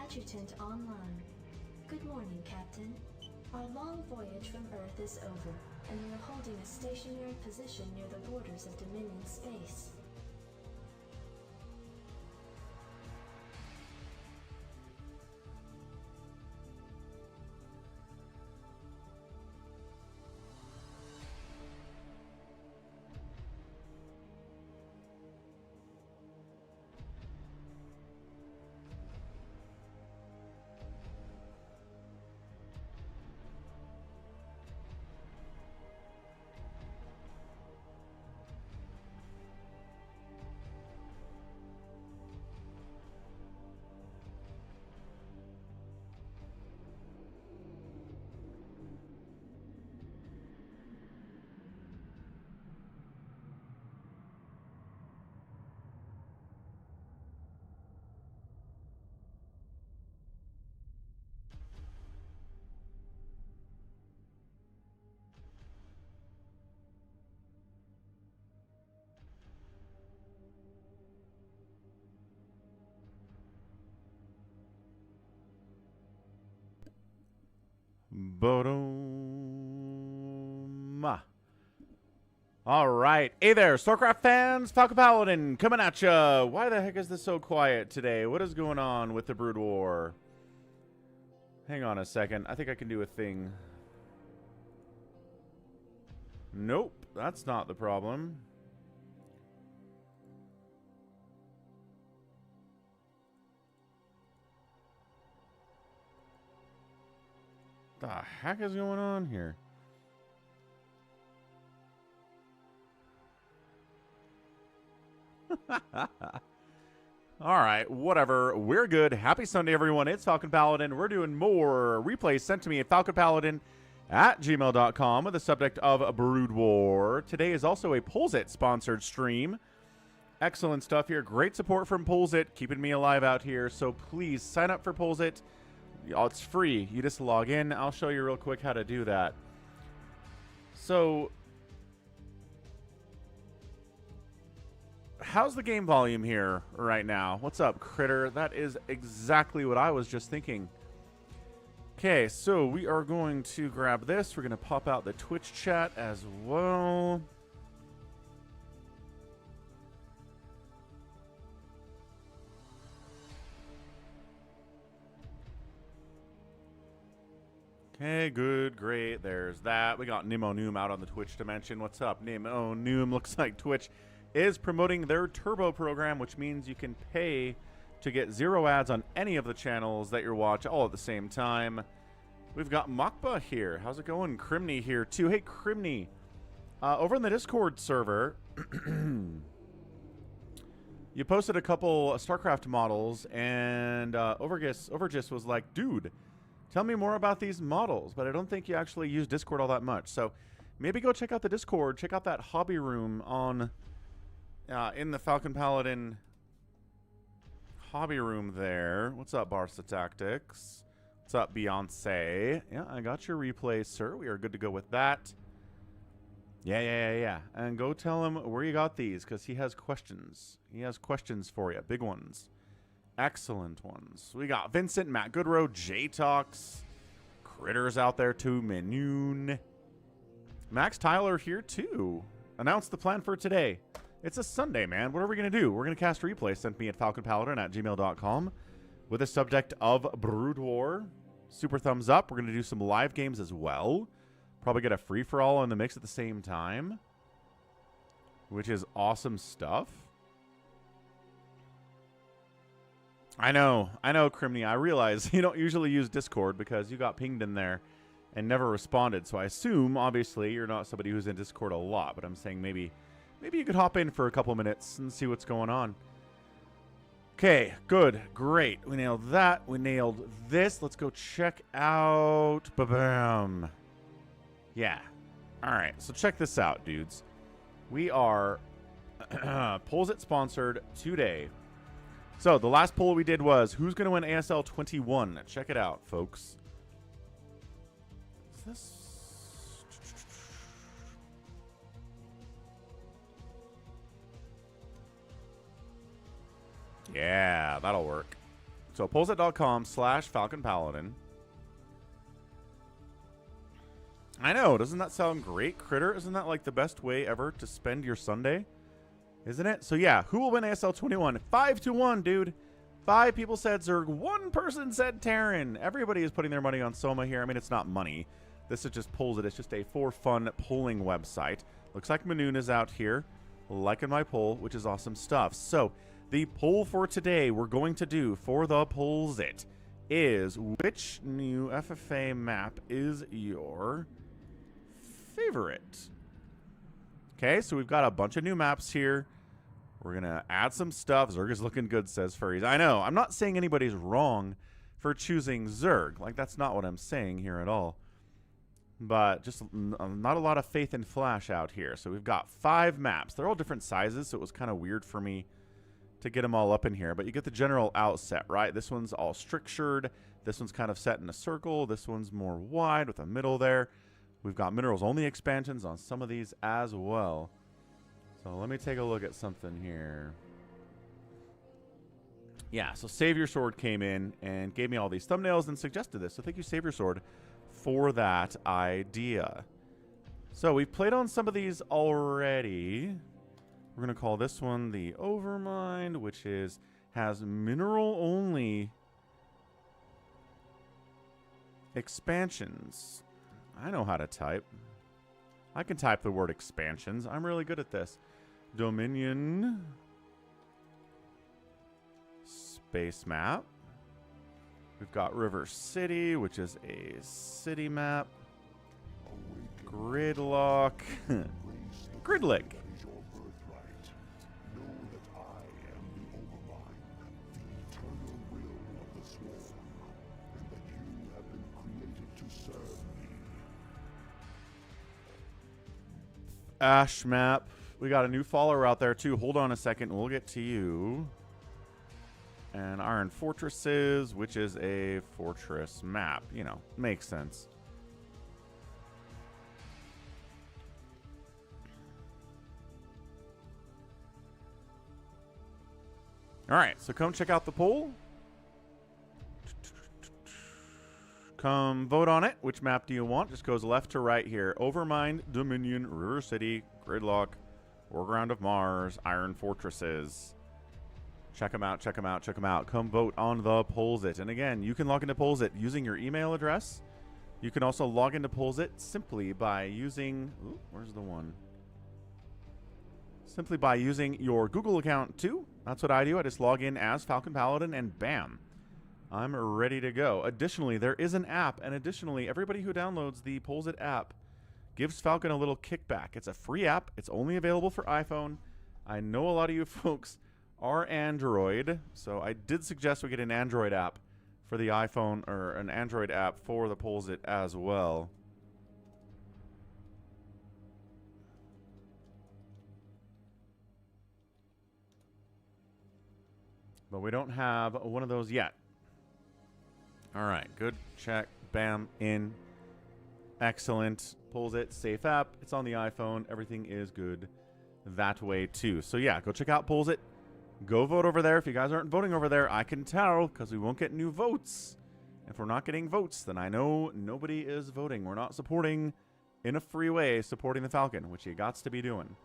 Adjutant online. Good morning, Captain. Our long voyage from Earth is over, and we are holding a stationary position near the borders of Dominion space. Boom. All right. Hey there, StarCraft fans. Falcon Paladin coming at ya. Why the heck is this so quiet today? What is going on with the Brood War? Hang on a second. I think I can do a thing. Nope, that's not the problem. The heck is going on here? Alright, whatever. We're good. Happy Sunday, everyone. It's Falcon Paladin. We're doing more replays sent to me at falconpaladin@gmail.com with the subject of Brood War. Today is also a Pollzit sponsored stream. Excellent stuff here. Great support from Pollzit, keeping me alive out here. So please sign up for Pollzit. It's free. You just log in. I'll show you real quick how to do that. So, how's the game volume here right now? What's up, Critter? That is exactly what I was just thinking. Okay, so we are going to grab this. We're going to pop out the Twitch chat as well. Okay, good, great. There's that. We got Nimo Noom out on the Twitch dimension. What's up, Nimo Noom? Looks like Twitch is promoting their Turbo program, which means you can pay to get 0 ads on any of the channels that you're watching all at the same time. We've got Mokba here. How's it going? Crimney here, too. Hey, Crimney. Over in the Discord server, you posted a couple StarCraft models, and Overgis was like, dude, tell me more about these models, but I don't think you actually use Discord all that much. So maybe go check out the Discord. Check out that hobby room on in the Falcon Paladin hobby room there. What's up, Barca Tactics? What's up, Beyonce? Yeah, I got your replay, sir. We are good to go with that. Yeah. And go tell him where you got these, because he has questions. He has questions for you. Big ones. Excellent ones. We got Vincent, Matt Goodrow, J-Talks, Critters out there too, Minoon. Max Tyler here too. Announced the plan for today. It's a Sunday, man. What are we going to do? We're going to cast replay sent me at falconpaladin@gmail.com with the subject of Brood War. Super thumbs up. We're going to do some live games as well. Probably get a free-for-all in the mix at the same time, which is awesome stuff. I know, Crimney. I realize you don't usually use Discord because you got pinged in there and never responded. So I assume, obviously, you're not somebody who's in Discord a lot. But I'm saying maybe you could hop in for a couple minutes and see what's going on. Okay, good, great. We nailed that. We nailed this. Let's go check out. Ba-bam. Yeah. All right. So check this out, dudes. We are Pollzit sponsored today. So, the last poll we did was, who's going to win ASL 21? Check it out, folks. Is this... Yeah, that'll work. So Pollzit.com/falconpaladin. I know, doesn't that sound great, Critter? Isn't that like the best way ever to spend your Sunday? Isn't it? So yeah, who will win ASL 21? 5-1, dude. 5 people said Zerg. 1 person said Terran. Everybody is putting their money on Soma here. I mean, it's not money. This is just Pollzit. It's just a for fun polling website. Looks like Manoon is out here liking my poll, which is awesome stuff. So the poll for today we're going to do for the Pollzit is, which new FFA map is your favorite? Okay, so we've got a bunch of new maps here. We're going to add some stuff. Zerg is looking good, says Furries. I know. I'm not saying anybody's wrong for choosing Zerg. Like, that's not what I'm saying here at all. But just not a lot of faith in Flash out here. So we've got 5 maps. They're all different sizes, so it was kind of weird for me to get them all up in here. But you get the general outset, right? This one's all strictured. This one's kind of set in a circle. This one's more wide with a middle there. We've got minerals-only expansions on some of these as well. So let me take a look at something here. Yeah, so Savior Sword came in and gave me all these thumbnails and suggested this. So thank you, Savior Sword, for that idea. So we've played on some of these already. We're going to call this one the Overmind, which has mineral-only expansions. I know how to type. I can type the word expansions. I'm really good at this. Dominion. Space map. We've got River City, which is a city map. Gridlock. Gridlick. Ash map. We got a new follower out there too. Hold on a second. We'll get to you. And Iron Fortresses, which is a fortress map. You know, makes sense. All right, so come check out the poll. Come vote on it. Which map do you want? Just goes left to right here. Overmind, Dominion, River City, Gridlock, Warground of Mars, Iron Fortresses. Check them out, check them out, check them out. Come vote on the Pollzit. And again, you can log into Pollzit using your email address. You can also log into Pollzit simply by using... Ooh, where's the one? Simply by using your Google account too. That's what I do. I just log in as Falcon Paladin and bam. I'm ready to go. Additionally, there is an app, and additionally, everybody who downloads the Pollzit app gives Falcon a little kickback. It's a free app. It's only available for iPhone. I know a lot of you folks are Android, so I did suggest we get an Android app for the iPhone, or an Android app for the Pollzit as well. But we don't have one of those yet. All right, good. Check. Bam. In. Excellent. Pollzit. Safe app. It's on the iPhone. Everything is good that way too. So yeah, go check out Pollzit. Go vote over there. If you guys aren't voting over there, I can tell because we won't get new votes. If we're not getting votes, then I know nobody is voting. We're not supporting, in a free way, supporting the Falcon, which you gots to be doing.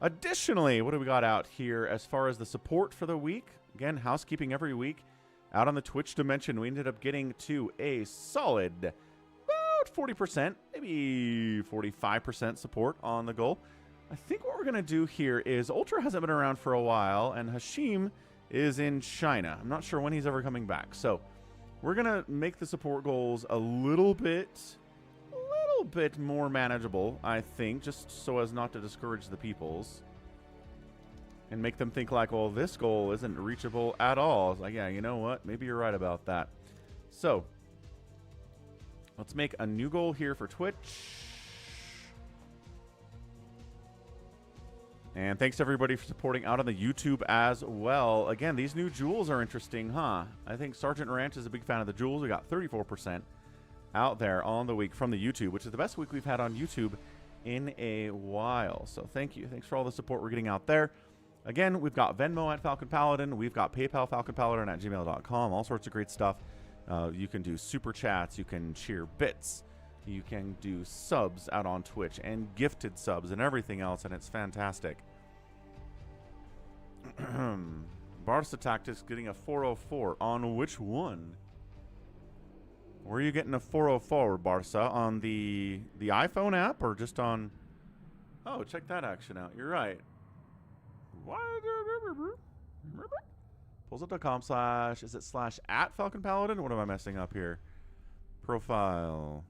Additionally, what do we got out here as far as the support for the week? Again, housekeeping every week. Out on the Twitch dimension, we ended up getting to a solid about 40%, maybe 45% support on the goal. I think what we're going to do here is Ultra hasn't been around for a while, and Hashim is in China. I'm not sure when he's ever coming back. So we're going to make the support goals a little bit more manageable, I think, just so as not to discourage the peoples. And make them think like, well, this goal isn't reachable at all. It's like, yeah, you know what? Maybe you're right about that. So, let's make a new goal here for Twitch. And thanks to everybody for supporting out on the YouTube as well. Again, these new jewels are interesting, huh? I think Sergeant Ranch is a big fan of the jewels. We got 34% out there on the week from the YouTube, which is the best week we've had on YouTube in a while. So thank you. Thanks for all the support we're getting out there. Again, we've got Venmo at Falcon Paladin. We've got PayPal, falconpaladin at gmail.com. All sorts of great stuff. You can do super chats. You can cheer bits. You can do subs out on Twitch and gifted subs and everything else, and it's fantastic. Barca Tactics getting a 404. On which one? Where are you getting a 404, Barca? On the iPhone app or just on... Oh, check that action out. You're right. Pollzit.com/ is it /@ Falcon Paladin? What am I messing up here? Profile.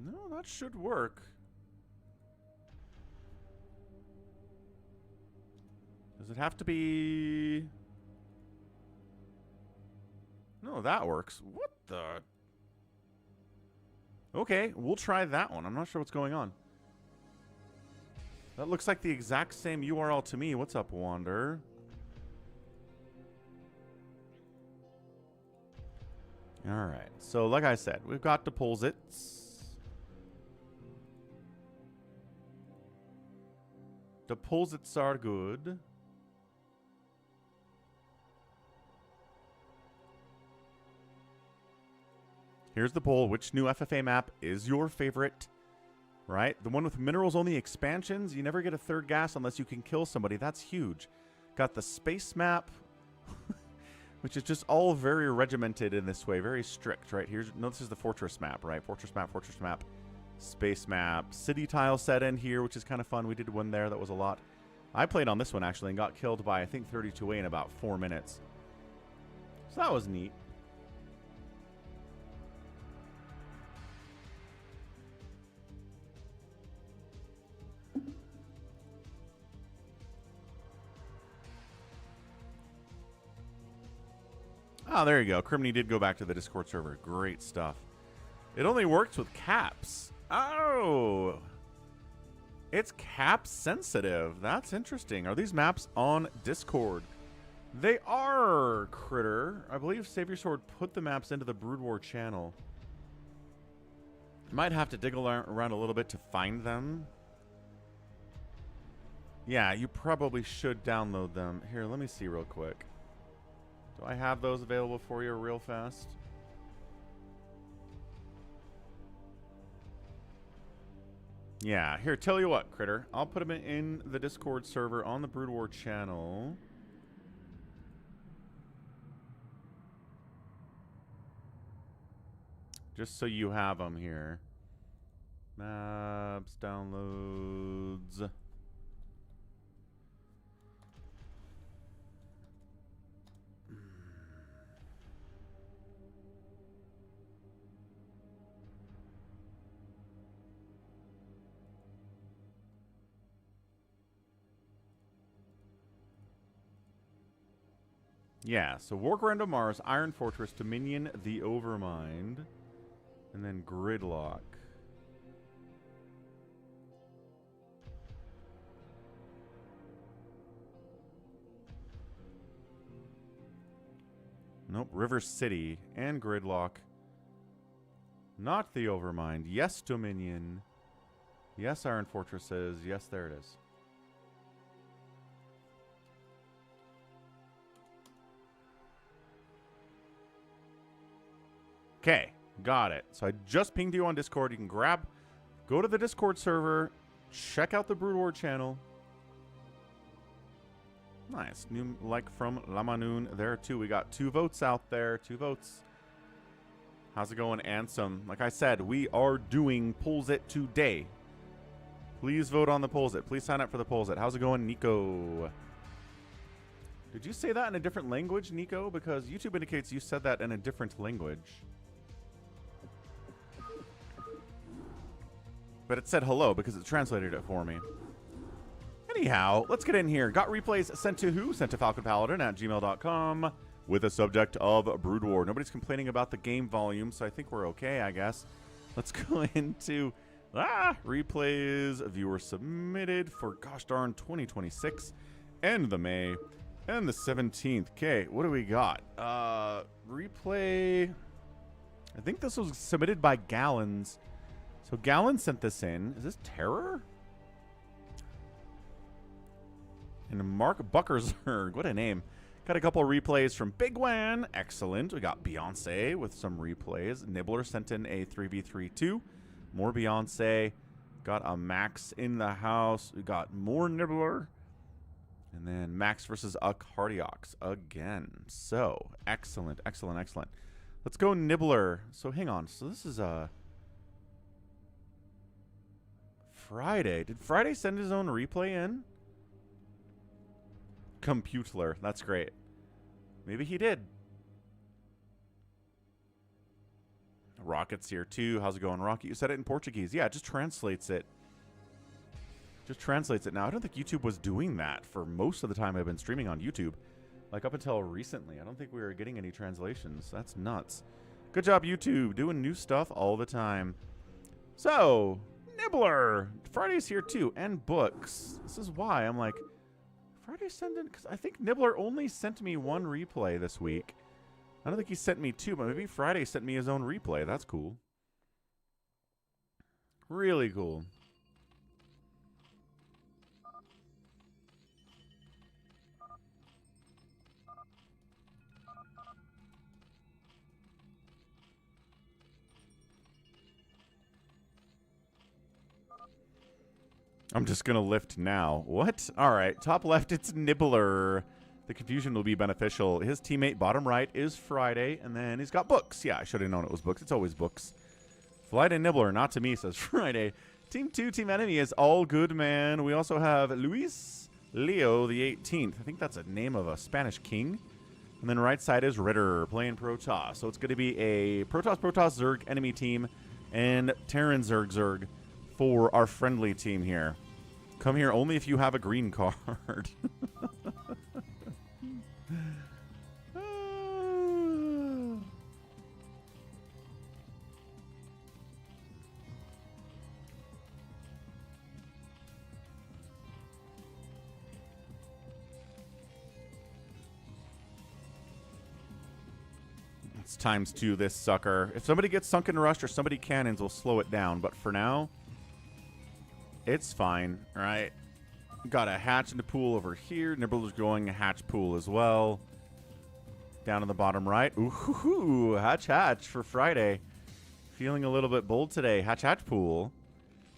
No, that should work. Does it have to be... No, that works. What the... Okay, we'll try that one. I'm not sure what's going on. That looks like the exact same URL to me. What's up, Wander? Alright, so like I said, we've got the Pollzits. The Pollzits are good. Here's the poll. Which new FFA map is your favorite? Right? The one with minerals only expansions. You never get a third gas unless you can kill somebody. That's huge. Got the space map, which is just all very regimented in this way. Very strict, right? Here's, no, this is the fortress map, right? Fortress map, space map. City tile set in here, which is kind of fun. We did one there. That was a lot. I played on this one, actually, and got killed by, I think, 32A in about 4 minutes. So that was neat. Oh, there you go. Criminy did go back to the Discord server. Great stuff. It only works with caps. Oh! It's cap sensitive. That's interesting. Are these maps on Discord? They are, Critter. I believe Savior Sword put the maps into the Brood War channel. Might have to dig around a little bit to find them. Yeah, you probably should download them. Here, let me see real quick. Do I have those available for you real fast? Yeah, here, tell you what, Critter. I'll put them in the Discord server on the Brood War channel. Just so you have them here. Maps, downloads. Yeah, so Warground of Mars, Iron Fortress, Dominion, the Overmind, and then Gridlock. Nope, River City and Gridlock. Not the Overmind. Yes, Dominion. Yes, Iron Fortresses. Yes, there it is. Okay, got it. So I just pinged you on Discord. You can go to the Discord server, check out the Brood War channel. Nice. New like from Lamanoon there too. We got 2 votes out there. 2 votes. How's it going, Ansem? Like I said, we are doing Pollzit today. Please vote on the Pollzit. Please sign up for the Pollzit. How's it going, Nico? Did you say that in a different language, Nico? Because YouTube indicates you said that in a different language. But it said hello because it translated it for me. Anyhow, let's get in here. Got replays sent to who? Sent to falconpaladin at gmail.com with a subject of Brood War. Nobody's complaining about the game volume, so I think we're okay, I guess. Let's go into replays. Viewer submitted for gosh darn 2026 and the May and the 17th. Okay, what do we got? Replay. I think this was submitted by Gallons. So Gallon sent this in. Is this Terror? And Mark Buckersberg. What a name. Got a couple replays from Bigwan. Excellent. We got Beyonce with some replays. Nibbler sent in a 3v3-2. More Beyonce. Got a Max in the house. We got more Nibbler. And then Max versus Acardiox again. So, excellent, excellent, excellent. Let's go Nibbler. So, hang on. So, this is Friday. Did Friday send his own replay in? Computler. That's great. Maybe he did. Rocket's here too. How's it going, Rocket? You said it in Portuguese. Yeah, it just translates it. Just translates it now. I don't think YouTube was doing that for most of the time I've been streaming on YouTube. Like up until recently. I don't think we were getting any translations. That's nuts. Good job, YouTube. Doing new stuff all the time. So, Nibbler. Friday's here too. And books. This is why I'm like, Friday sent in, because I think Nibbler only sent me one replay this week. I don't think he sent me two, but maybe Friday sent me his own replay. That's cool. Really cool. I'm just going to lift now. What? All right. Top left, it's Nibbler. The confusion will be beneficial. His teammate bottom right is Friday, and then he's got books. Yeah, I should have known it was books. It's always books. Fly to Nibbler, not to me, says Friday. Team 2, Team Enemy is all good, man. We also have Luis Leo the 18th. I think that's a name of a Spanish king. And then right side is Ritter playing Protoss. So it's going to be a Protoss Zerg enemy team and Terran Zerg for our friendly team here. Come here only if you have a green card. It's ×2 this sucker. If somebody gets sunken rushed or somebody cannons, we'll slow it down. But for now, it's fine, right? Got a hatch in the pool over here. Nibbler's going a hatch pool as well. Down in the bottom right. Ooh, hatch for Friday. Feeling a little bit bold today. Hatch pool.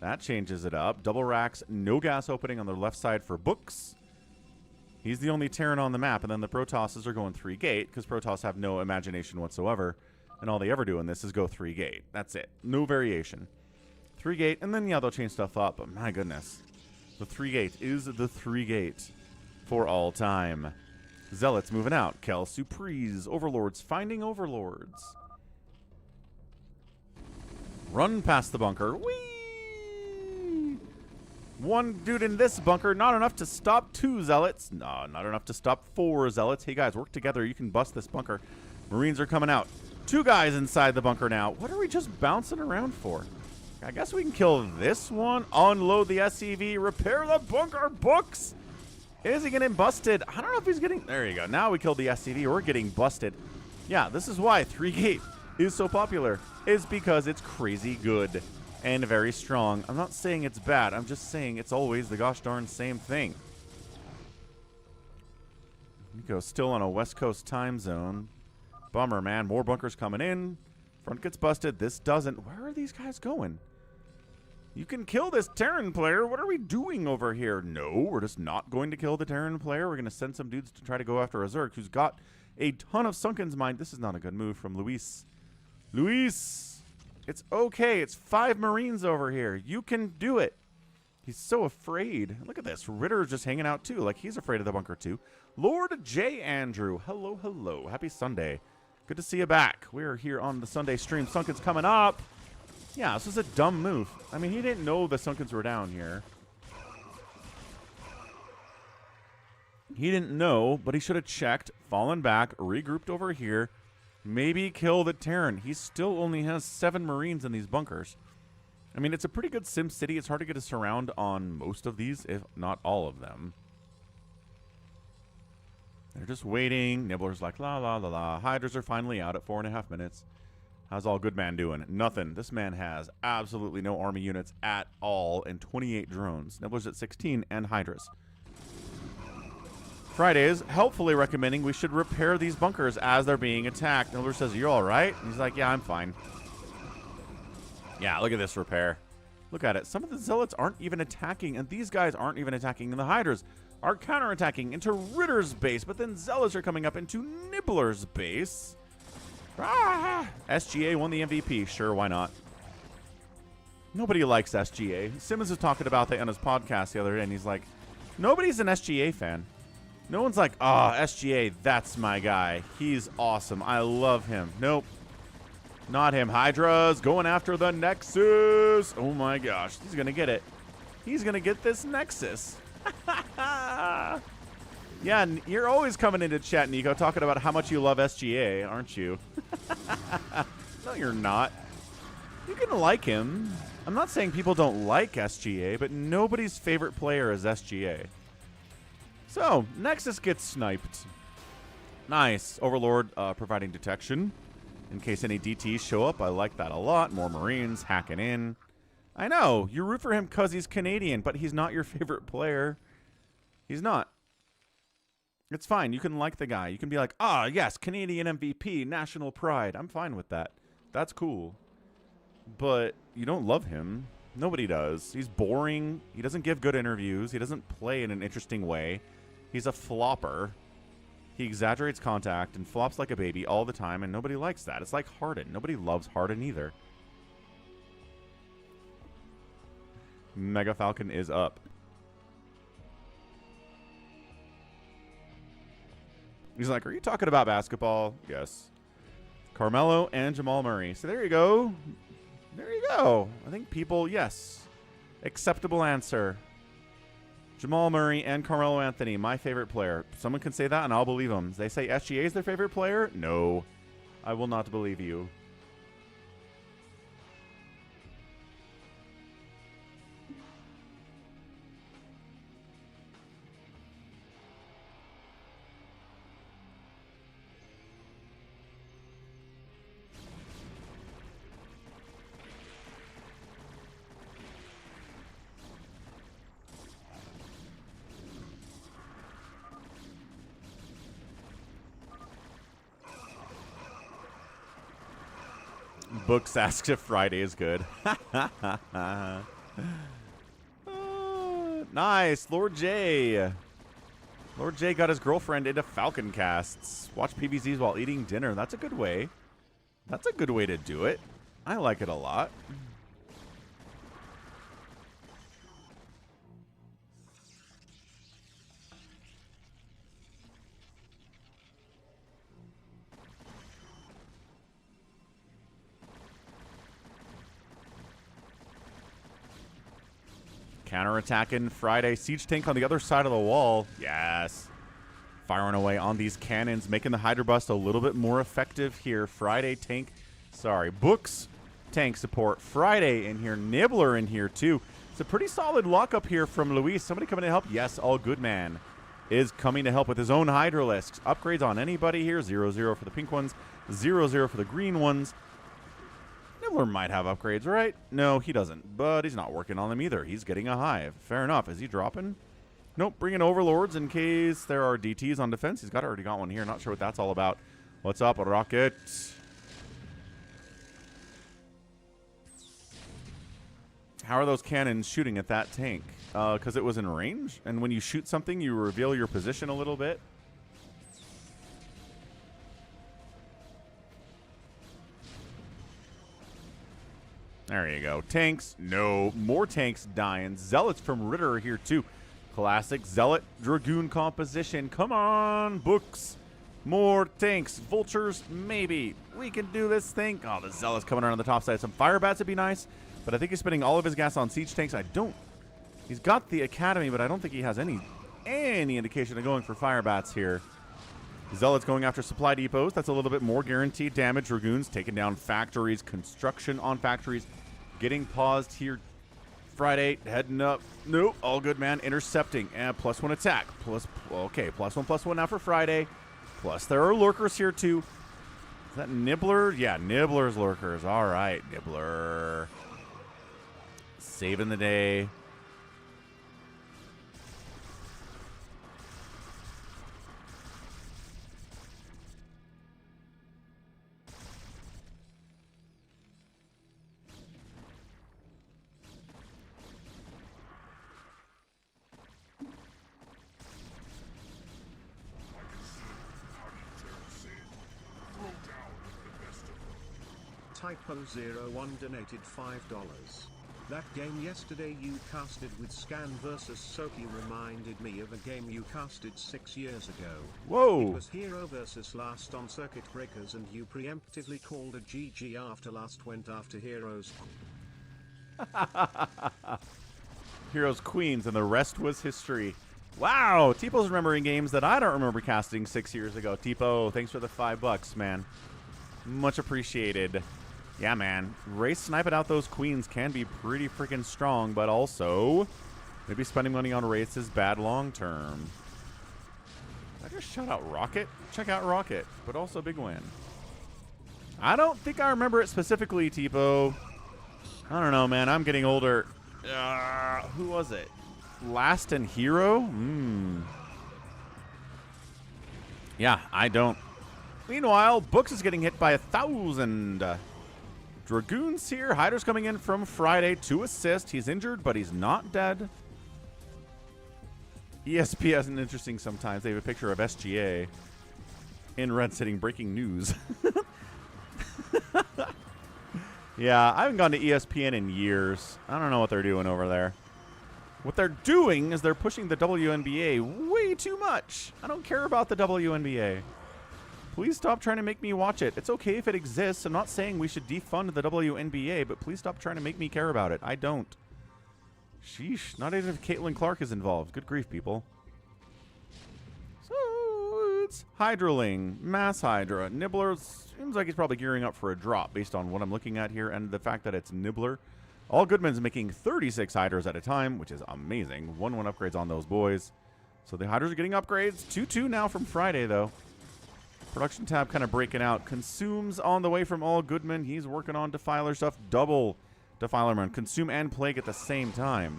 That changes it up. Double racks, no gas opening on the left side for books. He's the only Terran on the map, and then the Protosses are going 3 gate because Protoss have no imagination whatsoever, and all they ever do in this is go 3 gate. That's it. No variation. 3 gate, and then, yeah, they'll change stuff up, but my goodness. The 3 gate is the 3 gate for all time. Zealots moving out. Kel Surprise. Overlords finding Overlords. Run past the bunker. Whee! One dude in this bunker. Not enough to stop 2 Zealots. No, not enough to stop 4 Zealots. Hey, guys, work together. You can bust this bunker. Marines are coming out. 2 guys inside the bunker now. What are we just bouncing around for? I guess we can kill this one, unload the SCV, repair the bunker. Books. Is he getting busted? I don't know if he's getting... There you go. Now we killed the SCV. We're getting busted. Yeah, this is why 3 gate is so popular. Is because it's crazy good and very strong. I'm not saying it's bad. I'm just saying it's always the gosh darn same thing. Nico still on a West Coast time zone. Bummer, man. More bunkers coming in. Front gets busted. This doesn't. Where are these guys going? You can kill this Terran player. What are we doing over here? No, we're just not going to kill the Terran player. We're going to send some dudes to try to go after a Zerg who's got a ton of Sunken's Mind. This is not a good move from Luis. Luis! It's okay. It's 5 Marines over here. You can do it. He's so afraid. Look at this. Ritter's just hanging out too. Like he's afraid of the bunker too. Lord J. Andrew. Hello, hello. Happy Sunday. Good to see you back. We're here on the Sunday stream. Sunken's coming up. Yeah, this is a dumb move. I mean, he didn't know the Sunkens were down here. He didn't know, but he should have checked, fallen back, regrouped over here, maybe kill the Terran. He still only has 7 Marines in these bunkers. I mean, it's a pretty good Sim City. It's hard to get a surround on most of these, if not all of them. They're just waiting. Nibbler's like, la, la, la, la. Hydras are finally out at 4.5 minutes. How's all good man doing? Nothing. This man has absolutely no army units at all and 28 drones. Nibbler's at 16 and Hydras. Fridays, helpfully recommending we should repair these bunkers as they're being attacked. Nibbler says, "You're all right?" And he's like, "Yeah, I'm fine." Yeah, look at this repair. Look at it. Some of the zealots aren't even attacking, and these guys aren't even attacking. And the hydras are counterattacking into Ritter's base, but then zealots are coming up into Nibbler's base. SGA won the MVP. Sure, why not? Nobody likes SGA. Simmons was talking about that on his podcast the other day, and he's like, nobody's an SGA fan. No one's like, SGA, that's my guy. He's awesome. I love him. Nope. Not him. Hydra's going after the Nexus. Oh, my gosh. He's going to get it. He's going to get this Nexus. Yeah, you're always coming into chat, Nico, talking about how much you love SGA, aren't you? No, you're not. You can like him. I'm not saying people don't like SGA, but nobody's favorite player is SGA. So, Nexus gets sniped. Nice. Overlord providing detection in case any DTs show up. I like that a lot. More Marines hacking in. I know. You root for him because he's Canadian, but he's not your favorite player. He's not. It's fine. You can like the guy. You can be like, yes, Canadian MVP, national pride. I'm fine with that. That's cool. But you don't love him. Nobody does. He's boring. He doesn't give good interviews. He doesn't play in an interesting way. He's a flopper. He exaggerates contact and flops like a baby all the time, and nobody likes that. It's like Harden. Nobody loves Harden either. Mega Falcon is up. He's like, are you talking about basketball? Yes. Carmelo and Jamal Murray. So there you go. There you go. I think people, yes. Acceptable answer. Jamal Murray and Carmelo Anthony, my favorite player. Someone can say that and I'll believe them. They say SGA is their favorite player? No. I will not believe you. Books asks if Friday is good. Nice. Lord J. Lord J got his girlfriend into Falcon casts. Watch PVZs while eating dinner. That's a good way. That's a good way to do it. I like it a lot. Counterattacking Friday. Siege tank on the other side of the wall. Yes. Firing away on these cannons, making the Hydra Bust a little bit more effective here. Friday tank. Sorry. Books tank support. Friday in here. Nibbler in here too. It's a pretty solid lockup here from Luis. Somebody coming to help? Yes, All Good Man is coming to help with his own Hydralisks. Upgrades on anybody here. 0-0 for the pink ones. 0-0 for the green ones. Nibbler might have upgrades, right? No, he doesn't, but he's not working on them either. He's getting a hive. Fair enough. Is he dropping? Nope, bringing Overlords in case there are DTs on defense. He's already got one here. Not sure what that's all about. What's up, Rocket? How are those cannons shooting at that tank? Because it was in range, and when you shoot something, you reveal your position a little bit. There you go. Tanks. No. More tanks dying. Zealots from Ritter are here too. Classic Zealot Dragoon composition. Come on, Books. More tanks. Vultures, maybe. We can do this thing. Oh, the Zealot's coming around the top side. Some fire bats would be nice, but I think he's spending all of his gas on siege tanks. He's got the Academy, but I don't think he has any indication of going for fire bats here. Zealots going after supply depots. That's a little bit more guaranteed damage. Dragoons taking down factories. Construction on factories. Getting paused here. Friday heading up. Nope. All Good Man intercepting. And +1 attack. Okay, +1/+1 now for Friday. Plus there are lurkers here too. Is that Nibbler? Yeah, Nibbler's lurkers. All right, Nibbler. Saving the day. Typo01 donated $5. That game yesterday you casted with Scan versus Soki reminded me of a game you casted 6 years ago. Whoa! It was Hero versus Last on Circuit Breakers and you preemptively called a GG after Last went after Heroes. Heroes Queens, and the rest was history. Wow, Tipo remembering games that I don't remember casting 6 years ago. Tipo, thanks for the $5, man. Much appreciated. Yeah, man. Race sniping out those queens can be pretty freaking strong, but also maybe spending money on race is bad long term. I just shout out Rocket. Check out Rocket, but also Bigwan. I don't think I remember it specifically, Tipo. I don't know, man. I'm getting older. Who was it? Last and Hero? Yeah, I don't. Meanwhile, Books is getting hit by 1,000. Dragoon's here. Hydra's coming in from Friday to assist. He's injured, but he's not dead. ESP isn't interesting sometimes. They have a picture of SGA in red sitting breaking news. Yeah, I haven't gone to ESPN in years. I don't know what they're doing over there. What they're doing is they're pushing the WNBA way too much. I don't care about the WNBA. Please stop trying to make me watch it. It's okay if it exists. I'm not saying we should defund the WNBA, but please stop trying to make me care about it. I don't. Sheesh. Not even if Caitlin Clark is involved. Good grief, people. So, it's Hydraling. Mass Hydra. Nibbler seems like he's probably gearing up for a drop based on what I'm looking at here and the fact that it's Nibbler. All Goodman's making 36 Hydras at a time, which is amazing. 1-1 upgrades on those boys. So the Hydras are getting upgrades. 2-2 now from Friday, though. Production tab kind of breaking out. Consumes on the way from All Goodman. He's working on Defiler stuff. Double Defiler run. Consume and Plague at the same time.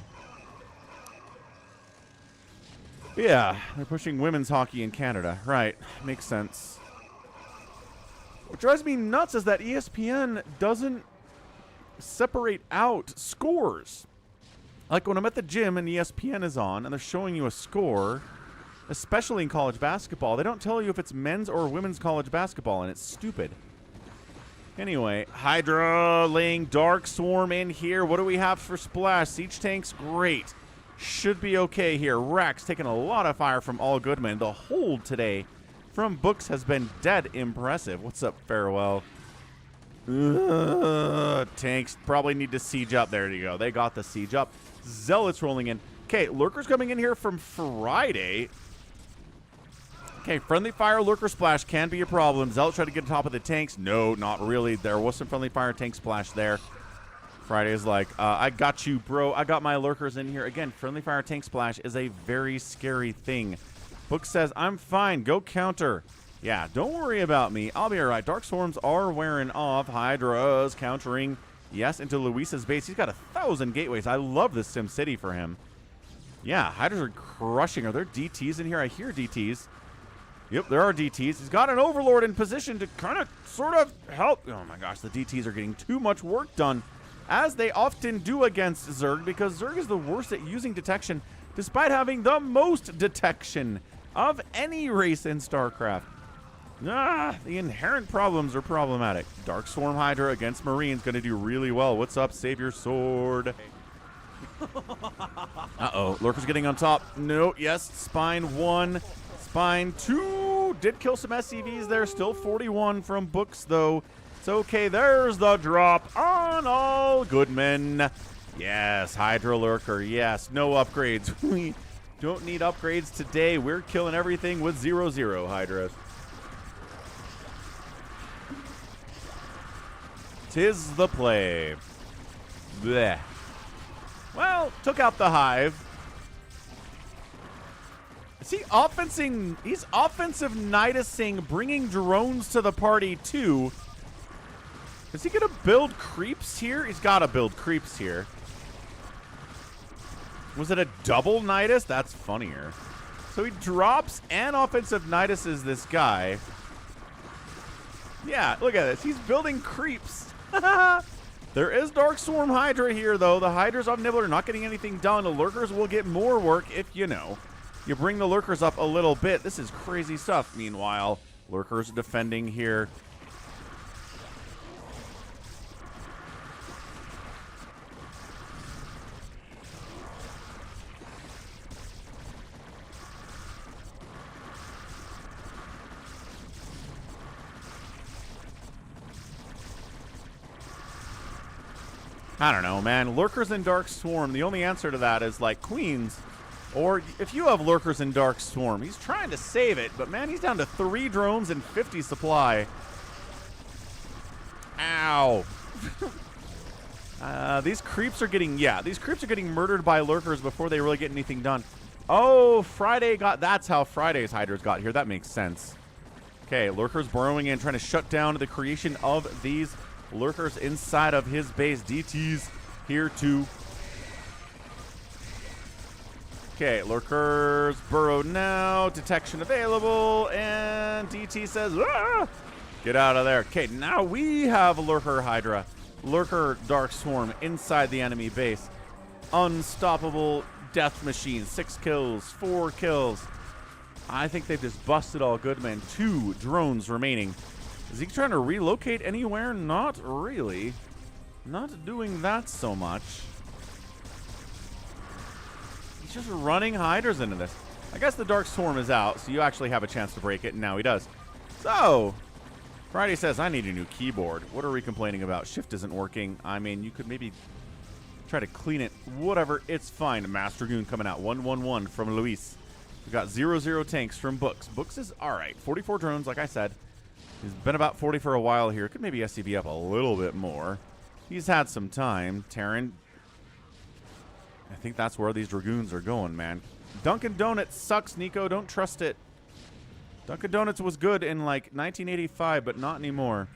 Yeah, they're pushing women's hockey in Canada. Right, makes sense. What drives me nuts is that ESPN doesn't separate out scores. Like when I'm at the gym and ESPN is on and they're showing you a score, especially in college basketball, they don't tell you if it's men's or women's college basketball, and it's stupid. Anyway, Hydra laying Dark Swarm in here. What do we have for splash? Siege tanks, great. Should be okay here. Rex taking a lot of fire from All Goodman. The hold today from Books has been dead impressive. What's up, Farewell? Tanks probably need to siege up. There you go. They got the siege up. Zealots rolling in. Okay, Lurkers coming in here from Friday. Okay, friendly fire lurker splash can be a problem. Zealot try to get on top of the tanks. No, not really. There was some friendly fire tank splash there. Friday is like, I got you, bro. I got my lurkers in here. Again, friendly fire tank splash is a very scary thing. Book says, I'm fine. Go counter. Yeah, don't worry about me. I'll be all right. Dark Swarms are wearing off. Hydra's countering. Yes, into Luis's base. He's got 1,000 gateways. I love this Sim City for him. Yeah, Hydras are crushing. Are there DTs in here? I hear DTs. Yep, there are DTs. He's got an Overlord in position to kind of sort of help. Oh my gosh, the DTs are getting too much work done, as they often do against Zerg, because Zerg is the worst at using detection, despite having the most detection of any race in StarCraft. The inherent problems are problematic. Dark Swarm Hydra against Marines going to do really well. What's up, Savior Sword? Uh-oh, Lurker's getting on top. No, yes, Spine 1. Spine 2 did kill some SCVs there. Still 41 from Books, though. It's okay. There's the drop on All Goodman. Yes, Hydra Lurker. Yes, no upgrades. We don't need upgrades today. We're killing everything with 0-0 Hydras. Tis the play. Blech. Well, took out the Hive. Is he offensing? He's offensive Nidusing, bringing drones to the party too. Is he gonna build creeps here? He's gotta build creeps here. Was it a double Nidus? That's funnier. So he drops and offensive Niduses this guy. Yeah, look at this. He's building creeps. There is Dark Swarm Hydra here, though. The Hydras on Nibbler are not getting anything done. The Lurkers will get more work if, you know, you bring the Lurkers up a little bit. This is crazy stuff. Meanwhile, Lurkers defending here. I don't know, man. Lurkers in Dark Swarm, the only answer to that is, like, Queens. Or if you have Lurkers in Dark Swarm, he's trying to save it, but, man, he's down to 3 drones and 50 supply. Ow. These creeps are getting, these creeps are getting murdered by Lurkers before they really get anything done. Oh, that's how Friday's Hydras got here. That makes sense. Okay, Lurkers burrowing in, trying to shut down the creation of these Lurkers inside of his base. DT's here too. Okay, Lurkers burrowed now. Detection available. And DT says, ah! Get out of there. Okay, now we have Lurker Hydra. Lurker Dark Swarm inside the enemy base. Unstoppable death machine. 6 kills, 4 kills. I think they've just busted all good, man. 2 drones remaining. Is he trying to relocate anywhere? Not really. Not doing that so much. He's just running Hydras into this. I guess the Dark Swarm is out, so you actually have a chance to break it, and now he does. So, Friday says, I need a new keyboard. What are we complaining about? Shift isn't working. I mean, you could maybe try to clean it. Whatever, it's fine. Master Dragoon coming out. 111 from Luis. We got 0-0 tanks from Books. Books is all right. 44 drones, like I said. He's been about 40 for a while here. Could maybe SCV up a little bit more. He's had some time. Terran. I think that's where these Dragoons are going, man. Dunkin' Donuts sucks, Nico. Don't trust it. Dunkin' Donuts was good in, like, 1985, but not anymore.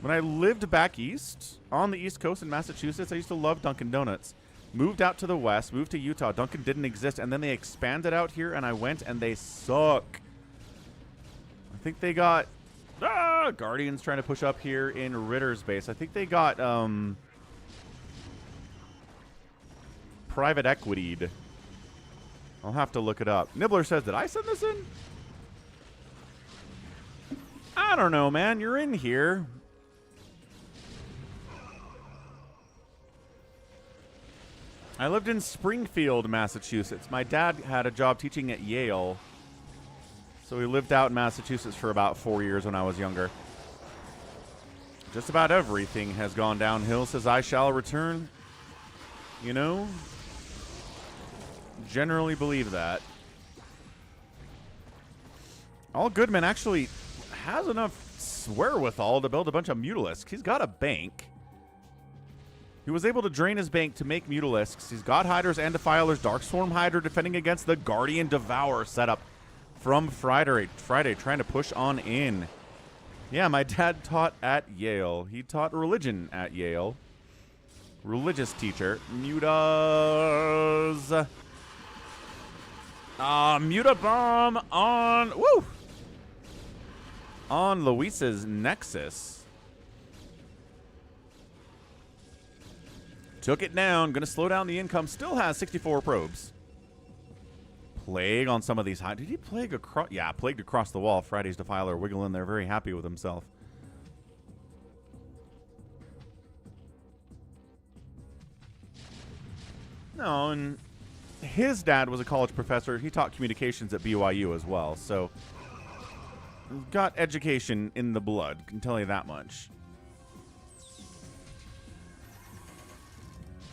When I lived back east, on the East Coast in Massachusetts, I used to love Dunkin' Donuts. Moved out to the west, moved to Utah. Dunkin' didn't exist, and then they expanded out here, and I went, and they suck. I think they got Guardians trying to push up here in Ritter's base. I think they got private equitied. I'll have to look it up. Nibbler says, did I send this in? I don't know, man. You're in here. I lived in Springfield, Massachusetts. My dad had a job teaching at Yale. So we lived out in Massachusetts for about 4 years when I was younger. Just about everything has gone downhill, says I shall return. You know? Generally believe that. All Goodman actually has enough wherewithal to build a bunch of Mutalisks. He's got a bank. He was able to drain his bank to make Mutalisks. He's got Hydras and Defilers. Dark Swarm Hydra defending against the Guardian Devourer setup from Friday trying to push on in. Yeah, my dad taught at Yale. He taught religion at Yale. Religious teacher. Mutas. Muta bomb on... Woo! On Luis's Nexus. Took it down. Going to slow down the income. Still has 64 probes. Plague on some of these high. Did he plague across? Yeah, plagued across the wall. Friday's Defiler wiggling there. Very happy with himself. No, and his dad was a college professor. He taught communications at BYU as well. So, got education in the blood. Can tell you that much.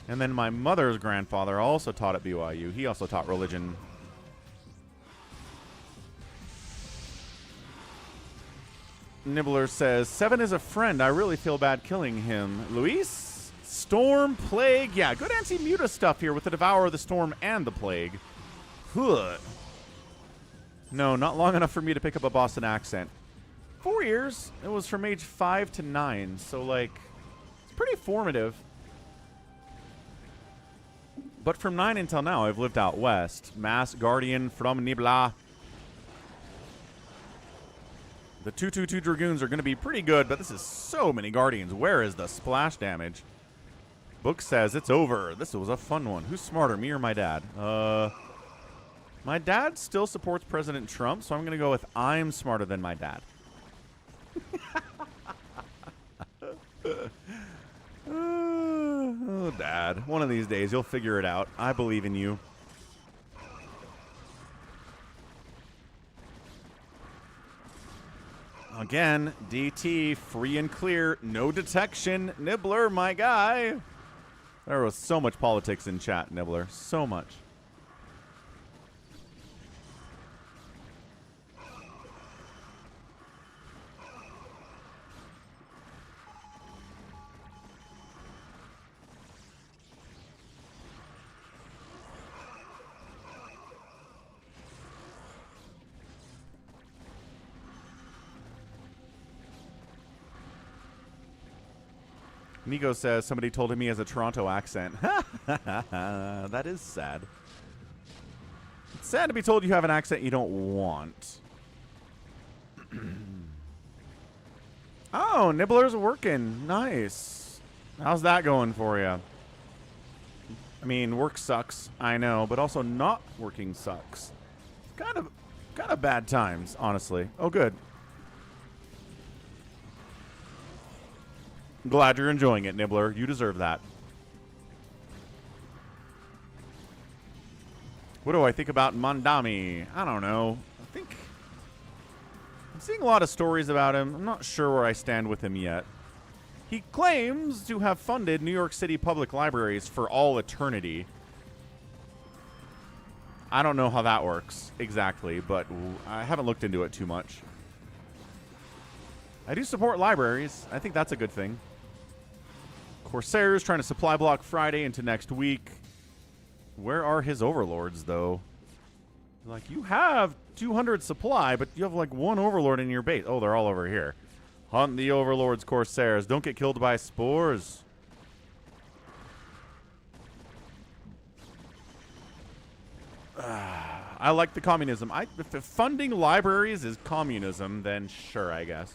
And then my mother's grandfather also taught at BYU. He also taught religion. Nibbler says, 7 is a friend. I really feel bad killing him. Luis? Storm, Plague. Yeah, good anti-muta stuff here with the Devourer, the Storm, and the Plague. Huh. No, not long enough for me to pick up a Boston accent. 4 years. It was from age 5 to 9. So, like, it's pretty formative. But from 9 until now, I've lived out west. Mass Guardian from Nibbler. The 2/2/2 Dragoons are going to be pretty good, but this is so many Guardians. Where is the splash damage? Book says it's over. This was a fun one. Who's smarter, me or my dad? My dad still supports President Trump, so I'm going to go with I'm smarter than my dad. Oh, Dad. One of these days, you'll figure it out. I believe in you. Again, DT, free and clear, no detection. Nibbler, my guy. There was so much politics in chat, Nibbler. So much. Nico says somebody told him he has a Toronto accent. That is sad. It's sad to be told you have an accent you don't want. Oh, Nibbler's working. Nice. How's that going for you? I mean, work sucks, I know, but also not working sucks. Kind of bad times, honestly. Oh, good. Glad you're enjoying it, Nibbler. You deserve that. What do I think about Mondami? I don't know. I think I'm seeing a lot of stories about him. I'm not sure where I stand with him yet. He claims to have funded New York City public libraries for all eternity. I don't know how that works exactly, but I haven't looked into it too much. I do support libraries. I think that's a good thing. Corsairs trying to supply block Friday into next week. Where are his overlords, though? Like, you have 200 supply, but you have, like, one overlord in your base. Oh, they're all over here. Hunt the overlords, Corsairs. Don't get killed by spores. I like the communism. If funding libraries is communism, then sure, I guess.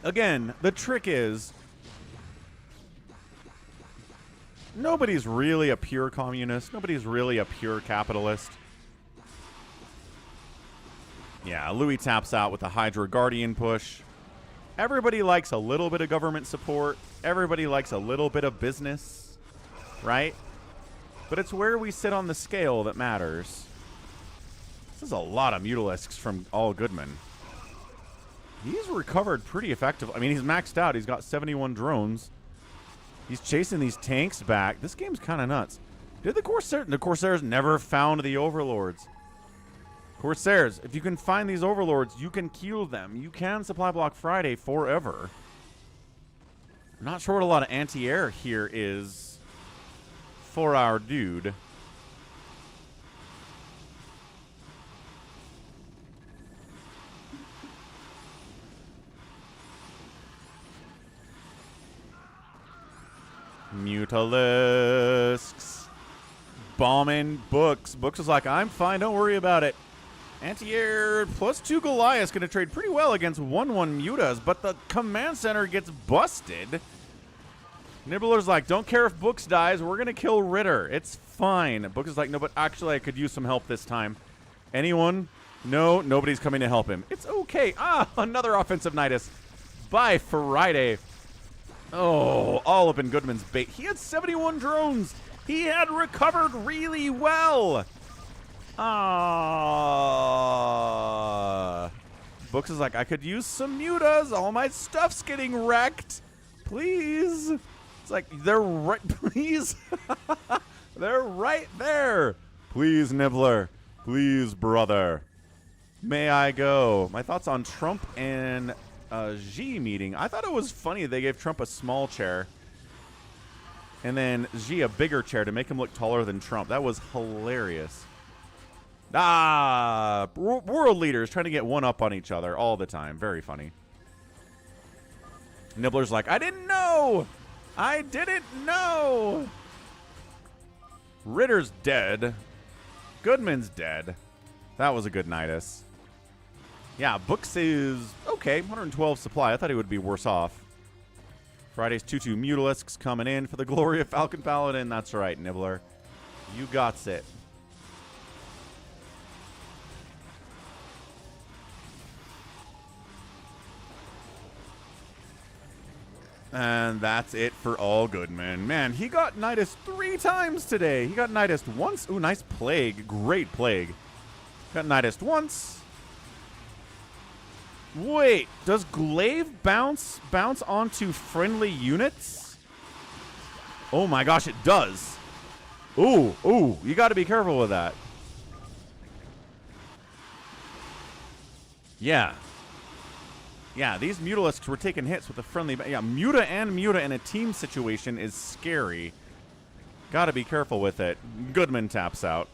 Again, the trick is nobody's really a pure communist. Nobody's really a pure capitalist. Yeah, Louis taps out with the Hydra Guardian push. Everybody likes a little bit of government support. Everybody likes a little bit of business, right? But it's where we sit on the scale that matters. This is a lot of Mutalisks from All Goodman. He's recovered pretty effectively. I mean, he's maxed out. He's got 71 drones. He's chasing these tanks back. This game's kind of nuts. Did the Corsairs never found the overlords? Corsairs, if you can find these overlords, you can kill them. You can supply block Friday forever. I'm not sure what a lot of anti-air here is for our dude. Mutalisks. Bombing Books. Books is like, I'm fine, don't worry about it. Anti-air +2 Goliath's going to trade pretty well against 1/1 Mutas, but the command center gets busted. Nibbler's like, don't care if Books dies, we're going to kill Ritter. It's fine. Books is like, no, but actually I could use some help this time. Anyone? No, nobody's coming to help him. It's okay. Ah, another offensive Nidus. By Friday. Oh, all up in Goodman's bait. He had 71 drones. He had recovered really well. Books is like, I could use some mutas. All my stuff's getting wrecked. Please. It's like, they're right. Please. They're right there. Please, Nibbler. Please, brother. May I go? My thoughts on Trump and Xi meeting. I thought it was funny they gave Trump a small chair and then Xi a bigger chair to make him look taller than Trump. That was hilarious. World leaders trying to get one up on each other all the time. Very funny. Nibbler's like, I didn't know. I didn't know. Ritter's dead. Goodman's dead. That was a good Nidus. Yeah, Books is okay. 112 supply. I thought he would be worse off. Friday's 2/2 Mutalisks coming in for the glory of Falcon Paladin. That's right, Nibbler. You gots it. And that's it for All Goodman. Man, he got Nidus 3 times today. He got Nidus once. Ooh, nice Plague. Great Plague. Got Nidus once. Wait, does Glaive bounce onto friendly units? Oh my gosh, it does. Ooh, ooh, you got to be careful with that. Yeah. Yeah, these Mutalisks were taking hits with a friendly... Yeah, Muta and Muta in a team situation is scary. Got to be careful with it. Goodman taps out.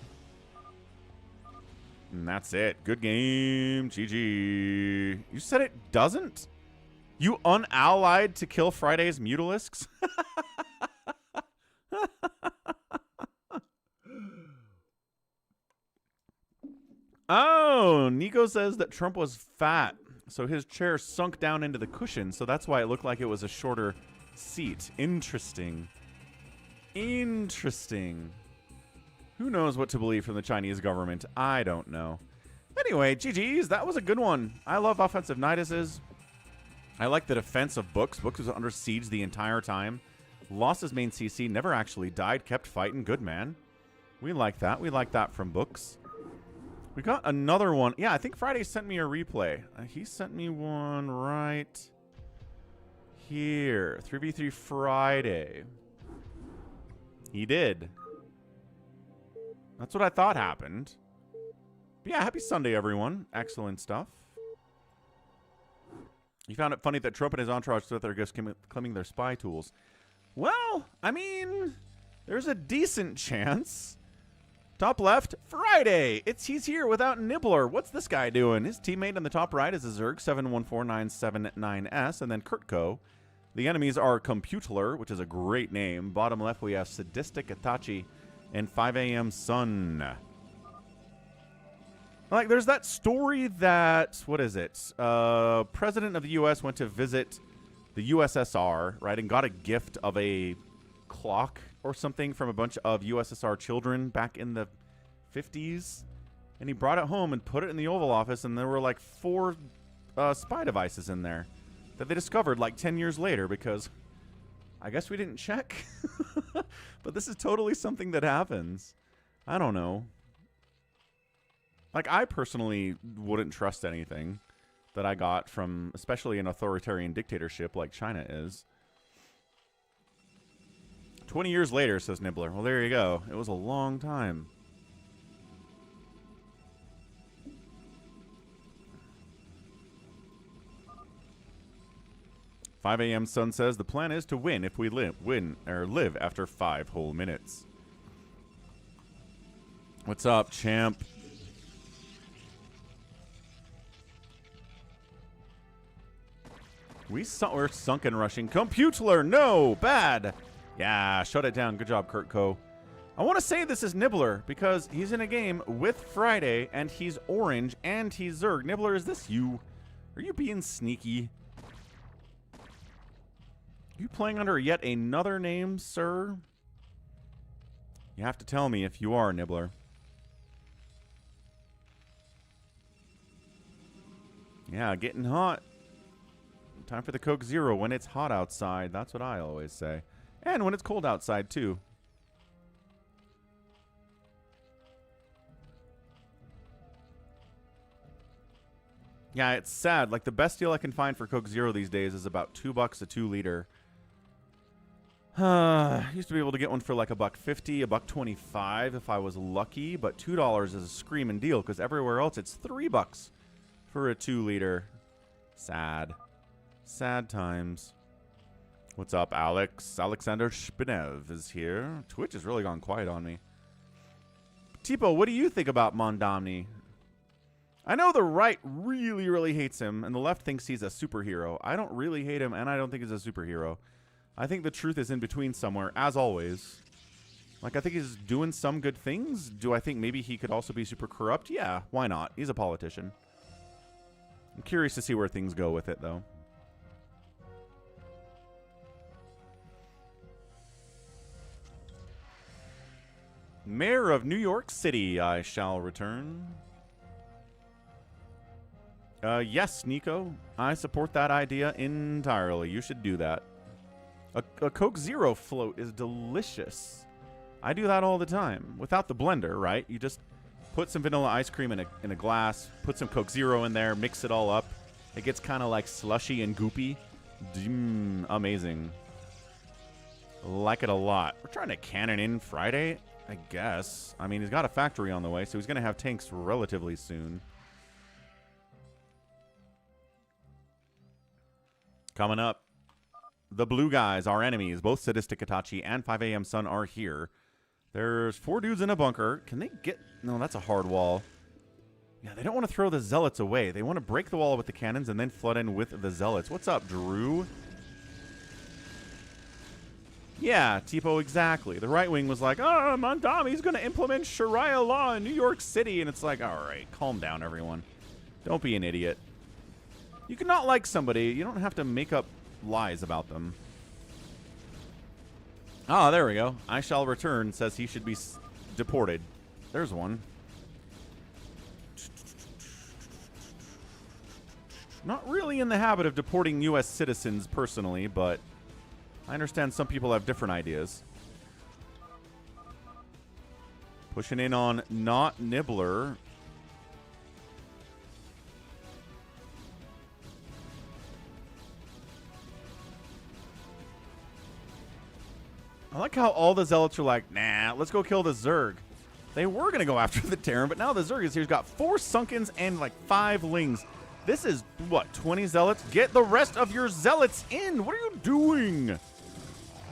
And that's it. Good game. GG. You said it doesn't? You unallied to kill Friday's Mutalisks? Oh, Nico says that Trump was fat, so his chair sunk down into the cushion, so that's why it looked like it was a shorter seat. Interesting. Interesting. Who knows what to believe from the Chinese government? I don't know. Anyway, GG's, that was a good one. I love offensive Niduses. I like the defense of Books. Books was under siege the entire time. Lost his main CC, never actually died, kept fighting. Good man. We like that. We like that from Books. We got another one. Yeah, I think Friday sent me a replay. He sent me one right here. 3v3 Friday. He did. That's what I thought happened. But yeah, happy Sunday, everyone. Excellent stuff. You found it funny that Trump and his entourage thought they were just claiming their spy tools. Well, I mean, there's a decent chance. Top left, Friday. He's here without Nibbler. What's this guy doing? His teammate on the top right is a Zerg 714979S, and then Kurtko. The enemies are Computler, which is a great name. Bottom left, we have Sadistic Itachi and 5 a.m. Sun. Like, there's that story that, what is it? President of the U.S. went to visit the USSR, right, and got a gift of a clock or something from a bunch of USSR children back in the 50s. And he brought it home and put it in the Oval Office, and there were like 4 spy devices in there that they discovered like 10 years later because I guess we didn't check. But this is totally something that happens. I don't know. Like, I personally wouldn't trust anything that I got from, especially an authoritarian dictatorship like China is. 20 years later, says Nibbler. Well, there you go. It was a long time. "5 a.m. Sun says the plan is to win if we live after 5 whole minutes. What's up, champ? We're sunken rushing. Computler, no, bad. Yeah, shut it down. Good job, Kurtko. I want to say this is Nibbler because he's in a game with Friday and he's orange and he's Zerg. Nibbler, is this you? Are you being sneaky? Are you playing under yet another name, sir? You have to tell me if you are, Nibbler. Yeah, getting hot. Time for the Coke Zero when it's hot outside. That's what I always say. And when it's cold outside, too. Yeah, it's sad. Like, the best deal I can find for Coke Zero these days is about $2 a 2 liter. Used to be able to get one for like $1.50, $1.25 if I was lucky, but $2 is a screaming deal because everywhere else it's $3 for a 2 liter. Sad. Sad times. What's up, Alex? Alexander Shpinev is here. Twitch has really gone quiet on me. Tipo, what do you think about Mondomni? I know the right really, really hates him, and the left thinks he's a superhero. I don't really hate him, and I don't think he's a superhero. I think the truth is in between somewhere, as always. Like, I think he's doing some good things. Do I think maybe he could also be super corrupt? Yeah, why not? He's a politician. I'm curious to see where things go with it, though. Mayor of New York City, I shall return. Yes, Nico. I support that idea entirely. You should do that. A Coke Zero float is delicious. I do that all the time. Without the blender, right? You just put some vanilla ice cream in a glass, put some Coke Zero in there, mix it all up. It gets kind of like slushy and goopy. Amazing. Like it a lot. We're trying to cannon in Friday, I guess. I mean, he's got a factory on the way, so he's going to have tanks relatively soon. Coming up, the blue guys, our enemies. Both Sadistic Itachi and 5 a.m. Sun are here. There's 4 dudes in a bunker. Can they get... No, that's a hard wall. Yeah, they don't want to throw the zealots away. They want to break the wall with the cannons and then flood in with the zealots. What's up, Drew? Yeah, Tipo, exactly. The right wing was like, oh, Mondami's going to implement Sharia law in New York City. And it's like, all right, calm down, everyone. Don't be an idiot. You cannot like somebody. You don't have to make up lies about them. Ah, there we go. I shall return says he should be deported. There's one. Not really in the habit of deporting U.S. citizens personally, but I understand some people have different ideas. Pushing in on not Nibbler. I like how all the zealots are like, nah, let's go kill the Zerg. They were going to go after the Terran, but now the Zerg is here. He's got 4 Sunkens and like 5 Lings. This is, what, 20 zealots? Get the rest of your zealots in. What are you doing?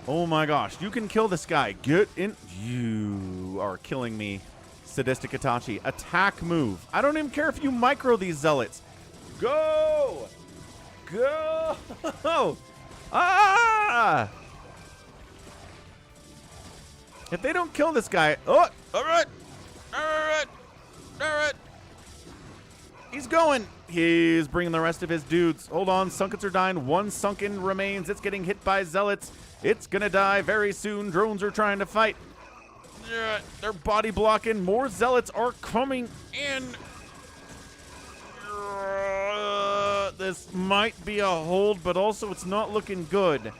Oh my gosh, you can kill this guy. Get in. You are killing me, Sadistic Itachi. Attack move. I don't even care if you micro these zealots. Go! Go! Ah! If they don't kill this guy... Oh, all right. All right. All right. He's going. He's bringing the rest of his dudes. Hold on. Sunkens are dying. 1 Sunken remains. It's getting hit by zealots. It's going to die very soon. Drones are trying to fight. They're body blocking. More zealots are coming in. This might be a hold, but also it's not looking good.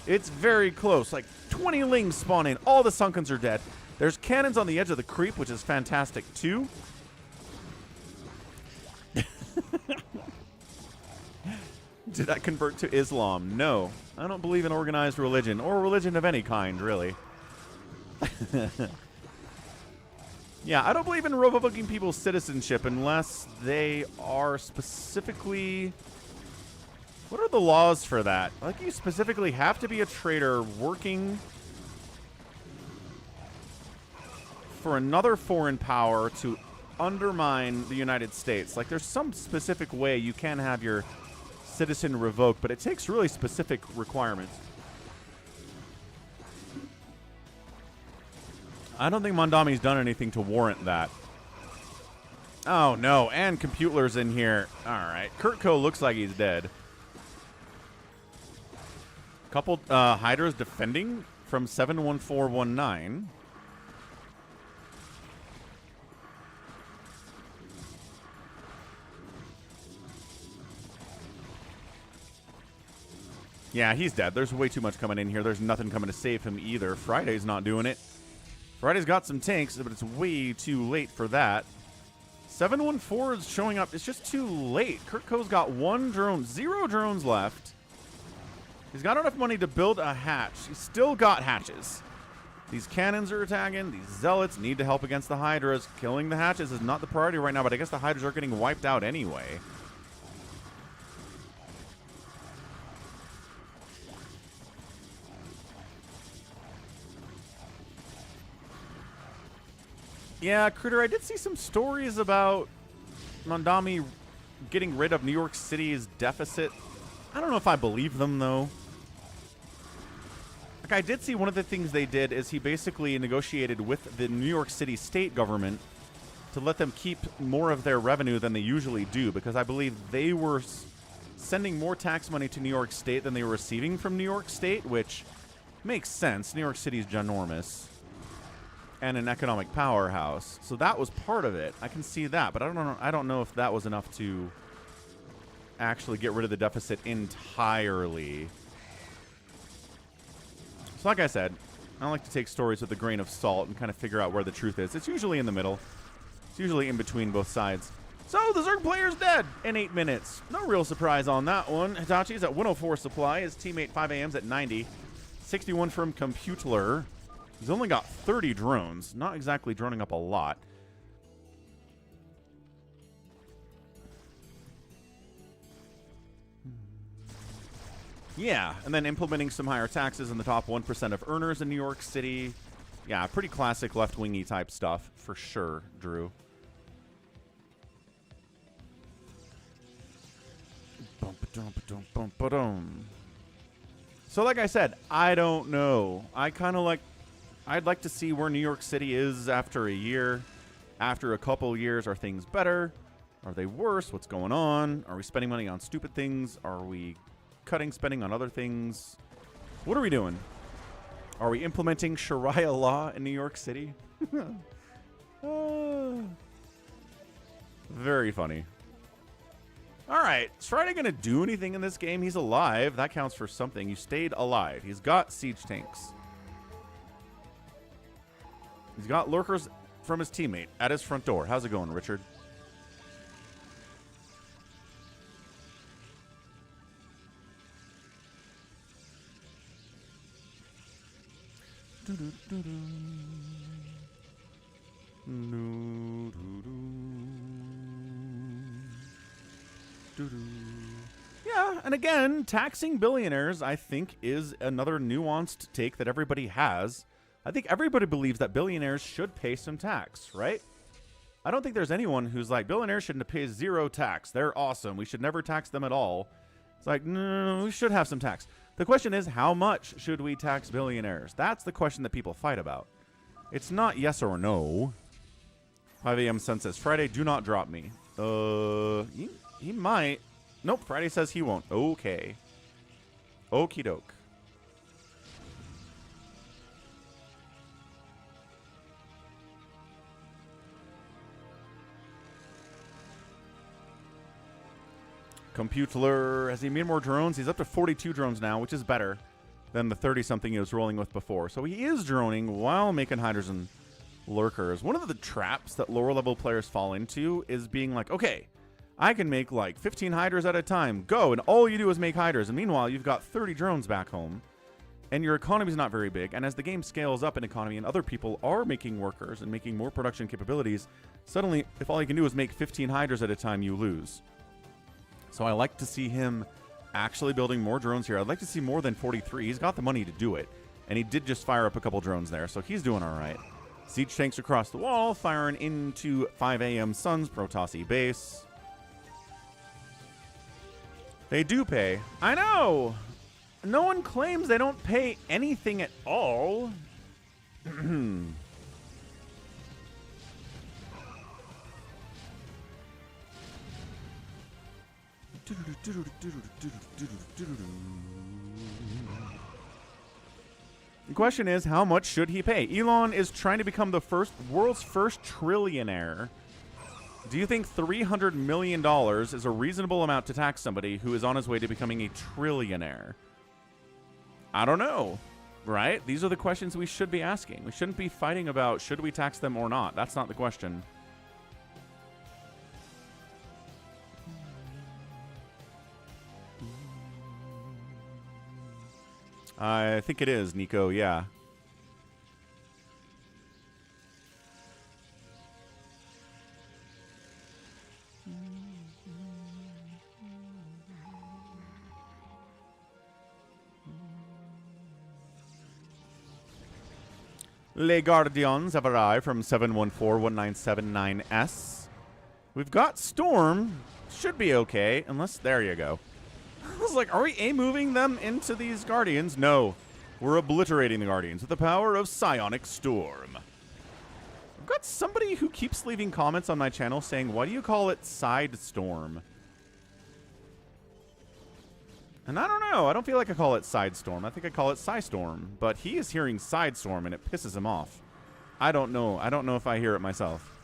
It's very close. Like 20 Lings spawn in. All the Sunkens are dead. There's cannons on the edge of the creep, which is fantastic too. Did I convert to Islam? No. I don't believe in organized religion, or religion of any kind, really. Yeah, I don't believe in revoking people's citizenship unless they are specifically... What are the laws for that? Like, you specifically have to be a traitor working for another foreign power to undermine the United States. Like, there's some specific way you can have your citizen revoked, but it takes really specific requirements. I don't think Mondami's done anything to warrant that. Oh, no. And Computler's in here. All right. Kurtko looks like he's dead. Couple Hydras defending from 71419. Yeah, he's dead. There's way too much coming in here. There's nothing coming to save him either. Friday's not doing it. Friday's got some tanks, but it's way too late for that. 714 is showing up. It's just too late. Kurtko's got 1 drone, 0 drones left. He's got enough money to build a hatch. He's still got hatches. These cannons are attacking. These zealots need to help against the Hydras. Killing the hatches is not the priority right now, but I guess the Hydras are getting wiped out anyway. Yeah, Critter, I did see some stories about Mondami getting rid of New York City's deficit. I don't know if I believe them, though. Like, I did see one of the things they did is he basically negotiated with the New York City state government to let them keep more of their revenue than they usually do, because I believe they were sending more tax money to New York State than they were receiving from New York State, which makes sense. New York City's ginormous and an economic powerhouse, so that was part of it. I can see that, but I don't know if that was enough to actually get rid of the deficit entirely. So like I said, I like to take stories with a grain of salt and kind of figure out where the truth is. It's usually in the middle. It's usually in between both sides. So the Zerg player's dead in 8 minutes. No real surprise on that one. Hitachi's at 104 supply. His teammate 5 AM's at 90. 61 from Computler. He's only got 30 drones. Not exactly droning up a lot. Yeah, and then implementing some higher taxes in the top 1% of earners in New York City. Yeah, pretty classic left-wingy type stuff for sure, Drew. So like I said, I don't know. I'd like to see where New York City is after a year. After a couple years, are things better? Are they worse? What's going on? Are we spending money on stupid things? Are we cutting spending on other things? What are we doing? Are we implementing Sharia law in New York City? Very funny. All right, is Friday going to do anything in this game? He's alive. That counts for something. You stayed alive. He's got siege tanks. He's got lurkers from his teammate at his front door. How's it going, Richard? Yeah, and again, taxing billionaires, I think, is another nuanced take that everybody has. I think everybody believes that billionaires should pay some tax, right? I don't think there's anyone who's like, billionaires shouldn't pay zero tax. They're awesome. We should never tax them at all. It's like, no, we should have some tax. The question is, how much should we tax billionaires? That's the question that people fight about. It's not yes or no. 5 a.m. Sun says, Friday, do not drop me. He might. Nope, Friday says he won't. Okay. Okie doke. Computler, has he made more drones? He's up to 42 drones now, which is better than the 30-something he was rolling with before. So he is droning while making hiders and lurkers. One of the traps that lower-level players fall into is being like, okay, I can make like 15 hiders at a time. Go, and all you do is make hiders. And meanwhile, you've got 30 drones back home, and your economy's not very big. And as the game scales up in economy and other people are making workers and making more production capabilities, suddenly, if all you can do is make 15 hiders at a time, you lose. So I like to see him actually building more drones here. I'd like to see more than 43. He's got the money to do it. And he did just fire up a couple drones there, so he's doing all right. Siege tanks across the wall, firing into 5 a.m. Sun's Protossi base. They do pay. I know! No one claims they don't pay anything at all. The question is, how much should he pay? Elon is trying to become the world's first trillionaire. Do you think $300 million is a reasonable amount to tax somebody who is on his way to becoming a trillionaire? I don't know, right? These are the questions we should be asking. We shouldn't be fighting about should we tax them or not. That's not the question. I think it is, Nico, yeah. Les Gardions have arrived from 714-1979S. We've got Storm. Should be okay, unless... There you go. I was like, are we A-moving them into these Guardians? No. We're obliterating the Guardians with the power of Psionic Storm. I've got somebody who keeps leaving comments on my channel saying, why do you call it Side Storm? And I don't know. I don't feel like I call it Side Storm. I think I call it Psy Storm. But he is hearing Side Storm, and it pisses him off. I don't know. I don't know if I hear it myself.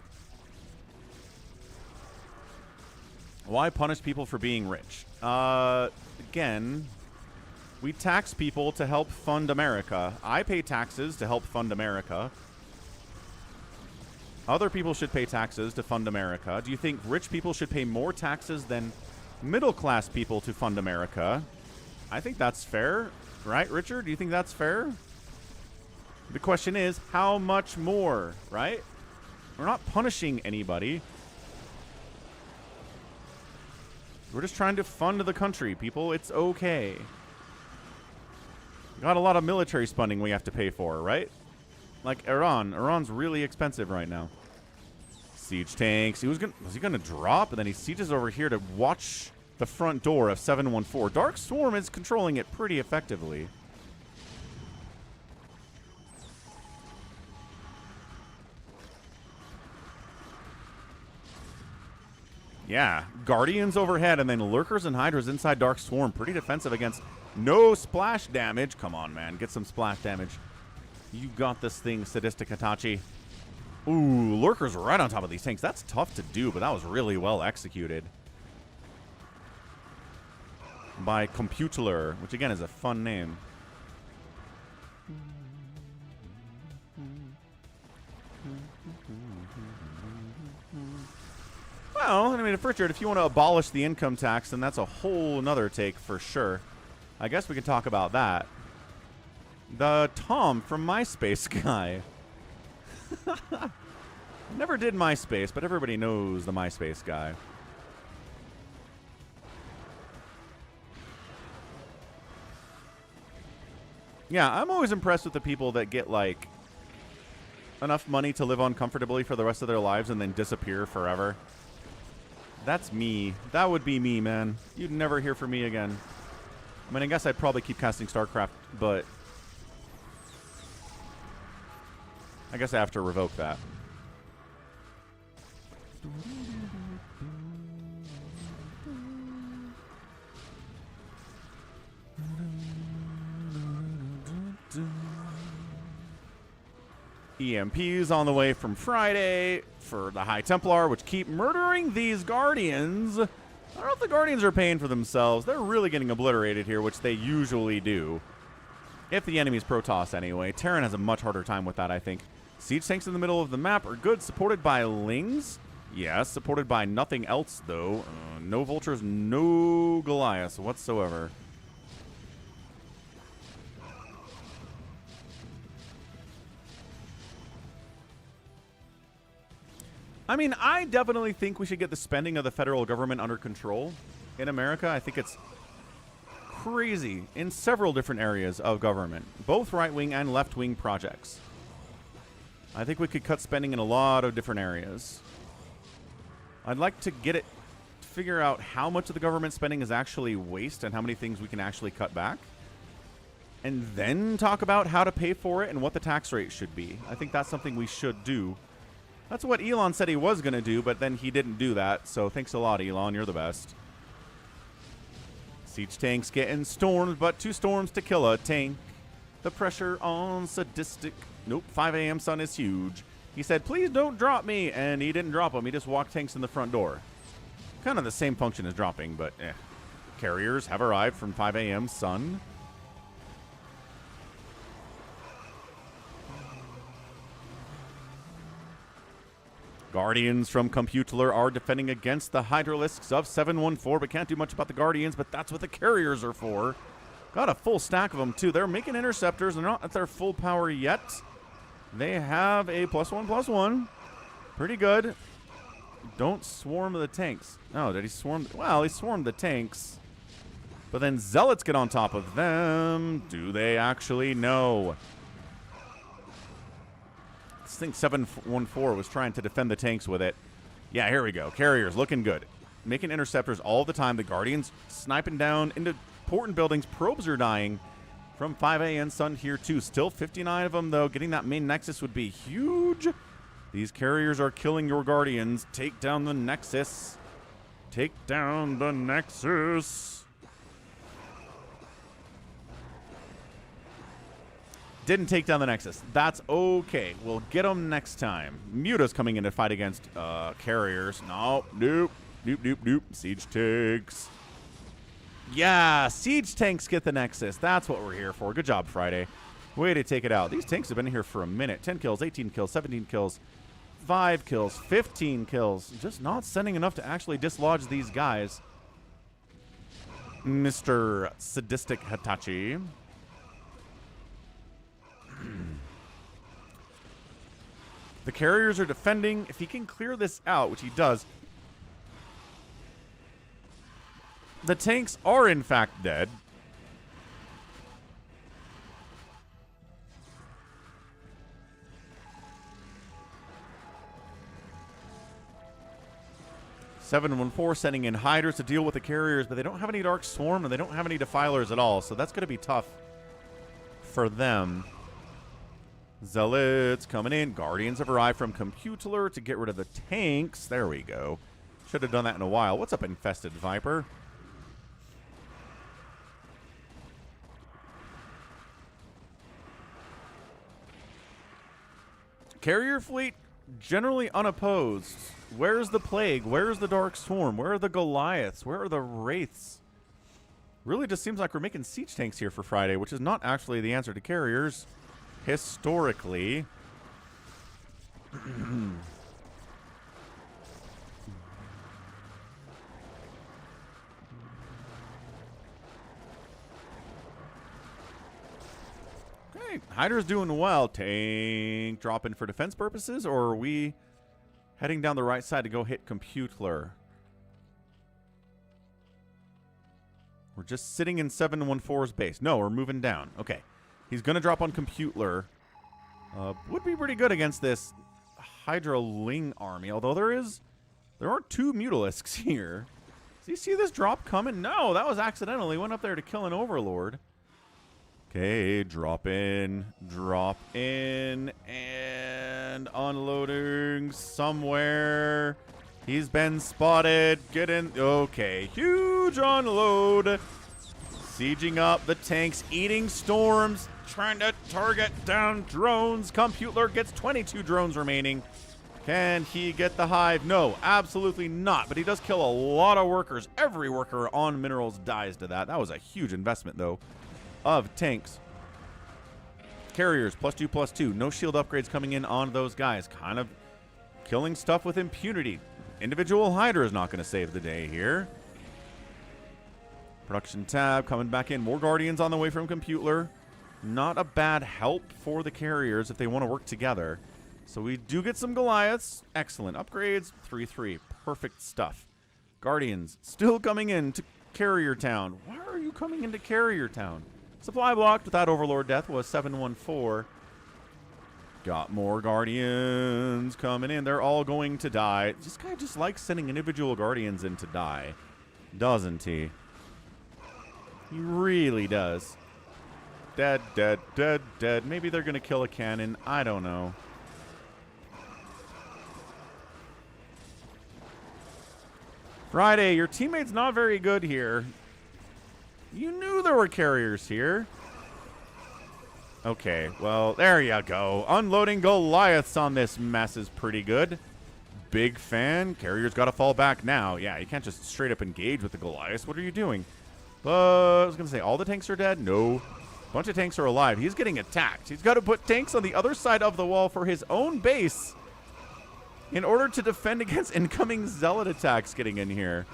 Why punish people for being rich? Again, we tax people to help fund America. I pay taxes to help fund America. Other people should pay taxes to fund America. Do you think rich people should pay more taxes than middle-class people to fund America? I think that's fair. Right, Richard? Do you think that's fair? The question is, how much more, right? We're not punishing anybody. We're just trying to fund the country, people. It's okay. Got a lot of military spending we have to pay for, right? Like Iran. Iran's really expensive right now. Siege tanks. Was he gonna drop? And then he sieges over here to watch the front door of 714. Dark Swarm is controlling it pretty effectively. Yeah, Guardians overhead and then Lurkers and Hydras inside Dark Swarm. Pretty defensive against no splash damage. Come on, man. Get some splash damage. You got this thing, Sadistic Hitachi. Ooh, Lurkers right on top of these tanks. That's tough to do, but that was really well executed by Computler, which again is a fun name. Well, I mean, Richard, if you want to abolish the income tax, then that's a whole nother take for sure. I guess we can talk about that. The Tom from MySpace guy. Never did MySpace, but everybody knows the MySpace guy. Yeah, I'm always impressed with the people that get, like, enough money to live on comfortably for the rest of their lives and then disappear forever. That's me. That would be me, man. You'd never hear from me again. I mean, I guess I'd probably keep casting StarCraft, but I guess I have to revoke that. EMPs on the way from Friday for the High Templar, which keep murdering these Guardians. I don't know if the Guardians are paying for themselves. They're really getting obliterated here, which they usually do. If the enemy's Protoss anyway. Terran has a much harder time with that, I think. Siege tanks in the middle of the map are good. Supported by Lings. Yes, supported by nothing else, though. No Vultures, no Goliaths whatsoever. I mean, I definitely think we should get the spending of the federal government under control in America. I think it's crazy in several different areas of government, both right-wing and left-wing projects. I think we could cut spending in a lot of different areas. I'd like to get it, figure out how much of the government spending is actually waste and how many things we can actually cut back. And then talk about how to pay for it and what the tax rate should be. I think that's something we should do. That's what Elon said he was going to do, but then he didn't do that. So thanks a lot, Elon. You're the best. Siege tanks getting stormed, but 2 storms to kill a tank. The pressure on Sadistic. Nope, 5 a.m. sun is huge. He said, please don't drop me. And he didn't drop him. He just walked tanks in the front door. Kind of the same function as dropping, but eh. Carriers have arrived from 5 a.m. sun. Guardians from Computler are defending against the Hydralisks of 714, but can't do much about the Guardians, but that's what the carriers are for. Got a full stack of them, too. They're making interceptors. They're not at their full power yet. They have a +1/+1. Pretty good. Don't swarm the tanks. Oh, did he swarm? Well, he swarmed the tanks. But then Zealots get on top of them. Do they actually? No. I think 714 was trying to defend the tanks with it. Yeah, here we go. Carriers looking good. Making interceptors all the time. The Guardians sniping down into important buildings. Probes are dying from 5 a.m. sun here too. Still 59 of them, though. Getting that main nexus would be huge. These carriers are killing your Guardians. Take down the nexus. Take down the nexus. Didn't take down the Nexus. That's okay. We'll get them next time. Muta's coming in to fight against carriers. No, nope. Nope. Siege tanks. Yeah, siege tanks get the Nexus. That's what we're here for. Good job, Friday. Way to take it out. These tanks have been here for a minute. 10 kills, 18 kills, 17 kills. 5 kills, 15 kills. Just not sending enough to actually dislodge these guys. Mr. Sadistic Hitachi. The carriers are defending. If he can clear this out, which he does, the tanks are in fact dead. (714) sending in Hydras to deal with the carriers, but they don't have any Dark Swarm and they don't have any Defilers at all, so that's going to be tough for them. Zealots coming in. Guardians have arrived from Computler to get rid of the tanks. There we go. Should have done that in a while. What's up, Infested Viper? Carrier fleet generally unopposed. Where's the Plague? Where's the Dark Swarm? Where are the Goliaths? Where are the Wraiths? Really just seems like we're making siege tanks here for Friday, which is not actually the answer to carriers historically. Okay, Hydra's doing well. Tank dropping for defense purposes, or are we heading down the right side to go hit Computler? We're just sitting in 714's base. No, we're moving down. Okay. He's going to drop on Computler. Would be pretty good against this Hydra Ling army, although there are 2 Mutalisks here. Does he see this drop coming? No, that was accidental. He went up there to kill an Overlord. Okay, drop in, and unloading somewhere. He's been spotted. Get in. Okay, huge unload. Sieging up the tanks, eating storms, trying to target down drones. Computler gets 22 drones remaining. Can he get the hive? No, absolutely not. But he does kill a lot of workers. Every worker on minerals dies to that. That was a huge investment, though, of tanks. Carriers, +2/+2. No shield upgrades coming in on those guys. Kind of killing stuff with impunity. Individual Hydra is not going to save the day here. Production tab coming back in. More Guardians on the way from Computler. Not a bad help for the carriers if they want to work together. So we do get some Goliaths. Excellent. Upgrades, 3/3. Perfect stuff. Guardians still coming in to Carrier Town. Why are you coming into Carrier Town? Supply blocked with that Overlord death was 714. Got more Guardians coming in. They're all going to die. This guy just likes sending individual Guardians in to die, doesn't he? He really does. Dead, dead, dead, dead. Maybe they're going to kill a cannon. I don't know. Friday, your teammate's not very good here. You knew there were carriers here. Okay, well, there you go. Unloading Goliaths on this mess is pretty good. Big fan. Carrier's got to fall back now. Yeah, you can't just straight up engage with the Goliaths. What are you doing? I was going to say, all the tanks are dead? No. A bunch of tanks are alive. He's getting attacked. He's got to put tanks on the other side of the wall for his own base in order to defend against incoming Zealot attacks getting in here.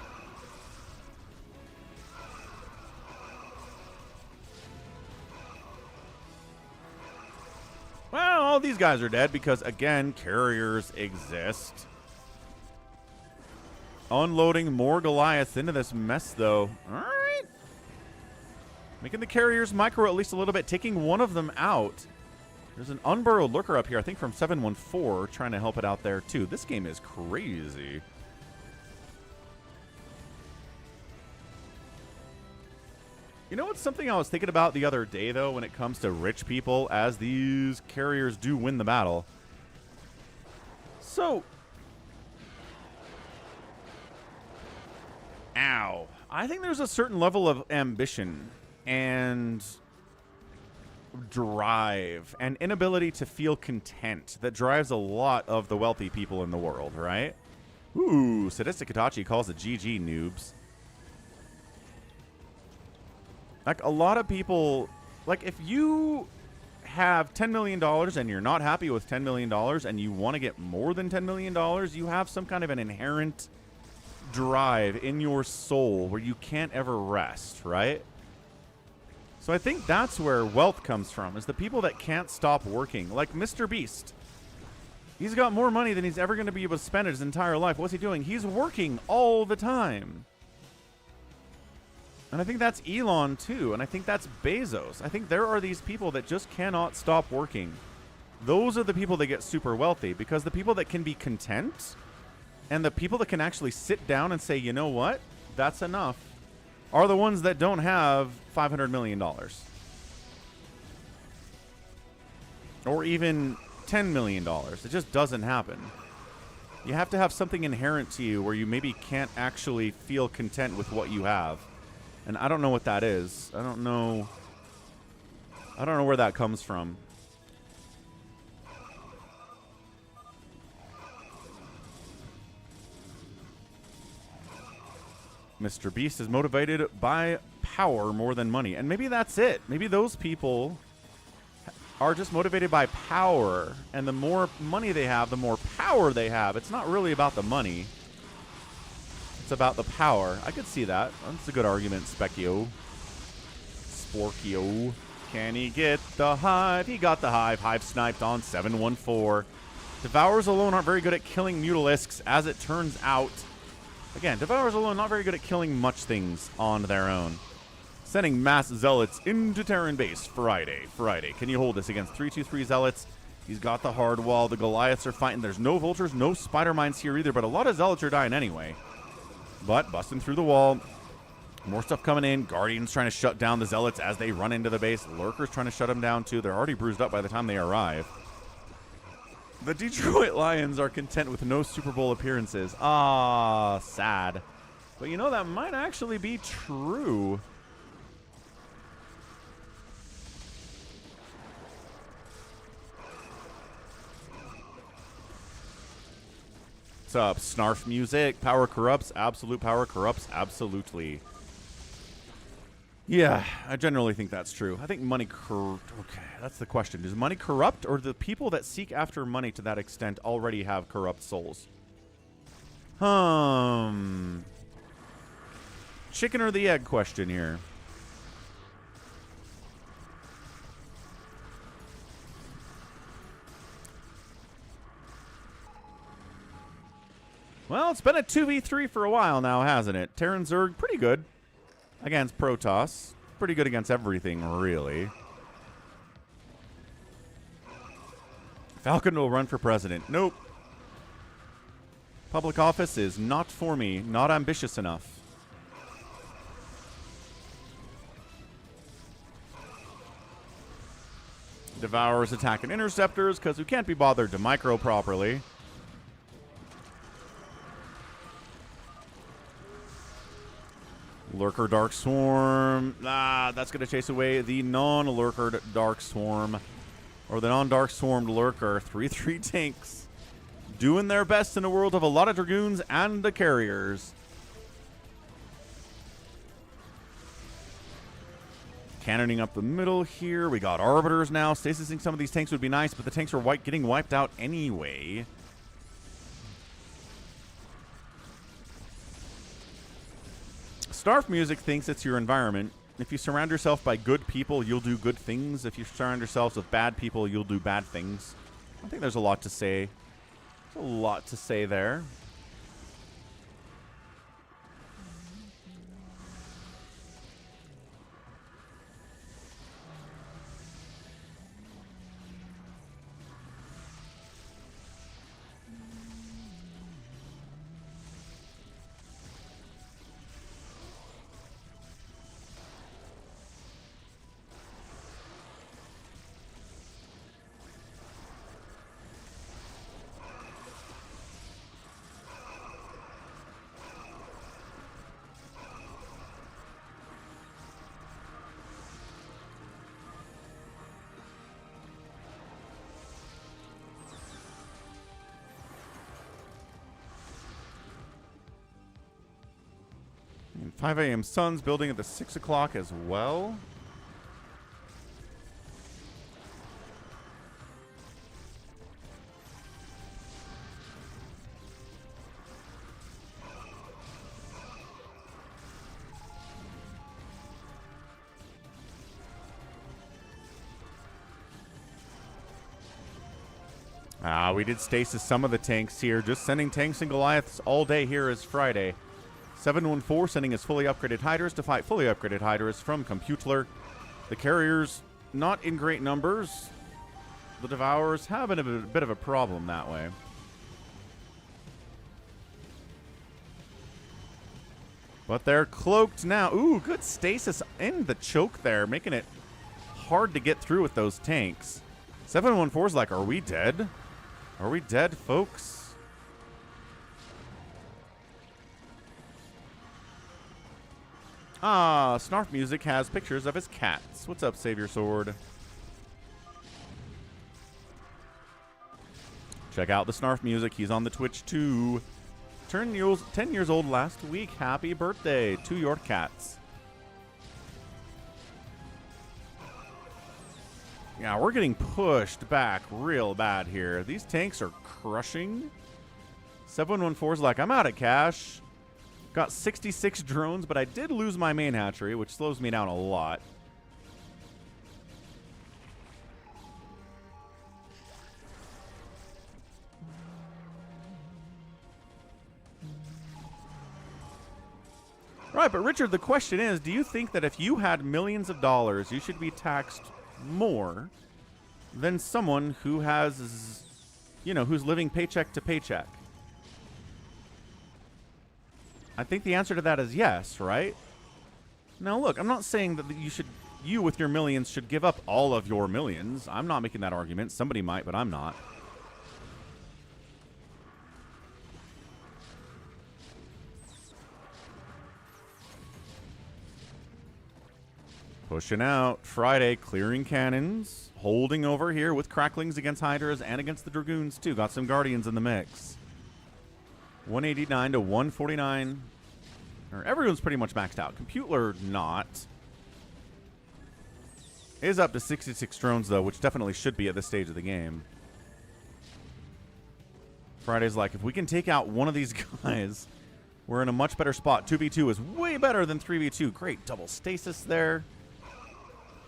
Well, all these guys are dead because, again, carriers exist. Unloading more Goliaths into this mess, though. All right. Making the carriers micro at least a little bit, taking one of them out. There's an unburrowed lurker up here, I think from 714, trying to help it out there, too. This game is crazy. You know what's something I was thinking about the other day, though, when it comes to rich people, as these carriers do win the battle? So, ow. I think there's a certain level of ambition and drive and inability to feel content that drives a lot of the wealthy people in the world, right? Ooh, Sadistic Hitachi calls it GG, noobs. Like, a lot of people, like, if you have $10 million and you're not happy with $10 million and you want to get more than $10 million, you have some kind of an inherent drive in your soul where you can't ever rest, right? So I think that's where wealth comes from, is the people that can't stop working. Like Mr. Beast. He's got more money than he's ever going to be able to spend his entire life. What's he doing? He's working all the time. And I think that's Elon too, and I think that's Bezos. I think there are these people that just cannot stop working. Those are the people that get super wealthy, because the people that can be content and the people that can actually sit down and say, you know what, that's enough, are the ones that don't have $500 million. Or even $10 million. It just doesn't happen. You have to have something inherent to you where you maybe can't actually feel content with what you have. And I don't know what that is. I don't know where that comes from. Mr. Beast is motivated by power more than money. And maybe that's it. Maybe those people are just motivated by power. And the more money they have, the more power they have. It's not really about the money. It's about the power. I could see that. That's a good argument, Specchio. Sporkio. Can he get the hive? He got the hive. Hive sniped on 714. Devourers alone aren't very good at killing mutalisks, as it turns out. Again, Devourers alone not very good at killing much things on their own. Sending mass zealots into Terran base Friday. Can you hold this against 323 zealots? He's got the hard wall. The Goliaths are fighting. There's no vultures, no spider mines here either, but a lot of zealots are dying anyway. But busting through the wall. More stuff coming in. Guardians trying to shut down the zealots as they run into the base. Lurkers trying to shut them down too. They're already bruised up by the time they arrive. The Detroit Lions are content with no Super Bowl appearances. Ah, sad. But you know, that might actually be true. What's up, Snarf Music? Power corrupts. Absolute power corrupts. Absolutely. Yeah, I generally think that's true. I think money okay, that's the question. Does money corrupt, or do the people that seek after money to that extent already have corrupt souls? Chicken or the egg question here. Well, it's been a 2v3 for a while now, hasn't it? Terran Zerg, pretty good against Protoss. Pretty good against everything, really. Falcon will run for president. Nope. Public office is not for me. Not ambitious enough. Devourers attacking interceptors because we can't be bothered to micro properly. Lurker Dark Swarm. That's going to chase away the non-Lurker Dark Swarm. Or the non-Dark Swarmed Lurker. 3-3 tanks. Doing their best in a world of a lot of Dragoons and the carriers. Cannoning up the middle here. We got Arbiters now. Stasising some of these tanks would be nice, but the tanks are getting wiped out anyway. Starf Music thinks it's your environment. If you surround yourself by good people, you'll do good things. If you surround yourselves with bad people, you'll do bad things. I think there's a lot to say. There's a lot to say there. And 5 a.m. Sun's building at the 6 o'clock as well. We did stasis some of the tanks here. Just sending tanks and Goliaths all day here is Friday. 714 sending his fully upgraded Hydras to fight fully upgraded Hydras from Computler. The carriers not in great numbers. The Devourers having a bit of a problem that way. But they're cloaked now. Ooh, good stasis in the choke there, making it hard to get through with those tanks. 714's like, are we dead? Are we dead, folks? Snarf Music has pictures of his cats. What's up, Savior Sword? Check out the Snarf Music. He's on the Twitch, too. Turned 10 years old last week. Happy birthday to your cats. Yeah, we're getting pushed back real bad here. These tanks are crushing. 714's like, I'm out of cash. Got 66 drones, but I did lose my main hatchery, which slows me down a lot. Right, but Richard, the question is, do you think that if you had millions of dollars, you should be taxed more than someone who has, you know, who's living paycheck to paycheck? I think the answer to that is yes, right? Now, look, I'm not saying that you with your millions should give up all of your millions. I'm not making that argument. Somebody might, but I'm not. Pushing out. Friday, clearing cannons. Holding over here with cracklings against Hydras and against the Dragoons, too. Got some Guardians in the mix. 189 to 149. Everyone's pretty much maxed out. Computler not. Is up to 66 drones, though, which definitely should be at this stage of the game. Friday's like, if we can take out one of these guys, we're in a much better spot. 2v2 is way better than 3v2. Great double stasis there.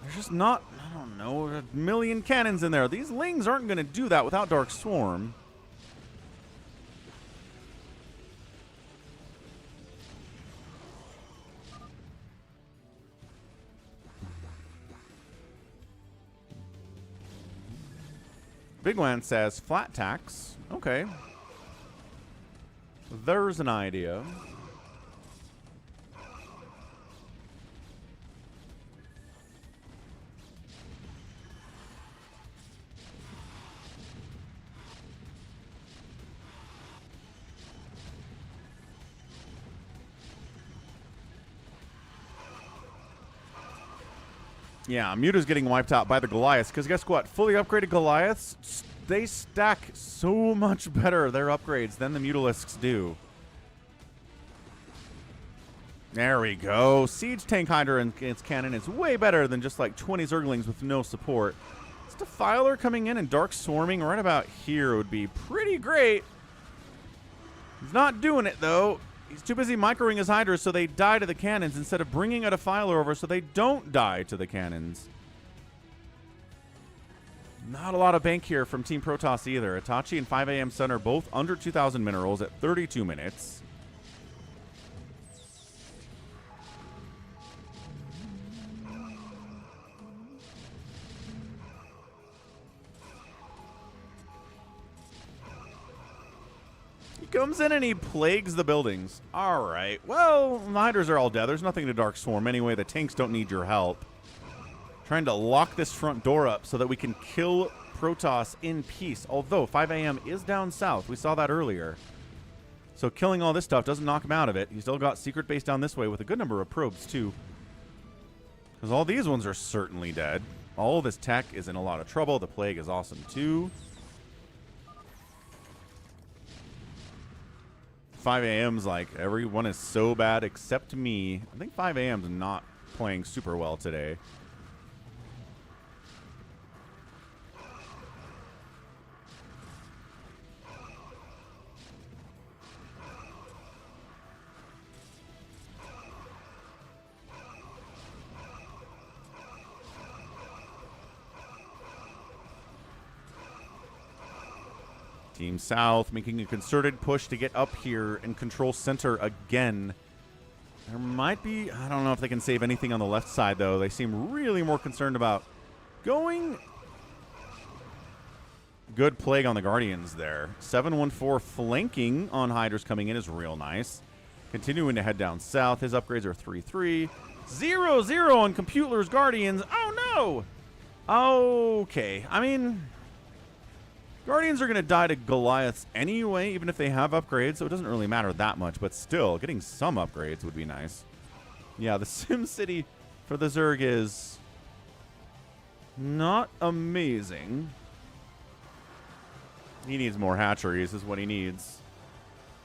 There's just not, I don't know, a million cannons in there. These Lings aren't going to do that without Dark Swarm. Bigwan says flat tax. Okay. There's an idea. Yeah, Muta's getting wiped out by the Goliaths, because guess what? Fully upgraded Goliaths, they stack so much better their upgrades than the Mutalisks do. There we go. Siege Tank Hydra and its cannon is way better than just like 20 Zerglings with no support. This Defiler coming in and Dark Swarming right about here would be pretty great. He's not doing it, though. He's too busy microing his Hydras so they die to the cannons instead of bringing a Defiler over so they don't die to the cannons. Not a lot of bank here from Team Protoss either. Itachi and 5 AM Sun are both under 2,000 minerals at 32 minutes. He comes in and he plagues the buildings. All right. Well, the Hydras are all dead. There's nothing to Dark Swarm anyway. The tanks don't need your help. Trying to lock this front door up so that we can kill Protoss in peace. Although 5 AM is down south. We saw that earlier. So killing all this stuff doesn't knock him out of it. He's still got secret base down this way with a good number of probes too. Because all these ones are certainly dead. All this tech is in a lot of trouble. The plague is awesome too. 5 AM's like, everyone is so bad except me. I think 5 AM's not playing super well today. Team South making a concerted push to get up here and control center again. There might be, I don't know if they can save anything on the left side, though. They seem really more concerned about going. Good plague on the Guardians there. 714 flanking on Hydras coming in is real nice. Continuing to head down south. His upgrades are 3-3. 0-0 on Computer's Guardians. Oh, no! Okay. I mean, Guardians are going to die to Goliaths anyway, even if they have upgrades, so it doesn't really matter that much. But still, getting some upgrades would be nice. Yeah, the Sim City for the Zerg is not amazing. He needs more hatcheries is what he needs.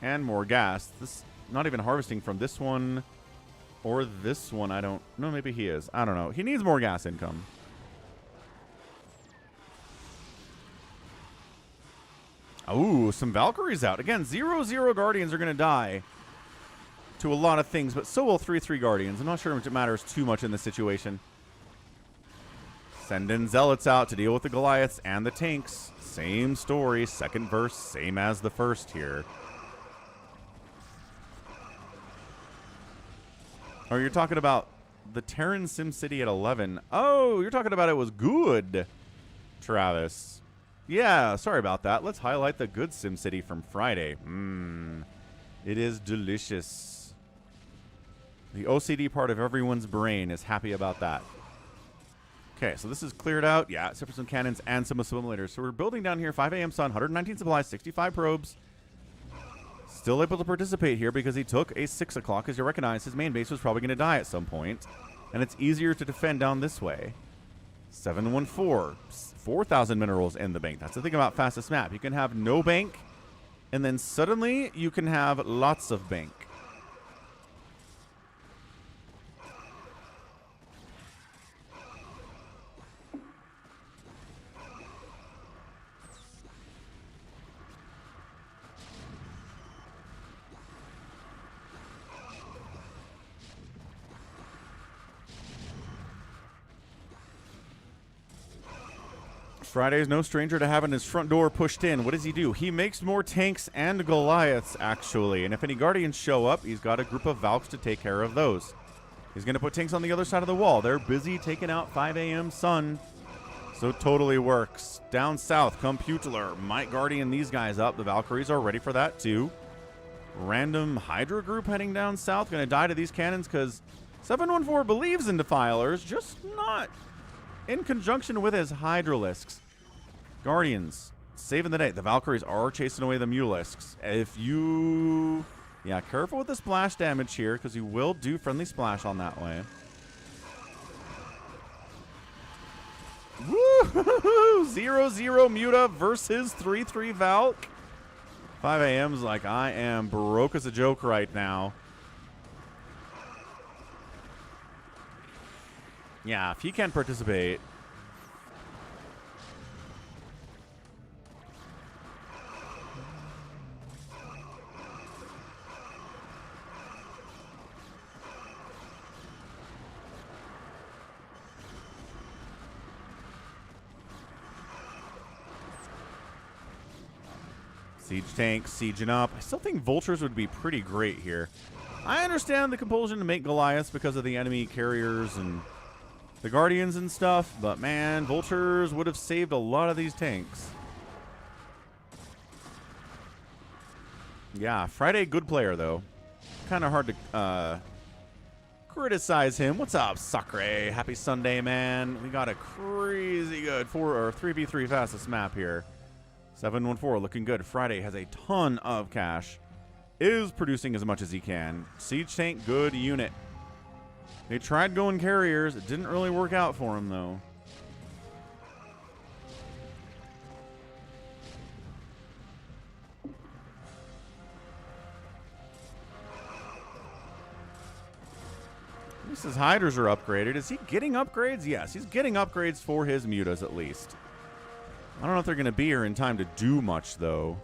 And more gas. This not even harvesting from this one or this one. I don't know. Maybe he is. I don't know. He needs more gas income. Oh, some Valkyries out. Again, 0-0 Guardians are going to die to a lot of things, but so will 3-3 Guardians. I'm not sure if it matters too much in this situation. Send in Zealots out to deal with the Goliaths and the tanks. Same story. Second verse, same as the first here. Oh, you're talking about the Terran Sim City at 11. Oh, you're talking about it was good, Travis. Yeah, sorry about that. Let's highlight the good Sim City from Friday. It is delicious. The OCD part of everyone's brain is happy about that. Okay, so this is cleared out. Yeah, except for some cannons and some assimilators. So we're building down here. 5 a.m. sun, 119 supplies, 65 probes. Still able to participate here because he took a 6 o'clock. As you recognize, his main base was probably going to die at some point. And it's easier to defend down this way. 714. 4,000 minerals in the bank. That's the thing about fastest map. You can have no bank, and then suddenly you can have lots of bank. Friday's no stranger to having his front door pushed in. What does he do? He makes more tanks and Goliaths, actually. And if any Guardians show up, he's got a group of Valks to take care of those. He's going to put tanks on the other side of the wall. They're busy taking out 5 a.m. sun. So totally works. Down south, come Putler. Might Guardian these guys up. The Valkyries are ready for that, too. Random Hydra group heading down south. Going to die to these cannons because 714 believes in Defilers, just not in conjunction with his Hydralisks. Guardians saving the day. The Valkyries are chasing away the Mulisks. If you... Yeah, careful with the splash damage here because you will do friendly splash on that way. Woo! 0-0 Muta versus 3-3 Valk. 5 a.m.'s like, I am broke as a joke right now. Yeah, if he can't participate. Siege tanks, sieging up. I still think vultures would be pretty great here. I understand the compulsion to make Goliaths because of the enemy carriers and the Guardians and stuff, but man, vultures would have saved a lot of these tanks. Yeah, Friday, good player, though. Kind of hard to criticize him. What's up, Sacre? Happy Sunday, man. We got a crazy good 3v3 fastest map here. 714 looking good. Friday has a ton of cash. Is producing as much as he can. Siege tank, good unit. They tried going carriers. It didn't really work out for him, though. At least his Hydras are upgraded. Is he getting upgrades? Yes, he's getting upgrades for his Mutas at least. I don't know if they're going to be here in time to do much, though.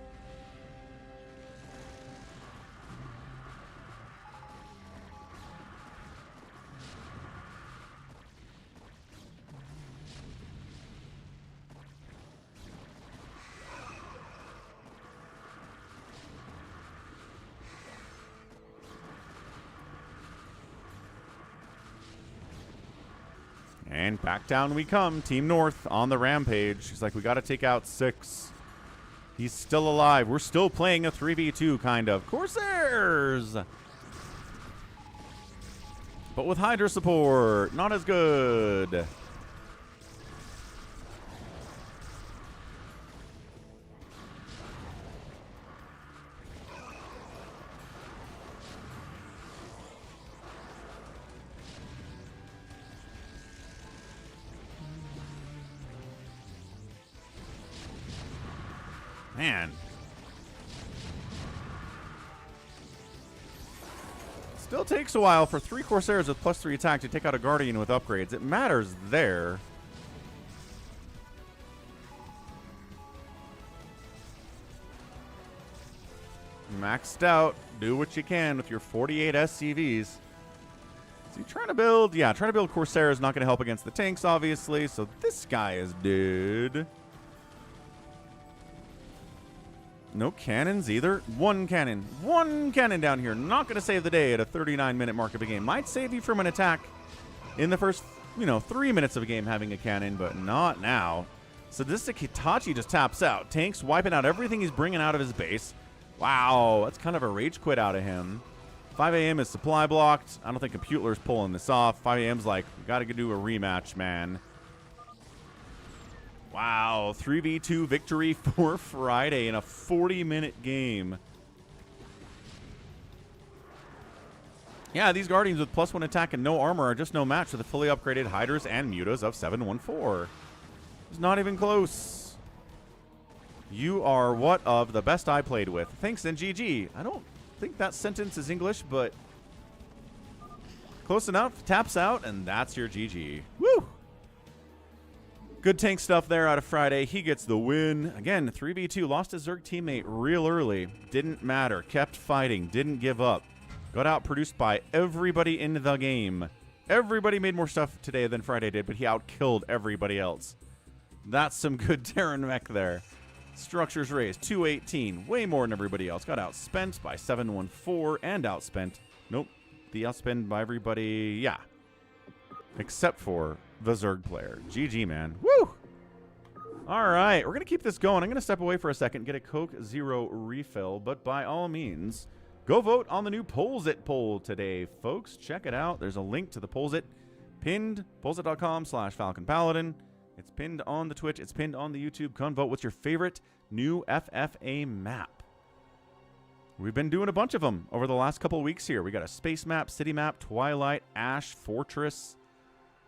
And back down we come. Team North on the rampage. He's like, we got to take out 6. He's still alive. We're still playing a 3v2, kind of. Corsairs! But with Hydra support, not as good. Man. Still takes a while for 3 Corsairs with +3 attack to take out a Guardian with upgrades. It matters there. Maxed out. Do what you can with your 48 SCVs. Is he trying to build? Yeah, trying to build Corsair is not going to help against the tanks, obviously. So this guy is dead. No cannons either. One cannon. One cannon down here. Not going to save the day at a 39-minute mark of a game. Might save you from an attack in the first, 3 minutes of a game having a cannon, but not now. Sadistic Hitachi just taps out. Tanks wiping out everything he's bringing out of his base. Wow, that's kind of a rage quit out of him. 5 a.m. is supply blocked. I don't think Computler's pulling this off. 5 a.m.'s like, we got to do a rematch, man. Wow, 3v2 victory for Friday in a 40-minute game. Yeah, these Guardians with +1 attack and no armor are just no match for the fully upgraded Hydras and Mutas of 714. It's not even close. You are what of the best I played with. Thanks and GG. I don't think that sentence is English, but close enough. Taps out, and that's your GG. Woo! Good tank stuff there out of Friday. He gets the win. Again, 3v2. Lost his Zerg teammate real early. Didn't matter. Kept fighting. Didn't give up. Got outproduced by everybody in the game. Everybody made more stuff today than Friday did, but he outkilled everybody else. That's some good Terran mech there. Structures raised. 218. Way more than everybody else. Got outspent by 714 and outspent. Nope. The outspent by everybody. Yeah. Except for the Zerg player. GG, man. Woo! All right. We're going to keep this going. I'm going to step away for a second, get a Coke Zero refill. But by all means, go vote on the new Pollzit Poll today, folks. Check it out. There's a link to the Pollzit pinned. Pollzit.com/falconpaladin. It's pinned on the Twitch. It's pinned on the YouTube. Come vote. What's your favorite new FFA map? We've been doing a bunch of them over the last couple of weeks here. We got a space map, city map, Twilight, Ash, Fortress.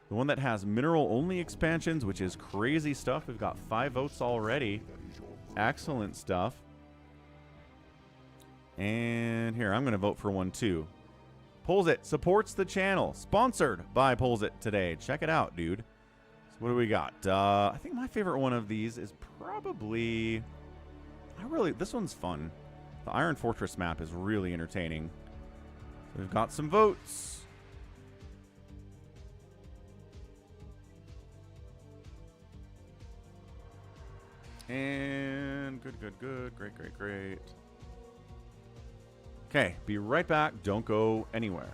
The one that has mineral-only expansions, which is crazy stuff. We've got 5 votes already. Excellent stuff. And here, I'm going to vote for one, too. Pollzit supports the channel. Sponsored by Pollzit today. Check it out, dude. So what do we got? I think my favorite one of these is probably... this one's fun. The Iron Fortress map is really entertaining. So we've got some votes. And good. Great. Okay, be right back. Don't go anywhere.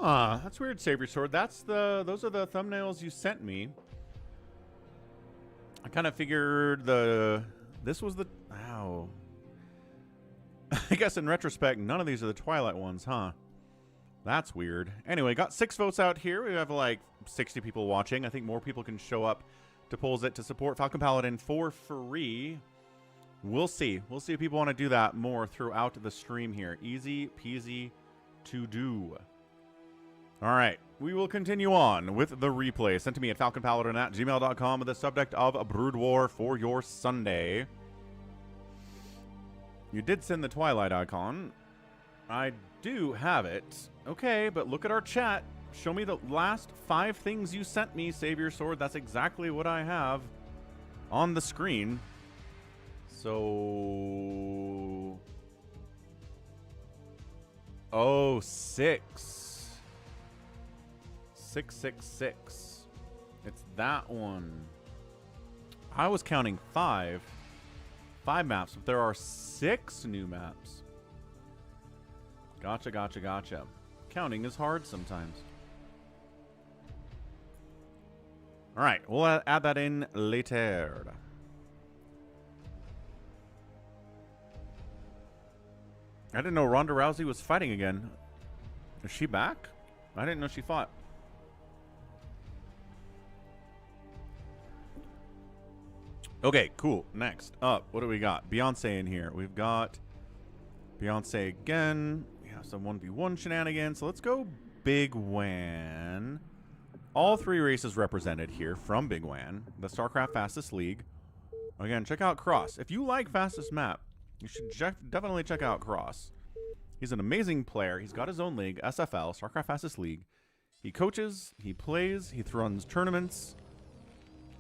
Huh, that's weird, Savior Sword. Those are the thumbnails you sent me. I kind of figured this was the... Ow. I guess in retrospect, none of these are the Twilight ones, huh? That's weird. Anyway, got 6 votes out here. We have like 60 people watching. I think more people can show up to Pollzit to support Falcon Paladin for free. We'll see. We'll see if people want to do that more throughout the stream here. Easy peasy to do. All right. We will continue on with the replay sent to me at falconpaladin@gmail.com with the subject of Brood War for your Sunday. You did send the Twilight icon. I do have it. Okay, but look at our chat. Show me the last 5 things you sent me, Savior Sword. That's exactly what I have on the screen. So... Oh, 6. 666. It's that one. I was counting 5. 5 maps, but there are 6 new maps. Gotcha, gotcha, gotcha. Counting is hard sometimes. All right, we'll add that in later. I didn't know Ronda Rousey was fighting again. Is she back? I didn't know she fought. Okay, cool. Next up, what do we got? Beyonce in here. We've got Beyonce again. We have some 1v1 shenanigans. So let's go Bigwan. All 3 races represented here from Bigwan, the StarCraft Fastest League. Again, check out Cross. If you like Fastest Map, you should definitely check out Cross. He's an amazing player. He's got his own league, SFL, StarCraft Fastest League. He coaches, he plays, he runs tournaments.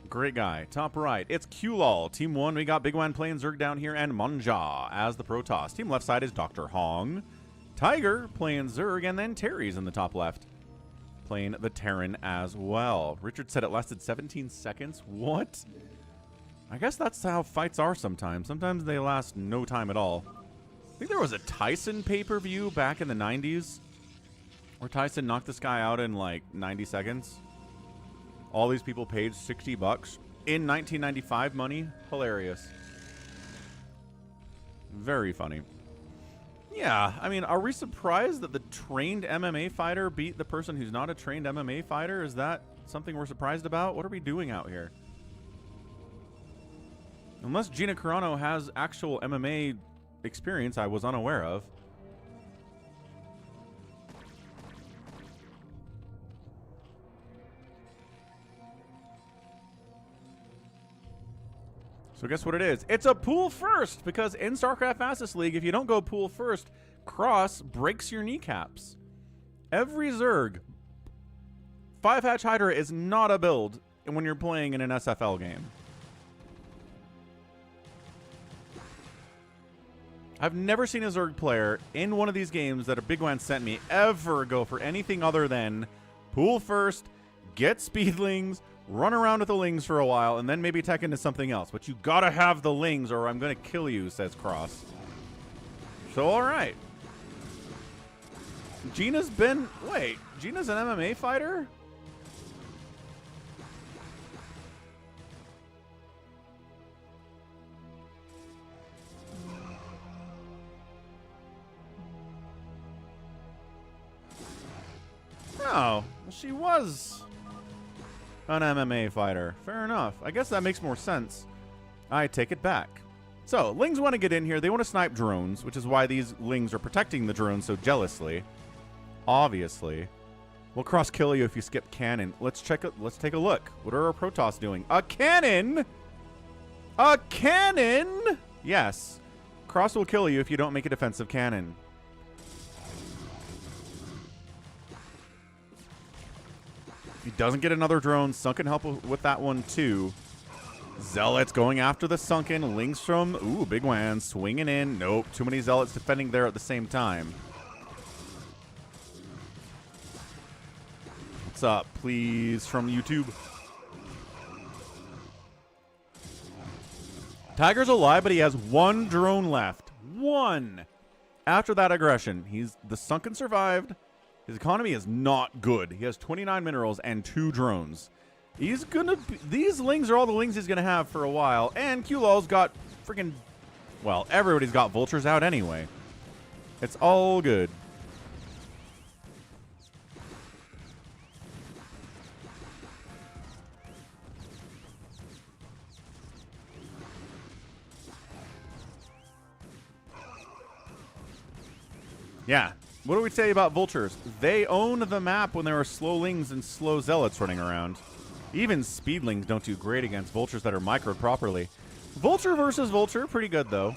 Great guy. Top right, it's QLOL. Team 1, we got Bigwan playing Zerg down here and Manja as the Protoss. Team left side is Dr. Hong. Tiger playing Zerg, and then Terry's in the top left, playing the Terran as well. Richard said it lasted 17 seconds. What? I guess that's how fights are sometimes. Sometimes they last no time at all. I think there was a Tyson pay-per-view back in the 90s where Tyson knocked this guy out in like 90 seconds. All these people paid $60 in 1995 money. Hilarious. Very funny. Yeah, I mean, are we surprised that the trained MMA fighter beat the person who's not a trained MMA fighter? Is that something we're surprised about? What are we doing out here? Unless Gina Carano has actual MMA experience I was unaware of. So guess what it is? It's a pool first, because in StarCraft Fastest League, if you don't go pool first, Cross breaks your kneecaps. Every Zerg, 5-hatch Hydra is not a build when you're playing in an SFL game. I've never seen a Zerg player in one of these games that a Bigwan sent me ever go for anything other than pool first, get speedlings, run around with the lings for a while, and then maybe tech into something else. But you gotta have the lings or I'm gonna kill you, says Cross. So, alright. Gina's been... Wait, Gina's an MMA fighter? Oh, she was an MMA fighter. Fair enough. I guess that makes more sense. I take it back. So, lings want to get in here. They want to snipe drones, which is why these lings are protecting the drones so jealously. Obviously. We'll cross kill you if you skip cannon. Let's take a look. What are our Protoss doing? A cannon? A cannon? Yes. Cross will kill you if you don't make a defensive cannon. He doesn't get another drone. Sunken help with that one too. Zealots going after the Sunken. Lings from... Ooh, Bigwan swinging in. Nope. Too many Zealots defending there at the same time. What's up, please, from YouTube? Tiger's alive, but he has 1 drone left. 1! After that aggression. The Sunken survived. His economy is not good. He has 29 minerals and 2 drones. He's gonna be, these lings are all the lings he's gonna have for a while. And Q-Law's got freaking, well, everybody's got vultures out anyway. It's all good. Yeah. What do we say about vultures? They own the map when there are slowlings and slow zealots running around. Even speedlings don't do great against vultures that are microed properly. Vulture versus vulture, pretty good though.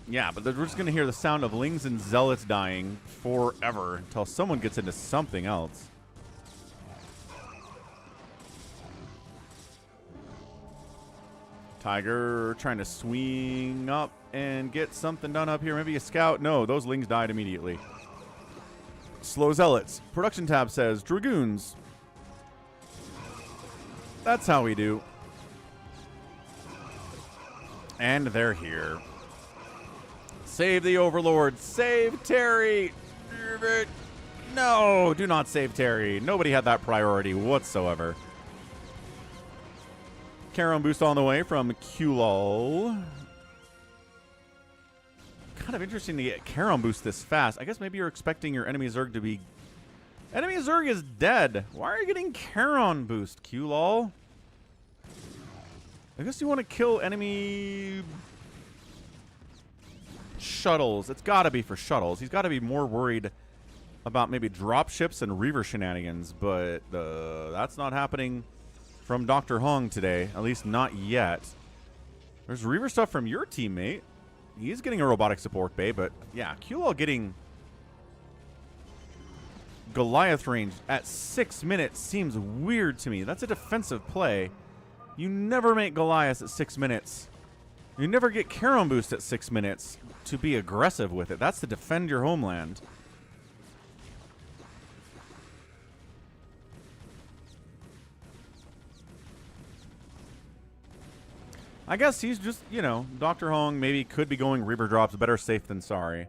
Yeah, but we're just going to hear the sound of lings and zealots dying forever until someone gets into something else. Tiger trying to swing up and get something done up here. Maybe a scout. No, those lings died immediately. Slow zealots. Production tab says dragoons. That's how we do. And they're here. Save the Overlord. Save Terry. No, do not save Terry. Nobody had that priority whatsoever. Charon boost on the way from Q-Lol. Kind of interesting to get Charon boost this fast. I guess maybe you're expecting your enemy Zerg to be... Enemy Zerg is dead. Why are you getting Charon boost, Q-Lol? I guess you want to kill enemy... shuttles. It's got to be for shuttles. He's got to be more worried about maybe drop ships and Reaver shenanigans, but that's not happening from Dr. Hong today, at least not yet. There's Reaver stuff from your teammate. He's getting a robotic support bay, but yeah, Q-Lol getting Goliath range at 6 minutes seems weird to me. That's a defensive play. You never make Goliath at 6 minutes. You never get Charon boost at 6 minutes to be aggressive with it. That's to defend your homeland. I guess he's just, you know, Dr. Hong maybe could be going Reaver drops. Better safe than sorry.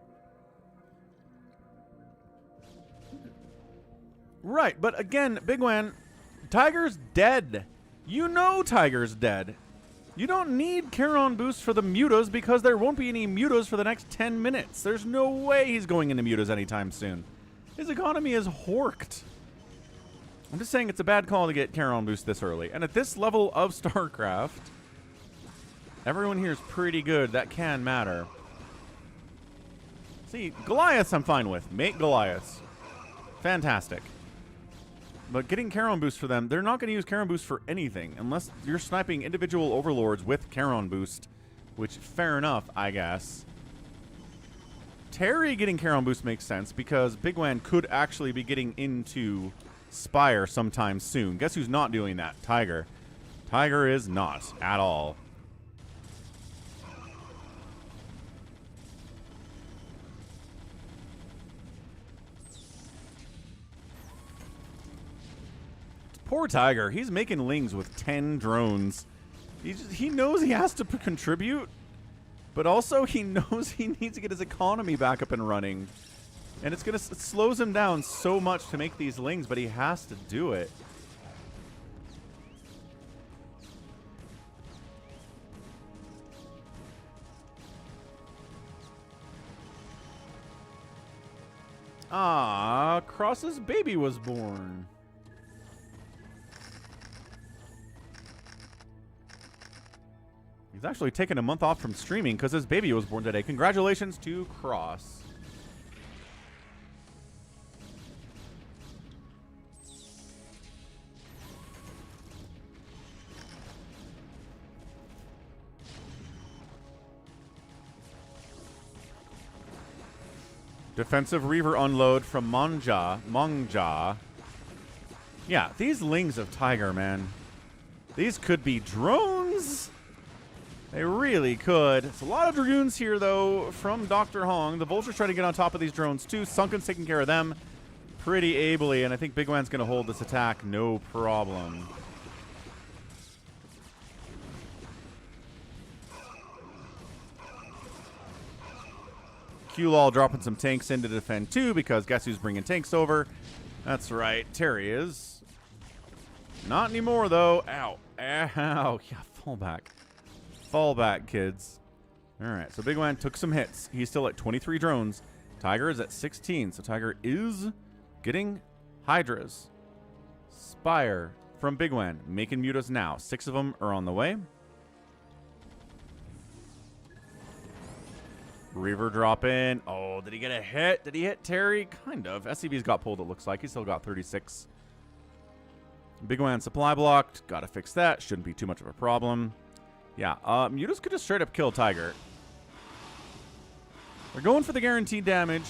Right, but again, Bigwan, Tiger's dead. You know Tiger's dead. You don't need Charon boost for the mutas because there won't be any mutas for the next 10 minutes. There's no way he's going into mutas anytime soon. His economy is horked. I'm just saying it's a bad call to get Charon boost this early. And at this level of StarCraft, everyone here is pretty good. That can matter. See, Goliaths I'm fine with. Make Goliaths. Fantastic. But getting Charon boost for them, they're not going to use Charon boost for anything unless you're sniping individual overlords with Charon boost, which fair enough, I guess. Terry getting Charon boost makes sense because Bigwan could actually be getting into Spire sometime soon. Guess who's not doing that? Tiger. Tiger is not at all. Poor Tiger. He's making lings with 10 drones. He knows he has to contribute, but also he knows he needs to get his economy back up and running. And it slows him down so much to make these lings, but he has to do it. Ah, Cross's baby was born. He's actually taken a month off from streaming because his baby was born today. Congratulations to Cross. Defensive Reaver unload from Mongja. Yeah, these lings of Tiger, man. These could be drones. They really could. It's a lot of Dragoons here, though, from Dr. Hong. The Vultures trying to get on top of these drones, too. Sunken's taking care of them pretty ably, and I think Bigwan's going to hold this attack no problem. Q-Lol dropping some tanks in to defend too, because guess who's bringing tanks over? That's right, Terry is. Not anymore, though. Ow. Ow. Yeah, fall back. Fall back, kids. All right, so Bigwan took some hits. He's still at 23 drones. Tiger is at 16, so Tiger is getting Hydras. Spire from Bigwan, making mutas now. 6 of them are on the way. Reaver drop in. Oh, did he get a hit? Did he hit Terry? Kind of. SCV's got pulled, it looks like. He's still got 36. Bigwan supply blocked. Gotta fix that. Shouldn't be too much of a problem. Yeah, mutas could just straight up kill Tiger. They're going for the guaranteed damage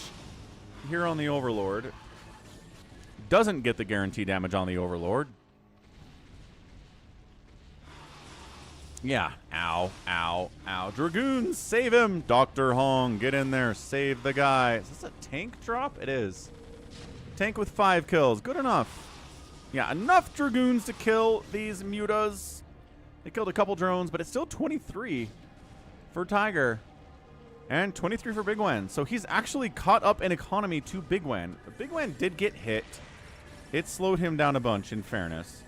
here on the Overlord. Doesn't get the guaranteed damage on the Overlord. Yeah. Ow, ow, ow. Dragoons, save him. Dr. Hong, get in there. Save the guy. Is this a tank drop? It is. Tank with 5 kills. Good enough. Yeah, enough Dragoons to kill these mutas. They killed a couple drones, but it's still 23 for Tiger. And 23 for Bigwan. So he's actually caught up in economy to Bigwan. Bigwan did get hit. It slowed him down a bunch, in fairness.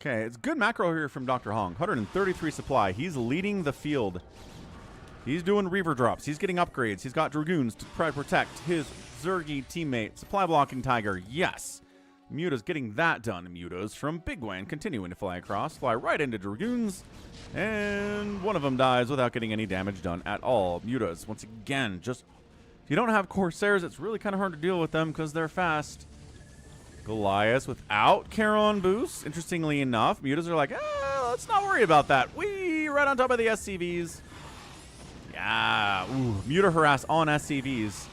Okay, it's good macro here from Dr. Hong. 133 supply. He's leading the field. He's doing Reaver drops. He's getting upgrades. He's got Dragoons to try to protect his Zergy teammate. Supply blocking Tiger. Yes. Muta's getting that done. Muta's from Bigwan continuing to fly across. Fly right into Dragoons. And one of them dies without getting any damage done at all. Muta's, once again, just... If you don't have Corsairs, it's really kind of hard to deal with them because they're fast. Goliath without Charon boost. Interestingly enough, mutas are like, let's not worry about that. Wee, right on top of the SCVs. Yeah, ooh, muta harass on SCVs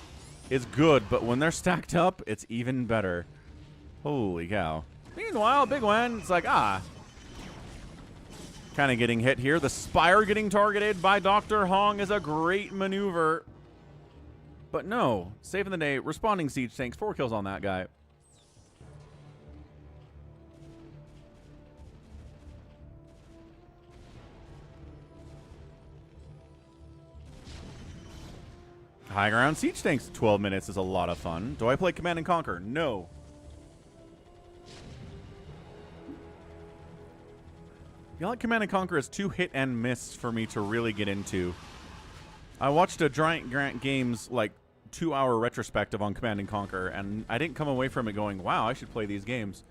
is good, but when they're stacked up, it's even better. Holy cow. Meanwhile, Bigwan, it's like, kind of getting hit here. The Spire getting targeted by Dr. Hong is a great maneuver. But no, saving the day, responding siege tanks, 4 kills on that guy. High ground siege tanks, 12 minutes is a lot of fun. Do I play Command and Conquer? No. I feel like Command and Conquer is too hit and miss for me to really get into. I watched a Giant Grant Games like 2-hour retrospective on Command and Conquer, and I didn't come away from it going, wow, I should play these games.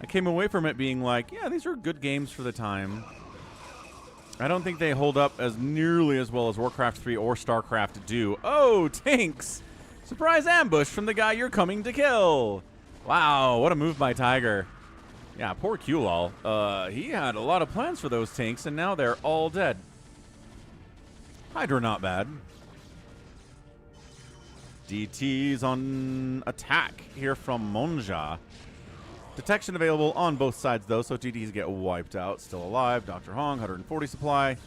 I came away from it being like, yeah, these are good games for the time. I don't think they hold up as nearly as well as Warcraft 3 or StarCraft do. Oh, tanks! Surprise ambush from the guy you're coming to kill! Wow, what a move by Tiger. Yeah, poor Q-Lol. He had a lot of plans for those tanks, and now they're all dead. Hydra not bad. DT's on attack here from Monja. Detection available on both sides, though, so DTs get wiped out. Still alive. Dr. Hong, 140 supply.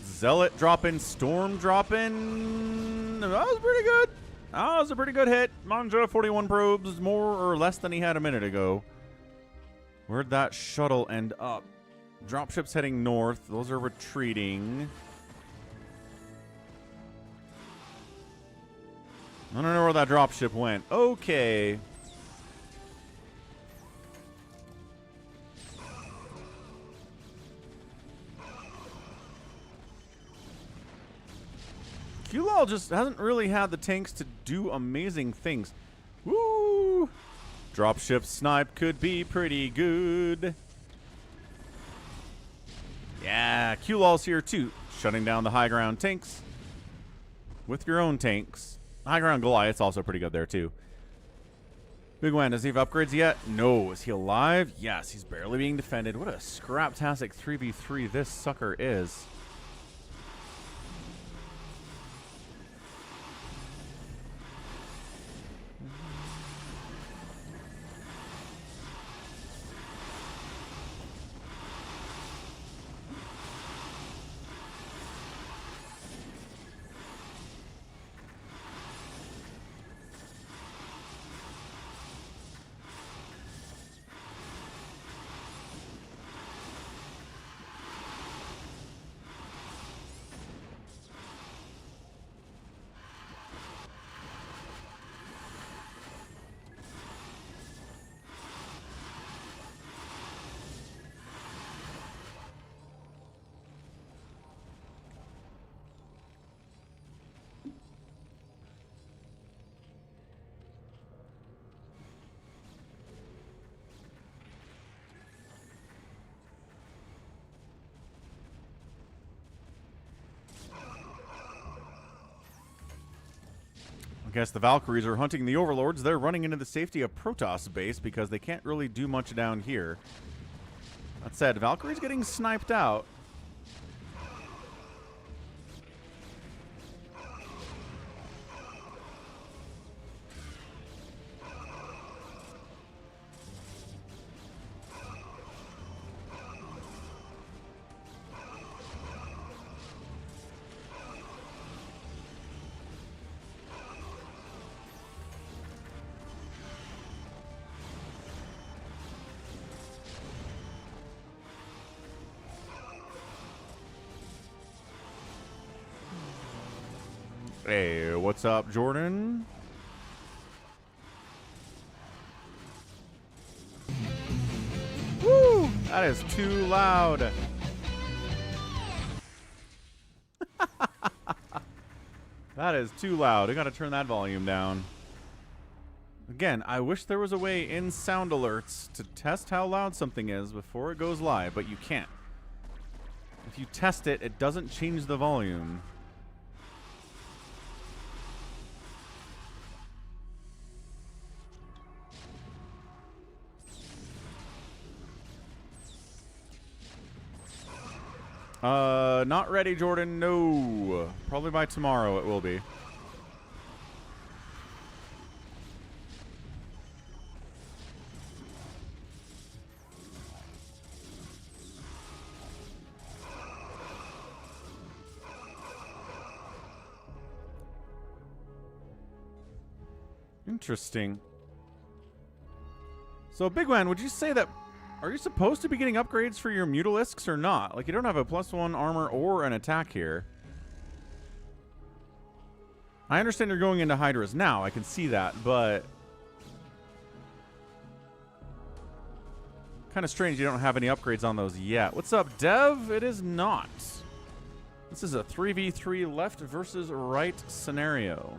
Zealot dropping. Storm dropping. That was pretty good. That was a pretty good hit. Monja, 41 probes, more or less than he had a minute ago. Where'd that shuttle end up? Dropships heading north. Those are retreating. I don't know where that dropship went. Okay. Q-Lol just hasn't really had the tanks to do amazing things. Woo! Dropship snipe could be pretty good. Yeah, Q-Lol's here too. Shutting down the high ground tanks with your own tanks. High ground Goliath's also pretty good there too. Bigwan, does he have upgrades yet? No. Is he alive? Yes, he's barely being defended. What a scraptastic 3v3 this sucker is. I guess the Valkyries are hunting the Overlords. They're running into the safety of Protoss base because they can't really do much down here. That said, Valkyrie's getting sniped out. Hey, what's up, Jordan? Woo! That is too loud. That is too loud. I gotta turn that volume down. Again, I wish there was a way in sound alerts to test how loud something is before it goes live, but you can't. If you test it, it doesn't change the volume. Not ready, Jordan. No. Probably by tomorrow it will be. Interesting. So, Bigwan, would you say that... Are you supposed to be getting upgrades for your Mutalisks or not? Like, you don't have a +1 armor or an attack here. I understand you're going into Hydras now. I can see that, but... kind of strange you don't have any upgrades on those yet. What's up, Dev? It is not. This is a 3v3 left versus right scenario.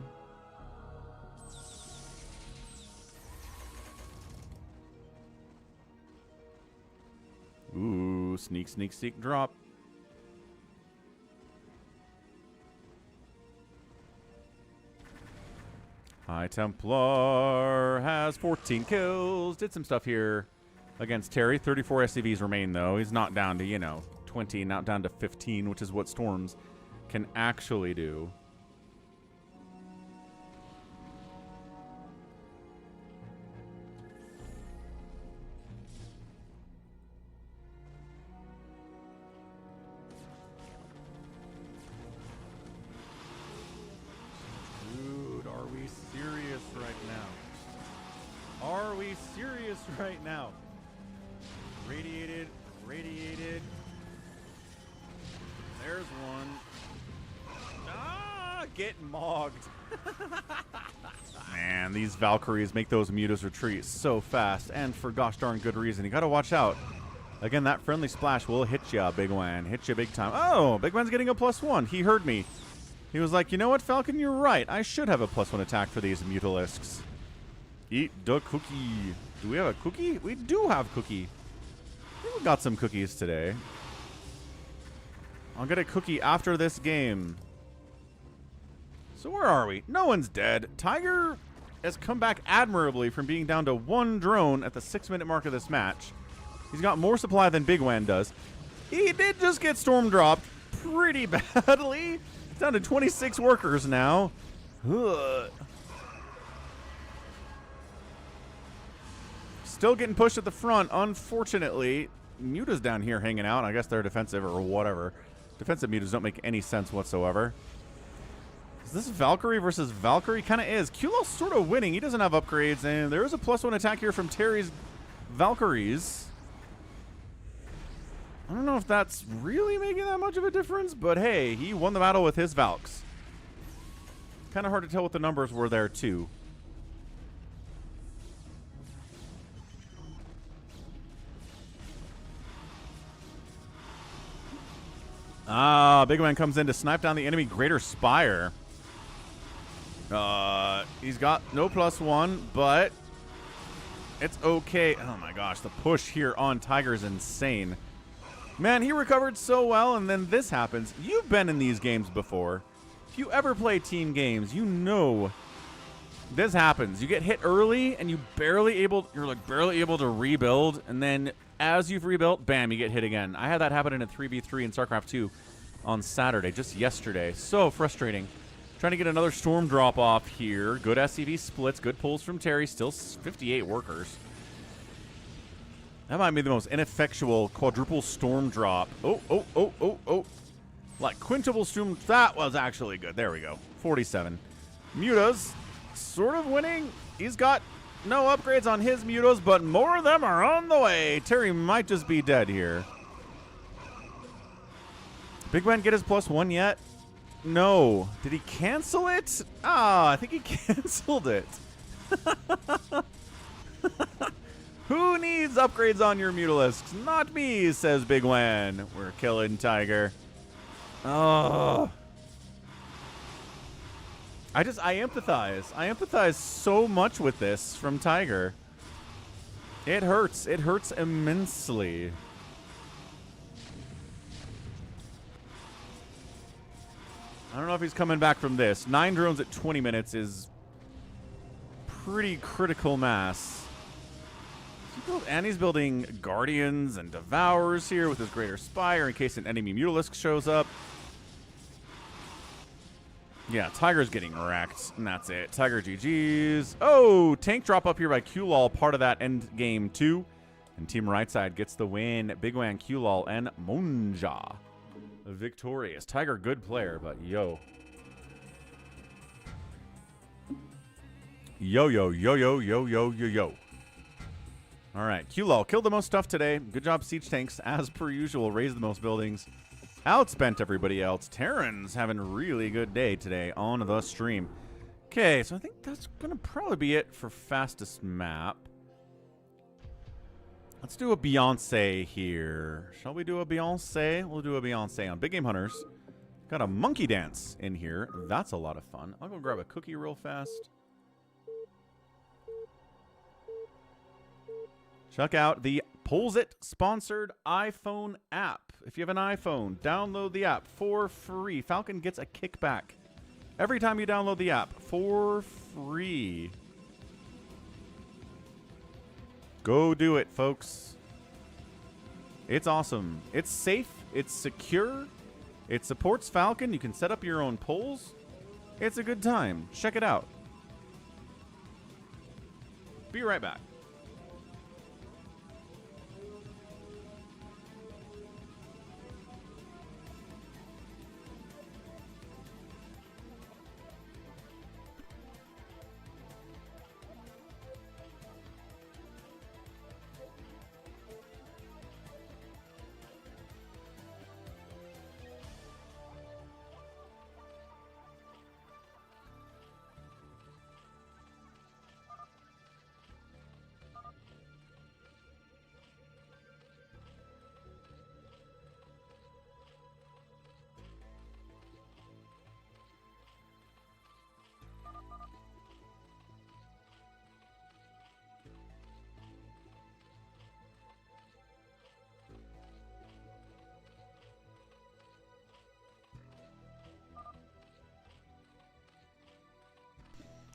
Ooh, sneak, sneak, sneak, drop. High Templar has 14 kills. Did some stuff here against Terry. 34 SCVs remain, though. He's not down to, you know, 20, not down to 15, which is what Storms can actually do. Right now. Radiated, radiated. There's one. Ah, get mogged. Man, these Valkyries make those Mutas retreat so fast, and for gosh darn good reason. You gotta watch out. Again, that friendly splash will hit ya, Bigwan. Hit ya big time. Oh, Bigwan's getting a +1. He heard me. He was like, you know what, Falcon, you're right. I should have a +1 attack for these Mutalisks. Eat the cookie. Do we have a cookie? We do have cookie. I think we got some cookies today. I'll get a cookie after this game. So where are we? No one's dead. Tiger has come back admirably from being down to 1 drone at the 6-minute mark of this match. He's got more supply than Bigwan does. He did just get storm dropped pretty badly. It's down to 26 workers now. Ugh. Still getting pushed at the front, unfortunately. Muta's down here hanging out. I guess they're defensive or whatever. Defensive Mutas don't make any sense whatsoever. Is this Valkyrie versus Valkyrie? Kind of is. Kulo's sort of winning. He doesn't have upgrades, and there is a +1 attack here from Terry's Valkyries. I don't know if that's really making that much of a difference, but hey, he won the battle with his Valks. Kind of hard to tell what the numbers were there, too. Ah, Bigwan comes in to snipe down the enemy Greater Spire. He's got no +1, but it's okay. Oh my gosh, the push here on Tiger is insane. Man, he recovered so well, and then this happens. You've been in these games before. If you ever play team games, you know This happens. You get hit early and you're like barely able to rebuild, and then as you've rebuilt, bam, you get hit again. I had that happen in a 3v3 in StarCraft 2 on Saturday, just yesterday. So frustrating. Trying to get another storm drop off here. Good SCV splits, good pulls from Terry, still 58 workers. That might be the most ineffectual quadruple storm drop. Oh. Like quintuple storm, that was actually good. There we go. 47. Mutas, sort of winning. He's got no upgrades on his Mutas, but more of them are on the way. Terry might just be dead here. Bigwan get his +1 yet? No. Did he cancel it? Ah, I think he canceled it. Who needs upgrades on your Mutalisks? Not me, says Bigwan. We're killing Tiger. Oh. I empathize. I empathize so much with this from Tiger. It hurts. It hurts immensely. I don't know if he's coming back from this. 9 drones at 20 minutes is pretty critical mass. And he's building Guardians and Devours here with his Greater Spire in case an enemy Mutalisk shows up. Yeah, Tiger's getting wrecked, and that's it. Tiger GG's. Oh, tank drop up here by QLOL, part of that end game too. And Team Rightside gets the win. Bigwan, QLOL, and Monja victorious. Tiger, good player, but yo. Yo. All right, QLOL killed the most stuff today. Good job, Siege Tanks. As per usual, raised the most buildings. Outspent everybody else. Terran's having a really good day today on the stream. Okay, so I think that's going to probably be it for fastest map. Let's do a Beyonce here. Shall we do a Beyonce? We'll do a Beyonce on Big Game Hunters. Got a monkey dance in here. That's a lot of fun. I'll go grab a cookie real fast. Check out the Pollzit sponsored iPhone app. If you have an iPhone, download the app for free. Falcon gets a kickback every time you download the app for free. Go do it, folks. It's awesome. It's safe. It's secure. It supports Falcon. You can set up your own polls. It's a good time. Check it out. Be right back.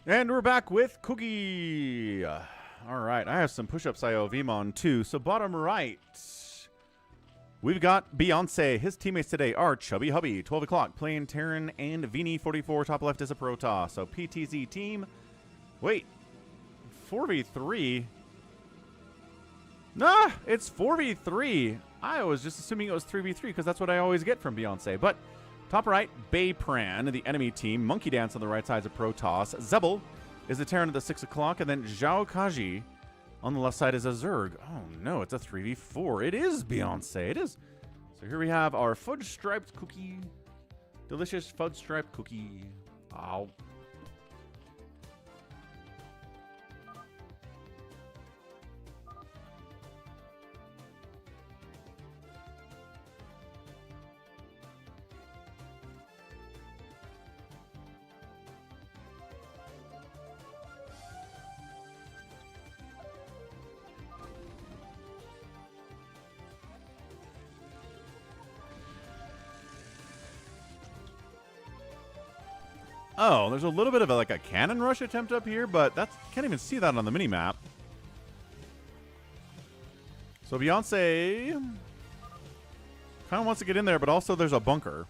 And we're back with Cookie. All right, I have some push-ups IOV on too. So bottom right, we've got Beyonce. His teammates today are Chubby Hubby, 12 o'clock, playing Terran, and Vini, 44. Top left is a Protoss. So PTZ team. Wait, 4v3? Nah, it's 4v3. I was just assuming it was 3v3 because that's what I always get from Beyonce. But top right, Baypran, the enemy team. Monkey Dance on the right side is a Protoss. Zebel is the Terran at the 6 o'clock. And then Zhao Kaji on the left side is a Zerg. Oh, no, it's a 3v4. It is Beyonce. It is. So here we have our fudge-striped cookie. Delicious fudge-striped cookie. Ow. Oh, there's a little bit of like a cannon rush attempt up here, but that's can't even see that on the mini-map. So Beyonce kind of wants to get in there, but also there's a bunker.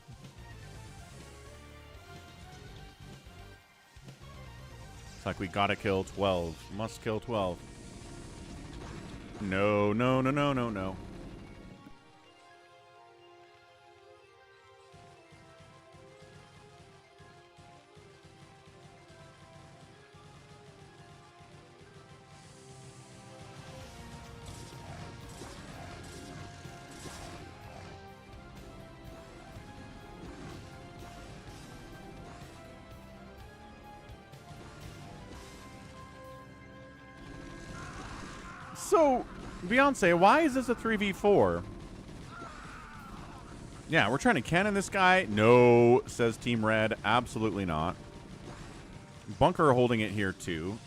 It's like we gotta kill 12. Must kill 12. No, no, no, no, no, no. So, Beyonce, why is this a 3v4? Yeah, we're trying to cannon this guy. No, says Team Red. Absolutely not. Bunker holding it here, too.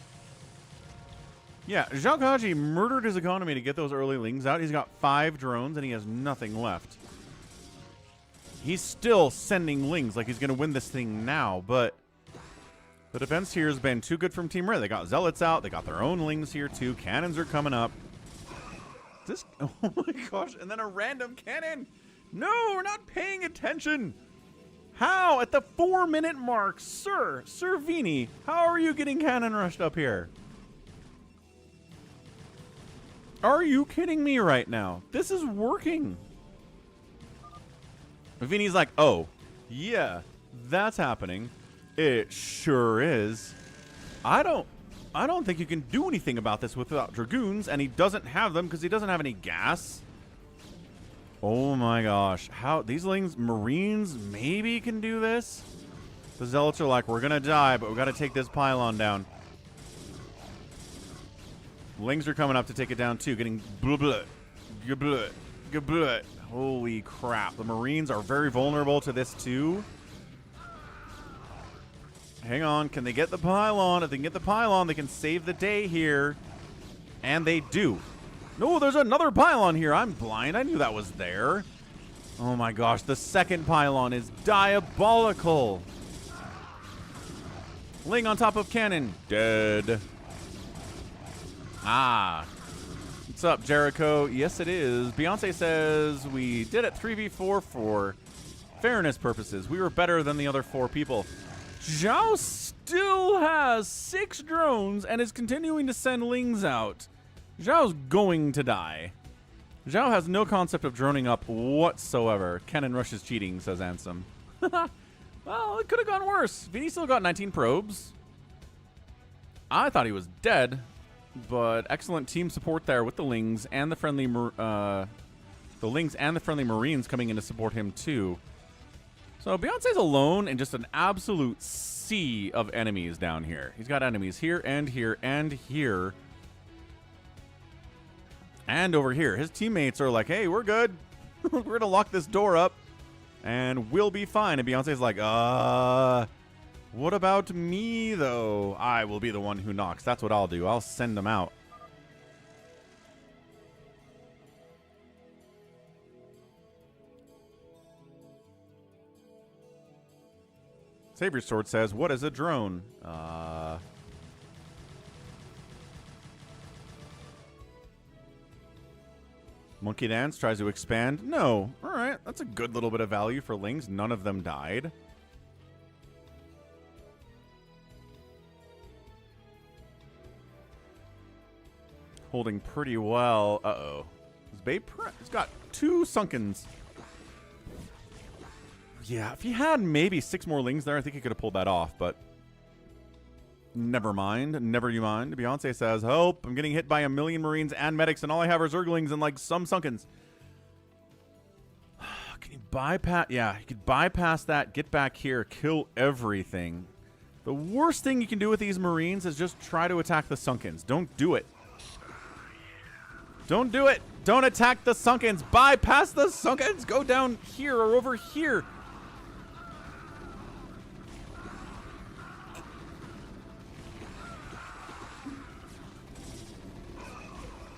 Yeah, Zhao Kaji murdered his economy to get those early lings out. He's got 5 drones, and he has nothing left. He's still sending lings like he's going to win this thing now, but the defense here has been too good from Team Red. They got zealots out. They got their own lings here, too. Cannons are coming up. This, oh my gosh, and then a random cannon. No, we're not paying attention. How? At the 4-minute mark, Sir Vini, how are you getting cannon rushed up here? Are you kidding me right now? This is working. Vini's like, oh, yeah, that's happening. It sure is. I don't think you can do anything about this without Dragoons, and he doesn't have them because he doesn't have any gas. Oh my gosh. How these lings, Marines maybe can do this? The Zealots are like, we're gonna die, but we gotta take this pylon down. Lings are coming up to take it down too, getting blah blah blah blah blah. Holy crap. The Marines are very vulnerable to this too. Hang on, can they get the pylon? If they can get the pylon, they can save the day here. And they do. No, there's another pylon here. I'm blind. I knew that was there. Oh my gosh, the second pylon is diabolical. Ling on top of cannon. Dead. Ah. What's up, Jericho? Yes, it is. Beyonce says we did it 3v4 for fairness purposes. We were better than the other 4 people. Zhao still has 6 drones and is continuing to send lings out. Zhao's going to die. Zhao has no concept of droning up whatsoever. Cannon Rush is cheating, says Ansem. Well, it could have gone worse. Vini still got 19 probes. I thought he was dead, but excellent team support there with the lings and the friendly Marines coming in to support him too. So Beyonce's alone in just an absolute sea of enemies down here. He's got enemies here and here and here. And over here. His teammates are like, hey, we're good. We're going to lock this door up and we'll be fine. And Beyonce's like, what about me, though? I will be the one who knocks. That's what I'll do. I'll send them out. Savior Sword says, what is a drone? Monkey Dance tries to expand. No. All right. That's a good little bit of value for lings. None of them died. Holding pretty well. Uh-oh. He's got 2 Sunkens. Yeah, if he had maybe 6 more lings there, I think he could have pulled that off, but never mind. Never you mind. Beyonce says, help, I'm getting hit by 1,000,000 Marines and medics, and all I have are Zerglings and, like, some Sunkens. Can you bypass? Yeah, you could bypass that, get back here, kill everything. The worst thing you can do with these Marines is just try to attack the Sunkens. Don't do it. Don't do it. Don't attack the Sunkens. Bypass the Sunkens. Go down here or over here.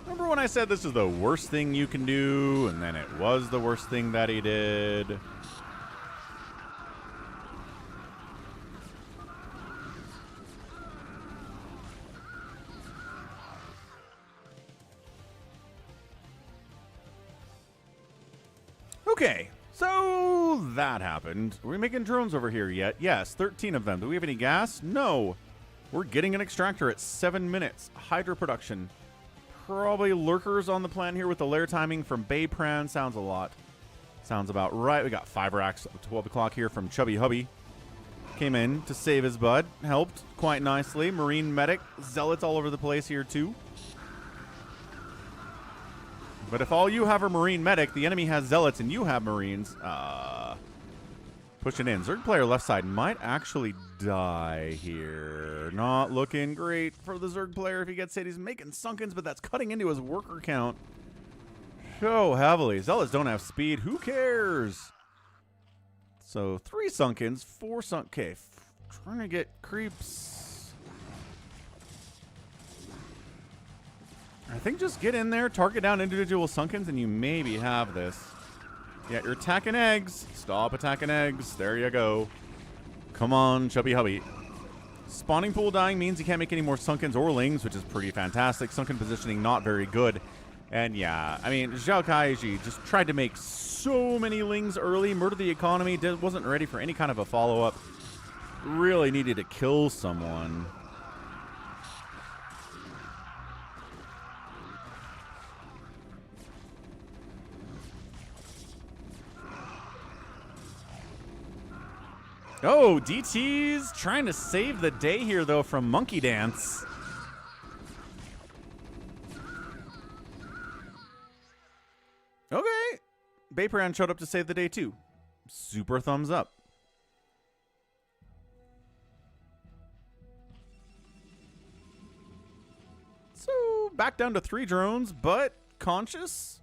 Remember when I said this is the worst thing you can do, and then it was the worst thing that he did? Okay, so that happened. Are we making drones over here yet? Yes, 13 of them. Do we have any gas? No. We're getting an extractor at 7 minutes. Hydro production. Probably lurkers on the plan here with the lair timing from Baypran. Sounds a lot. Sounds about right. We got 5 racks at 12 o'clock here from Chubby Hubby. Came in to save his bud. Helped quite nicely. Marine medic. Zealots all over the place here too. But if all you have are Marine medic, the enemy has Zealots, and you have Marines, pushing in. Zerg player left side might actually die here. Not looking great for the Zerg player if he gets hit. He's making sunkens, but that's cutting into his worker count so heavily. Zealots don't have speed. Who cares? So 3 sunkens, 4 sunk. Okay, trying to get creeps. I think just get in there, target down individual sunkens, and you maybe have this. Yeah, you're attacking eggs. Stop attacking eggs. There you go. Come on, Chubby Hubby. Spawning pool dying means you can't make any more sunkens or lings, which is pretty fantastic. Sunken positioning, not very good. And yeah, I mean, Zhao Kaiji just tried to make so many lings early, murdered the economy, wasn't ready for any kind of a follow-up. Really needed to kill someone. Oh, DT's trying to save the day here, though, from Monkey Dance. Okay. Baypran showed up to save the day, too. Super thumbs up. So, back down to 3 drones, but conscious.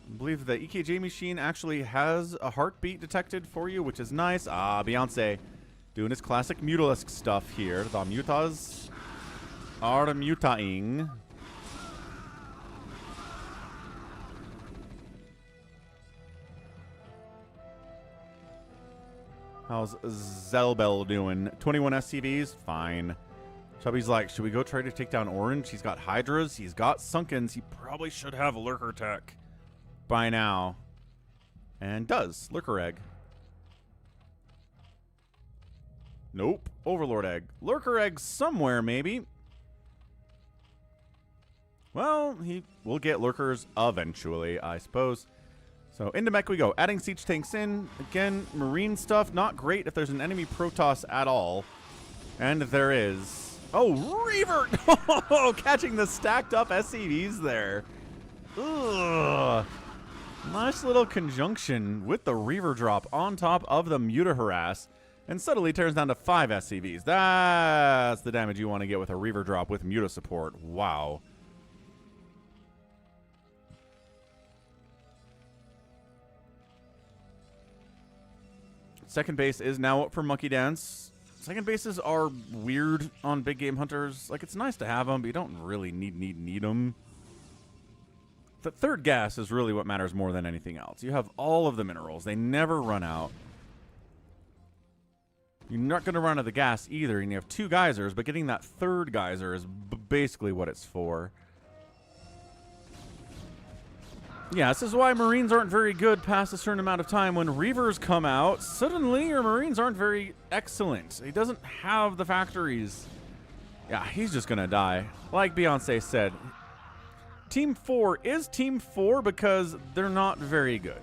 I believe the EKJ machine actually has a heartbeat detected for you, which is nice. Ah, Beyonce doing his classic Mutalisk stuff here. The mutas are mutaing. How's Zelbel doing? 21 SCVs? Fine. Chubby's like, should we go try to take down Orange? He's got Hydras. He's got Sunkens. He probably should have a Lurker Tech by now. And does. Lurker Egg. Nope. Overlord Egg. Lurker Egg somewhere, maybe. Well, he will get Lurkers eventually, I suppose. So into mech we go. Adding siege tanks in. Again, marine stuff. Not great if there's an enemy Protoss at all. And there is. Oh, Reaver! Oh, catching the stacked up SCVs there. Ugh. Nice little conjunction with the Reaver drop on top of the Muta Harass. And suddenly turns down to 5 SCVs. That's the damage you want to get with a Reaver drop with Muta support. Wow. Second base is now up for Monkey Dance. Second bases are weird on big game hunters. Like, it's nice to have them, but you don't really need them. The third gas is really what matters more than anything else. You have all of the minerals. They never run out. You're not going to run out of the gas either, and you have 2 geysers, but getting that third geyser is basically what it's for. Yeah, this is why Marines aren't very good past a certain amount of time. When Reavers come out, suddenly your Marines aren't very excellent. He doesn't have the factories. Yeah, he's just going to die. Like Beyonce said, Team 4 is Team 4 because they're not very good.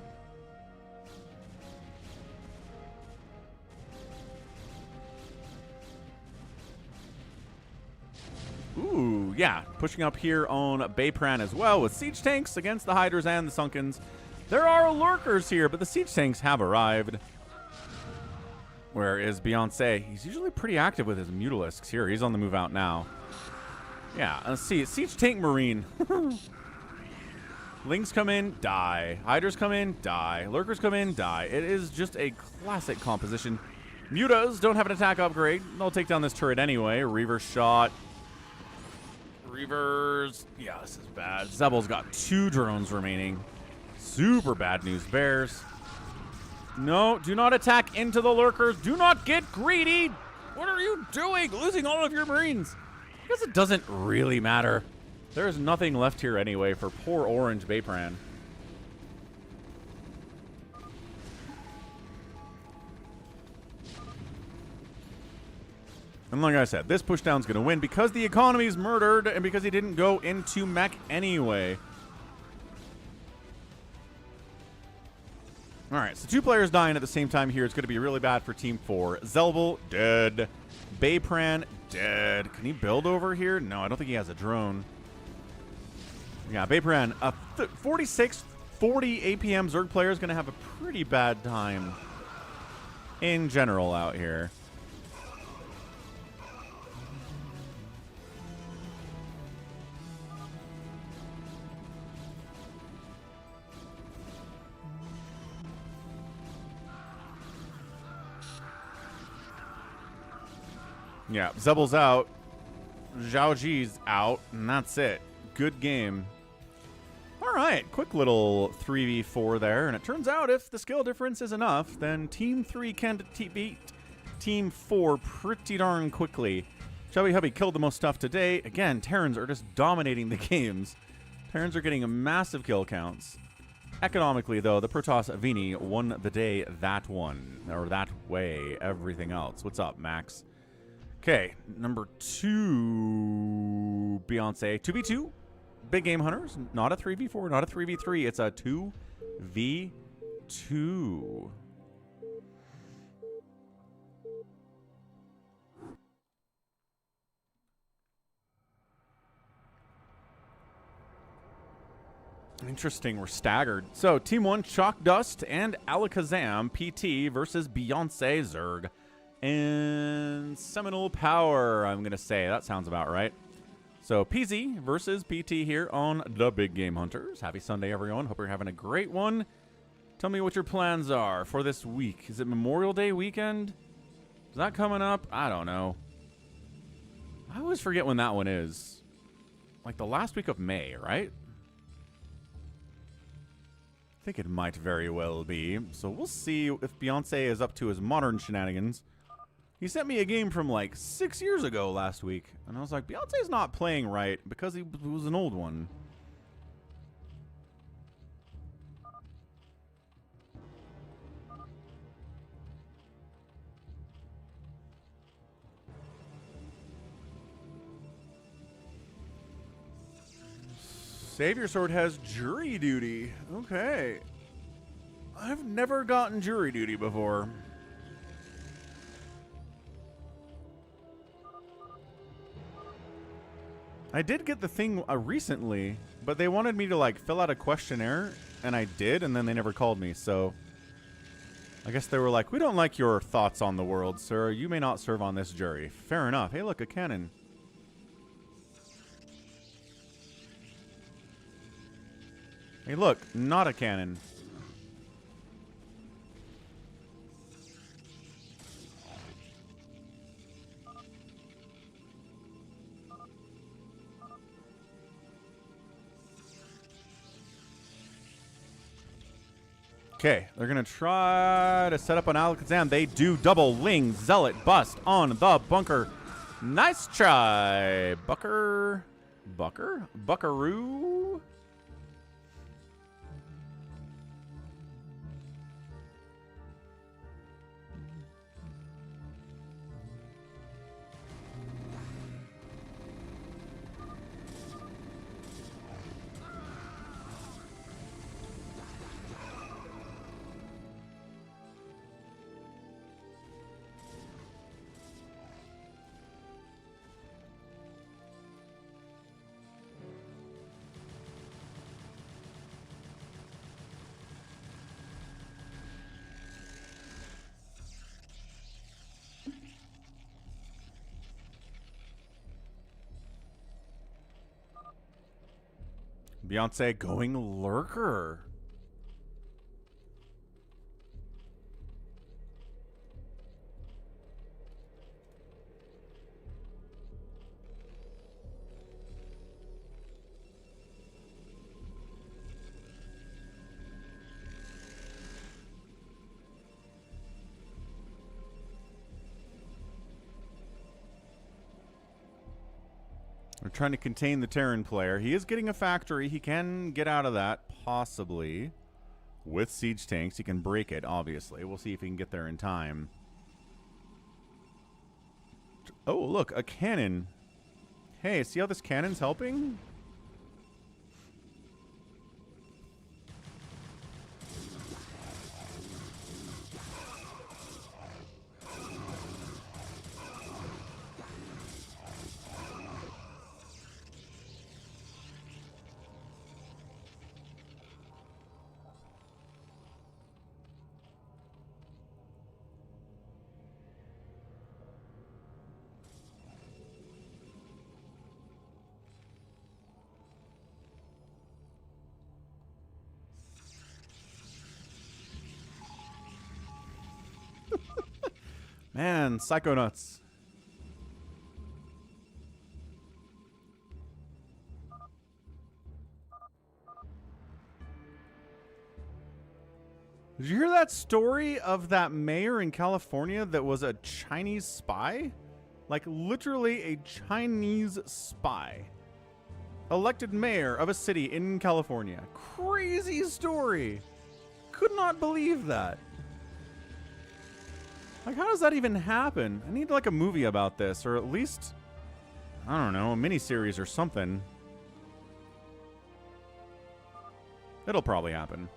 Ooh, yeah. Pushing up here on Baypran as well with siege tanks against the Hydras and the Sunkens. There are lurkers here, but the siege tanks have arrived. Where is Beyonce? He's usually pretty active with his Mutalisks here. He's on the move out now. Yeah, let's see. Siege tank Marine. Lings come in, die. Hydras come in, die. Lurkers come in, die. It is just a classic composition. Mutas don't have an attack upgrade. They'll take down this turret anyway. Reaver shot. Reavers. Yeah, this is bad. Zebel's got 2 drones remaining. Super bad news, Bears. No, do not attack into the lurkers. Do not get greedy. What are you doing? Losing all of your Marines. Because it doesn't really matter. There's nothing left here anyway for poor Orange Baypran. And like I said, this pushdown's going to win because the economy's murdered and because he didn't go into mech anyway. All right, so 2 players dying at the same time here. It's going to be really bad for Team 4. Zelbel, dead. Baypran, dead. Can he build over here? No, I don't think he has a drone. Yeah, Baypran, 46, 40 APM Zerg player is going to have a pretty bad time in general out here. Yeah, Zebel's out. Zhao Ji's out, and that's it. Good game. All right, quick little 3v4 there, and it turns out if the skill difference is enough, then Team 3 can beat Team 4 pretty darn quickly. Chubby Hubby killed the most stuff today. Again, Terrans are just dominating the games. Terrans are getting massive kill counts. Economically, though, the Protoss Avini won the day that way. Everything else. What's up, Max? Okay, number 2, Beyonce. 2v2, Big Game Hunters. Not a 3v4, not a 3v3. It's a 2v2. Interesting, we're staggered. So, Team 1, Chalk Dust and Alakazam PT versus Beyonce Zerg. And Seminole Power, I'm going to say. That sounds about right. So, PZ versus PT here on the Big Game Hunters. Happy Sunday, everyone. Hope you're having a great one. Tell me what your plans are for this week. Is it Memorial Day weekend? Is that coming up? I don't know. I always forget when that one is. Like the last week of May, right? I think it might very well be. So we'll see if Beyonce is up to his modern shenanigans. He sent me a game from like 6 years ago last week. And I was like, Beyonce's not playing right because he was an old one. Savior Sword has jury duty. Okay. I've never gotten jury duty before. I did get the thing recently, but they wanted me to like fill out a questionnaire, and I did, and then they never called me, so I guess they were like, we don't like your thoughts on the world, sir. You may not serve on this jury. Fair enough. Hey, look, a cannon. Hey, look, not a cannon. Okay, they're going to try to set up an Alakazam. They do double Ling Zealot bust on the bunker. Nice try, Buckaroo. Beyonce going Lurker. We're trying to contain the Terran player. He is getting a factory. He can get out of that, possibly. With siege tanks. He can break it, obviously. We'll see if he can get there in time. Oh, look, a cannon. Hey, see how this cannon's helping? Man, Psychonauts. Did you hear that story of that mayor in California that was a Chinese spy? Like literally a Chinese spy. Elected mayor of a city in California. Crazy story. Could not believe that. Like, how does that even happen? I need, like, a movie about this, or at least, I don't know, a miniseries or something. It'll probably happen.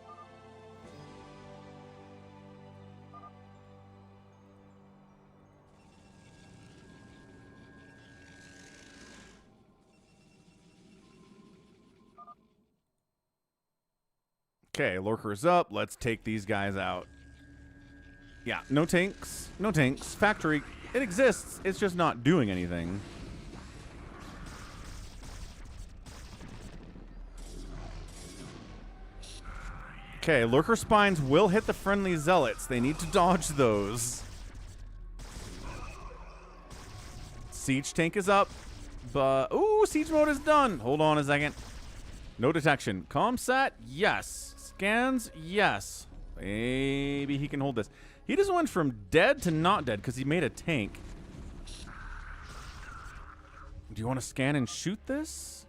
Okay, lurkers up. Let's take these guys out. Yeah, no tanks. No tanks. Factory, it exists. It's just not doing anything. Okay, lurker spines will hit the friendly zealots. They need to dodge those. Siege tank is up. But, ooh, siege mode is done. Hold on a second. No detection. Comsat, yes. Scans, yes. Maybe he can hold this. He just went from dead to not dead because he made a tank. Do you want to scan and shoot this?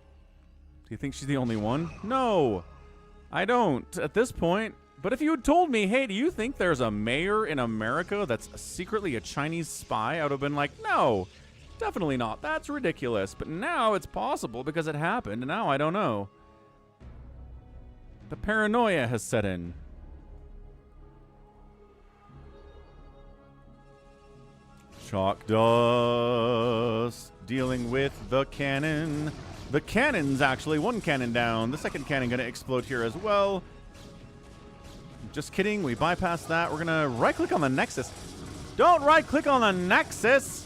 Do you think she's the only one? No, I don't at this point. But if you had told me, hey, do you think there's a mayor in America that's secretly a Chinese spy? I would have been like, no, definitely not. That's ridiculous. But now it's possible because it happened, and now I don't know. The paranoia has set in. Chalk dust. Dealing with the cannon. The cannon's actually one cannon down. The second cannon going to explode here as well. Just kidding. We bypassed that. We're going to right-click on the Nexus. Don't right-click on the Nexus.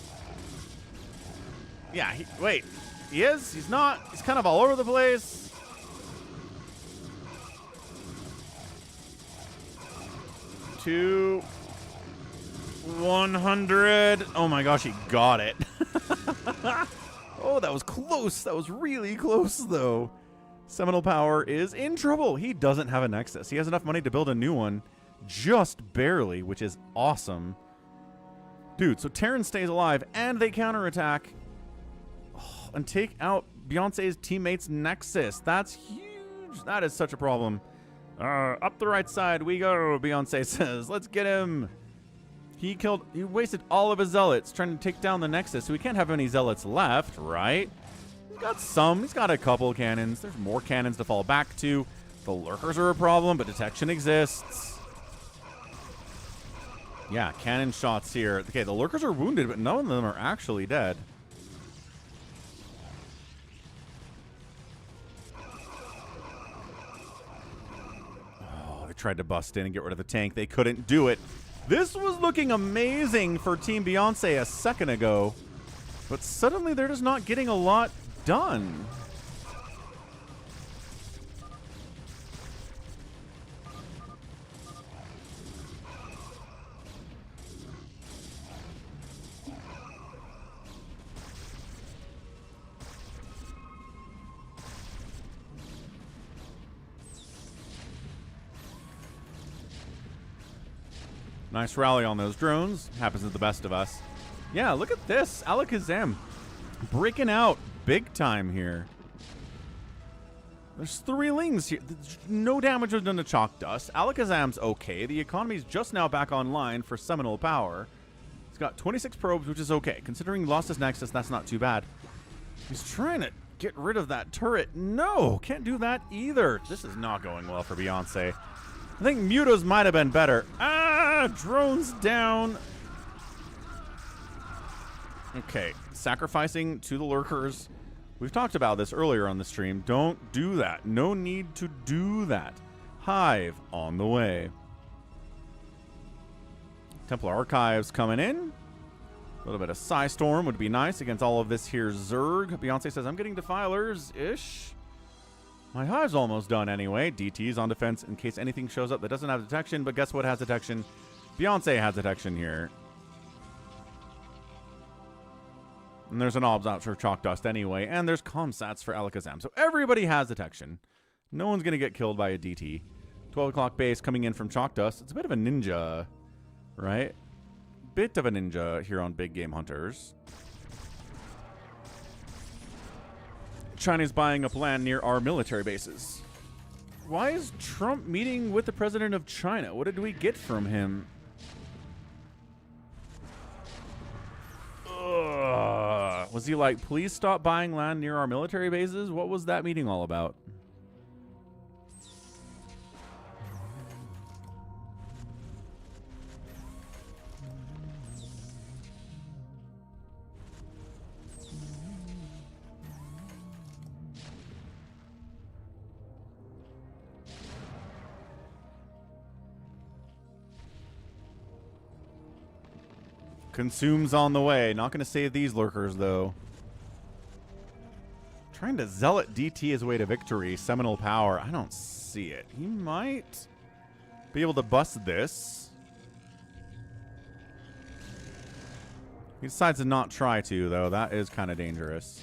Yeah, wait. He is? He's not? He's kind of all over the place. To 100. Oh my gosh, he got it. Oh, that was close. That was really close, though. Seminal Power is in trouble. He doesn't have a Nexus. He has enough money to build a new one. Just barely, which is awesome. Dude, so Terran stays alive, and they counterattack. Oh, and take out Beyonce's teammate's Nexus. That's huge. That is such a problem. Up the right side we go, Beyonce says. Let's get him. He wasted all of his zealots trying to take down the Nexus, so we can't have any zealots left, right? He's got some. He's got a couple cannons. There's more cannons to fall back to. The lurkers are a problem, but detection exists. Yeah, cannon shots here. Okay, the lurkers are wounded, but none of them are actually dead. Tried to bust in and get rid of the tank. They couldn't do it. This was looking amazing for Team Beyonce a second ago, but suddenly they're just not getting a lot done. Nice rally on those drones. Happens to the best of us. Yeah, look at this. Alakazam breaking out big time here. There's 3 lings here. No damage was done to Chalk Dust. Alakazam's okay. The economy's just now back online for Seminal Power. He's got 26 probes, which is okay. Considering he lost his Nexus, that's not too bad. He's trying to get rid of that turret. No, can't do that either. This is not going well for Beyonce. I think Mutas might have been better. Ah, drones down. Okay, sacrificing to the lurkers. We've talked about this earlier on the stream. Don't do that. No need to do that. Hive on the way. Templar Archives coming in. A little bit of Psystorm would be nice against all of this here Zerg. Beyonce says, I'm getting Defilers-ish. My Hive's almost done anyway. DT's on defense in case anything shows up that doesn't have detection. But guess what has detection? Beyonce has detection here. And there's an Obs out for Chalk Dust anyway. And there's Comsats for Alakazam. So everybody has detection. No one's going to get killed by a DT. 12 o'clock base coming in from Chalk Dust. It's a bit of a ninja, right? Bit of a ninja here on Big Game Hunters. China's buying up land near our military bases. Why is Trump meeting with the president of China? What did we get from him? Was he like, please stop buying land near our military bases? What was that meeting all about? Consumes on the way. Not going to save these lurkers, though. Trying to Zealot DT his way to victory. Seminal Power. I don't see it. He might be able to bust this. He decides to not try to, though. That is kind of dangerous.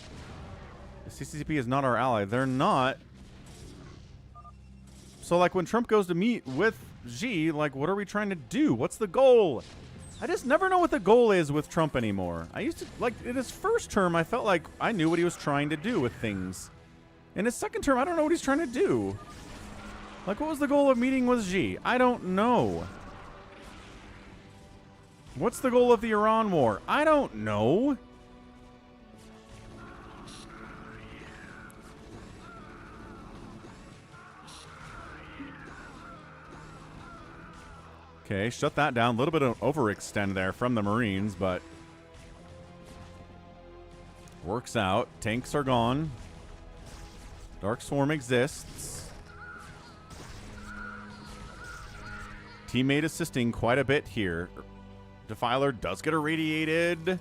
The CCP is not our ally. They're not. So, like, when Trump goes to meet with Xi, like, what are we trying to do? What's the goal? I just never know what the goal is with Trump anymore. I used to, like, in his first term, I felt like I knew what he was trying to do with things. In his second term, I don't know what he's trying to do. Like, what was the goal of meeting with Xi? I don't know. What's the goal of the Iran war? I don't know. Okay, shut that down. A little bit of overextend there from the Marines, but works out. Tanks are gone. Dark Swarm exists. Teammate assisting quite a bit here. Defiler does get irradiated.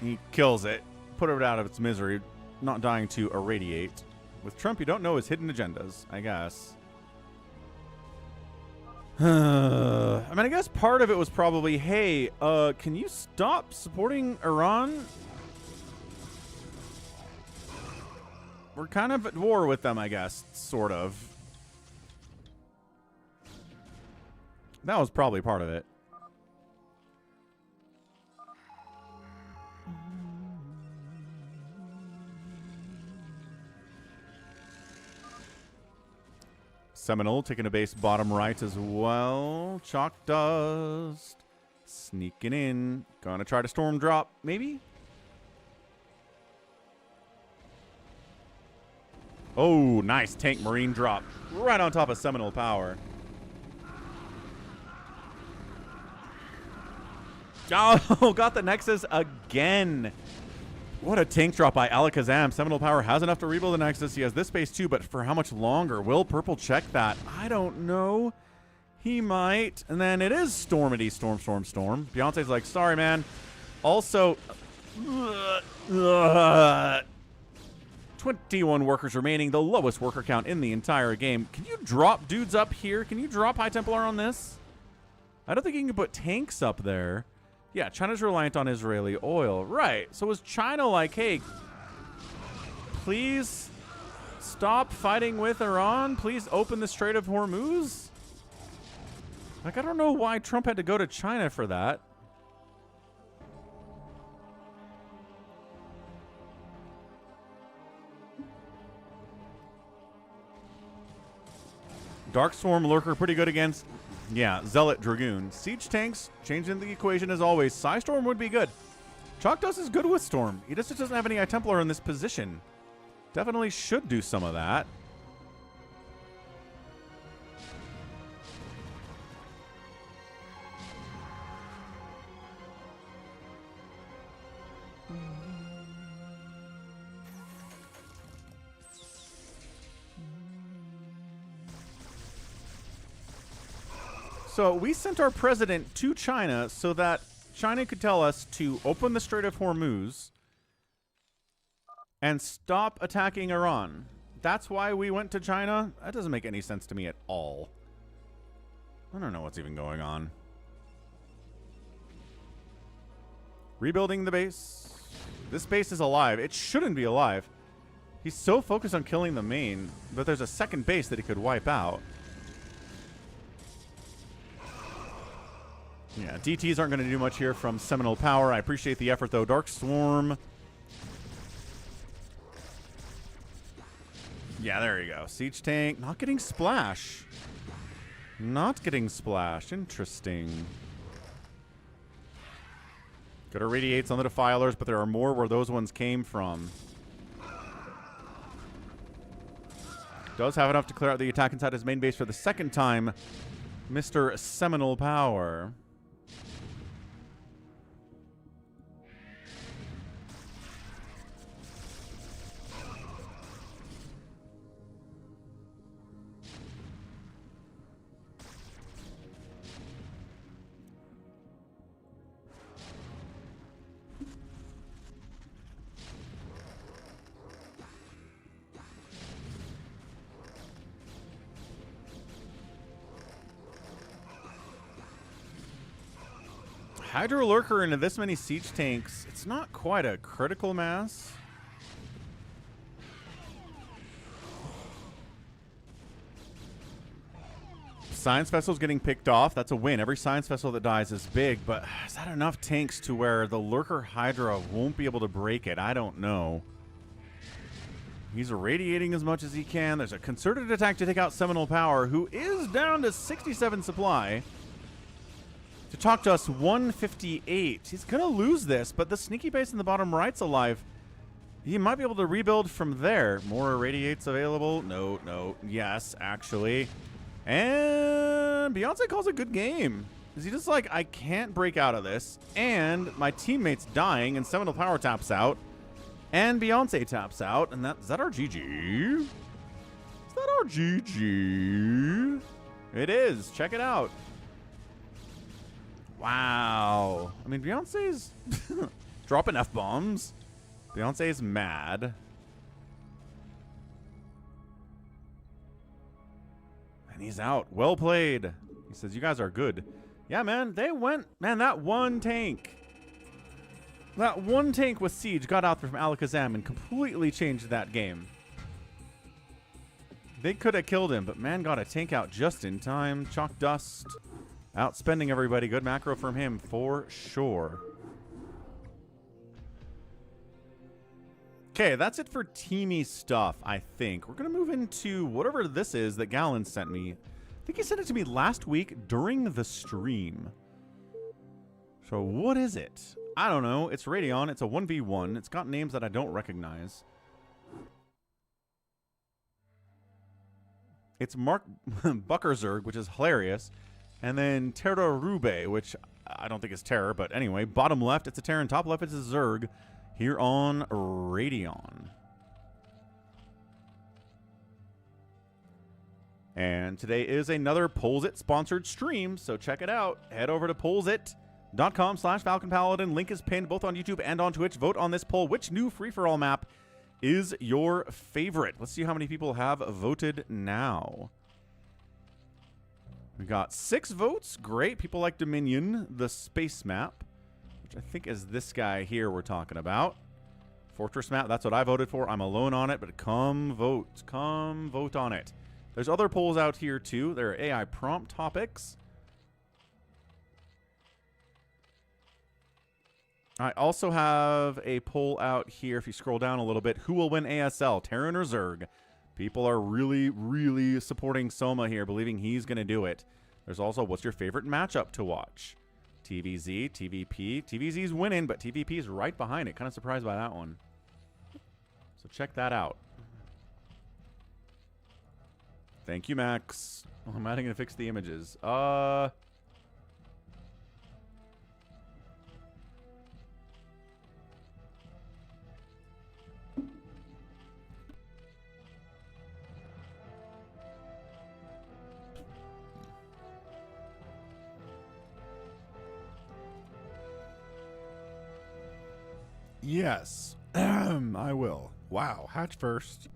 He kills it. Put it out of its misery. Not dying to irradiate. With Trump, you don't know his hidden agendas, I guess. I mean, I guess part of it was probably, hey, can you stop supporting Iran? We're kind of at war with them, I guess, sort of. That was probably part of it. Seminole taking a base bottom right as well. Chalk Dust. Sneaking in. Gonna try to storm drop, maybe? Oh, nice tank marine drop. Right on top of Seminole Power. Oh, got the Nexus again. What a tank drop by Alakazam. Seminole Power has enough to rebuild the Nexus. He has this base too, but for how much longer? Will Purple check that? I don't know. He might. And then it is Stormity. Storm. Beyonce's like, sorry, man. Also, 21 workers remaining. The lowest worker count in the entire game. Can you drop dudes up here? Can you drop High Templar on this? I don't think you can put tanks up there. Yeah, China's reliant on Israeli oil. Right. So was China like, hey, please stop fighting with Iran? Please open the Strait of Hormuz? Like, I don't know why Trump had to go to China for that. Dark Swarm Lurker pretty good against Yeah, Zealot Dragoon. Siege tanks, changing the equation as always. Psystorm would be good. Chalkdust is good with Storm. He just doesn't have any Templar in this position. Definitely should do some of that. So we sent our president to China so that China could tell us to open the Strait of Hormuz and stop attacking Iran. That's why we went to China? That doesn't make any sense to me at all. I don't know what's even going on. Rebuilding the base. This base is alive. It shouldn't be alive. He's so focused on killing the main, but there's a second base that he could wipe out. Yeah, DTs aren't going to do much here from Seminole Power. I appreciate the effort, though. Dark Swarm. Yeah, there you go. Siege Tank. Not getting Splash. Not getting Splash. Interesting. Good irradiates on the Defilers, but there are more where those ones came from. Does have enough to clear out the attack inside his main base for the second time. Mr. Seminole Power. Hydro Lurker into this many siege tanks, it's not quite a critical mass. Science Vessel's getting picked off. That's a win. Every Science Vessel that dies is big, but is that enough tanks to where the Lurker Hydra won't be able to break it? I don't know. He's irradiating as much as he can. There's a concerted attack to take out Seminole Power, who is down to 67 supply. To talk to us, 158. He's going to lose this, but the sneaky base in the bottom right's alive. He might be able to rebuild from there. More irradiates available. No, no. Yes, actually. And Beyonce calls a good game. Is he just like, I can't break out of this, and my teammate's dying, and Seminole Power taps out, and Beyonce taps out, and is that our GG? Is that our GG? It is. Check it out. Wow. I mean, Beyonce's dropping F-bombs. Beyonce's mad. And he's out. Well played. He says, you guys are good. Yeah, man. They went. Man, that one tank. That one tank with Siege got out there from Alakazam and completely changed that game. They could have killed him, but man got a tank out just in time. Chalk Dust. Outspending everybody. Good macro from him for sure. Okay, that's it for teamy stuff, I think. We're going to move into whatever this is that Gallon sent me. I think he sent it to me last week during the stream. So what is it? I don't know. It's Radeon. It's a 1v1. It's got names that I don't recognize. It's Mark Buckerzerg, which is hilarious. And then Terra Rube, which I don't think is Terror, but anyway, bottom left, it's a Terran. Top left, it's a Zerg here on Radeon. And today is another Pollzit sponsored stream, so check it out. Head over to Pollzit.com/FalconPaladin. Link is pinned both on YouTube and on Twitch. Vote on this poll. Which new free-for-all map is your favorite? Let's see how many people have voted now. We got 6 votes. Great. People like Dominion, the space map, which I think is this guy here we're talking about. Fortress map. That's what I voted for. I'm alone on it, but come vote. Come vote on it. There's other polls out here, too. There are AI prompt topics. I also have a poll out here. If you scroll down a little bit, who will win ASL, Terran or Zerg? People are really, really supporting Soma here, believing he's going to do it. There's also what's your favorite matchup to watch? TVZ, TVP. TVZ's winning, but TVP's right behind it. Kind of surprised by that one. So check that out. Thank you, Max. Oh, I'm not going to fix the images. Yes, I will. Wow, hatch first.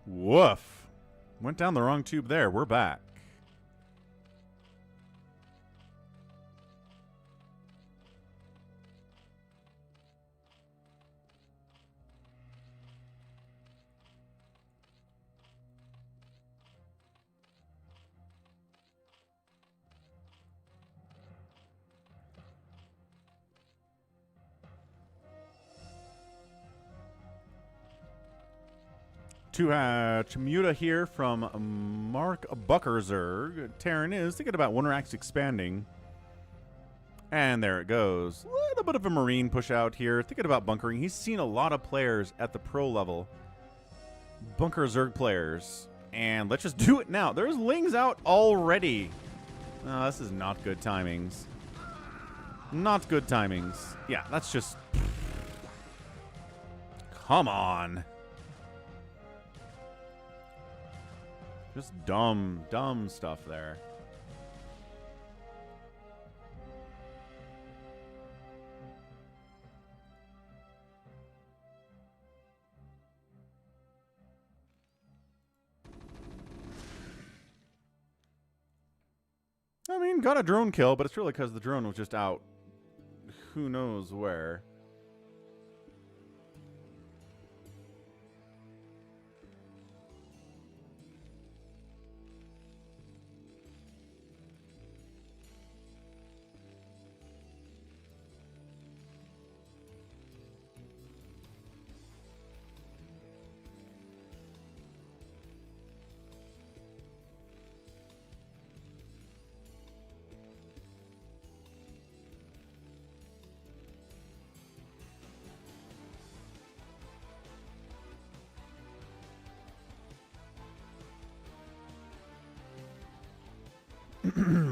Woof. Went down the wrong tube there. We're back. Two hatch Muta here from Mark Buckerzerg. Terran is thinking about Wonderax expanding. And there it goes. A little bit of a Marine push out here. Thinking about bunkering. He's seen a lot of players at the pro level. Buckerzerg players. And let's just do it now. There's Lings out already. Oh, this is not good timings. Not good timings. Yeah, that's just... Come on. Just dumb stuff there. I mean, got a drone kill, but it's really because the drone was just out who knows where.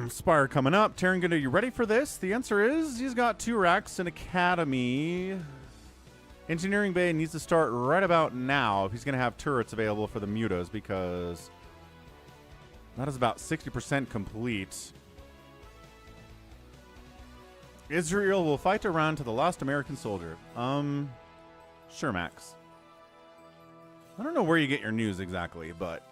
Spire coming up. Terran, are you ready for this? The answer is he's got 2 racks in Academy. Engineering Bay needs to start right about now if he's going to have turrets available for the mutas, because that is about 60% complete. Israel will fight around to the last American soldier. Sure, Max. I don't know where you get your news exactly, but...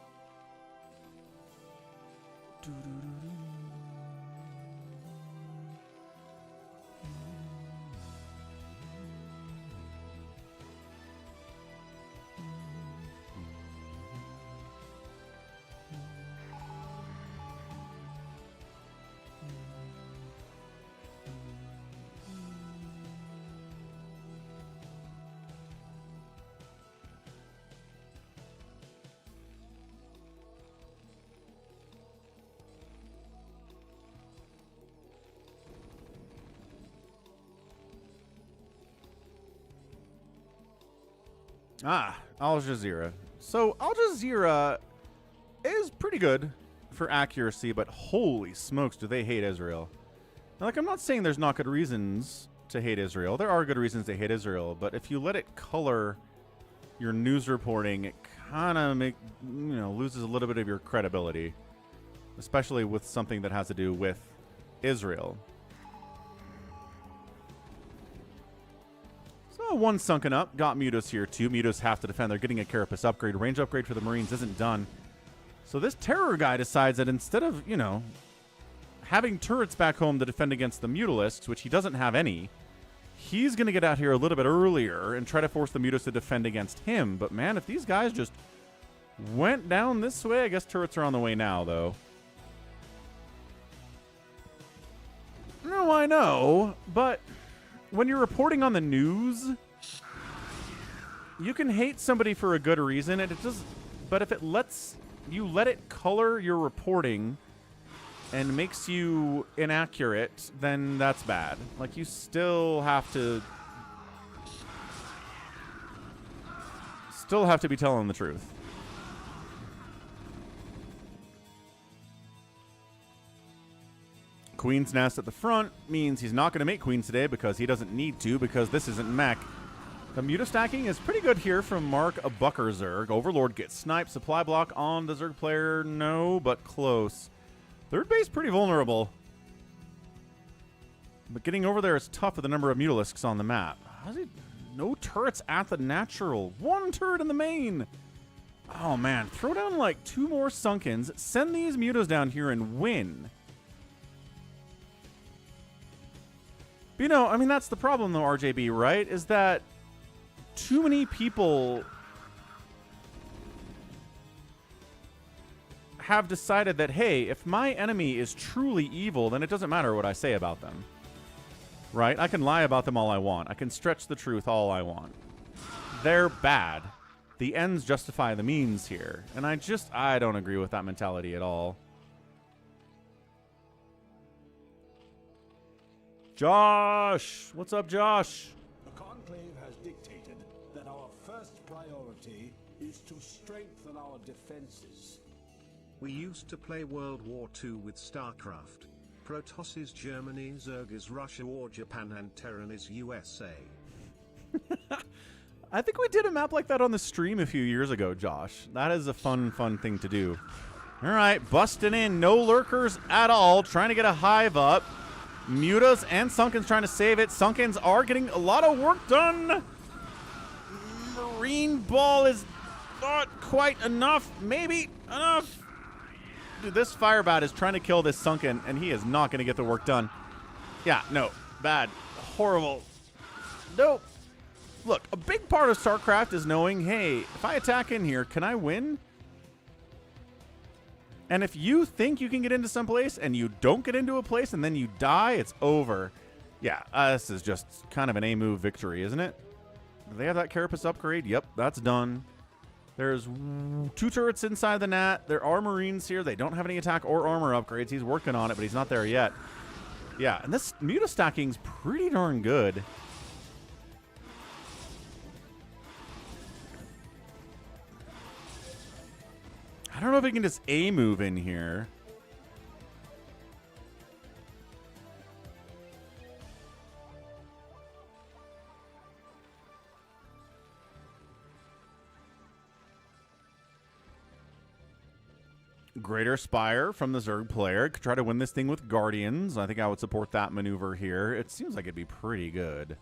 Al Jazeera. So Al Jazeera is pretty good for accuracy, but holy smokes, do they hate Israel. Now, like, I'm not saying there's not good reasons to hate Israel. There are good reasons to hate Israel, but if you let it color your news reporting, it kind of loses a little bit of your credibility. especially with something that has to do with Israel. So one sunken up. Got Mutos here too. Mutos have to defend. They're getting a Carapace upgrade. Range upgrade for the Marines isn't done. So this terror guy decides that instead of, you know, having turrets back home to defend against the Mutalisks, which he doesn't have any, he's going to get out here a little bit earlier and try to force the Mutos to defend against him. But man, if these guys just went down this way, I guess turrets are on the way now, though. No, I know, but when you're reporting on the news, you can hate somebody for a good reason, and it just, but if it lets you let it color your reporting and makes you inaccurate, then that's bad. Like, you still have to be telling the truth. Queen's Nest at the front means he's not going to make Queens today because he doesn't need to, because this isn't mech. The Muta stacking is pretty good here from Mark a Bucker Zerg. Overlord gets sniped. Supply block on the Zerg player. No, but close. Third base pretty vulnerable. But getting over there is tough with the number of Mutalisks on the map. How's he? No turrets at the natural. One turret in the main. Oh, man. Throw down like 2 more Sunkens. Send these Mutas down here and win. But, you know, I mean, that's the problem, though, RJB, right? Is that too many people have decided that, hey, if my enemy is truly evil, then it doesn't matter what I say about them. Right? I can lie about them all I want. I can stretch the truth all I want. They're bad. The ends justify the means here. And I don't agree with that mentality at all. Josh! What's up, Josh? The Conclave has dictated that our first priority is to strengthen our defenses. We used to play World War II with StarCraft. Protoss is Germany, Zerg is Russia or Japan, and Terran is USA. I think we did a map like that on the stream a few years ago, Josh. That is a fun thing to do. All right, busting in. No lurkers at all. Trying to get a hive up. Mutas and Sunkens trying to save it. Sunkens are getting a lot of work done. Marine ball is not quite enough. Maybe enough. Dude, this Firebat is trying to kill this Sunken, and he is not going to get the work done. Yeah, no. Bad. Horrible. Nope. Look, a big part of StarCraft is knowing, hey, if I attack in here, can I win? And if you think you can get into some place and you don't get into a place and then you die, it's over. Yeah, this is just kind of an A-move victory, isn't it? Do they have that Carapace upgrade? Yep, that's done. There's 2 turrets inside the Nat. There are Marines here. They don't have any attack or armor upgrades. He's working on it, but he's not there yet. Yeah, and this Muta stacking's pretty darn good. I don't know if we can just A-move in here. Greater Spire from the Zerg player. Could try to win this thing with Guardians. I think I would support that maneuver here. It seems like it'd be pretty good.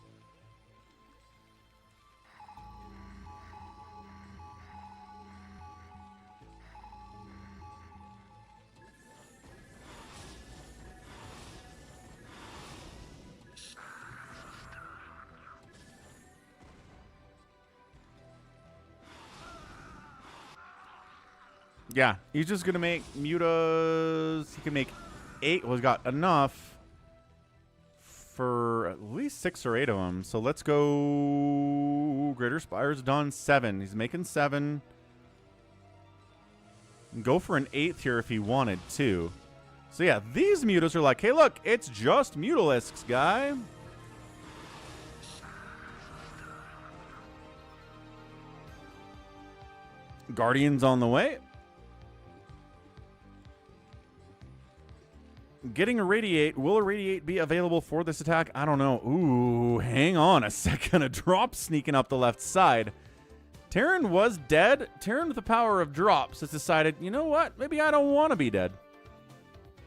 Yeah, he's just going to make Mutas. He can make 8. Well, he's got enough for at least 6 or 8 of them. So let's go. Greater Spire's done 7. He's making 7. Go for an 8th here if he wanted to. So yeah, these Mutas are like, hey, look, it's just Mutalisks, guy. Guardians on the way. Getting a Radiate. Will a Radiate be available for this attack? I don't know. Ooh, hang on a second. A drop sneaking up the left side. Terran was dead. Terran with the power of drops has decided, you know what? Maybe I don't want to be dead.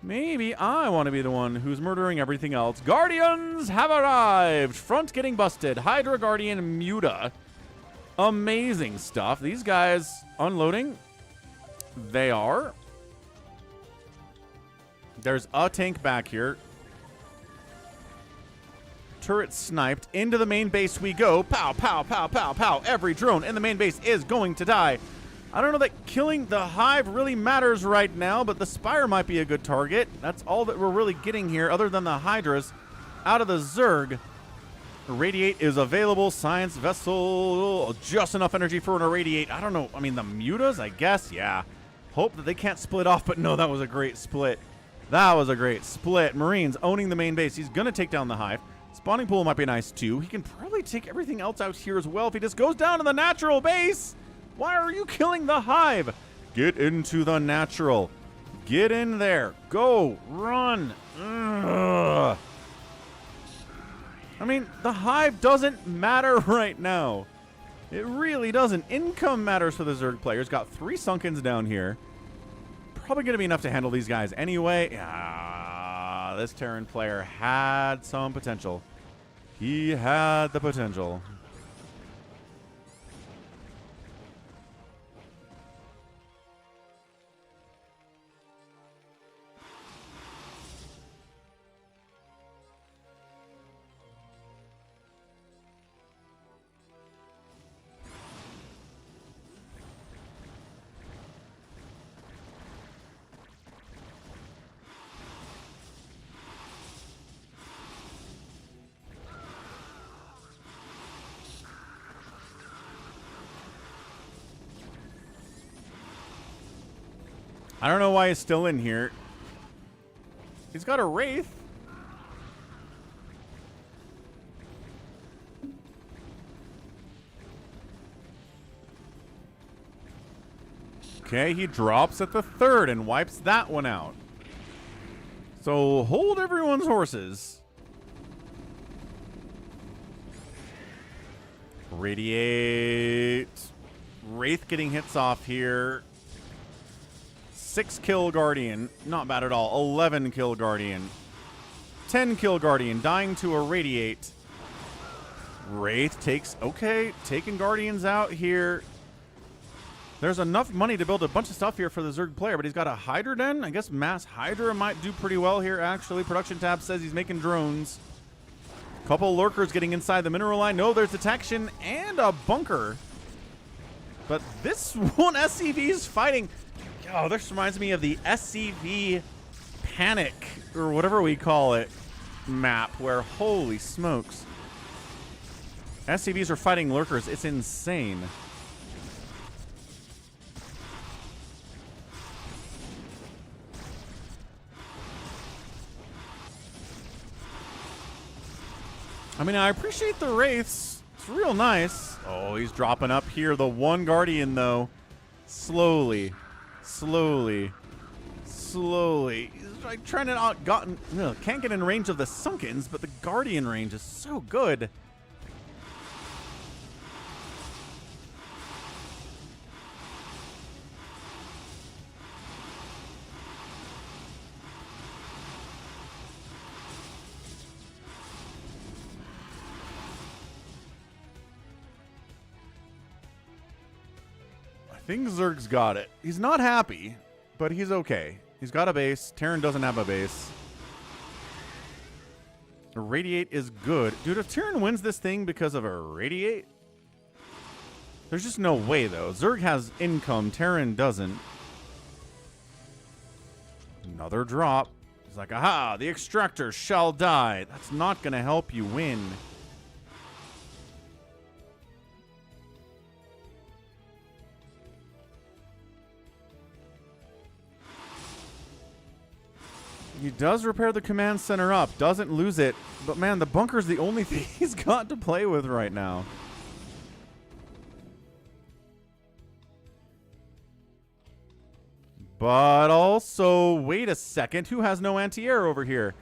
Maybe I want to be the one who's murdering everything else. Guardians have arrived. Front getting busted. Hydra Guardian Muta. Amazing stuff. These guys unloading. They are. There's a tank back here. Turret sniped. Into the main base we go. Pow, pow, pow, pow, pow. Every drone in the main base is going to die. I don't know that killing the hive really matters right now, but the Spire might be a good target. That's all that we're really getting here, other than the Hydras. Out of the Zerg. Irradiate is available. Science Vessel. Just enough energy for an Irradiate. I don't know. I mean, the Mutas, I guess. Yeah. Hope that they can't split off, but no, that was a great split. That was a great split. Marines owning the main base. He's going to take down the hive. Spawning pool might be nice, too. He can probably take everything else out here as well if he just goes down to the natural base. Why are you killing the hive? Get into the natural. Get in there. Go. Run. Ugh. I mean, the hive doesn't matter right now. It really doesn't. Income matters for the Zerg players. Got 3 Sunkens down here. Probably going to be enough to handle these guys anyway. This Terran player had some potential. He had the potential. I don't know why he's still in here. He's got a Wraith. Okay, he drops at the 3rd and wipes that one out. So hold everyone's horses. Radiate. Wraith getting hits off here. 6 kill Guardian. Not bad at all. 11 kill Guardian. 10 kill Guardian. Dying to Irradiate. Wraith takes... Okay, taking Guardians out here. There's enough money to build a bunch of stuff here for the Zerg player, but he's got a Hydra Den. I guess Mass Hydra might do pretty well here, actually. Production tab says he's making drones. Couple lurkers getting inside the mineral line. No, there's detection and a bunker. But this one SCV is fighting... Oh, this reminds me of the SCV Panic, or whatever we call it, map, where, holy smokes. SCVs are fighting lurkers. It's insane. I mean, I appreciate the Wraiths. It's real nice. Oh, he's dropping up here. The one Guardian, though. Slowly. Slowly. Slowly. He's like trying to can't get in range of the Sunkens, but the Guardian range is so good. I think Zerg's got it. He's not happy, but he's okay. He's got a base. Terran doesn't have a base. Irradiate is good. Dude, if Terran wins this thing because of a Irradiate, there's just no way, though. Zerg has income. Terran doesn't. Another drop. He's like, aha, the extractor shall die. That's not going to help you win. He does repair the command center up. Doesn't lose it. But, man, the bunker's the only thing he's got to play with right now. But also, wait a second. Who has no anti-air over here?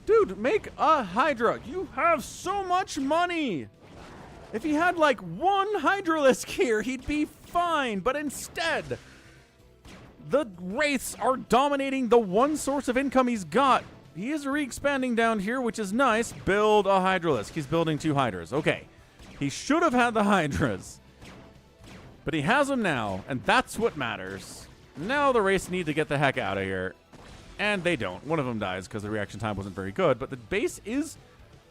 Dude, make a Hydra. You have so much money. If he had, like, one Hydralisk here, he'd be fine. But instead, The Wraiths are dominating the one source of income he's got. He is re-expanding down here, which is nice. Build a Hydralisk. He's building 2 Hydras. Okay. He should have had the Hydras. But he has them now, and that's what matters. Now the Wraiths need to get the heck out of here. And they don't. One of them dies because the reaction time wasn't very good. But the base is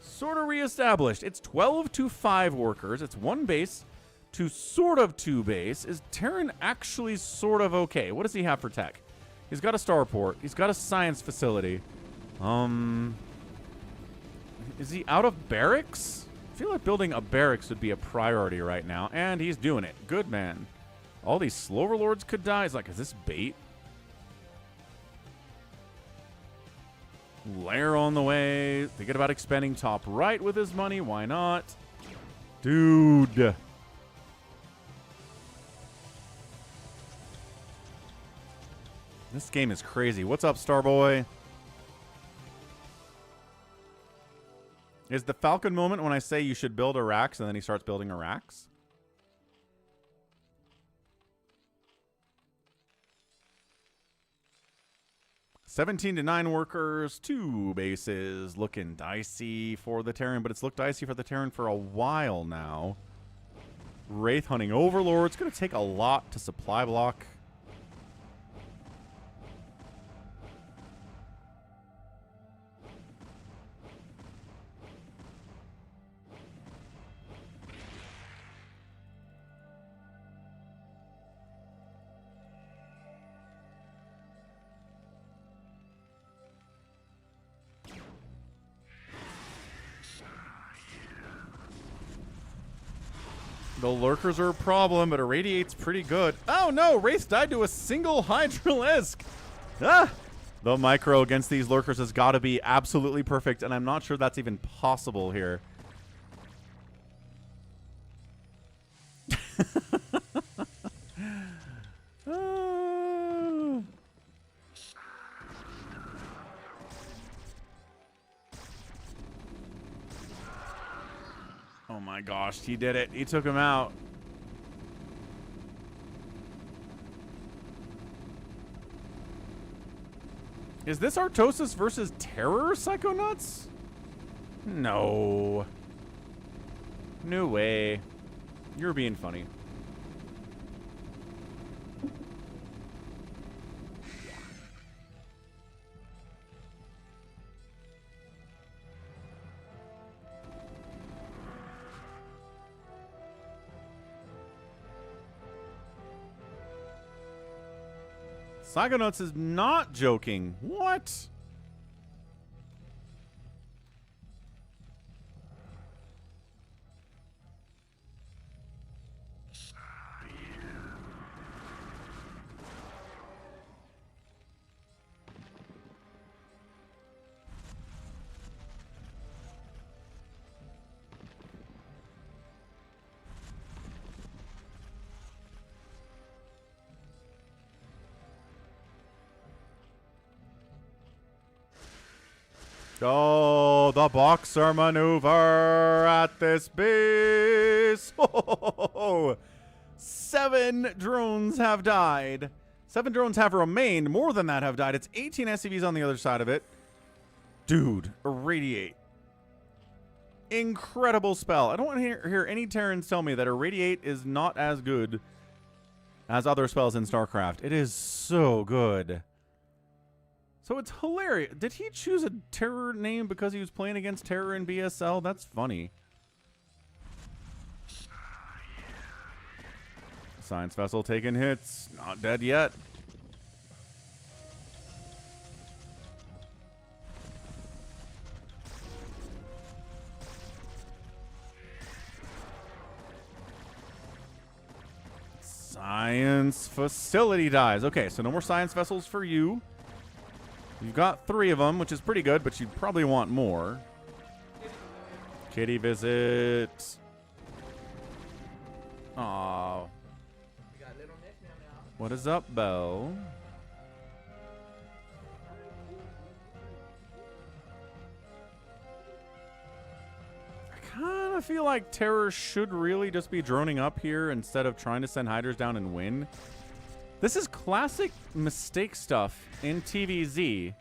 sort of reestablished. It's 12 to 5 workers. It's 1 base to sort of 2 base. Is Terran actually sort of okay? What does he have for tech? He's got a starport. He's got a science facility. Is he out of barracks? I feel like building a barracks would be a priority right now. And he's doing it. Good man. All these Slower Lords could die. It's like, is this bait? Lair on the way. Thinking about expanding top right with his money. Why not? Dude. This game is crazy. What's up, Starboy? Is the Falcon moment when I say you should build Iraqs and then he starts building Iraqs? $17 to 9 workers, 2 bases. Looking dicey for the Terran, but it's looked dicey for the Terran for a while now. Wraith hunting Overlord. It's going to take a lot to supply block. The lurkers are a problem, but Irradiate's pretty good. Oh no, Wraith died to a single Hydralisk. Ah! The micro against these lurkers has got to be absolutely perfect, and I'm not sure that's even possible here. Oh my gosh, he did it. He took him out. Is this Artosis versus Terror Psychonauts? No. No way. You're being funny. Psychonauts is not joking. What? Oh, the boxer maneuver at this base. Oh, 7 drones have died. 7 drones have remained. More than that have died. It's 18 SCVs on the other side of it. Dude, Irradiate. Incredible spell. I don't want to hear any Terrans tell me that Irradiate is not as good as other spells in StarCraft. It is so good. So it's hilarious. Did he choose a terror name because he was playing against terror in BSL? That's funny. Science vessel taking hits. Not dead yet. Science facility dies. Okay, so no more science vessels for you. You've got 3 of them, which is pretty good, but you'd probably want more. Kitty visit. Aww. What is up, Belle? I kind of feel like Terror should really just be droning up here instead of trying to send Hydras down and win. This is classic mistake stuff in TVZ,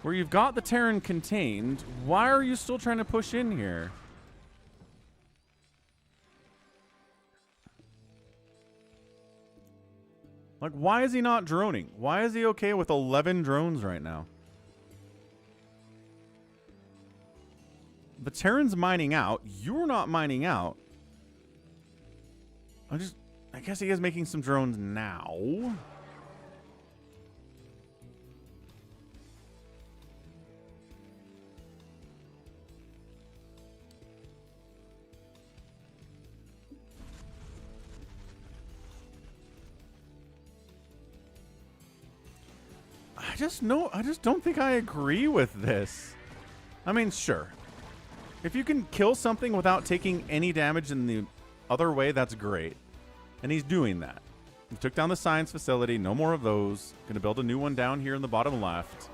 where you've got the Terran contained. Why are you still trying to push in here? Like, why is he not droning? Why is he okay with 11 drones right now? The Terran's mining out. You're not mining out. I guess he is making some drones now. I just don't think I agree with this. I mean, sure. If you can kill something without taking any damage in the other way, that's great. And he's doing that. He took down the science facility. No more of those. Gonna build a new one down here in the bottom left.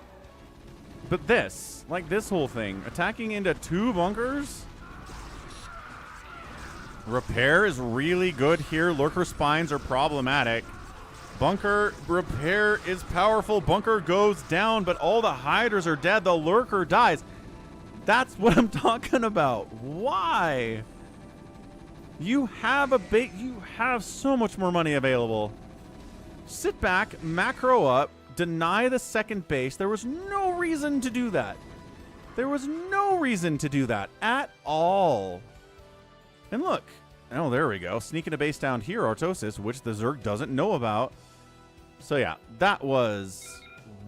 But this, like this whole thing, attacking into 2 bunkers? Repair is really good here. Lurker spines are problematic. Bunker repair is powerful. Bunker goes down, but all the hiders are dead. The lurker dies. That's what I'm talking about. Why? You have you have so much more money available. Sit back, macro up, deny the second base. There was no reason to do that. There was no reason to do that at all. And look. Oh, there we go. Sneaking a base down here, Artosis, which the Zerg doesn't know about. So yeah, that was...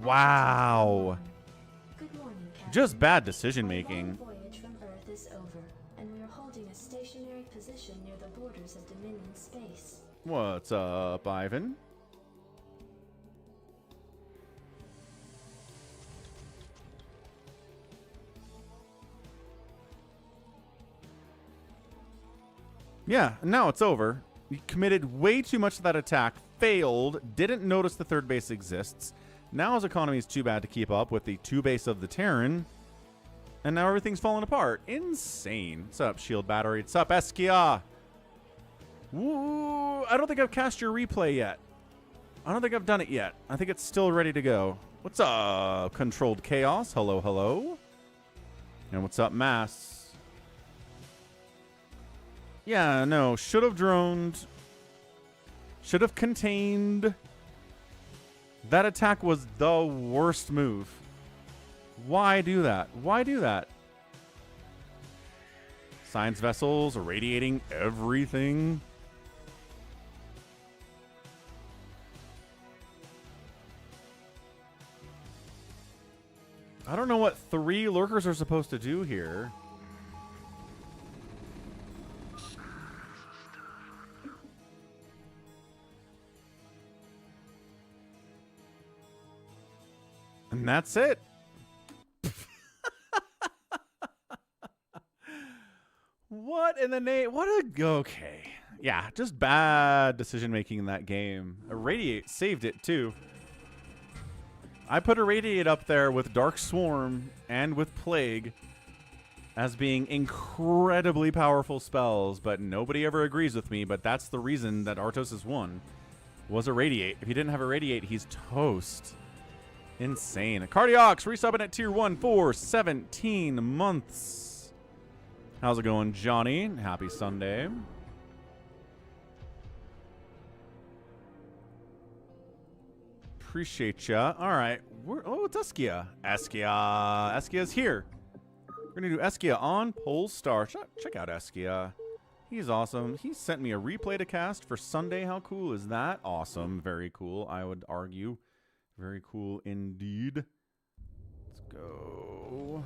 Wow. Good morning, Captain. Just bad decision making. Our long voyage from Earth is over, and we are holding a stationary position near the borders of Dominion space. What's up, Ivan? Yeah, now it's over. You committed way too much to that attack, failed, didn't notice the third base exists. Now his economy is too bad to keep up with the 2 base of the Terran. And now everything's falling apart. Insane. What's up, Shield Battery? What's up, Eskyia? Woo! I don't think I've cast your replay yet. I don't think I've done it yet. I think it's still ready to go. What's up, Controlled Chaos? Hello, hello. And what's up, Mass? Yeah, no. Should have droned. Should have contained. That attack was the worst move. Why do that? Why do that? Science vessels irradiating everything. I don't know what 3 lurkers are supposed to do here. And that's it. What in the name? What a... Okay. Yeah, just bad decision making in that game. Irradiate saved it too. I put Irradiate up there with Dark Swarm and with Plague as being incredibly powerful spells, but nobody ever agrees with me. But that's the reason that Artosis won, was Irradiate. If he didn't have Irradiate, he's toast. Insane. Acardiox resubbing at tier 1 for 17 months. How's it going, Johnny? Happy Sunday. Appreciate ya. All right. Oh, it's Eskyia. Eskyia's here. We're going to do Eskyia on Polestar. Check out Eskyia. He's awesome. He sent me a replay to cast for Sunday. How cool is that? Awesome. Very cool, I would argue. Very cool indeed. Let's go.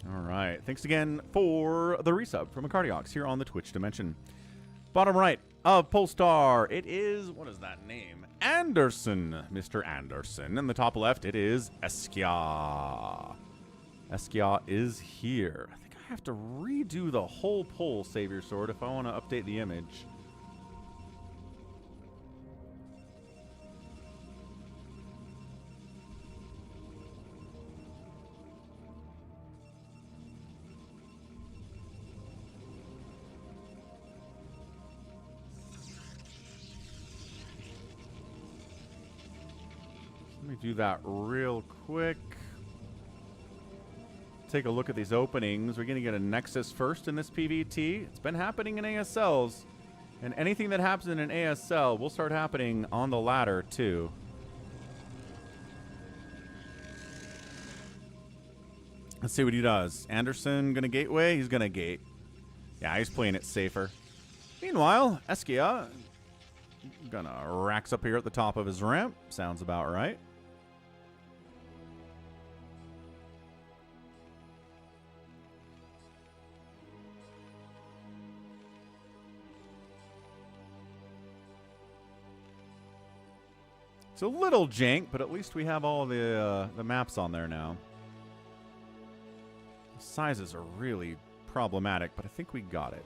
All right. Thanks again for the resub from Acardiox here on the Twitch dimension. Bottom right of Polestar, it is, what is that name? Anderson, Mr. Anderson. And the top left, it is Eskyia. Eskyia is here. I think I have to redo the whole poll, Savior Sword, if I want to update the image. Let me do that real quick. Take a look at these openings. We're going to get a Nexus first in this PvT. It's been happening in ASLs. And anything that happens in an ASL will start happening on the ladder, too. Let's see what he does. Anderson going to gateway? He's going to gate. Yeah, he's playing it safer. Meanwhile, Eskyia gonna racks up here at the top of his ramp. Sounds about right. It's a little jank, but at least we have all the maps on there now. The sizes are really problematic, but I think we got it.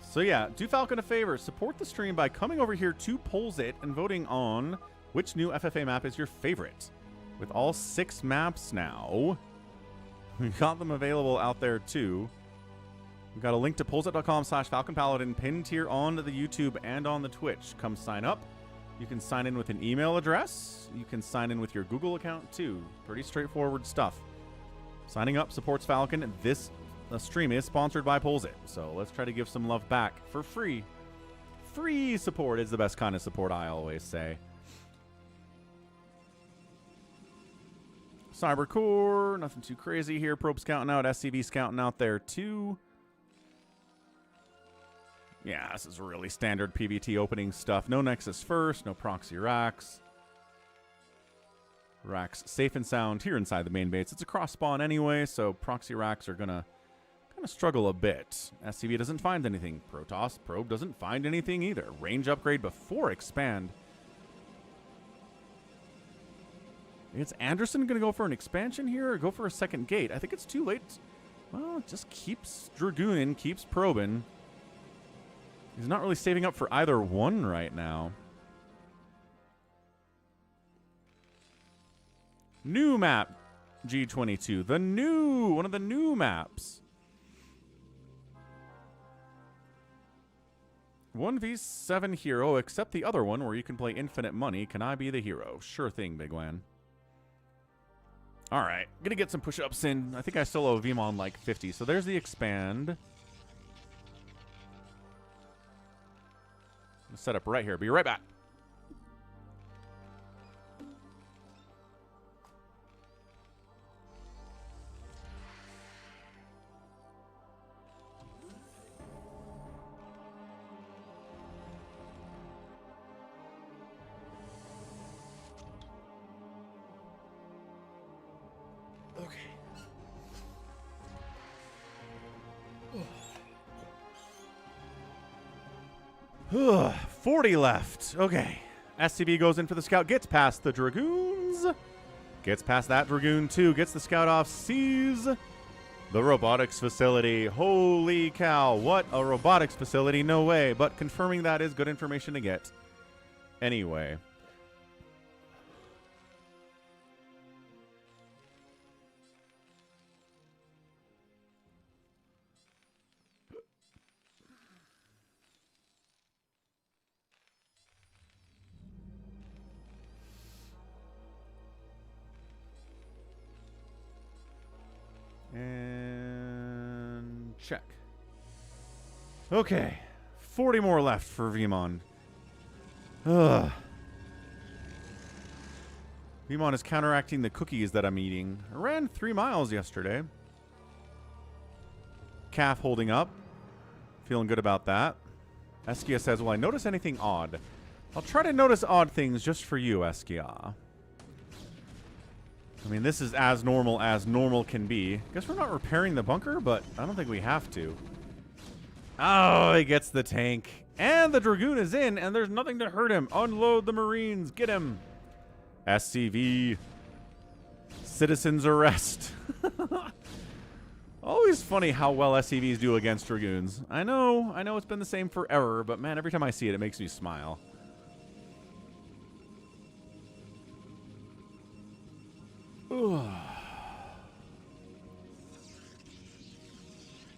So yeah, do Falcon a favor. Support the stream by coming over here to Pollzit and voting on which new FFA map is your favorite. With all 6 maps now, we got them available out there too. We've got a link to pollzit.com/falconpaladin pinned here on the YouTube and on the Twitch. Come sign up. You can sign in with an email address. You can sign in with your Google account too. Pretty straightforward stuff. Signing up supports Falcon. This stream is sponsored by Pollzit, so let's try to give some love back for free. Free support is the best kind of support, I always say. Cybercore, nothing too crazy here. Probe scouting out, SCV scouting out there too. Yeah, this is really standard PvT opening stuff. No Nexus first, no proxy racks. Racks safe and sound here inside the main base. It's a cross spawn anyway, so proxy racks are gonna kind of struggle a bit. SCV doesn't find anything. Protoss probe doesn't find anything either. Range upgrade before expand. Is Anderson going to go for an expansion here or go for a second gate? I think it's too late. Well, it just keeps Dragooning, keeps probing. He's not really saving up for either one right now. New map, G22. One of the new maps. 1v7 hero, except the other one where you can play infinite money. Can I be the hero? Sure thing, Bigwan. Alright, gonna get some push-ups in. I think I still owe Vmon like 50. So there's the expand. I'm gonna set up right here. Be right back. Okay. 40 left. Okay. SCV goes in for the scout. Gets past the Dragoons. Gets past that Dragoon too. Gets the scout off. Sees the robotics facility. Holy cow. What a robotics facility. No way. But confirming that is good information to get. Anyway. And check. Okay. 40 more left for Vmon. Ugh. Vmon is counteracting the cookies that I'm eating. I ran 3 miles yesterday. Calf holding up. Feeling good about that. Eskyia says, will I notice anything odd? I'll try to notice odd things just for you, Eskyia. I mean, this is as normal can be. Guess we're not repairing the bunker, but I don't think we have to. Oh, he gets the tank. And the Dragoon is in, and there's nothing to hurt him. Unload the Marines. Get him. SCV. Citizens arrest. Always funny how well SCVs do against Dragoons. I know it's been the same forever, but man, every time I see it, it makes me smile.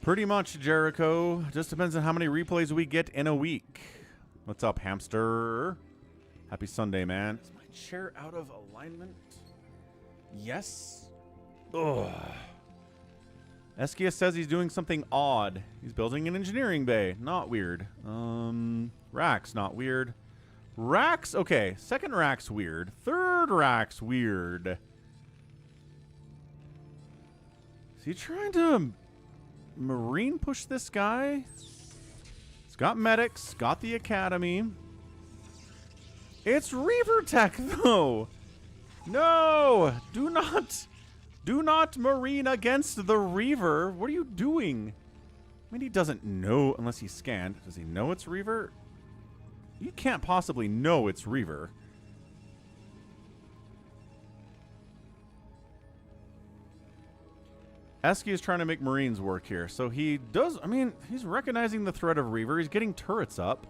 Pretty much, Jericho. Just depends on how many replays we get in a week. What's up, hamster? Happy Sunday, man. Is my chair out of alignment? Yes. Ugh. Eskyia says he's doing something odd. He's building an engineering bay. Not weird. Rack's not weird. Rack's okay. Second rack's weird. Third rack's weird. Is he trying to marine push this guy? It's got medics. Got the academy. It's Reaver Tech though. No! Do not marine against the Reaver. What are you doing? I mean, he doesn't know unless he's scanned. Does he know it's Reaver? You can't possibly know it's Reaver. Esky is trying to make Marines work here. So he does, I mean, he's recognizing the threat of Reaver. He's getting turrets up.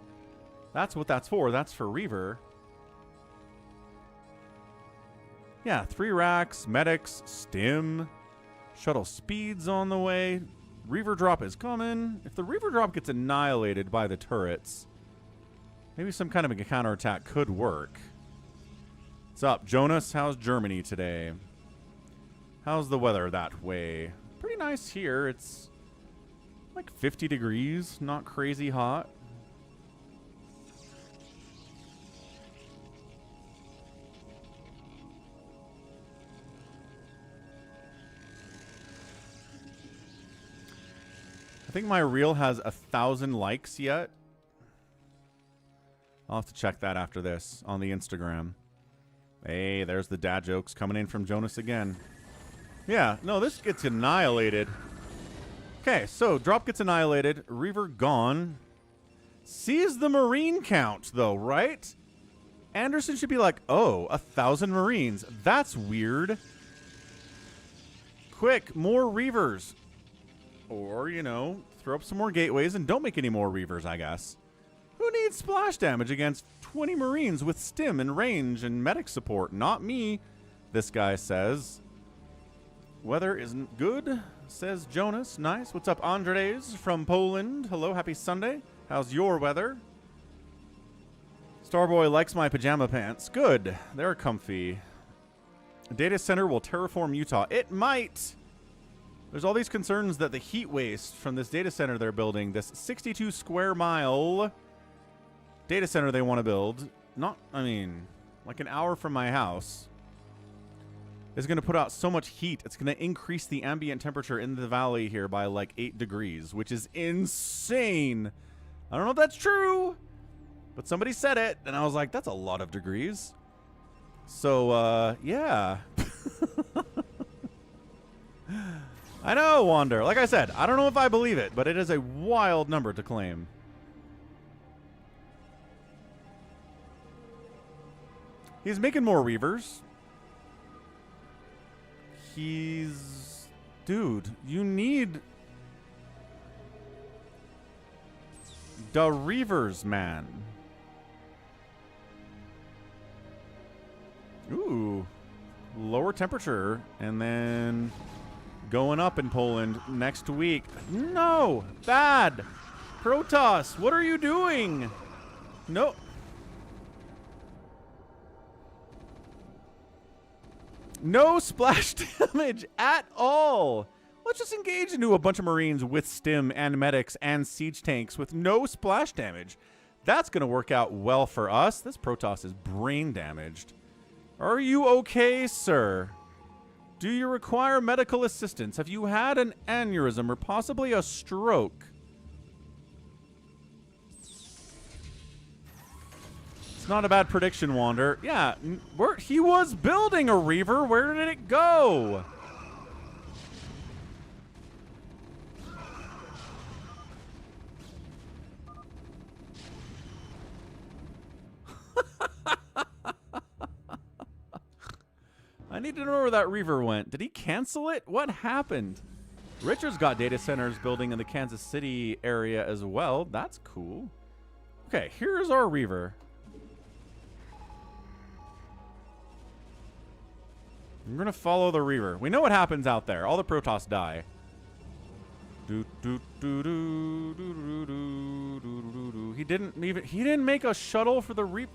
That's what that's for. That's for Reaver. Yeah, 3 racks, medics, stim, shuttle speeds on the way. Reaver drop is coming. If the Reaver drop gets annihilated by the turrets, maybe some kind of a counterattack could work. What's up, Jonas? How's Germany today? How's the weather that way? Pretty nice here. It's like 50 degrees, not crazy hot. I think my reel has 1,000 likes yet. I'll have to check that after this on the Instagram. Hey, there's the dad jokes coming in from Jonas again. Yeah, no, this gets annihilated. Okay, so drop gets annihilated. Reaver gone. Sees the Marine count, though, right? Anderson should be like, oh, 1,000 Marines. That's weird. Quick, more Reavers. Or, you know, throw up some more gateways and don't make any more Reavers, I guess. Who needs splash damage against 20 Marines with stim and range and medic support? Not me, this guy says. Weather isn't good, says Jonas. Nice. What's up, Andres from Poland? Hello, happy Sunday. How's your weather? Starboy likes my pajama pants. Good. They're comfy. Data center will terraform Utah. It might. There's all these concerns that the heat waste from this data center they're building, this 62 square mile data center they want to build, not, I mean, like an hour from my house, is going to put out so much heat, it's going to increase the ambient temperature in the valley here by like 8 degrees, which is insane. I don't know if that's true, but somebody said it, and I was like, that's a lot of degrees. So, yeah. I know, Wander. Like I said, I don't know if I believe it, but it is a wild number to claim. He's making more Reavers. He's... Dude, you need... the Reavers, man. Ooh. Lower temperature, and then... going up in Poland next week. No! Bad! Protoss, what are you doing? No. No splash damage at all. Let's just engage into a bunch of Marines with stim and medics and siege tanks with no splash damage. That's going to work out well for us. This Protoss is brain damaged. Are you okay, sir? Do you require medical assistance? Have you had an aneurysm or possibly a stroke? It's not a bad prediction, Wander. Yeah, he was building a Reaver. Where did it go? I need to know where that Reaver went. Did he cancel it? What happened? Richard's got data centers building in the Kansas City area as well. That's cool. Okay, here's our Reaver. I'm going to follow the Reaver. We know what happens out there. All the Protoss die. He didn't make a shuttle for the Reap.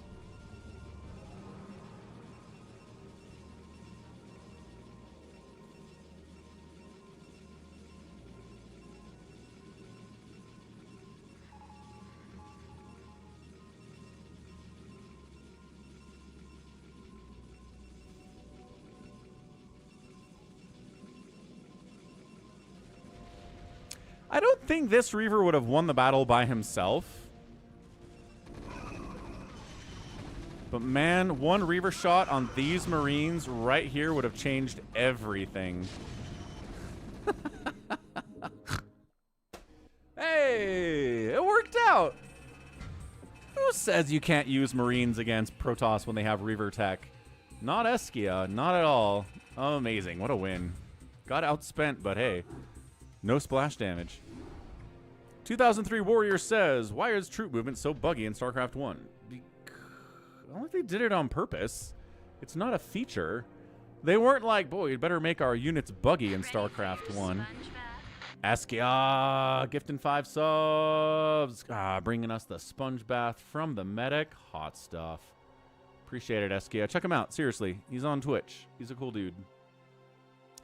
I don't think this Reaver would have won the battle by himself. But man, one Reaver shot on these Marines right here would have changed everything. Hey, it worked out. Who says you can't use Marines against Protoss when they have Reaver tech? Not Eskyia, not at all. Amazing, what a win. Got outspent, but hey. No splash damage. 2003 Warrior says, why is troop movement so buggy in StarCraft 1? I don't think they did it on purpose. It's not a feature. They weren't like, boy, you'd better make our units buggy in StarCraft 1. Eskyia, gifting 5 subs. Bringing us the sponge bath from the medic. Hot stuff. Appreciate it, Eskyia. Check him out, seriously. He's on Twitch. He's a cool dude.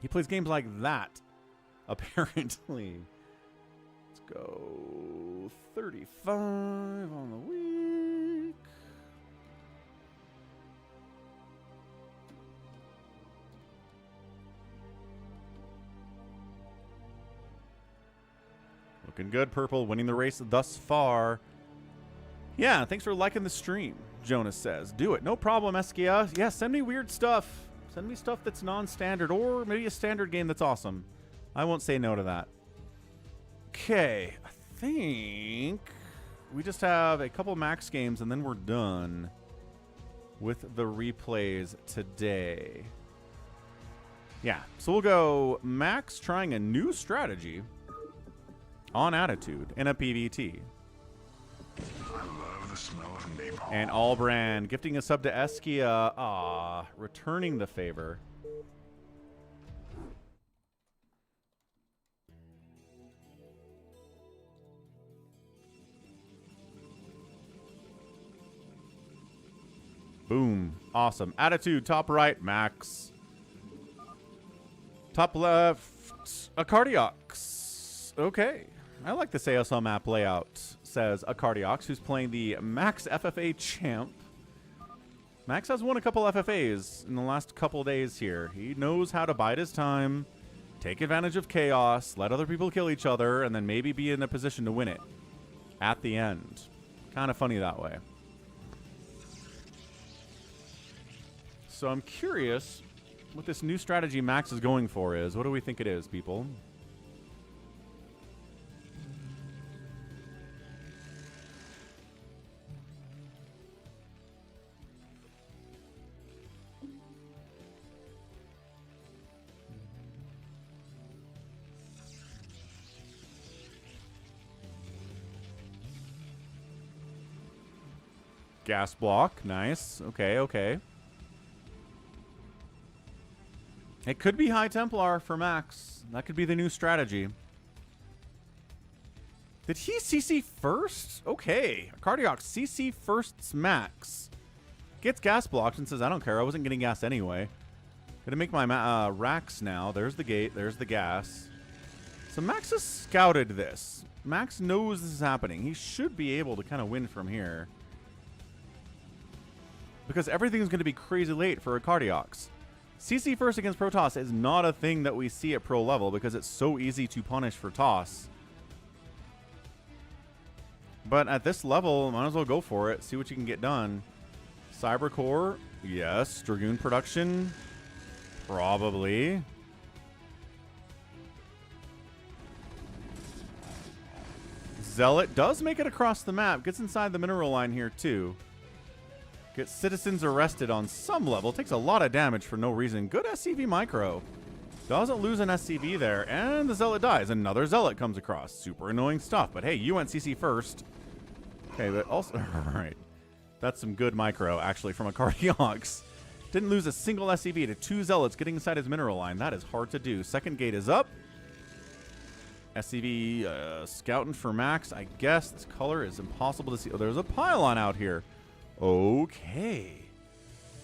He plays games like that. Apparently. Let's go 35 on the week. Looking good, Purple. Winning the race thus far. Yeah, thanks for liking the stream, Jonas says. Do it. No problem, Eskyia. Yeah, send me weird stuff. Send me stuff that's non-standard or maybe a standard game that's awesome. I won't say no to that. Okay, I think we just have a couple max games and then we're done with the replays today. Yeah, so we'll go Max trying a new strategy on Attitude in a PvT. I love the smell of napalm. And Allbrand gifting a sub to Eskyia. Returning the favor. Boom. Awesome. Attitude, top right, Max. Top left, acardiox. Okay. I like this ASL map layout, says acardiox, who's playing the Max FFA champ. Max has won a couple FFAs in the last couple days here. He knows how to bide his time, take advantage of chaos, let other people kill each other, and then maybe be in a position to win it at the end. Kind of funny that way. So I'm curious what this new strategy Max is going for is. What do we think it is, people? Gas block. Nice. Okay, okay. It could be High Templar for Max. That could be the new strategy. Did he CC first? Okay. Acardiox CC first Max. Gets gas blocked and says, I don't care. I wasn't getting gas anyway. Gonna make my racks now. There's the gate. There's the gas. So Max has scouted this. Max knows this is happening. He should be able to kind of win from here. Because everything's going to be crazy late for Acardiox. CC first against Protoss is not a thing that we see at pro level because it's so easy to punish for toss. But at this level, might as well go for it. See what you can get done. Cybercore, yes. Dragoon production, probably. Zealot does make it across the map. Gets inside the mineral line here too. Gets citizens arrested on some level. Takes a lot of damage for no reason. Good SCV micro. Doesn't lose an SCV there. And the Zealot dies. Another Zealot comes across. Super annoying stuff. But hey, you went CC first. Okay, but also... Alright. That's some good micro, actually, from Acardiox. Didn't lose a single SCV to 2 Zealots getting inside his mineral line. That is hard to do. Second gate is up. SCV scouting for Max. I guess this color is impossible to see. Oh, there's a pylon out here. Okay.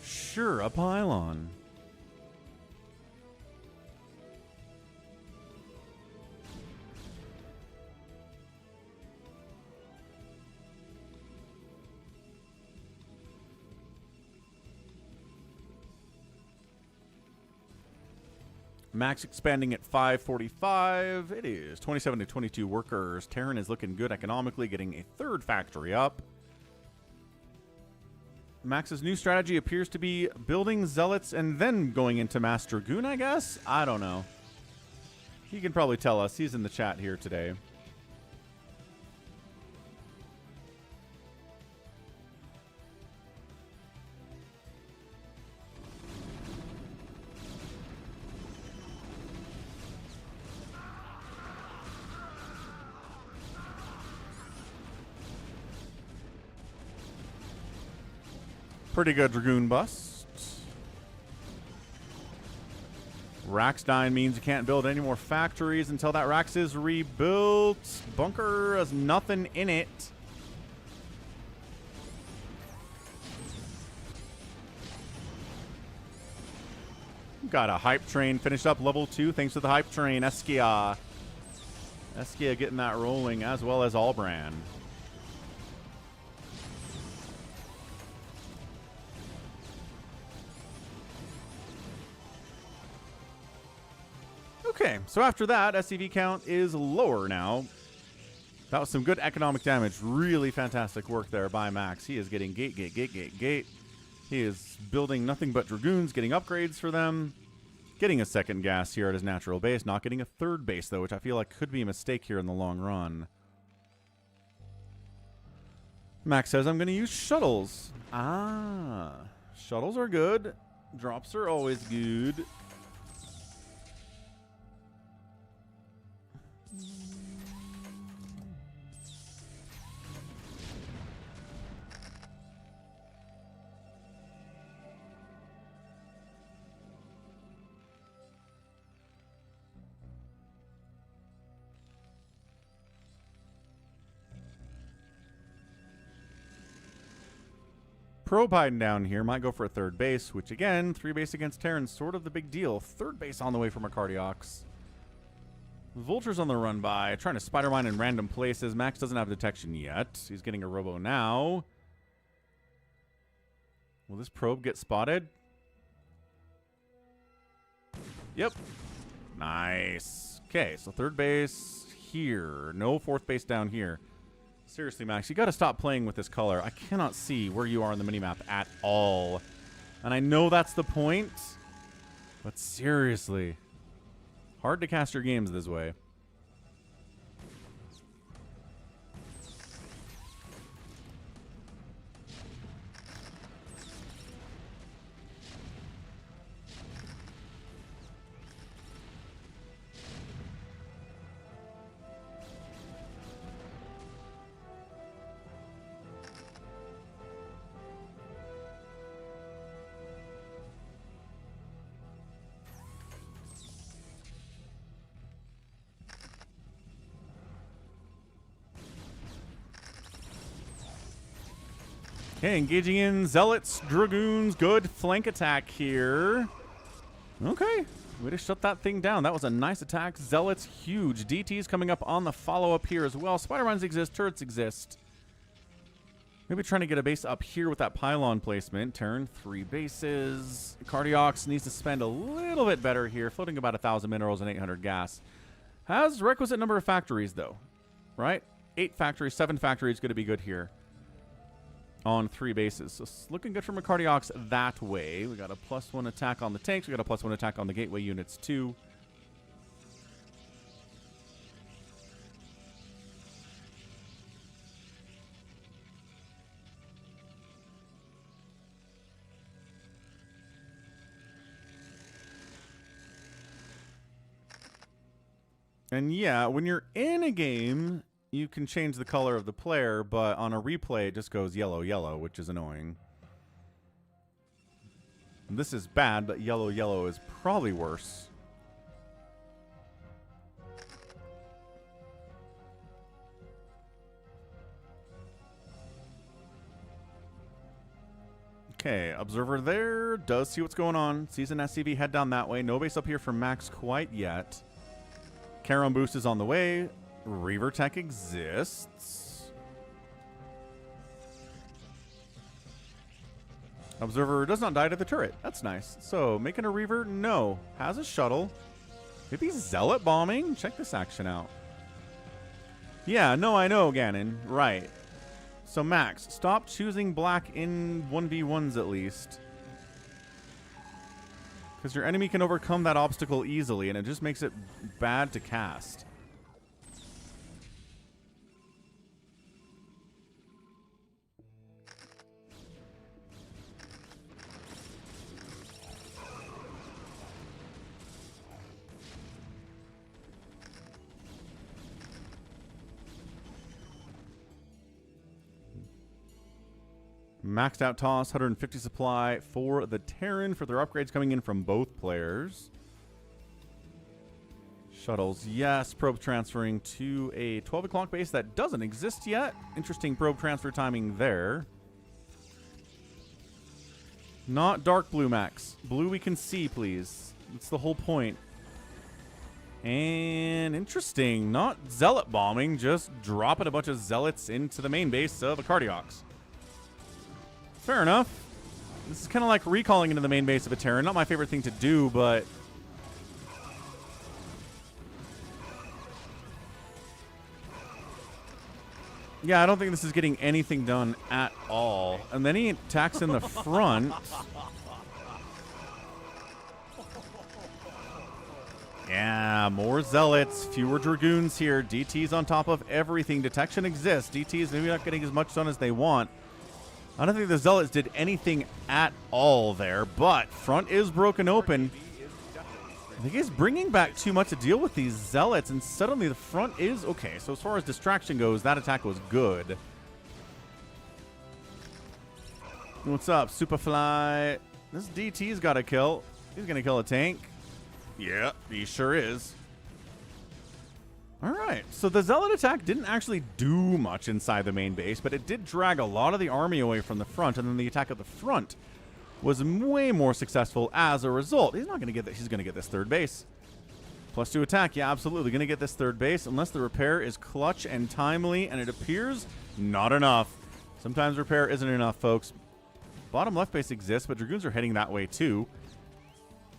Sure, a pylon. Max expanding at 545. It is 27 to 22 workers. Terran is looking good economically, getting a third factory up. Max's new strategy appears to be building zealots and then going into Mass Dragoon, I guess? I don't know. He can probably tell us. He's in the chat here today. Pretty good Dragoon bust. Rax dying means you can't build any more factories until that Rax is rebuilt. Bunker has nothing in it. Got a hype train finished up level 2 thanks to the hype train. Eskyia. Eskyia getting that rolling, as well as Allbrand. Okay, so after that, SCV count is lower now. That was some good economic damage. Really fantastic work there by Max. He is getting gate. He is building nothing but Dragoons, getting upgrades for them. Getting a second gas here at his natural base. Not getting a third base, though, which I feel like could be a mistake here in the long run. Max says, I'm going to use shuttles. Ah, shuttles are good. Drops are always good. Probe hiding down here might go for a third base, which again, 3 base against Terran's sort of the big deal. Third base on the way from acardiox. Vulture's on the run by, trying to spider mine in random places. Max doesn't have detection yet. He's getting a robo now. Will this probe get spotted? Yep. Nice. Okay, so third base here. No fourth base down here. Seriously, Max, you got to stop playing with this color. I cannot see where you are on the minimap at all. And I know that's the point, but seriously. Hard to cast your games this way. Okay, engaging in Zealots, Dragoons. Good flank attack here. Okay, way to shut that thing down. That was a nice attack. Zealots, huge. DT's coming up on the follow-up here as well. Spider-Mines exist. Turrets exist. Maybe trying to get a base up here with that pylon placement. Turn 3 bases. Acardiox needs to spend a little bit better here. Floating about 1,000 minerals and 800 gas. Has requisite number of factories, though. Right? 8 factories, 7 factories going to be good here. On 3 bases. So it's looking good from acardiox that way. We got a +1 attack on the tanks. We got a +1 attack on the gateway units too. And yeah, when you're in a game, you can change the color of the player, but on a replay, it just goes yellow, yellow, which is annoying. And this is bad, but yellow, yellow is probably worse. Okay, observer there. Does see what's going on. Sees an SCV head down that way. No base up here for Max quite yet. Charon boost is on the way. Reaver tech exists. Observer does not die to the turret. That's nice. So, making a Reaver? No. Has a shuttle. Maybe Zealot bombing? Check this action out. Yeah, no, I know, Ganon. Right. So, Max, stop choosing black in 1v1s at least. Because your enemy can overcome that obstacle easily, and it just makes it bad to cast. Maxed out toss, 150 supply for the Terran for their upgrades coming in from both players. Shuttles, yes. Probe transferring to a 12 o'clock base that doesn't exist yet. Interesting probe transfer timing there. Not dark blue, Max. Blue we can see, please. That's the whole point. And interesting. Not zealot bombing, just dropping a bunch of zealots into the main base of acardiox. Fair enough. This is kind of like recalling into the main base of a Terran. Not my favorite thing to do, but... yeah, I don't think this is getting anything done at all. And then he attacks in the front. Yeah, more zealots, fewer dragoons here. DT's on top of everything. Detection exists. DT's maybe not getting as much done as they want. I don't think the zealots did anything at all there, but front is broken open. I think he's bringing back too much to deal with these zealots, and suddenly the front is okay. So as far as distraction goes, that attack was good. What's up, Superfly? This DT's got a kill. He's going to kill a tank. Yeah, he sure is. All right, so the zealot attack didn't actually do much inside the main base, but it did drag a lot of the army away from the front, and then the attack at the front was way more successful as a result. He's not going to get that. He's going to get this third base. +2 attack, yeah, absolutely. Going to get this third base unless the repair is clutch and timely, and it appears not enough. Sometimes repair isn't enough, folks. Bottom left base exists, but dragoons are heading that way too.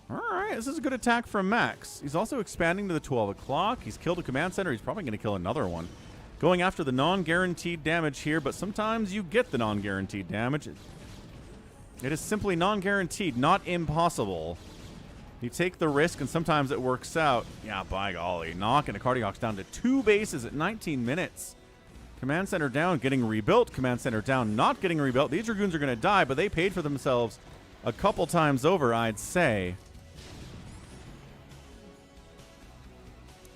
All right, this is a good attack from Max. He's also expanding to the 12 o'clock. He's killed a command center. He's probably going to kill another one. Going after the non-guaranteed damage here, but sometimes you get the non-guaranteed damage. It is simply non-guaranteed, not impossible. You take the risk, and sometimes it works out. Yeah, by golly. Knocking acardiox down to 2 bases at 19 minutes. Command center down, getting rebuilt. Command center down, not getting rebuilt. These dragoons are going to die, but they paid for themselves a couple times over, I'd say.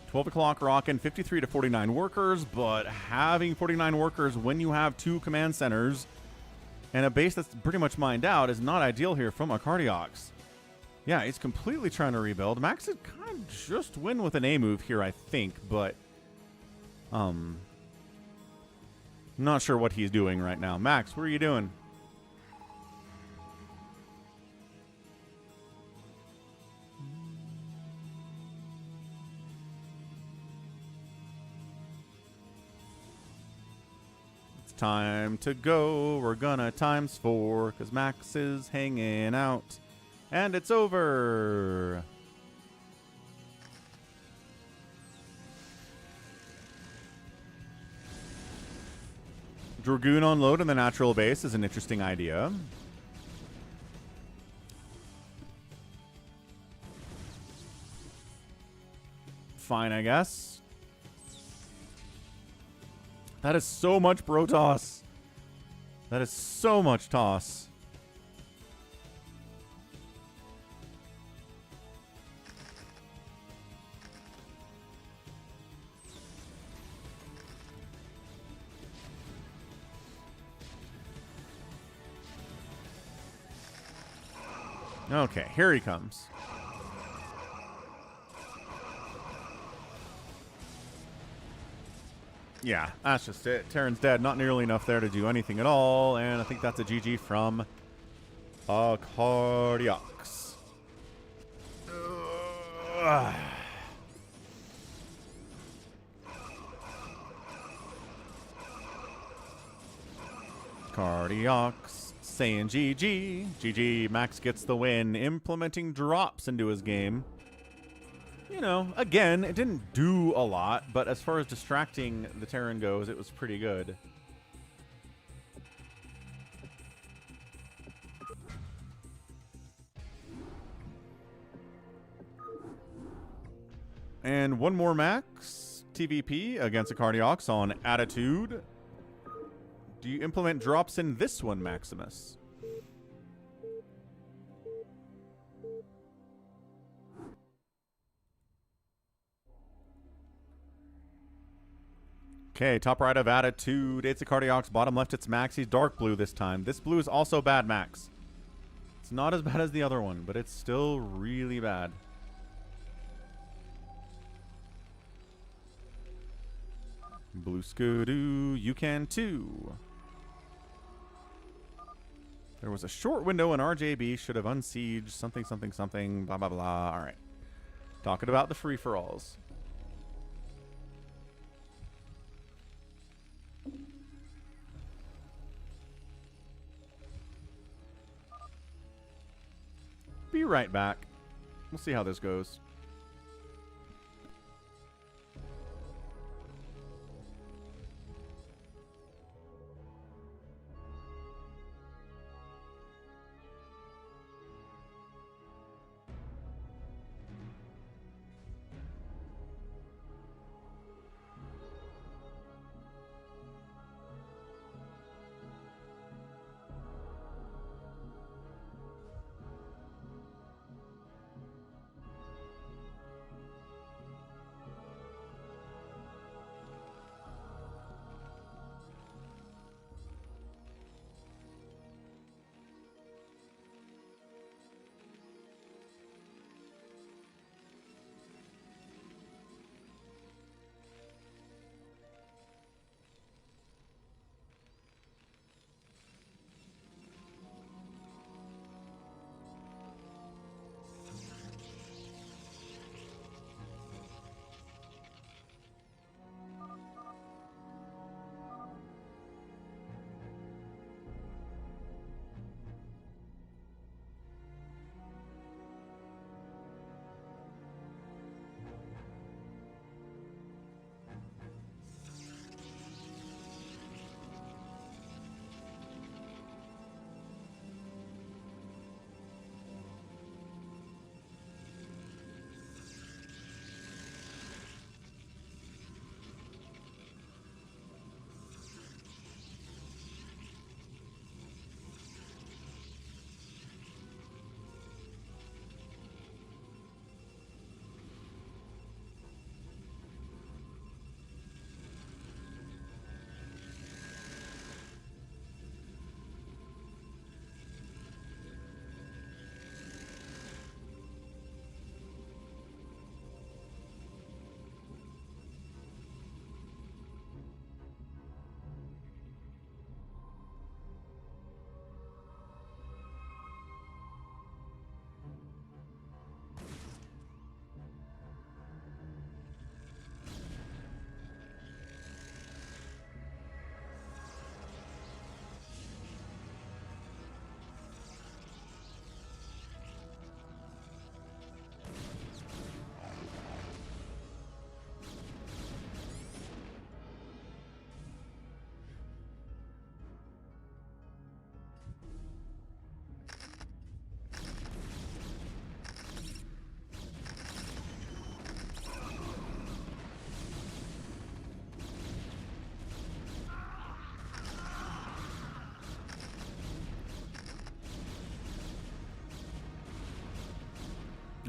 12 o'clock rocking, 53 to 49 workers, but having 49 workers when you have 2 command centers and a base that's pretty much mined out is not ideal here from acardiox. Yeah, he's completely trying to rebuild. Max could kind of just win with an A move here, I think, but not sure what he's doing right now. Max, what are you doing? Time to go. We're gonna ×4 because Max is hanging out. And it's over. Dragoon on load in the natural base is an interesting idea. Fine, I guess. That is so much Protoss. That is so much toss. Okay, here he comes. Yeah, that's just it. Terran's dead. Not nearly enough there to do anything at all. And I think that's a GG from Acardiox. Acardiox saying GG. GG. Max gets the win, implementing drops into his game. You know, again, it didn't do a lot, but as far as distracting the Terran goes, it was pretty good. And one more Max TVP against Acardiox on Attitude. Do you implement drops in this one, Maximus? Okay, top right of Attitude. It's Acardiox. Bottom left, it's Max. He's dark blue this time. This blue is also bad, Max. It's not as bad as the other one, but it's still really bad. Blue Skidoo, you can too. There was a short window and RJB should have unsieged something, something, something, blah, blah, blah. All right. Talking about the free-for-alls. Be right back. We'll see how this goes.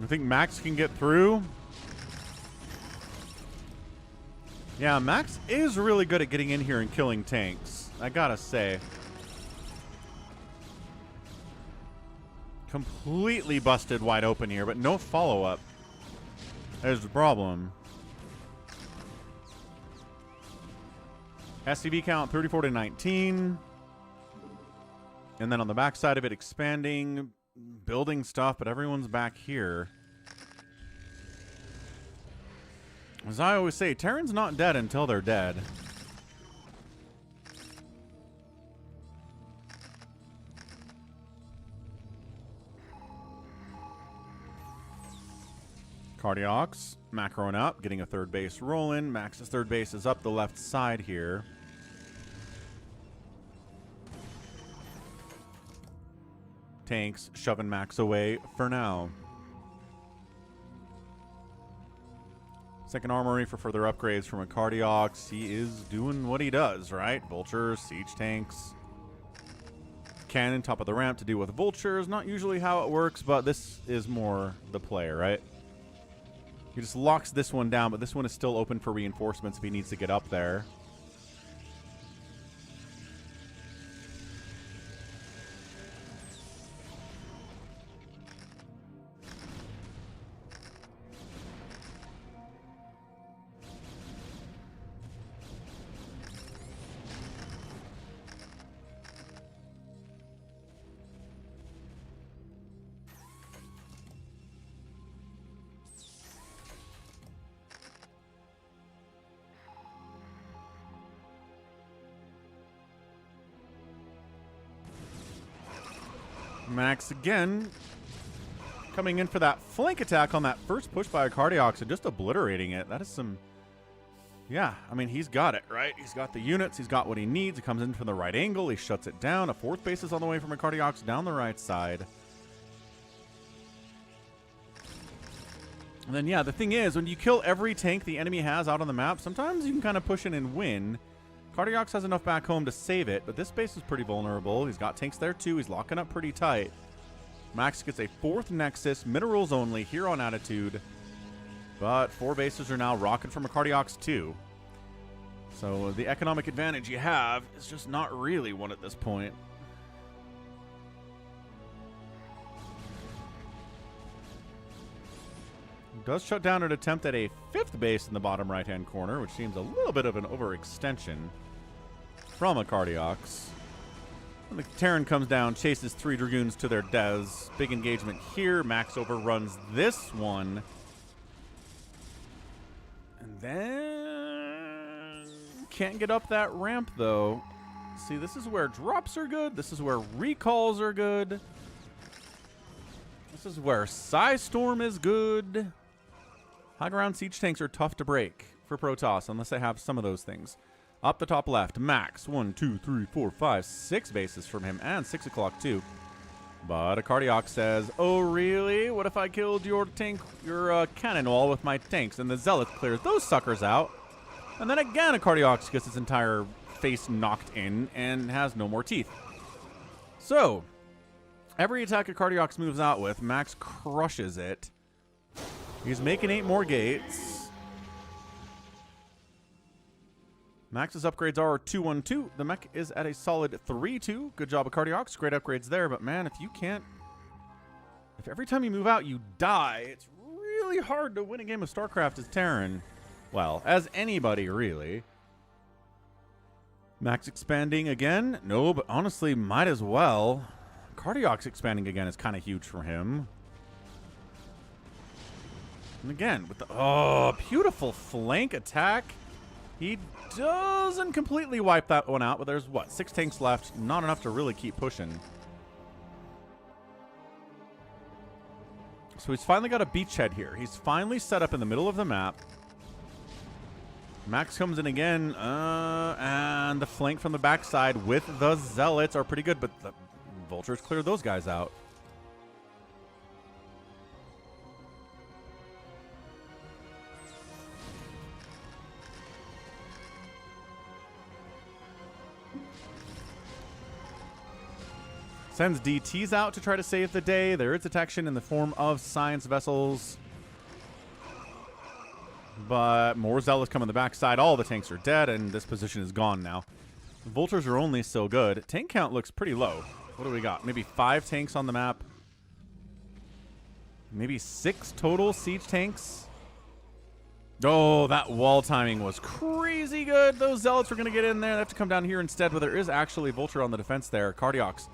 I think Max can get through. Yeah, Max is really good at getting in here and killing tanks, I gotta say. Completely busted wide open here, but no follow-up. There's the problem. SCV count 34 to 19. And then on the back side of it, expanding, building stuff, but everyone's back here. As I always say, Terran's not dead until they're dead. Acardiox, macroing up, getting a third base rolling. Max's third base is up the left side here. Tanks shoving Max away for now. Second armory for further upgrades from Acardiox. He is doing what he does, right? Vultures, siege tanks. Cannon top of the ramp to deal with vultures. Not usually how it works, but this is more the play, right? He just locks this one down, but this one is still open for reinforcements if he needs to get up there. Max again coming in for that flank attack on that first push by Acardiox and just obliterating it. That is some... Yeah, I mean, he's got it, right? He's got the units. He's got what he needs. He comes in from the right angle. He shuts it down. A fourth base is on the way from Acardiox down the right side. And then, yeah, the thing is, when you kill every tank the enemy has out on the map, sometimes you can kind of push in and win. Acardiox has enough back home to save it, but this base is pretty vulnerable. He's got tanks there, too. He's locking up pretty tight. Max gets a fourth Nexus, minerals only, here on Attitude. But 4 bases are now rocking from Acardiox, too. So the economic advantage you have is just not really one at this point. Does shut down an attempt at a 5th base in the bottom right-hand corner, which seems a little bit of an overextension from Acardiox. And the Terran comes down, chases 3 Dragoons to their des. Big engagement here. Max overruns this one. And then... can't get up that ramp, though. See, this is where drops are good. This is where recalls are good. This is where Psystorm is good. High ground siege tanks are tough to break for Protoss unless they have some of those things. Up the top left, Max. 1, 2, 3, 4, 5, 6 bases from him, and 6 o'clock too. But Acardiox says, "Oh really? What if I killed your tank, your cannon wall with my tanks?" And the Zealot clears those suckers out. And then again, Acardiox gets his entire face knocked in and has no more teeth. So, every attack Acardiox moves out with, Max crushes it. He's making 8 more gates. Max's upgrades are 2-1-2. The mech is at a solid 3-2. Good job, Acardiox. Great upgrades there. But, man, if you can't... if every time you move out you die, it's really hard to win a game of StarCraft as Terran. Well, as anybody, really. Max expanding again? No, but honestly, might as well. Acardiox expanding again is kind of huge for him. And again, with the... oh, beautiful flank attack. He doesn't completely wipe that one out, but there's, what, 6 tanks left. Not enough to really keep pushing. So he's finally got a beachhead here. He's finally set up in the middle of the map. Max comes in again, and the flank from the backside with the Zealots are pretty good, but the Vultures cleared those guys out. Sends DTs out to try to save the day. There is detection in the form of science vessels. But more Zealots come on the backside. All the tanks are dead, and this position is gone now. The Vultures are only so good. Tank count looks pretty low. What do we got? Maybe 5 tanks on the map. Maybe 6 total siege tanks. Oh, that wall timing was crazy good. Those Zealots were going to get in there. They have to come down here instead, but there is actually Vulture on the defense there. Acardiox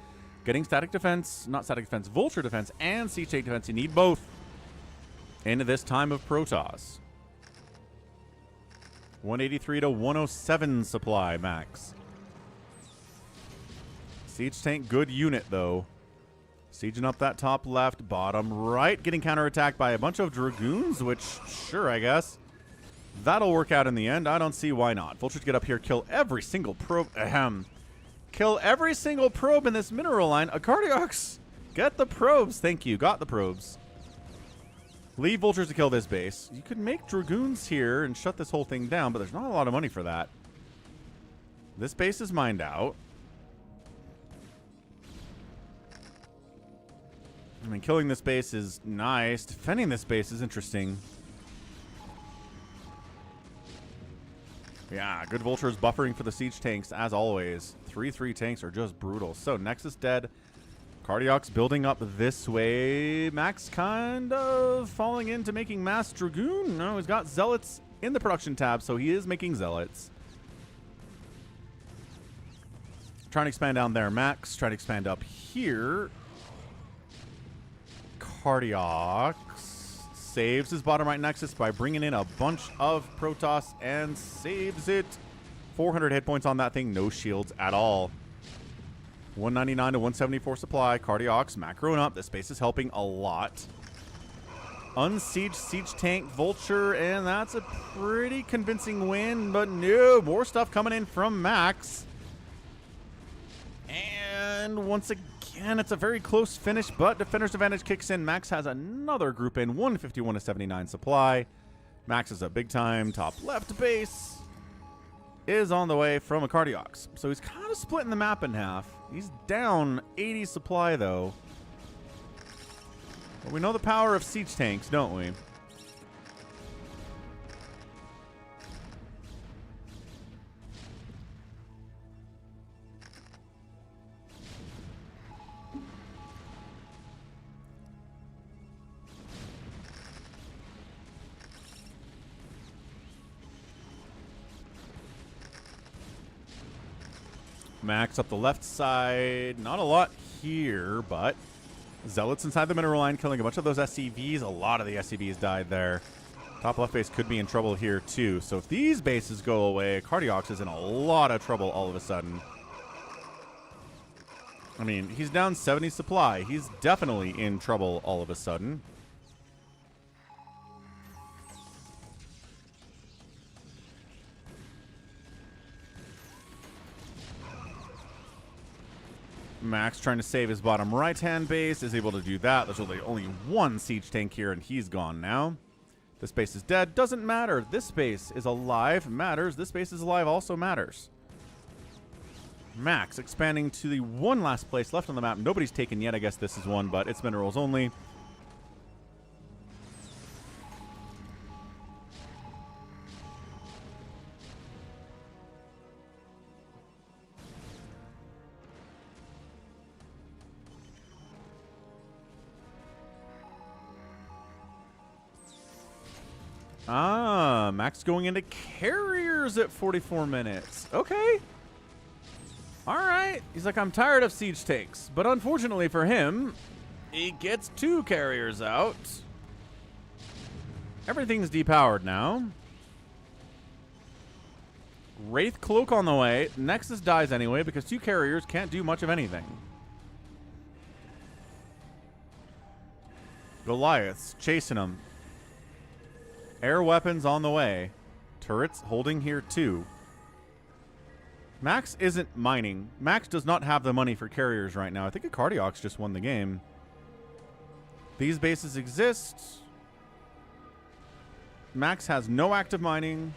Getting static defense, not static defense, vulture defense, and siege tank defense. You need both into this time of Protoss. 183 to 107 supply max. Siege tank, good unit though. Sieging up that top left, bottom right, getting counterattacked by a bunch of dragoons, which sure, I guess that'll work out in the end. I don't see why not. Vultures get up here, kill every single probe. Kill every single probe in this mineral line. Acardiox, get the probes. Thank you. Got the probes. Leave vultures to kill this base. You could make dragoons here and shut this whole thing down, but there's not a lot of money for that. This base is mined out. I mean, killing this base is nice. Defending this base is interesting. Yeah, good vultures buffering for the siege tanks as always. 3/3 tanks are just brutal. So Nexus dead. Acardiox building up this way. Max kind of falling into making mass dragoon. No, he's got zealots in the production tab, so he is making zealots. Trying to expand down there. Max trying to expand up here. Acardiox saves his bottom right nexus by bringing in a bunch of Protoss and saves it. 400 hit points on that thing. No shields at all. 199 to 174 supply. Acardiox macroing up. This base is helping a lot. Unsiege siege tank vulture, and that's a pretty convincing win, but no, more stuff coming in from Max. And once again, it's a very close finish, but Defender's Advantage kicks in. Max has another group in, 151 to 79 supply. Max is a big time top left base. Is on the way from Acardiox. So he's kind of splitting the map in half. He's down 80 supply, though. But we know the power of siege tanks, don't we? Max up the left side. Not a lot here, but zealots inside the mineral line killing a bunch of those SCVs. A lot of the SCVs died there. Top left base could be in trouble here too. So if these bases go away, Acardiox is in a lot of trouble all of a sudden. I mean, he's down 70 supply. He's definitely in trouble all of a sudden. Max trying to save his bottom right-hand base, is able to do that. There's only one siege tank here, and he's gone now. This base is dead. Doesn't matter. This base is alive. Matters. This base is alive. Also matters. Max expanding to the one last place left on the map. Nobody's taken yet. I guess this is one, but it's minerals only. Ah, Max going into carriers at 44 minutes. Okay. All right. He's like, I'm tired of siege tanks. But unfortunately for him, he gets 2 carriers out. Everything's depowered now. Wraith Cloak on the way. Nexus dies anyway because 2 carriers can't do much of anything. Goliaths chasing him. Air weapons on the way. Turrets holding here too. Max isn't mining. Max does not have the money for carriers right now. I think Acardiox just won the game. These bases exist. Max has no active mining.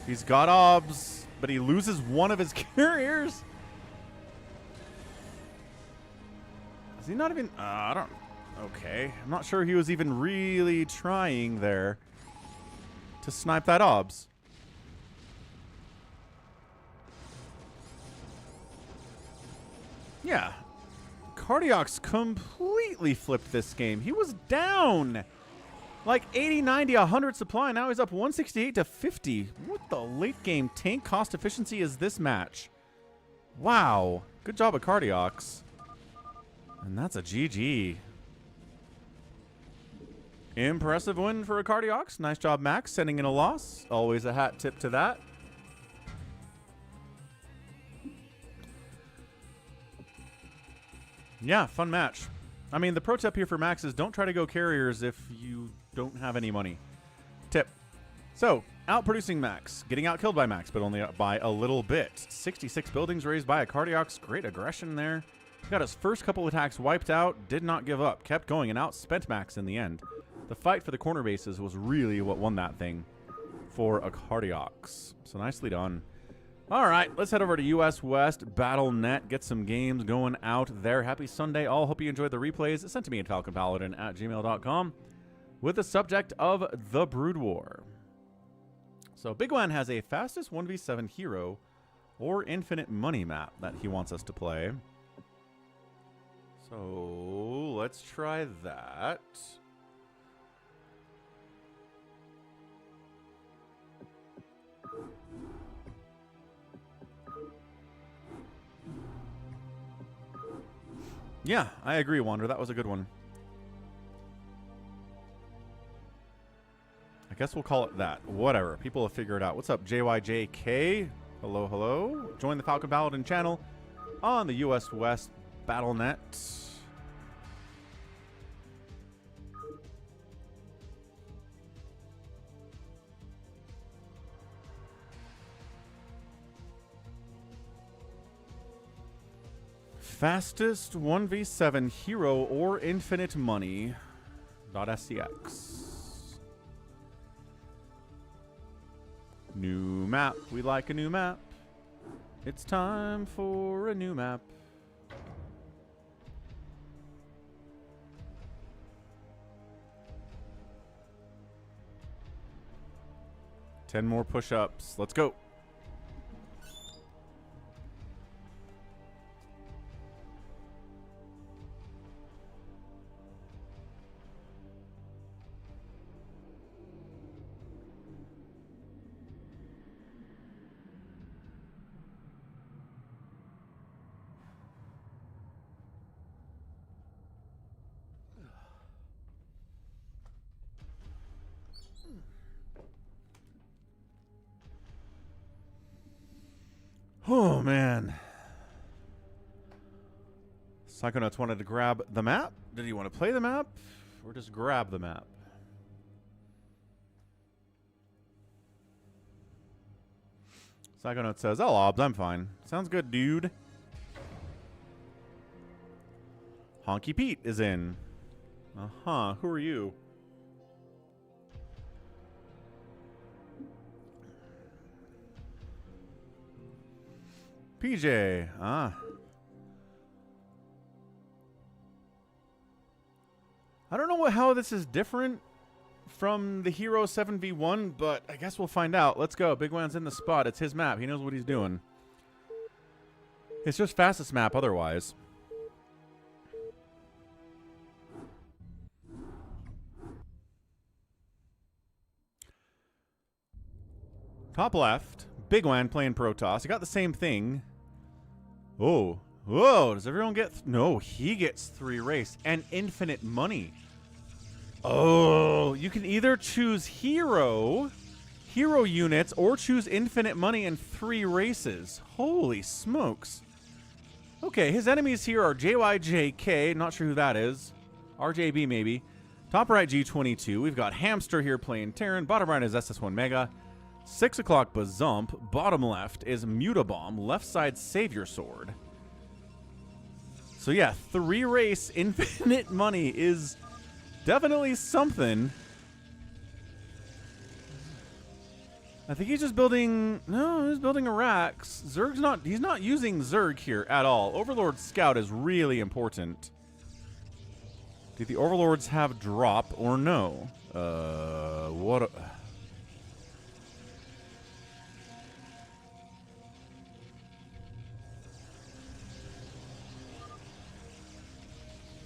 He's got obs, but he loses one of his carriers. Is he not even... I don't... Okay. I'm not sure he was even really trying there to snipe that obs. Yeah. Acardiox completely flipped this game. He was down Like 80, 90, 100 supply. Now he's up 168 to 50. What the late game tank cost efficiency is this match? Wow. Good job, acardiox. And that's a GG. Impressive win for acardiox. Nice job, Max, sending in a loss. Always a hat tip to that. Yeah, fun match. I mean, the pro tip here for Max is don't try to go carriers if you don't have any money. Tip. So, outproducing Max. Getting outkilled by Max, but only by a little bit. 66 buildings raised by acardiox. Great aggression there. Got his first couple attacks wiped out. Did not give up. Kept going and outspent Max in the end. The fight for the corner bases was really what won that thing for acardiox. So nicely done. All right, let's head over to US West Battle.net. Get some games going out there. Happy Sunday all. Hope you enjoyed the replays. Sent to me at falconpaladin@gmail.com with the subject of the Brood War. So Bigwan has a fastest 1v7 hero or infinite money map that he wants us to play. So let's try that. Yeah, I agree, Wander. That was a good one. I guess we'll call it that. Whatever. People will figure it out. What's up, JYJK? Hello, hello. Join the Falcon Paladin channel on the US West Battle.net. Fastest 1v7 hero or infinite money. .scx. New map. We like a new map. It's time for a new map. Ten more push-ups. Let's go. Oh, man. Psychonauts wanted to grab the map. Did he want to play the map or just grab the map? Psychonaut says, "Oh, Obs, I'm fine." Sounds good, dude. Honky Pete is in. Uh-huh. Who are you? PJ. Ah. I don't know how this is different from the Hero 7v1, but I guess we'll find out. Let's go. Bigwan's in the spot. It's his map. He knows what he's doing. It's just fastest map otherwise. Top left. Bigwan playing Protoss. I got the same thing. Oh. Whoa. Does everyone get... No, he gets 3 race and infinite money. Oh. You can either choose hero units or choose infinite money and 3 races. Holy smokes. Okay, his enemies here are JYJK. Not sure who that is. RJB maybe. Top right G22. We've got Hamster here playing Terran. Bottom right is SS1 Mega. 6 o'clock Bazump. Bottom left is Mutabomb. Left side Savior Sword. So yeah, 3 race infinite money is definitely something. I think he's just building... No, he's building a Rax. Zerg's not... He's not using Zerg here at all. Overlord Scout is really important. Do the Overlords have drop or no? What...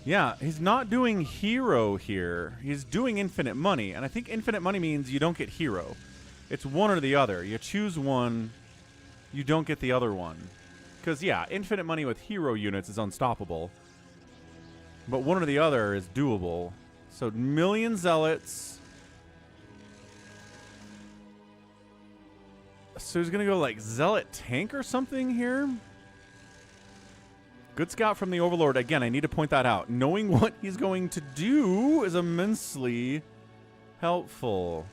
Yeah, he's not doing hero here. He's doing infinite money, and I think infinite money means you don't get hero. It's one or the other. You choose one, you don't get the other one. Because, yeah, infinite money with hero units is unstoppable. But one or the other is doable. So, million zealots. So he's going to go, like, zealot tank or something here? Good scout from the Overlord. Again, I need to point that out. Knowing what he's going to do is immensely helpful.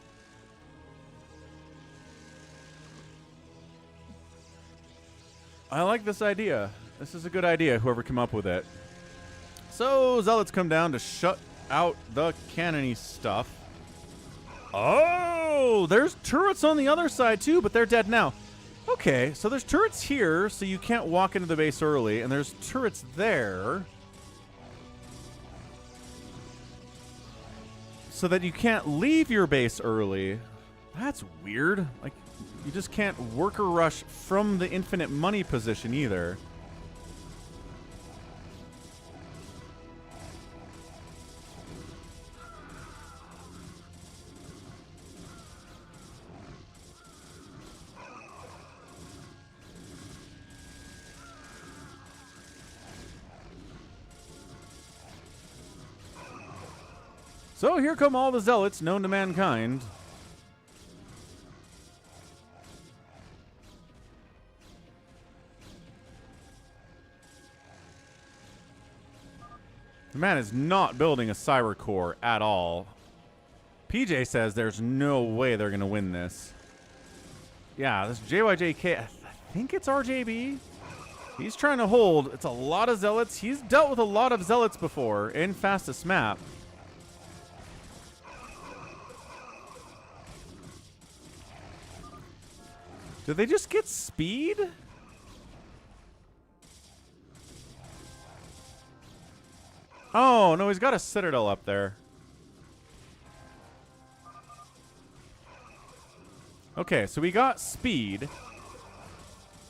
I like this idea. This is a good idea, whoever came up with it. So, Zealots come down to shut out the cannony stuff. Oh, there's turrets on the other side too, but they're dead now. Okay, so there's turrets here, so you can't walk into the base early, and there's turrets there, so that you can't leave your base early. That's weird. Like, you just can't worker rush from the infinite money position either. So here come all the zealots known to mankind. The man is not building a cyber core at all. PJ says there's no way they're going to win this. Yeah, this JYJK, I think it's RJB. He's trying to hold. It's a lot of zealots. He's dealt with a lot of zealots before in fastest map. Did they just get speed? Oh, no, he's got a citadel up there. Okay, so we got speed.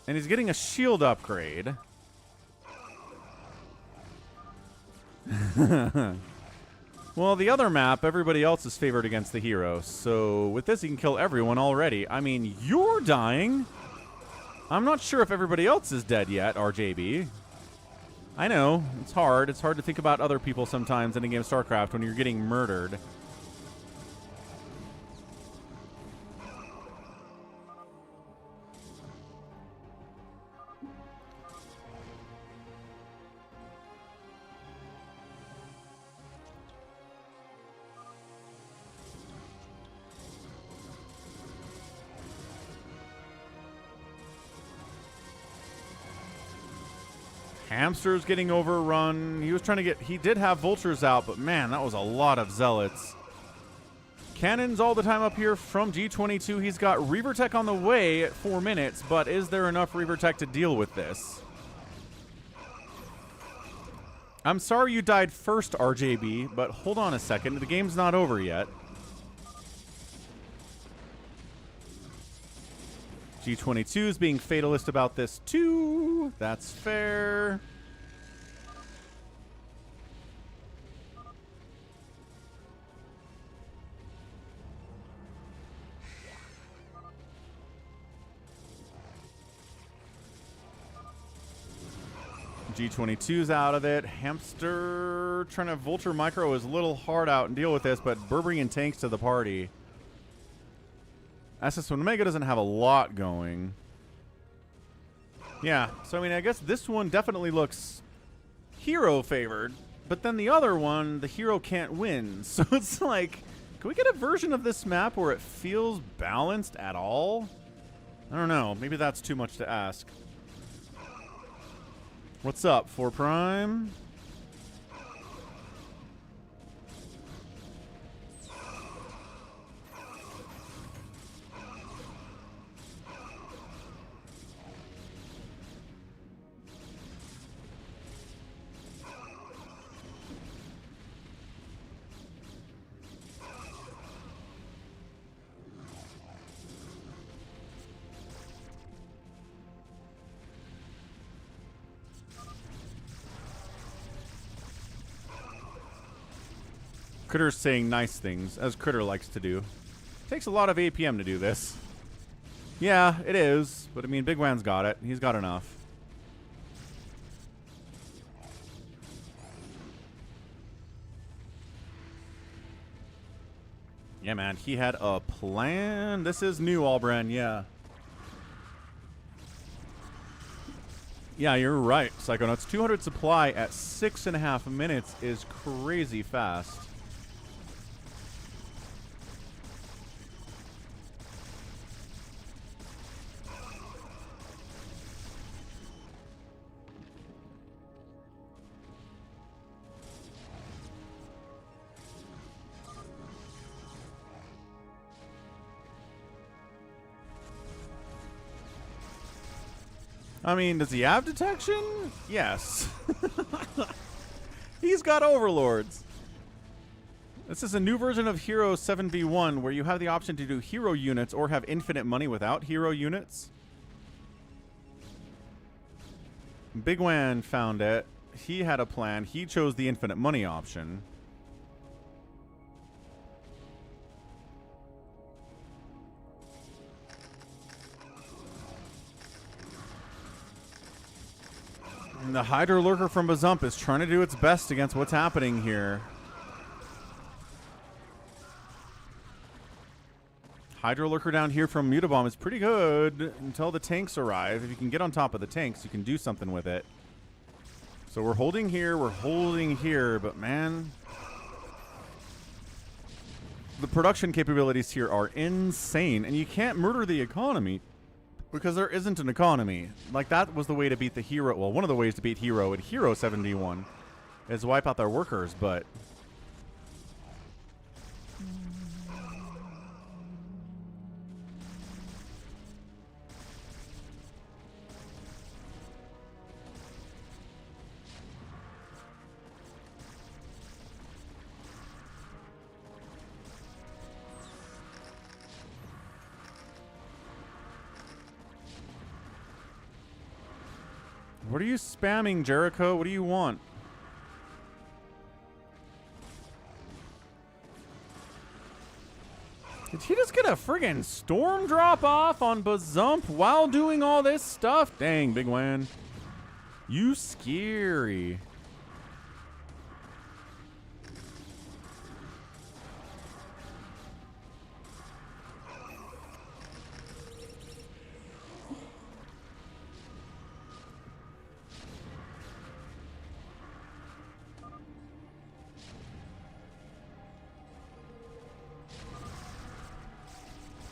And he's getting a shield upgrade. Well, the other map, everybody else is favored against the hero. So with this, he can kill everyone already. I mean, you're dying. I'm not sure if everybody else is dead yet, RJB. I know, it's hard. It's hard to think about other people sometimes in a game of StarCraft when you're getting murdered. Hamster's getting overrun. He was trying to get... He did have vultures out, but man, that was a lot of zealots. Cannons all the time up here from G22. He's got Reaver Tech on the way at 4 minutes, but is there enough Reaver Tech to deal with this? I'm sorry you died first, RJB, but hold on a second. The game's not over yet. G22 is being fatalist about this too. That's fair. G22's out of it. Hamster trying to vulture micro is a little hard out and deal with this, but Burberry and tanks to the party. SS1 Omega doesn't have a lot going. Yeah, so I mean, I guess this one definitely looks hero favored, but then the other one, the hero can't win. So it's like, can we get a version of this map where it feels balanced at all? I don't know. Maybe that's too much to ask. What's up, 4 Prime? Critter's saying nice things, as Critter likes to do. Takes a lot of APM to do this. Yeah, it is. But I mean, Bigwan's got it. He's got enough. Yeah, man. He had a plan. This is new, Albran. Yeah. Yeah, you're right, Psychonauts. 200 supply at 6.5 minutes is crazy fast. I mean, does he have detection? Yes. He's got overlords. This is a new version of Hero 7v1 where you have the option to do hero units or have infinite money without hero units. Bigwan found it. He had a plan. He chose the infinite money option. And the Hydra Lurker from Bazump is trying to do its best against what's happening here. Hydra Lurker down here from Mutabomb is pretty good until the tanks arrive. If you can get on top of the tanks, you can do something with it. So we're holding here, but man, the production capabilities here are insane, and you can't murder the economy because there isn't an economy. Like, that was the way to beat the hero. Well, one of the ways to beat hero at Hero 71 is wipe out their workers, but what are you spamming, Jericho? What do you want? Did he just get a friggin' storm drop off on Bazump while doing all this stuff? Dang, Bigwan. You scary.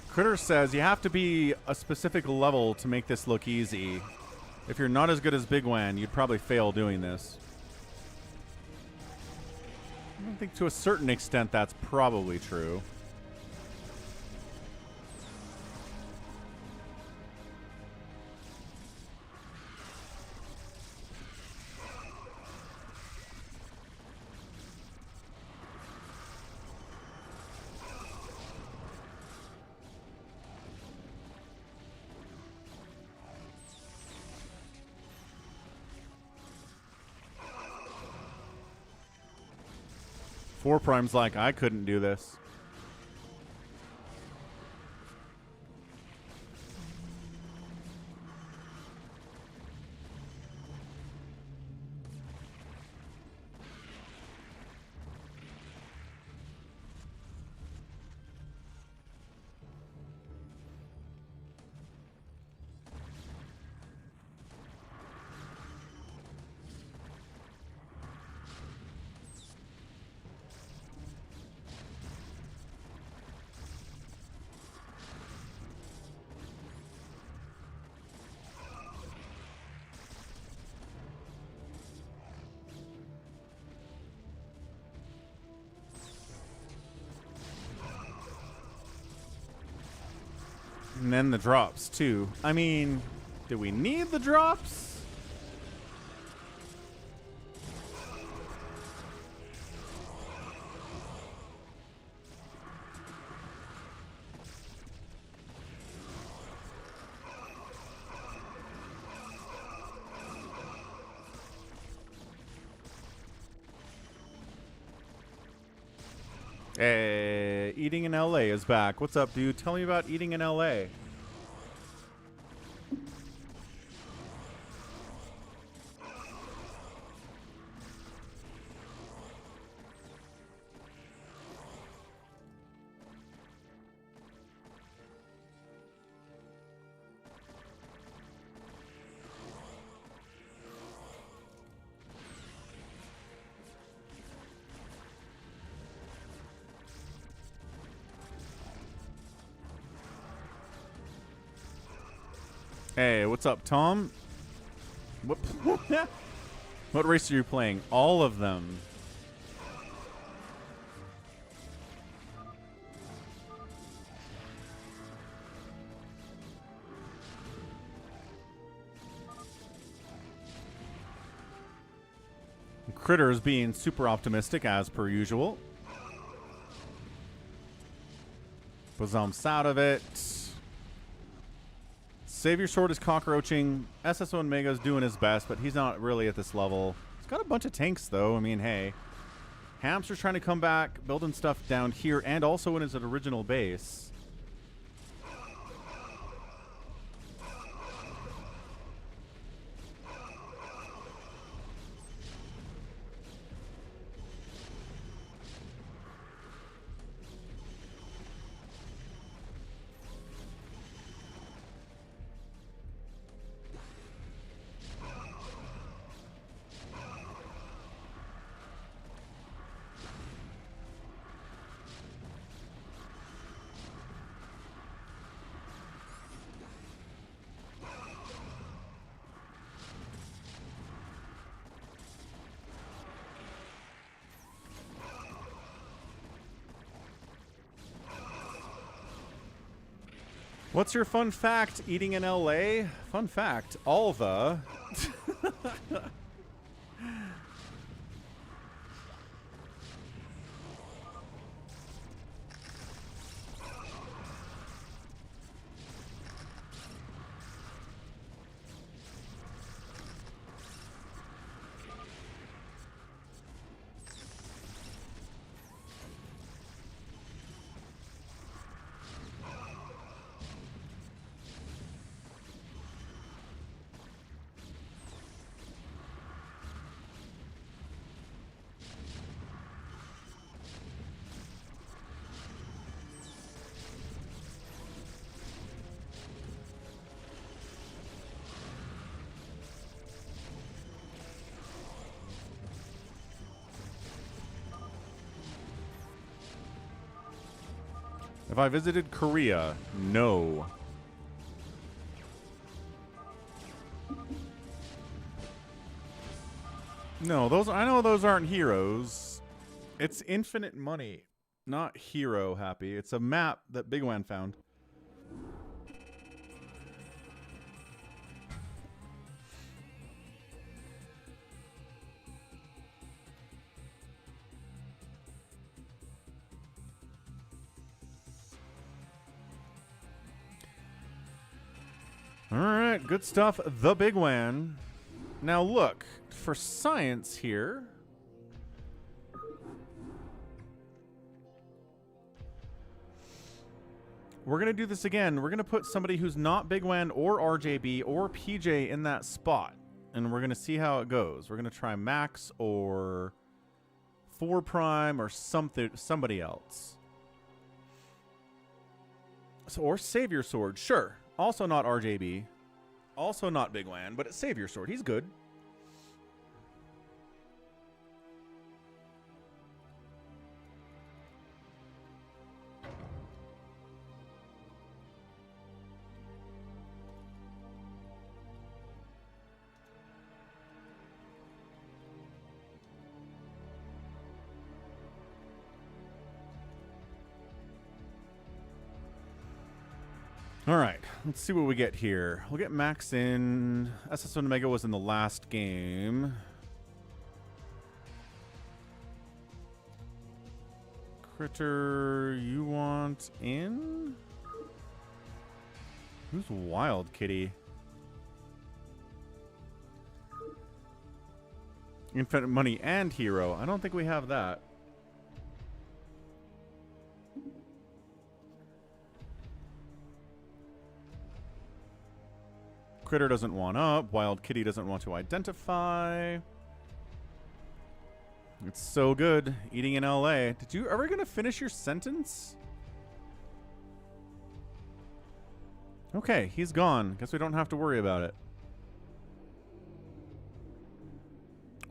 Critter says you have to be a specific level to make this look easy. If you're not as good as Bigwan, you'd probably fail doing this. I think to a certain extent that's probably true. Four Prime's like, I couldn't do this. And then the drops, too. I mean, do we need the drops? Hey, Eating in LA is back. What's up, dude? Tell me about Eating in LA. Hey, what's up, Tom? What, what race are you playing? All of them. Critters being super optimistic as per usual. Bazumps out of it. Savior Sword is cockroaching. SSO and Mega's doing his best, but he's not really at this level. He's got a bunch of tanks, though. I mean, hey. Hamster's trying to come back, building stuff down here, and also in his original base. What's your fun fact eating in LA? Fun fact, Alva. Have I visited Korea? No. No, those I know those aren't heroes. It's infinite money, not hero happy. It's a map that Bigwan found. All right, good stuff. The Bigwan. Now look, for science here. We're going to do this again. We're going to put somebody who's not Bigwan or RJB or PJ in that spot. And we're going to see how it goes. We're going to try Max or 4 Prime or somebody else. So, or Savior Sword, sure. Also not RJB. Also not Bigwan, but it's Savior Sword. He's good. All right, let's see what we get here. We'll get Max in. SSO Omega was in the last game. Critter, you want in? Who's Wild Kitty? Infinite money and hero. I don't think we have that. Critter doesn't want up. Wild Kitty doesn't want to identify. It's so good eating in LA. Did you ever gonna finish your sentence? Okay, he's gone. Guess we don't have to worry about it.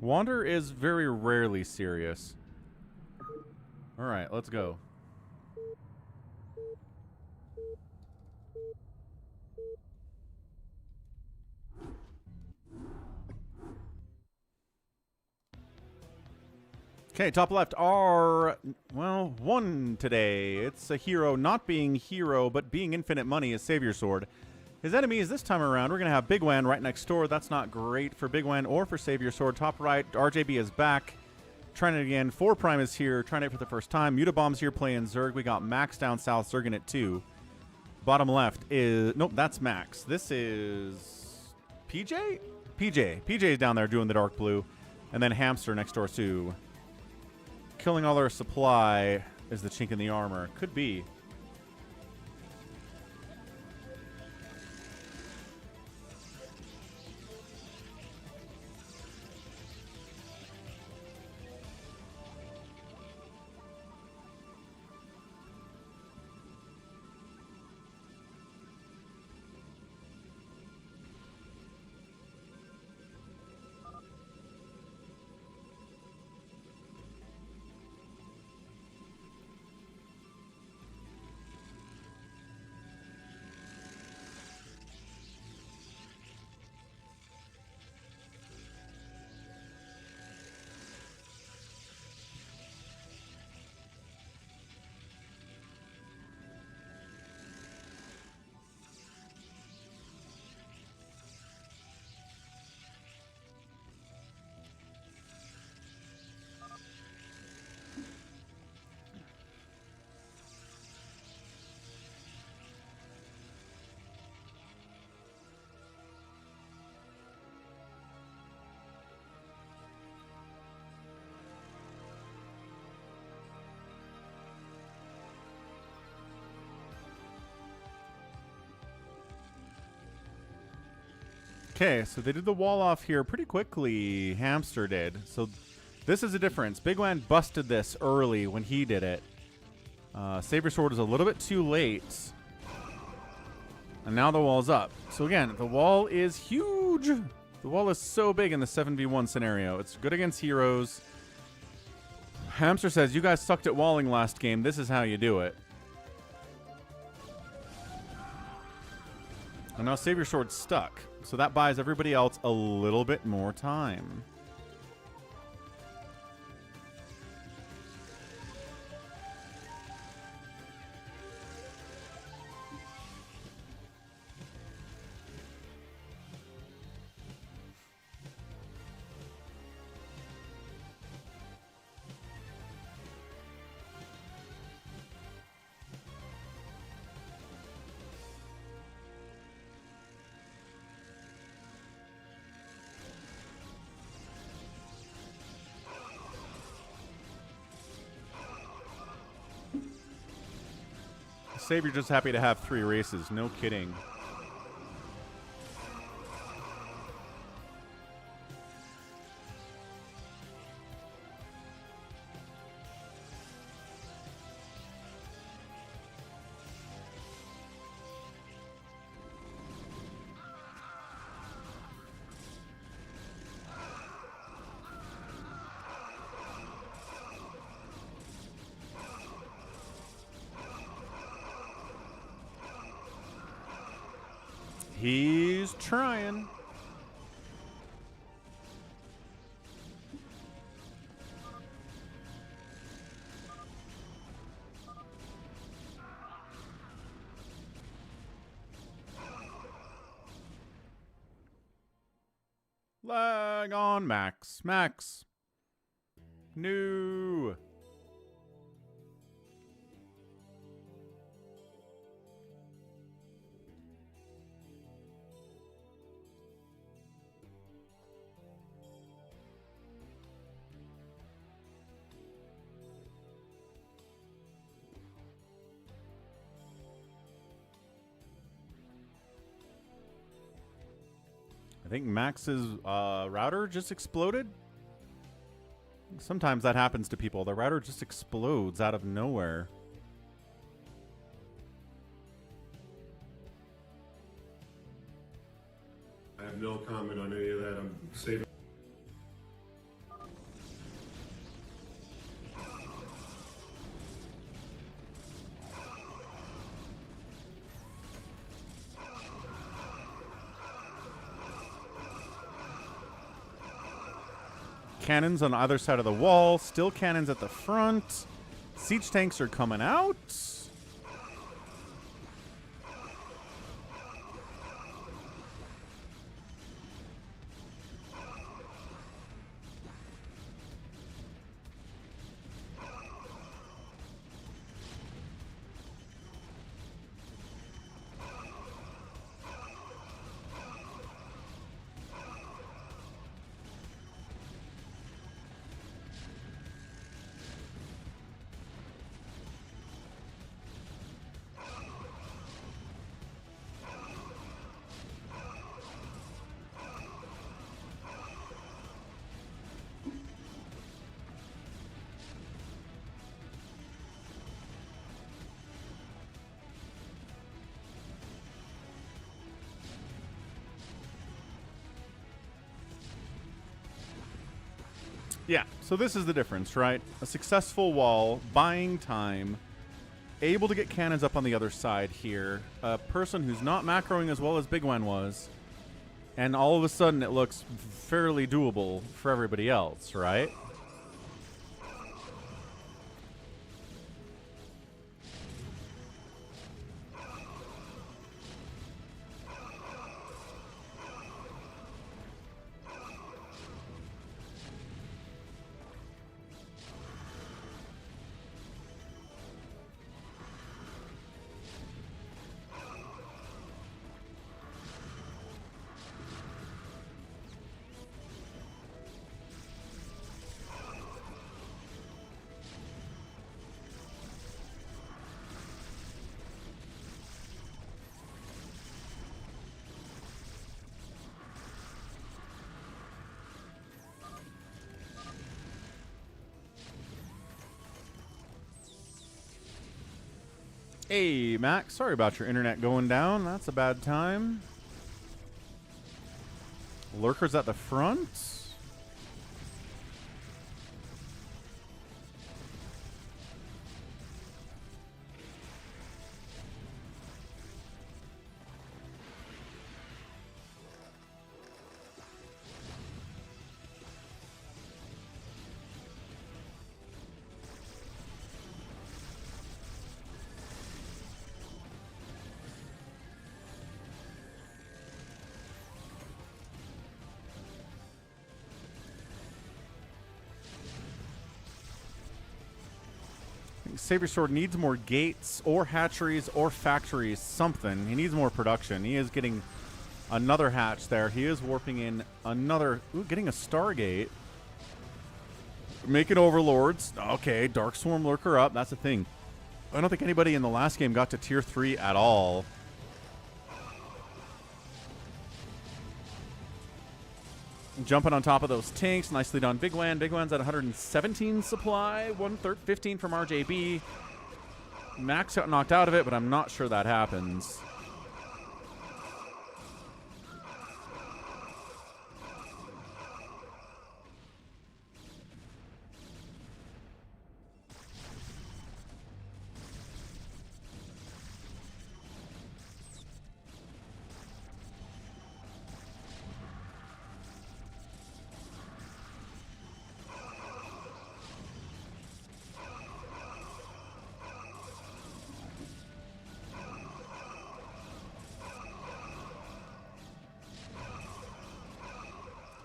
Wander is very rarely serious. Alright, let's go. Okay, top left are, well, one today. It's a hero not being hero, but being infinite money is Savior Sword. His enemies this time around, we're going to have Bigwan right next door. That's not great for Bigwan or for Savior Sword. Top right, RJB is back. Trying it again. 4 Prime is here. Trying it for the first time. Mutabomb's here playing Zerg. We got Max down south. Zerg in it too. Bottom left is, nope, that's Max. This is PJ? PJ. PJ is down there doing the dark blue. And then Hamster next door too. Killing all their supply is the chink in the armor. Could be. Okay, so they did the wall off here pretty quickly. Hamster did. So this is a difference. Bigwan busted this early when he did it. Saber Sword is a little bit too late. And now the wall's up. So again, the wall is huge. The wall is so big in the 7v1 scenario. It's good against heroes. Hamster says, you guys sucked at walling last game. This is how you do it. And now Savior Sword's stuck. So that buys everybody else a little bit more time. Savior just happy to have 3 races. No kidding. He's trying. Lag on Max. Max. No. I think Max's router just exploded. Sometimes that happens to people. The router just explodes out of nowhere. I have no comment on any of that. I'm saving. Cannons on either side of the wall. Still cannons at the front. Siege tanks are coming out. Yeah, so this is the difference, right? A successful wall, buying time, able to get cannons up on the other side here. A person who's not macroing as well as Bigwan was, and all of a sudden it looks fairly doable for everybody else, right? Hey, Max. Sorry about your internet going down. That's a bad time. Lurkers at the front. Savior Sword needs more gates or hatcheries or factories, something. He needs more production. He is getting another hatch there. He is warping in another... Ooh, getting a Stargate. Making overlords. Okay, Dark Swarm Lurker up. That's the thing. I don't think anybody in the last game got to tier 3 at all. Jumping on top of those tanks. Nicely done, Bigwan. Bigwan's at 117 supply. 15 from RJB. Max got knocked out of it, but I'm not sure that happens.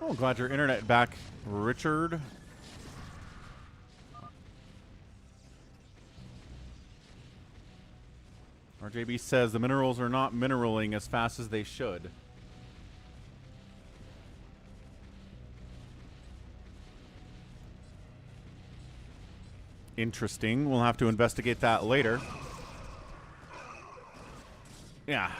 Oh, glad your internet back, Richard. RJB says the minerals are not mineraling as fast as they should. Interesting. We'll have to investigate that later. Yeah,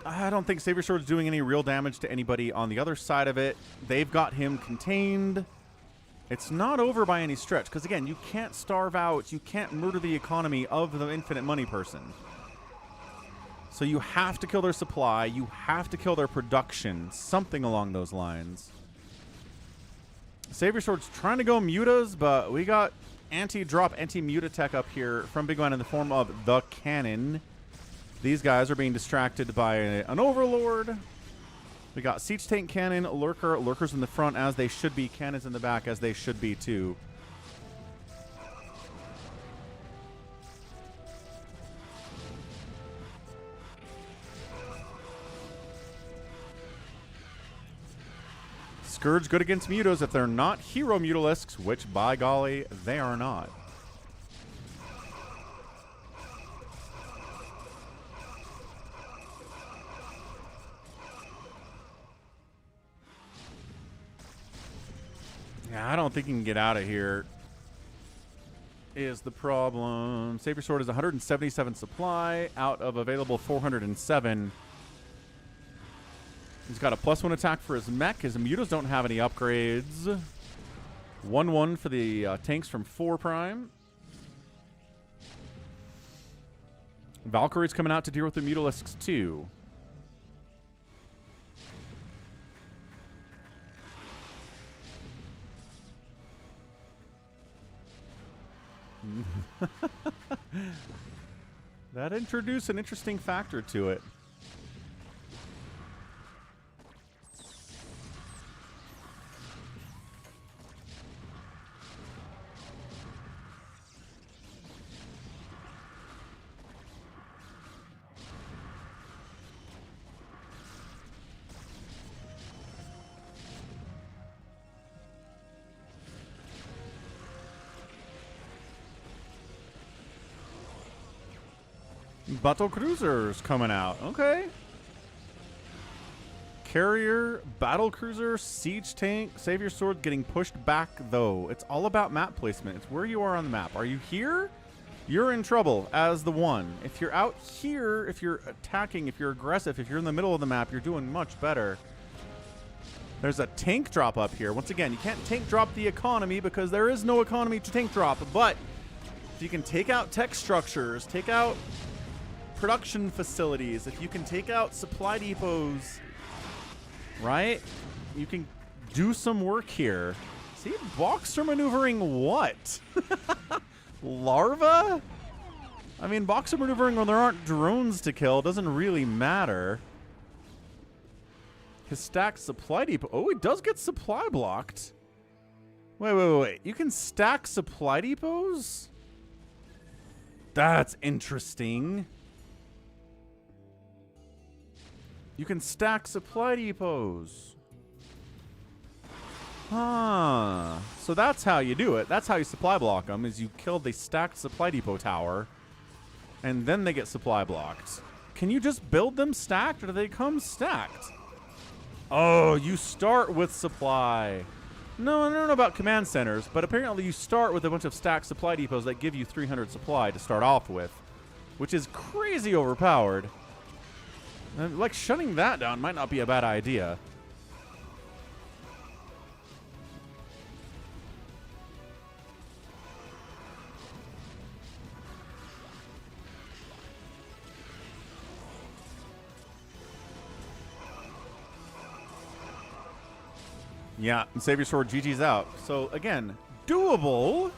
I don't think Savior Sword's doing any real damage to anybody on the other side of it. They've got him contained. It's not over by any stretch, because again, you can't starve out, you can't murder the economy of the infinite money person. So you have to kill their supply, you have to kill their production, something along those lines. Savior Sword's trying to go mutas, but we got anti-drop, anti-muta tech up here from Bigwan in the form of the cannon. These guys are being distracted by an overlord. We got siege tank cannon, lurker, lurkers in the front as they should be, cannons in the back as they should be too. Scourge good against mutos if they're not hero mutalisks, which by golly, they are not. Yeah, I don't think he can get out of here is the problem. Savior Sword is 177 supply out of available 407. He's got a +1 attack for his mech. His mutas don't have any upgrades. 1-1 for the tanks from 4 Prime. Valkyrie's coming out to deal with the mutalisks too. That introduced an interesting factor to it. Battle cruisers coming out. Okay. Carrier, battle cruiser, siege tank, Savior Sword getting pushed back though. It's all about map placement. It's where you are on the map. Are you here? You're in trouble as the one. If you're out here, if you're attacking, if you're aggressive, if you're in the middle of the map, you're doing much better. There's a tank drop up here. Once again, you can't tank drop the economy because there is no economy to tank drop. But if you can take out tech structures, take out production facilities, if you can take out supply depots, right? You can do some work here. See, Boxer maneuvering what? Larva? I mean, Boxer maneuvering when there aren't drones to kill doesn't really matter. His stacked supply depot. Oh, he does get supply blocked. Wait. You can stack supply depots? That's interesting. You can stack supply depots. Huh. So that's how you do it. That's how you supply block them, is you kill the stacked supply depot tower, and then they get supply blocked. Can you just build them stacked, or do they come stacked? Oh, you start with supply. No, I don't know about command centers, but apparently you start with a bunch of stacked supply depots that give you 300 supply to start off with, which is crazy overpowered. Like, shutting that down might not be a bad idea. Yeah, and Savior Sword GG's out. So, again, doable.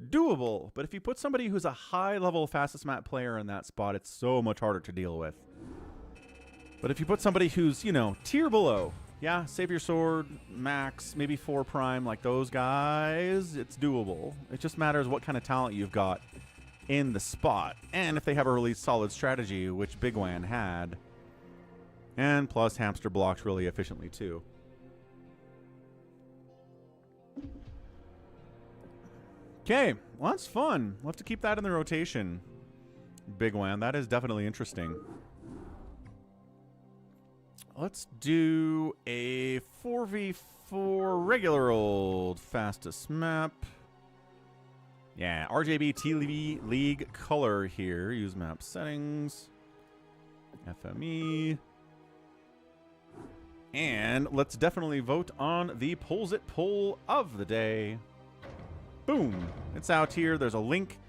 Doable. But if you put somebody who's a high-level fastest map player in that spot, it's so much harder to deal with. But if you put somebody who's, you know, tier below, yeah, Savior Sword, Max, maybe 4 Prime, like those guys, it's doable. It just matters what kind of talent you've got in the spot. And if they have a really solid strategy, which Bigwan had. And plus, Hamster blocks really efficiently, too. Okay, well, that's fun. We'll have to keep that in the rotation. Bigwan, that is definitely interesting. Let's do a 4v4 regular old fastest map. Yeah, RJB TV League color here. Use map settings. FME. And let's definitely vote on the Pollzit Poll of the day. Boom. It's out here. There's a link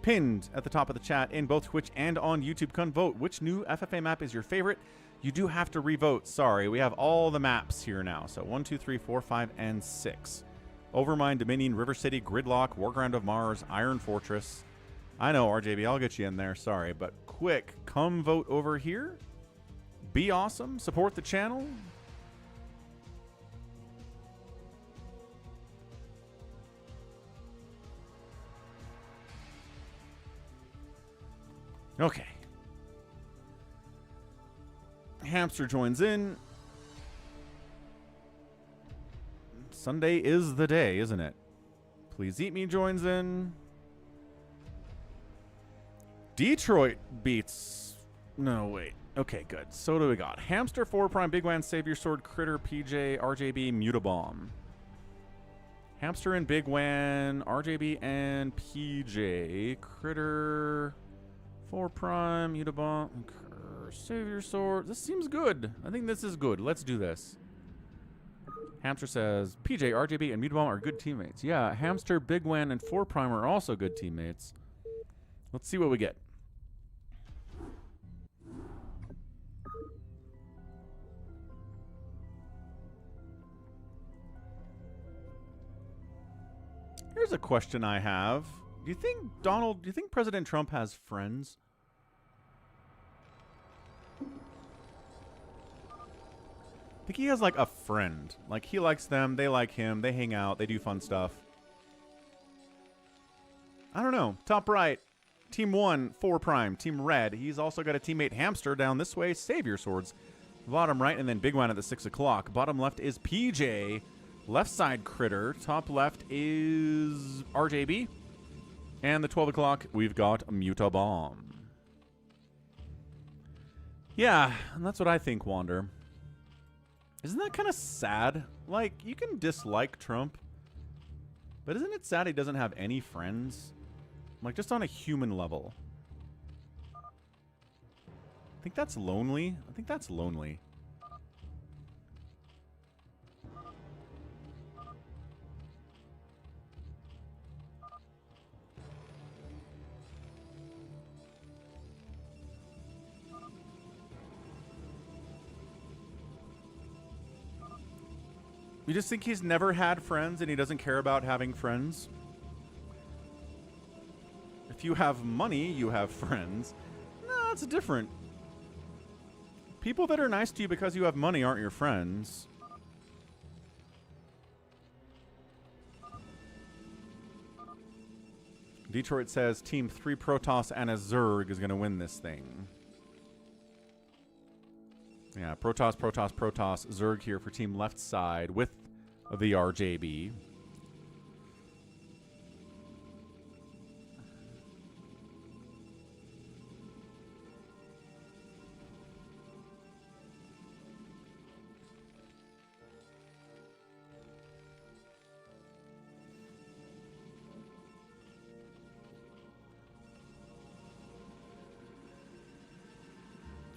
pinned at the top of the chat in both Twitch and on YouTube. Come vote. Which new FFA map is your favorite? You do have to revote. Sorry, we have all the maps here now. So 1, 2, 3, 4, 5, and 6. Overmind, Dominion, River City, Gridlock, Warground of Mars, Iron Fortress. I know, RJB, I'll get you in there. Sorry, but quick, come vote over here. Be awesome. Support the channel. Okay. Hamster joins in. Sunday is the day, isn't it? Please Eat Me joins in. Detroit beats... No, wait. Okay, good. So what do we got? Hamster, 4 Prime, Bigwan, Savior Sword, Critter, PJ, RJB, Mutabomb. Hamster and Bigwan, RJB and PJ. Critter... 4 Prime, Mutabomb, Savior Sword. This seems good. I think this is good. Let's do this. Hamster says, PJ, RJB, and Mutabomb are good teammates. Yeah, Hamster, Bigwan, and 4 Prime are also good teammates. Let's see what we get. Here's a question I have. Do you think President Trump has friends? I think he has like a friend. Like he likes them, they like him, they hang out, they do fun stuff. I don't know. Top right, Team 1, 4 Prime. Team Red, he's also got a teammate Hamster down this way, Savior Swords. Bottom right, and then Bigwan at the 6 o'clock. Bottom left is PJ. Left side Critter. Top left is RJB. And the 12 o'clock, we've got Mutabomb. Yeah, and that's what I think, Wander. Isn't that kind of sad? Like, you can dislike Trump, but isn't it sad he doesn't have any friends? Like, just on a human level. I think that's lonely. I think that's lonely. You just think he's never had friends and he doesn't care about having friends? If you have money, you have friends. No, it's different. People that are nice to you because you have money aren't your friends. Detroit says Team 3 Protoss and a Zerg is going to win this thing. Yeah, Protoss, Protoss, Protoss. Zerg here for team left side with the RJB.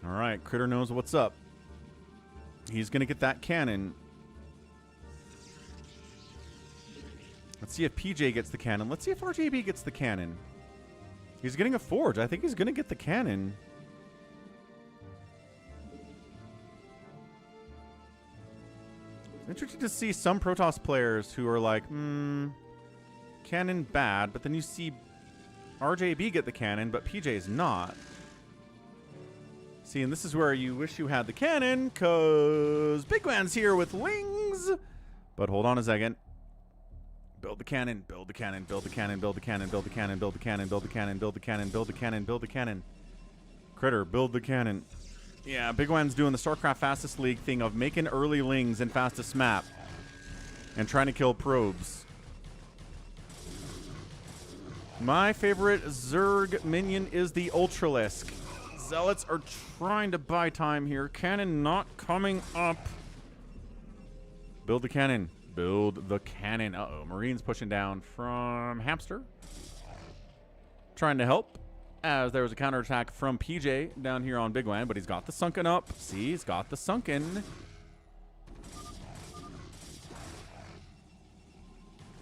All right, Critter knows what's up. He's going to get that cannon. Let's see if PJ gets the cannon. Let's see if RJB gets the cannon. He's getting a forge. I think he's going to get the cannon. It's interesting to see some Protoss players who are like, cannon bad, but then you see RJB get the cannon, but PJ's not. See, and this is where you wish you had the cannon, because Bigwan's here with Lings. But hold on a second. Build the cannon, build the cannon, build the cannon, build the cannon, build the cannon, build the cannon, build the cannon, build the cannon, build the cannon, build the cannon. Critter, build the cannon. Yeah, Bigwan's doing the StarCraft Fastest League thing of making early Lings in fastest map and trying to kill probes. My favorite Zerg minion is the Ultralisk. Zealots are trying to buy time here. Cannon not coming up. Build the cannon. Build the cannon. Uh-oh. Marine's pushing down from Hamster. Trying to help. as there was a counterattack from PJ down here on Bigwan, but he's got the sunken up. See, he's got the sunken.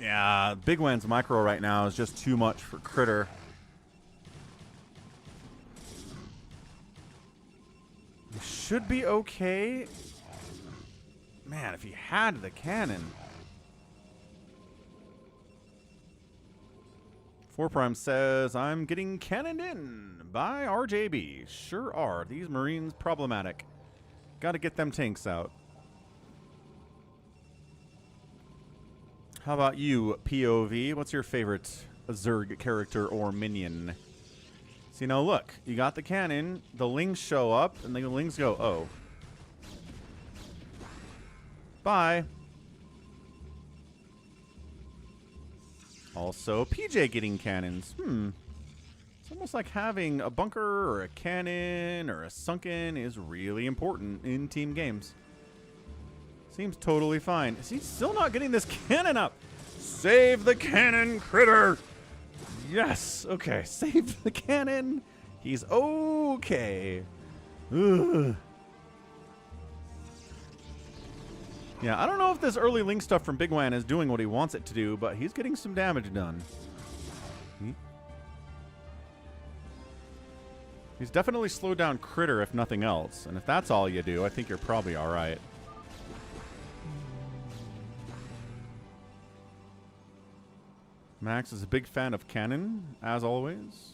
Yeah, Bigwan's micro right now is just too much for Critter. He should be okay. Man, if he had the cannon. 4 Prime says, I'm getting cannoned in by RJB. Sure are. These Marines problematic. Got to get them tanks out. How about you, POV? What's your favorite Zerg character or minion? See, now look. You got the cannon. The Lings show up, and the Lings go, oh. Bye. Also, PJ getting cannons. It's almost like having a bunker or a cannon or a sunken is really important in team games. Seems totally fine. Is he still not getting this cannon up? Save the cannon, Critter! Yes! Okay, save the cannon. He's okay. Ugh. Yeah, I don't know if this early Link stuff from Bigwan is doing what he wants it to do, but he's getting some damage done. He's definitely slowed down Critter, if nothing else. And if that's all you do, I think you're probably all right. Max is a big fan of cannon, as always.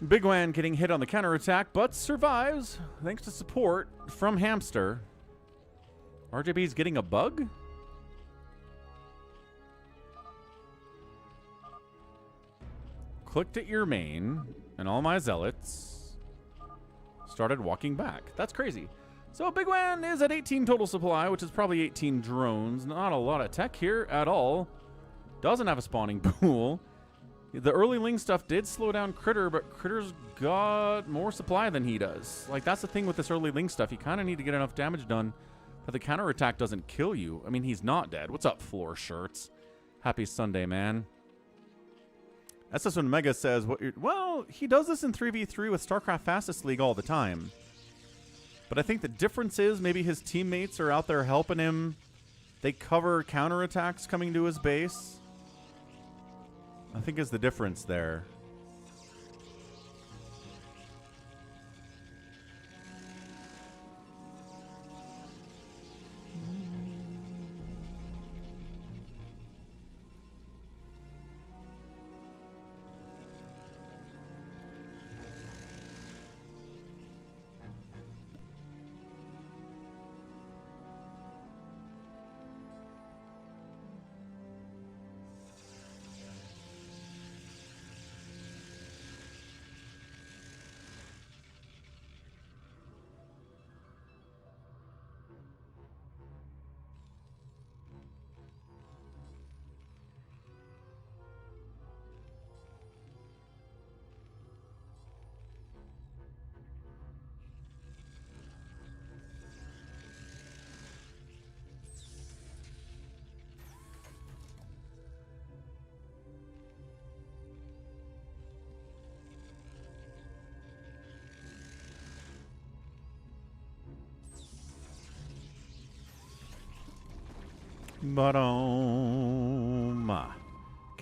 Bigwan getting hit on the counterattack, but survives thanks to support from Hamster. RJB's getting a bug? Clicked at your main, and all my zealots started walking back. That's crazy. So Bigwan is at 18 total supply, which is probably 18 drones. Not a lot of tech here at all. Doesn't have a spawning pool. The early Ling stuff did slow down Critter, but Critter's got more supply than he does. Like, that's the thing with this early Ling stuff. You kind of need to get enough damage done that the counterattack doesn't kill you. I mean, he's not dead. What's up, Floor Shirts? Happy Sunday, man. SS1 Mega says, well, he does this in 3v3 with StarCraft Fastest League all the time. But I think the difference is maybe his teammates are out there helping him. They cover counterattacks coming to his base. I think is the difference there.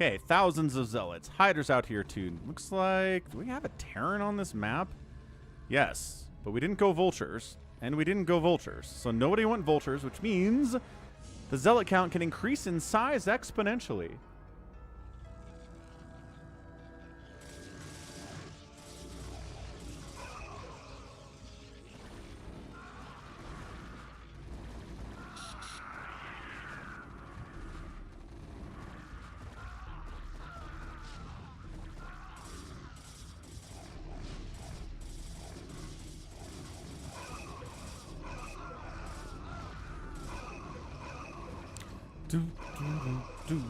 Okay, thousands of zealots. Hiders out here too. Looks like, do we have a Terran on this map? Yes, but we didn't go vultures, and we didn't go vultures. So nobody went vultures, which means the zealot count can increase in size exponentially.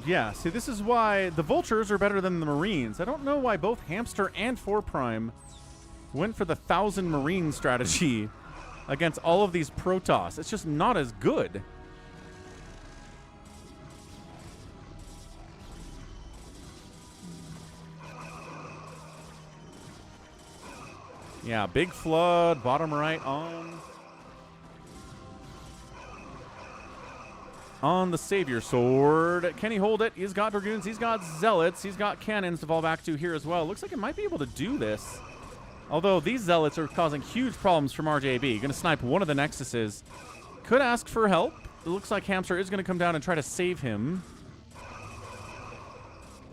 Yeah, see, this is why the vultures are better than the marines. I don't know why both Hamster and 4 went for the 1,000 marine strategy against all of these Protoss. It's just not as good. Yeah, big flood, bottom right on the Savior Sword. Can he hold it? He's got Dragoons, he's got Zealots, he's got Cannons to fall back to here as well. Looks like it might be able to do this. Although these Zealots are causing huge problems from RJB. Going to snipe one of the Nexuses. Could ask for help. It looks like Hamster is going to come down and try to save him.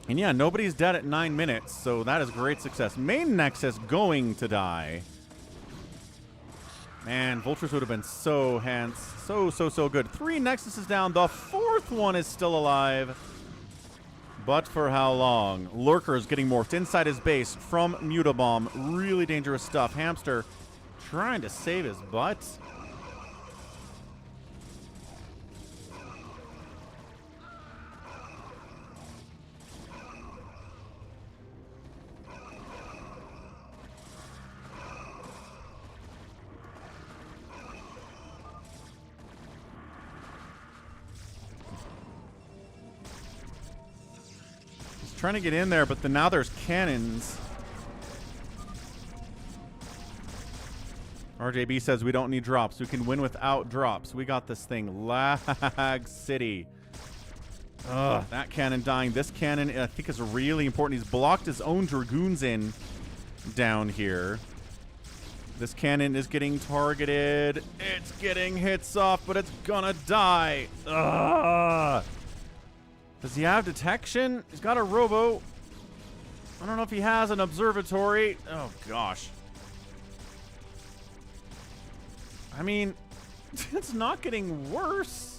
And yeah, nobody's dead at 9 minutes, so that is great success. Main Nexus going to die. Man, Vultures would have been so so good. 3 Nexuses down. The 4th one is still alive. But for how long? Lurker's getting morphed inside his base from Mutabomb. Really dangerous stuff. Hamster trying to save his butt. Trying to get in there, but now there's cannons. RJB says we don't need drops. We can win without drops. We got this thing. Lag City. Ugh, that cannon dying. This cannon, I think, is really important. He's blocked his own Dragoons in down here. This cannon is getting targeted. It's getting hits off, but it's gonna die. Ugh. Does he have detection? He's got a robo. I don't know if he has an observatory. Oh, gosh. I mean, it's not getting worse.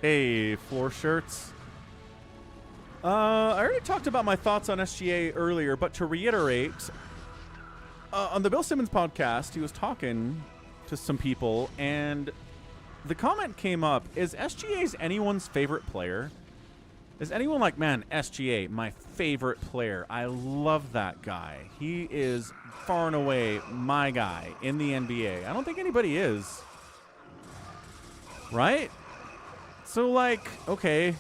Hey, floor shirts. I already talked about my thoughts on SGA earlier, but to reiterate, on the Bill Simmons podcast, he was talking to some people, and the comment came up, is SGA's anyone's favorite player? Is anyone like, man, SGA, my favorite player. I love that guy. He is far and away my guy in the NBA. I don't think anybody is. Right? So, like, okay,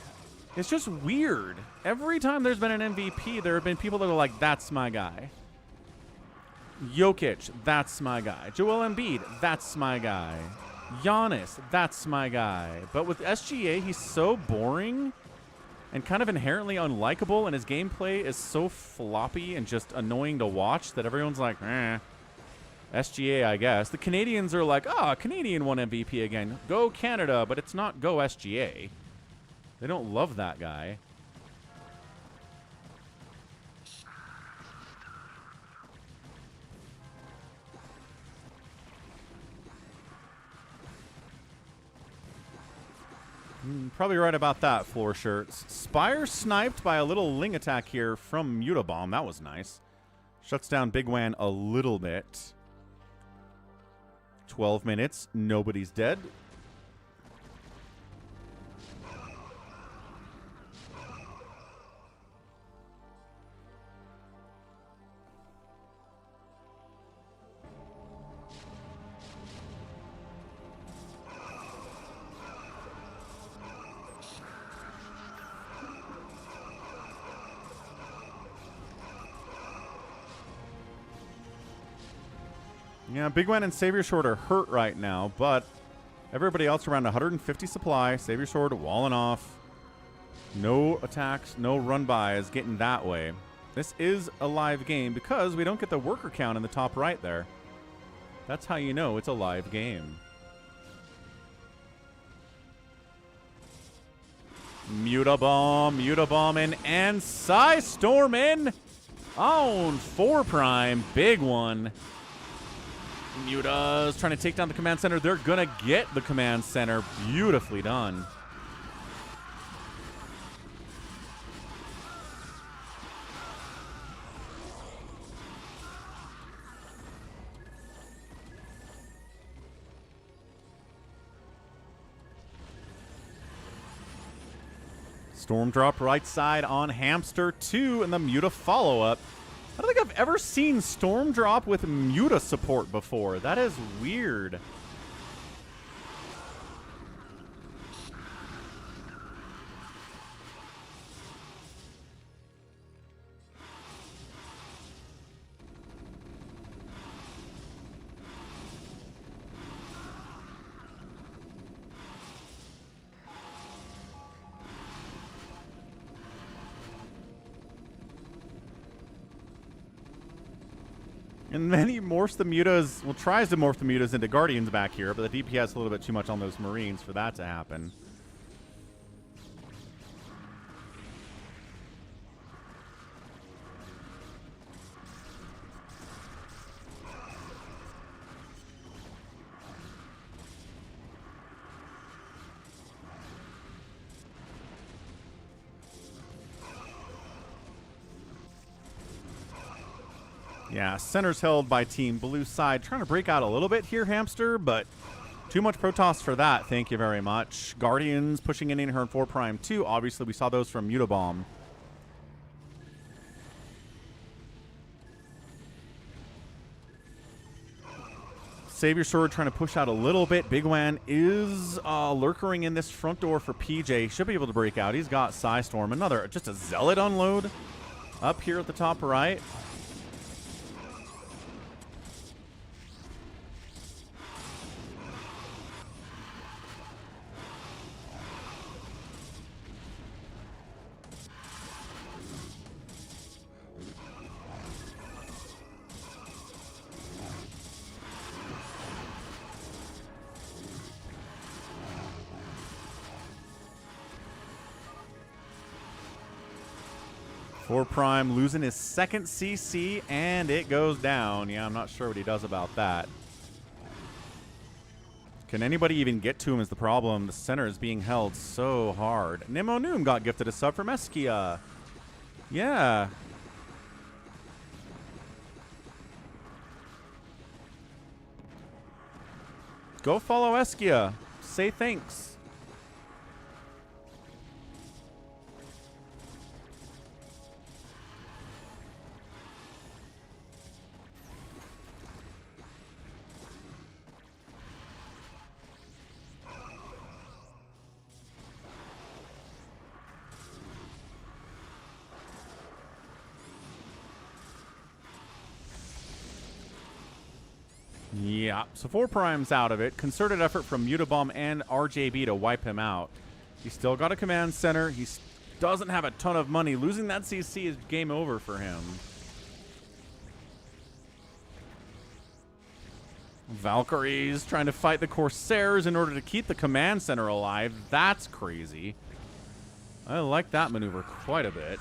it's just weird. Every time there's been an MVP, there have been people that are like, that's my guy. Jokic, that's my guy. Joel Embiid, that's my guy. Giannis, that's my guy. But with SGA, he's so boring and kind of inherently unlikable, and his gameplay is so floppy and just annoying to watch that everyone's like, eh. SGA, I guess. The Canadians are like, ah, Canadian won MVP again. Go Canada, but it's not go SGA. They don't love that guy. Probably right about that, floor shirts. Spire sniped by a little Ling attack here from Mutabomb. That was nice. Shuts down Bigwan a little bit. 12 minutes. Nobody's dead. Yeah, Bigwan and Savior Sword are hurt right now, but everybody else around 150 supply. Savior Sword walling off. No attacks, no run-bys getting that way. This is a live game because we don't get the worker count in the top right there. That's how you know it's a live game. Mutabomb in, and Psystorm in on 4 prime. Big one. Muta's trying to take down the command center. They're going to get the command center. Beautifully done. Storm drop right side on Hamster 2 and the Muta follow-up. I don't think I've ever seen Storm drop with Muta support before. That is weird. And then he morphs the mutas, well, tries to morph the mutas into guardians back here, but the DPS a little bit too much on those marines for that to happen. Yeah, center's held by Team Blue side. Trying to break out a little bit here, Hamster, but too much Protoss for that. Thank you very much. Guardians pushing in her 4 prime too. Obviously, we saw those from Mutabomb. Savior Sword trying to push out a little bit. Bigwan is lurkering in this front door for PJ. Should be able to break out. He's got Psystorm. Another, just a Zealot unload up here at the top right. Four prime losing his second CC, and it goes down. Yeah, I'm not sure what he does about that. Can anybody even get to him is the problem. The center is being held so hard. Nemo Noom got gifted a sub from Eskyia. Yeah. Go follow Eskyia. Say thanks. Yeah, so 4 prime's out of it. Concerted effort from Mutabomb and RJB to wipe him out. He's still got a command center. He doesn't have a ton of money. Losing that CC is game over for him. Valkyries trying to fight the Corsairs in order to keep the command center alive. That's crazy. I like that maneuver quite a bit.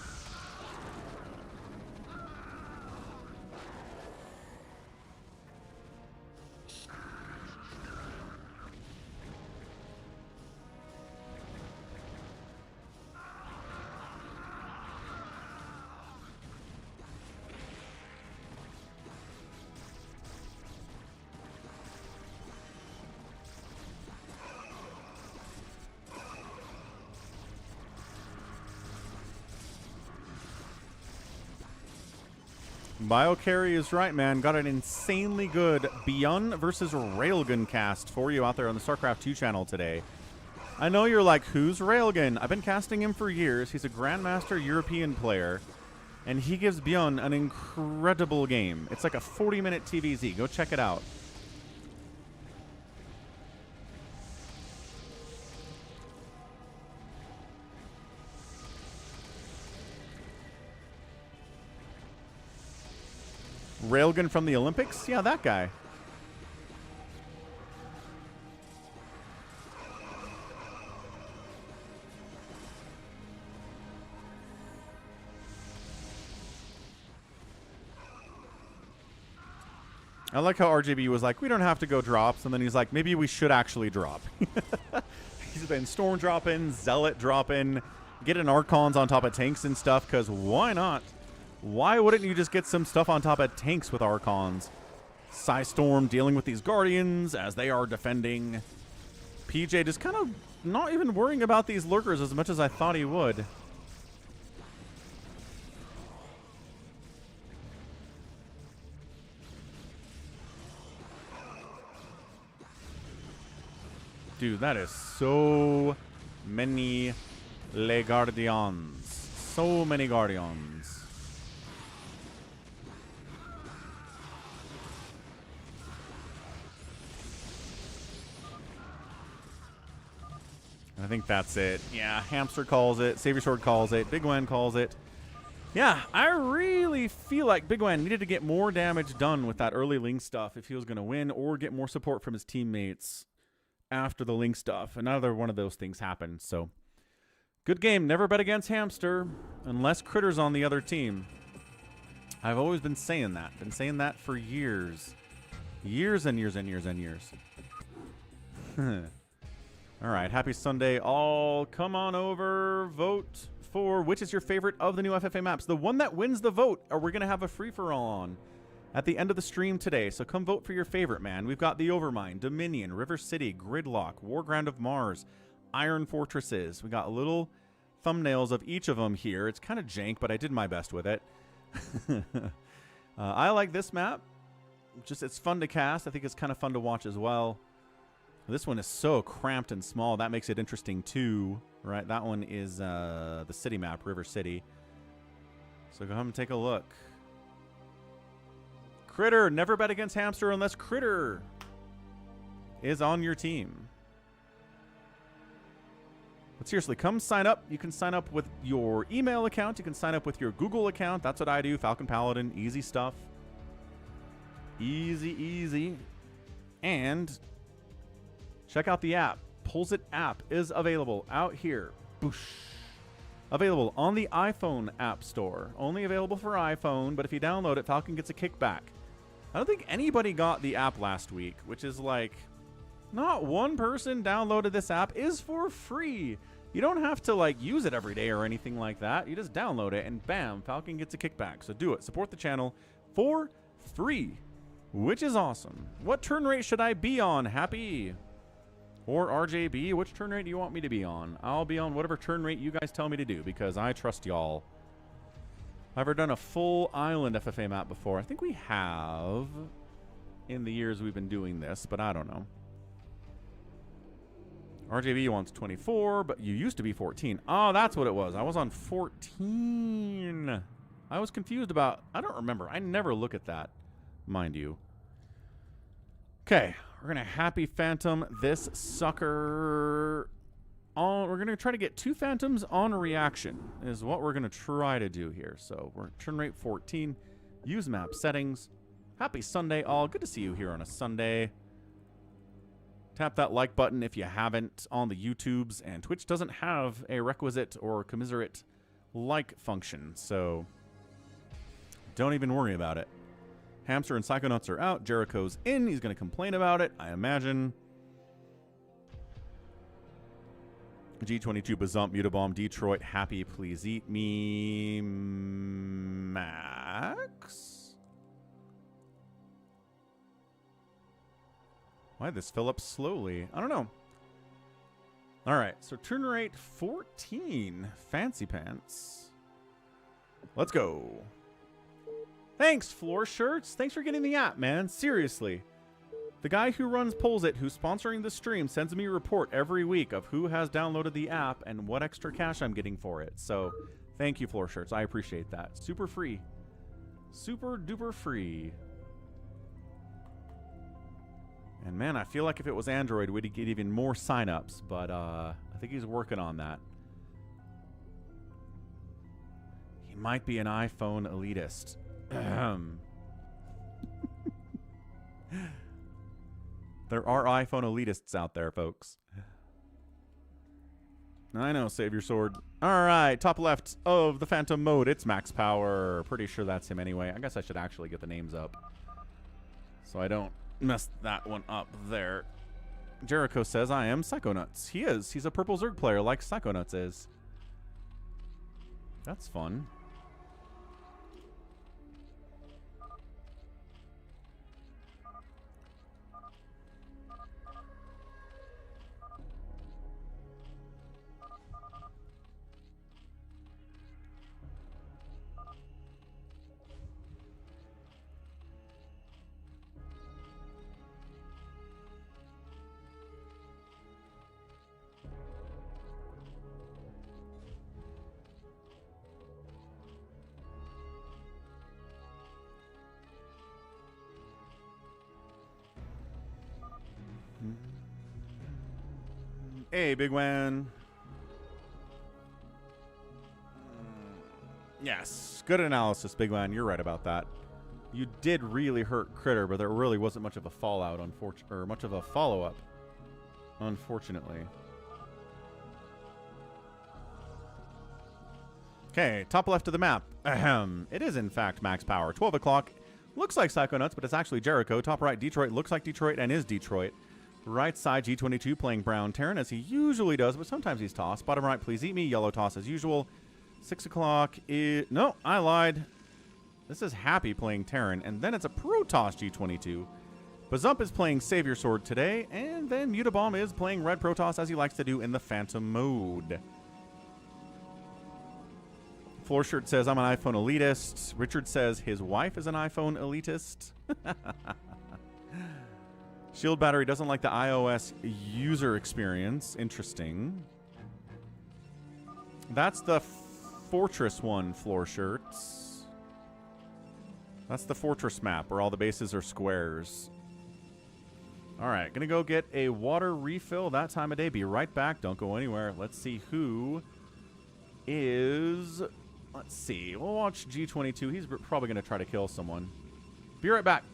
BioCarry is right, man. Got an insanely good Beyond versus Railgun cast for you out there on the StarCraft 2 channel today. I know you're like, who's Railgun? I've been casting him for years. He's a Grandmaster European player, and he gives Beyond an incredible game. It's like a 40-minute TVZ. Go check it out. Railgun from the Olympics? Yeah, that guy. I like how RJB was like, we don't have to go drops. And then he's like, maybe we should actually drop. He's been Storm dropping, Zealot dropping, getting Archons on top of tanks and stuff, because why not? Why wouldn't you just get some stuff on top of tanks with Archons? Psystorm dealing with these Guardians as they are defending. PJ just kind of not even worrying about these lurkers as much as I thought he would. Dude, that is so many Le Guardians. So many Guardians. I think that's it. Yeah, Hamster calls it. Savior Sword calls it. Bigwan calls it. Yeah, I really feel like Bigwan needed to get more damage done with that early Link stuff if he was going to win, or get more support from his teammates after the Link stuff. Another one of those things happened. So, good game. Never bet against Hamster unless Critter's on the other team. I've always been saying that. Been saying that for years. Years and years and years and years. All right. Happy Sunday, all. Come on over. Vote for which is your favorite of the new FFA maps. The one that wins the vote, or we're going to have a free-for-all on at the end of the stream today. So come vote for your favorite, man. We've got the Overmind, Dominion, River City, Gridlock, Warground of Mars, Iron Fortresses. We got little thumbnails of each of them here. It's kind of jank, but I did my best with it. I like this map. Just, it's fun to cast. I think it's kind of fun to watch as well. This one is so cramped and small. That makes it interesting too, right? That one is the city map, River City. So go ahead and take a look. Critter, never bet against Hamster unless Critter is on your team. But seriously, come sign up. You can sign up with your email account. You can sign up with your Google account. That's what I do. Falcon Paladin. Easy stuff. Easy, easy. And check out the app. Pollzit app is available out here. Boosh. Available on the iPhone App Store. Only available for iPhone, but if you download it, Falcon gets a kickback. I don't think anybody got the app last week, which is like, not one person downloaded this app. Is for free. You don't have to like use it every day or anything like that. You just download it and bam, Falcon gets a kickback. So do it. Support the channel for free, which is awesome. What turn rate should I be on, Happy? Or RJB, which turn rate do you want me to be on? I'll be on whatever turn rate you guys tell me to do, because I trust y'all. I've ever done a full island FFA map before. I think we have in the years we've been doing this, but I don't know. RJB wants 24, but you used to be 14. Oh, that's what it was. I was on 14. I was confused about... I don't remember. I never look at that, mind you. Okay, we're going to Happy Phantom this sucker on. We're going to try to get 2 Phantoms on reaction is what we're going to try to do here. So we're turn rate 14. Use map settings. Happy Sunday, all. Good to see you here on a Sunday. Tap that like button if you haven't on the YouTubes, and Twitch doesn't have a requisite or commiserate like function, so don't even worry about it. Hamster and Psychonauts are out. Jericho's in. He's going to complain about it, I imagine. G22, Bazump, Mutabomb, Detroit, Happy, please eat me. Max? Why did this fill up slowly? I don't know. All right, so turn rate 14. Fancy pants. Let's go. Thanks, Floor Shirts. Thanks for getting the app, man. Seriously. The guy who runs Pollzit, who's sponsoring the stream, sends me a report every week of who has downloaded the app and what extra cash I'm getting for it. So, thank you, Floor Shirts. I appreciate that. Super free. Super duper free. And man, I feel like if it was Android, we'd get even more signups, but I think he's working on that. He might be an iPhone elitist. There are iPhone elitists out there, folks. I know, save your sword. All right, top left of the Phantom mode. It's Max Power. Pretty sure that's him anyway. I guess I should actually get the names up so I don't mess that one up there. Jericho says, I am Psychonauts. He is. He's a purple Zerg player like Psychonauts is. That's fun. Hey, Bigwan. Yes, good analysis, Bigwan. You're right about that. You did really hurt Critter, but there really wasn't much of a fallout, or much of a follow-up, unfortunately. Okay, top left of the map. Ahem. It is, in fact, Max Power. 12 o'clock. Looks like Psychonauts, but it's actually Jericho. Top right, Detroit. Looks like Detroit and is Detroit. Right side, G22 playing Brown Terran, as he usually does, but sometimes he's tossed. Bottom right, Please Eat Me. Yellow toss as usual. 6 o'clock is... No, I lied. This is Happy playing Terran, and then it's a Protoss G22. Bazump is playing Savior Sword today, and then Mutabomb is playing Red Protoss, as he likes to do in the Phantom mode. Floor Shirt says, I'm an iPhone elitist. Richard says his wife is an iPhone elitist. Shield Battery doesn't like the iOS user experience. Interesting. That's the Fortress one, Floor Shirts. That's the Fortress map where all the bases are squares. Alright, gonna go get a water refill that time of day. Be right back. Don't go anywhere. Let's see who is... Let's see. We'll watch G22. He's probably gonna try to kill someone. Be right back.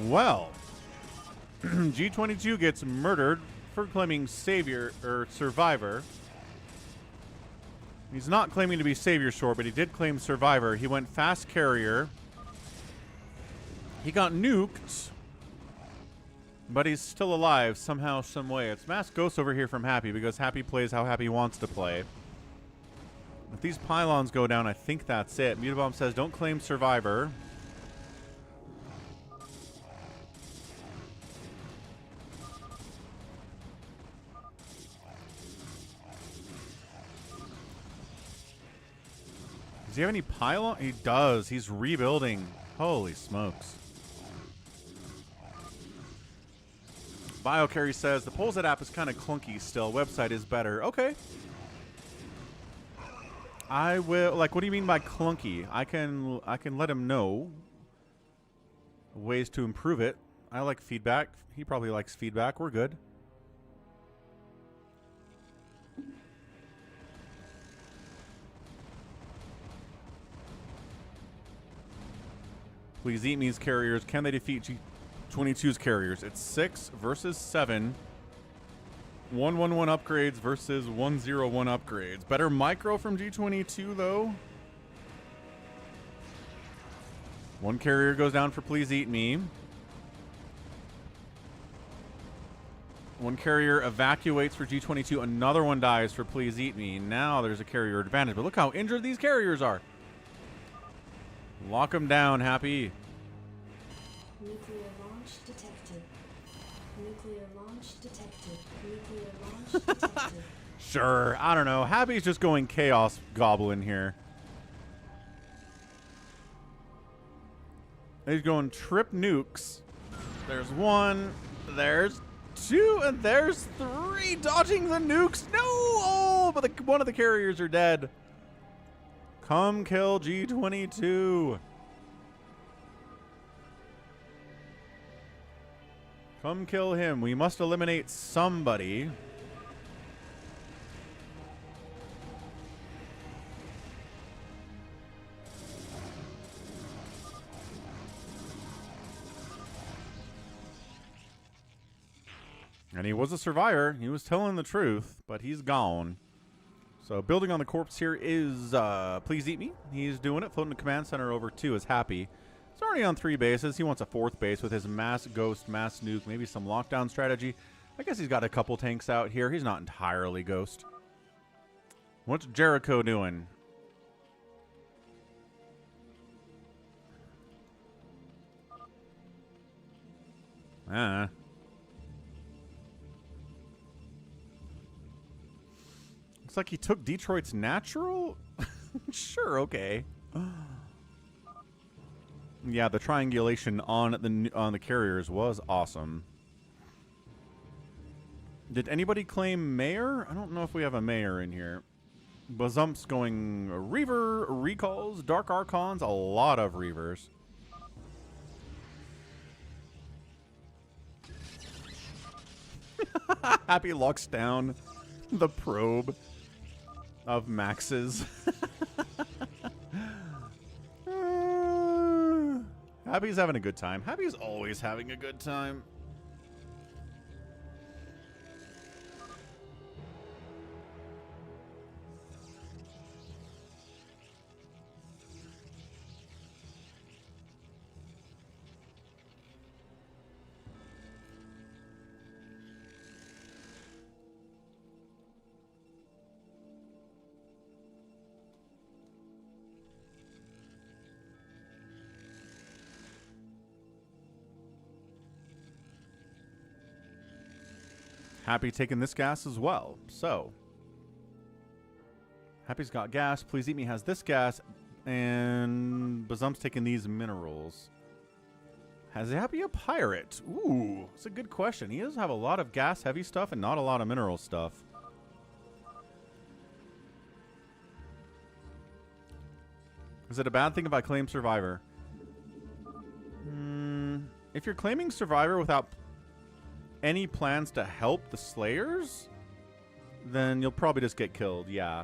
Well, G22 gets murdered for claiming savior or survivor. He's not claiming to be savior short, but he did claim survivor. He went fast carrier. He got nuked, but he's still alive somehow, some way. It's Mass Ghost over here from Happy because Happy plays how Happy wants to play. If these pylons go down, I think that's it. Mutabomb says, don't claim survivor. Does he have any pylon? He does. He's rebuilding. Holy smokes. BioCarry says, the Pollzit app is kind of clunky still. Website is better. Okay. I will, like, what do you mean by clunky? I can let him know ways to improve it. I like feedback. He probably likes feedback. We're good. Please eat me's carriers. Can they defeat G22's carriers? It's 6 versus 7. 111 upgrades versus 101 upgrades. Better micro from G22 though. One carrier goes down for Please Eat Me. One carrier evacuates for G22. Another one dies for Please Eat Me. Now there's a carrier advantage. But look how injured these carriers are. Lock them down, Happy. Nuclear launch detected. Nuclear launch detected. Nuclear launch detected. Sure, I don't know. Happy's just going Chaos Goblin here. He's going trip nukes. There's 1, there's 2, and there's 3. Dodging the nukes. No! Oh, but one of the carriers are dead. Come kill G22. Come kill him. We must eliminate somebody. And he was a survivor. He was telling the truth, but he's gone. So building on the corpse here is Please Eat Me. He's doing it. Floating the command center over 2 is Happy. He's already on 3 bases. He wants a 4th base with his Mass Ghost, Mass Nuke, maybe some lockdown strategy. I guess he's got a couple tanks out here. He's not entirely Ghost. What's Jericho doing? Looks like he took Detroit's natural? Sure, okay. Yeah, the triangulation on the carriers was awesome. Did anybody claim Mayor? I don't know if we have a Mayor in here. Bazump's going Reaver, Recalls, Dark Archons, a lot of Reavers. Happy locks down the probe of Max's. Happy's having a good time. Happy's always having a good time. Happy taking this gas as well. So, Happy's got gas. Please Eat Me has this gas. And Bazump's taking these minerals. Has Happy a pirate? Ooh, that's a good question. He does have a lot of gas-heavy stuff and not a lot of mineral stuff. Is it a bad thing if I claim Survivor? If you're claiming Survivor without any plans to help the Slayers, then you'll probably just get killed, yeah.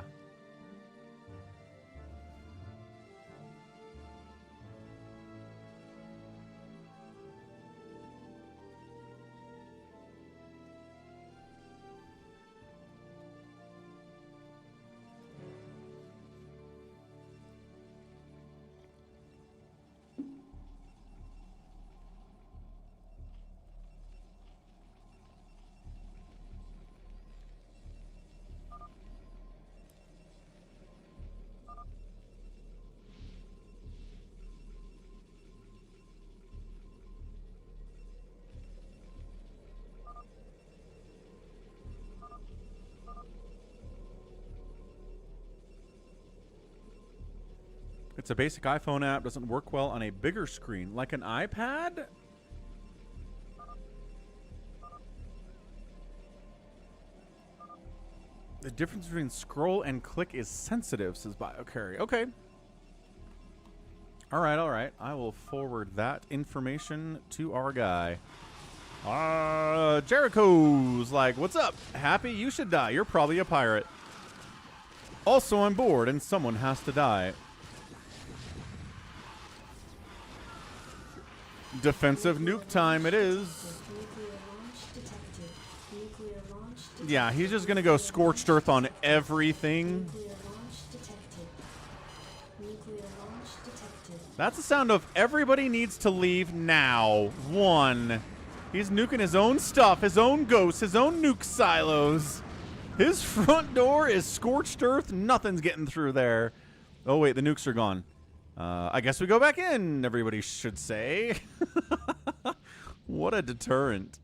It's a basic iPhone app. Doesn't work well on a bigger screen. Like an iPad? The difference between scroll and click is sensitive, says BioCarry. Okay. All right, all right. I will forward that information to our guy. Jericho's like, what's up? Happy? You should die. You're probably a pirate. Also, I'm bored and someone has to die. Defensive nuke time it is. Yeah, he's just going to go scorched earth on everything. That's the sound of everybody needs to leave now. 1. He's nuking his own stuff, his own ghosts, his own nuke silos. His front door is scorched earth. Nothing's getting through there. Oh, wait, the nukes are gone. I guess we go back in, everybody should say. What a deterrent.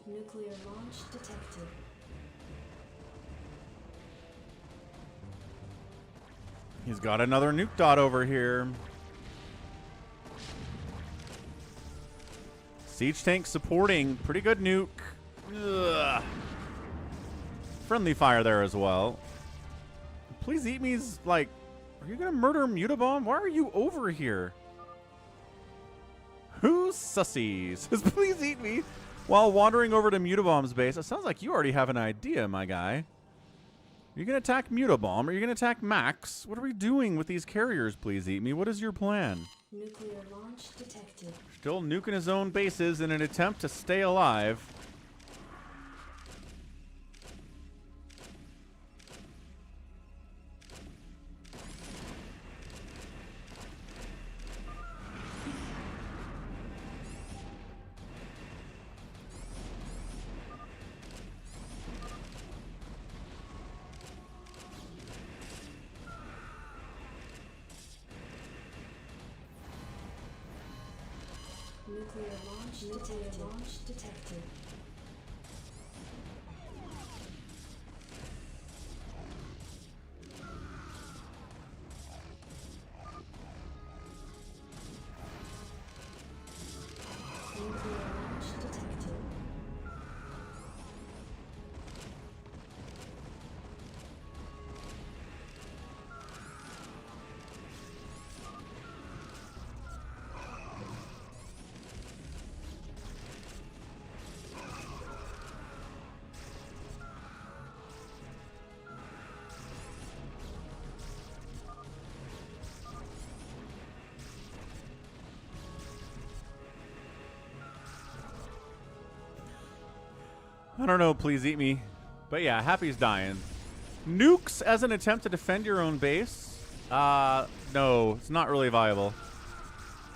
Nuclear launch detected. He's got another nuke dot over here. Siege tank supporting. Pretty good nuke. Ugh. Friendly fire there as well. Please eat me's like, are you going to murder Mutabomb? Why are you over here? Who's sussies? Please eat me. While wandering over to Mutabomb's base, it sounds like you already have an idea, my guy. Are you going to attack Mutabomb? Are you going to attack Max? What are we doing with these carriers, please eat me? What is your plan? Nuclear launch detected. Still nuking his own bases in an attempt to stay alive. Nuclear launch detected. Nuclear launch detected. I don't know, please eat me. But yeah, Happy's dying. Nukes as an attempt to defend your own base? No, it's not really viable.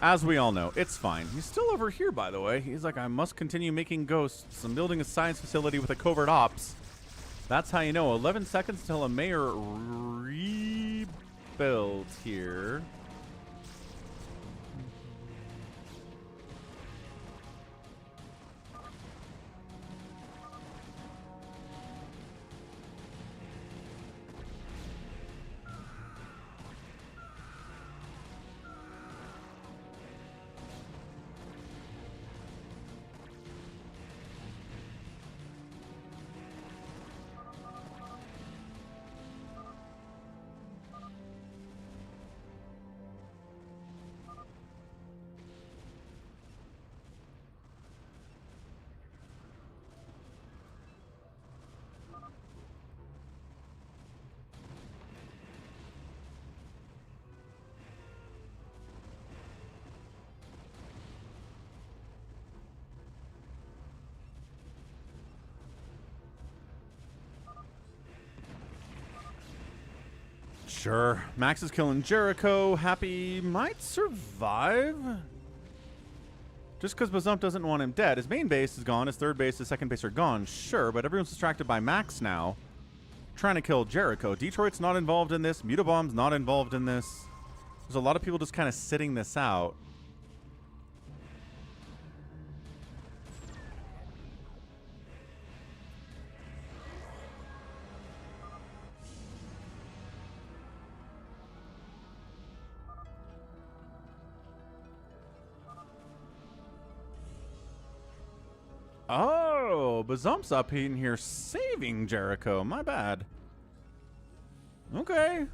As we all know, it's fine. He's still over here, by the way. He's like, I must continue making ghosts. I'm building a science facility with a covert ops. That's how you know. 11 seconds until a mayor rebuilds here. Sure. Max is killing Jericho. Happy might survive. Just because Bazump doesn't want him dead. His main base is gone. His third base, his second base are gone. Sure, but everyone's distracted by Max now. Trying to kill Jericho. Detroit's not involved in this. Mutabomb's not involved in this. There's a lot of people just kind of sitting this out. Bazump's up in here saving Jericho. My bad. Okay.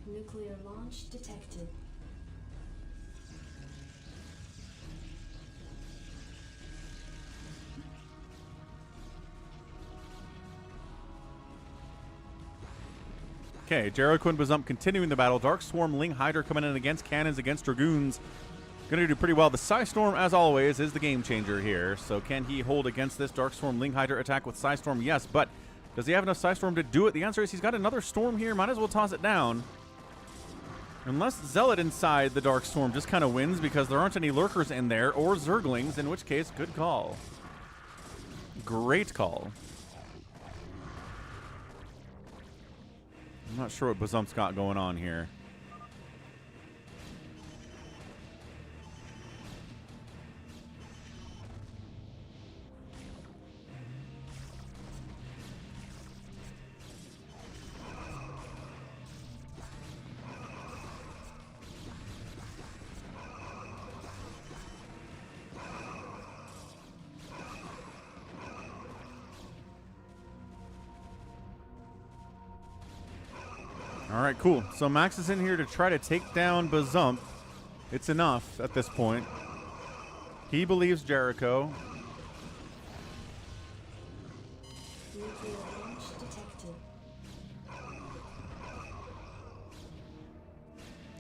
Nuclear launch detected. Okay, Jericho and Bazump continuing the battle. Dark Swarm, Ling Hydra coming in against cannons, against Dragoons. Gonna do pretty well. The Psystorm, as always, is the game changer here. So can he hold against this Dark Swarm, Ling Hydra attack with Psystorm? Yes, but does he have enough Psystorm to do it? The answer is he's got another Storm here. Might as well toss it down. Unless Zealot inside the Dark Storm just kind of wins because there aren't any Lurkers in there, or Zerglings, in which case, good call. Great call. I'm not sure what Bazump's got going on here. All right, cool. So Max is in here to try to take down Bazump. It's enough at this point. He believes Jericho. Nuclear launch detected.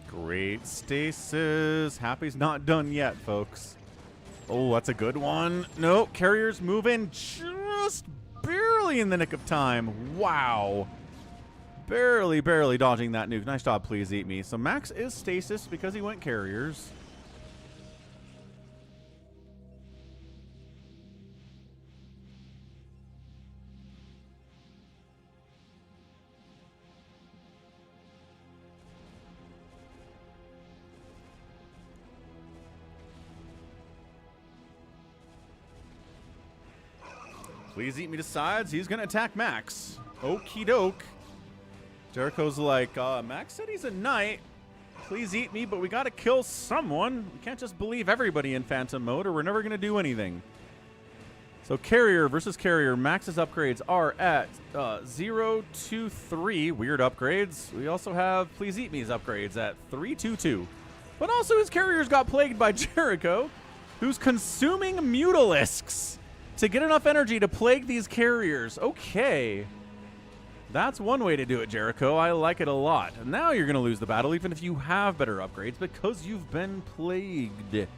Great stasis. Happy's not done yet, folks. Oh, that's a good one. Nope, Carrier's moving just barely in the nick of time. Wow. Barely dodging that nuke. Nice job, please eat me. So Max is stasis because he went Carriers. Please eat me to sides. He's going to attack Max. Okie doke. Jericho's like, Max said he's a knight. Please eat me, but we got to kill someone. We can't just believe everybody in Phantom mode or we're never going to do anything. So Carrier versus Carrier. Max's upgrades are at 0, 2, 3. Weird upgrades. We also have Please Eat Me's upgrades at 3, 2, 2. But also his Carriers got plagued by Jericho, who's consuming Mutalisks to get enough energy to plague these Carriers. Okay. That's one way to do it, Jericho. I like it a lot. And now you're going to lose the battle even if you have better upgrades because you've been plagued.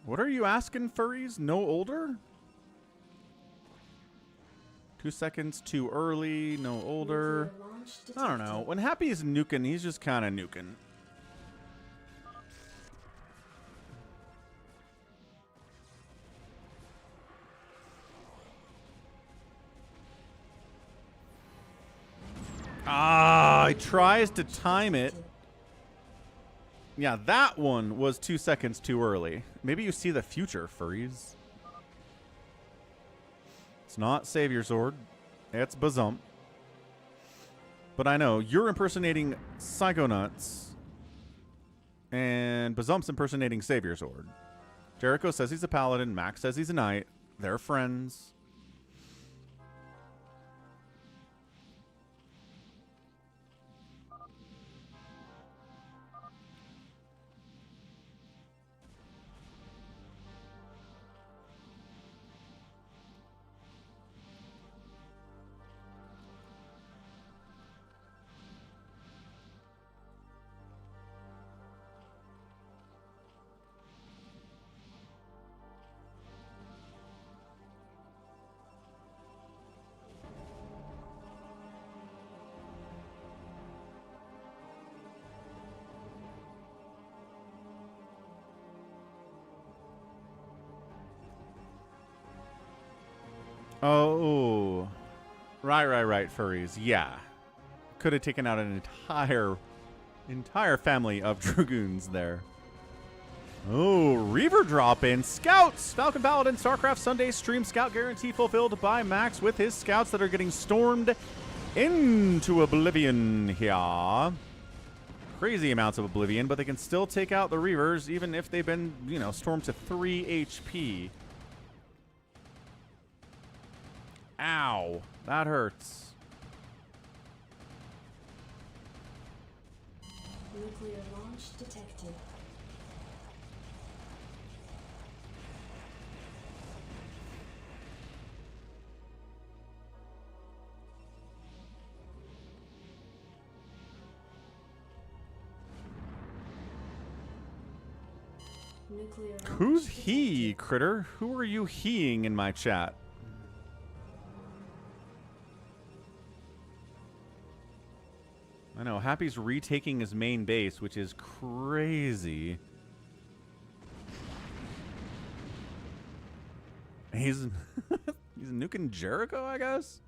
What are you asking, furries? No older? 2 seconds too early, no older. I don't know. When Happy is nuking, he's just kind of nuking. Ah, he tries to time it. Yeah, that one was 2 seconds too early. Maybe you see the future, furries. It's not Savior Sword. It's Bazump. But I know, you're impersonating Psychonauts. And Bazump's impersonating Savior Sword. Jericho says he's a paladin. Max says he's a knight. They're friends. Oh. Right, furries. Yeah. Could have taken out an entire family of dragoons there. Oh, Reaver drop in. Scouts! Falcon Paladin StarCraft Sunday stream scout guarantee fulfilled by Max with his scouts that are getting stormed into oblivion here. Crazy amounts of oblivion, but they can still take out the Reavers even if they've been, you know, stormed to 3 HP. Ow. That hurts. Nuclear launch detected. Nuclear launch Who's he, detected. Critter? Who are you heeing in my chat? I know, Happy's retaking his main base, which is crazy. He's he's nuking Jericho, I guess?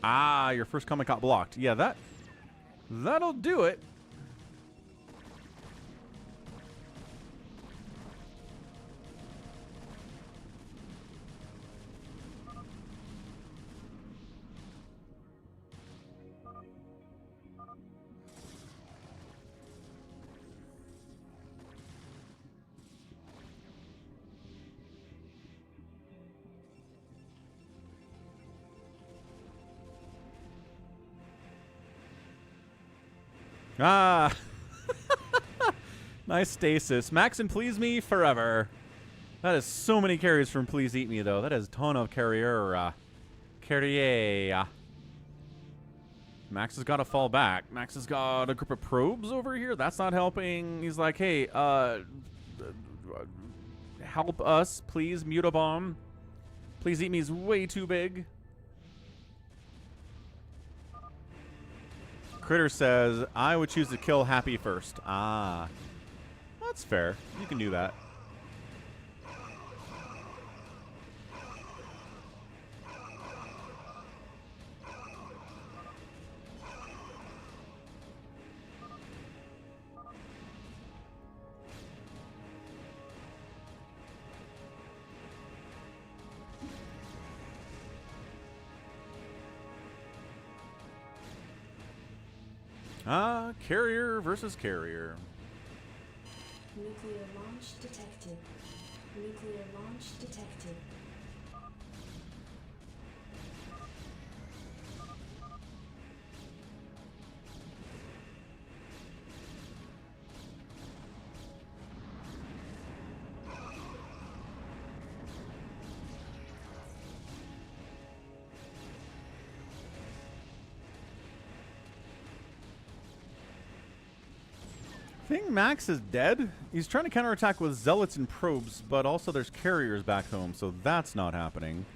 Ah, your first comment got blocked. Yeah, that'll do it. Ah. Nice stasis. Max and Please Me forever. That is so many carries from Please Eat Me, though. That is a ton of carrier. Carrier. Max has got to fall back. Max has got a group of probes over here. That's not helping. He's like, hey, help us, please. Mutabomb. Please Eat Me is way too big. Critter says, I would choose to kill Happy first. Ah. That's fair. You can do that. Ah, carrier versus carrier. Nuclear launch detected. Nuclear launch detected. I think Max is dead. He's trying to counterattack with zealots and probes, but also there's carriers back home, so that's not happening.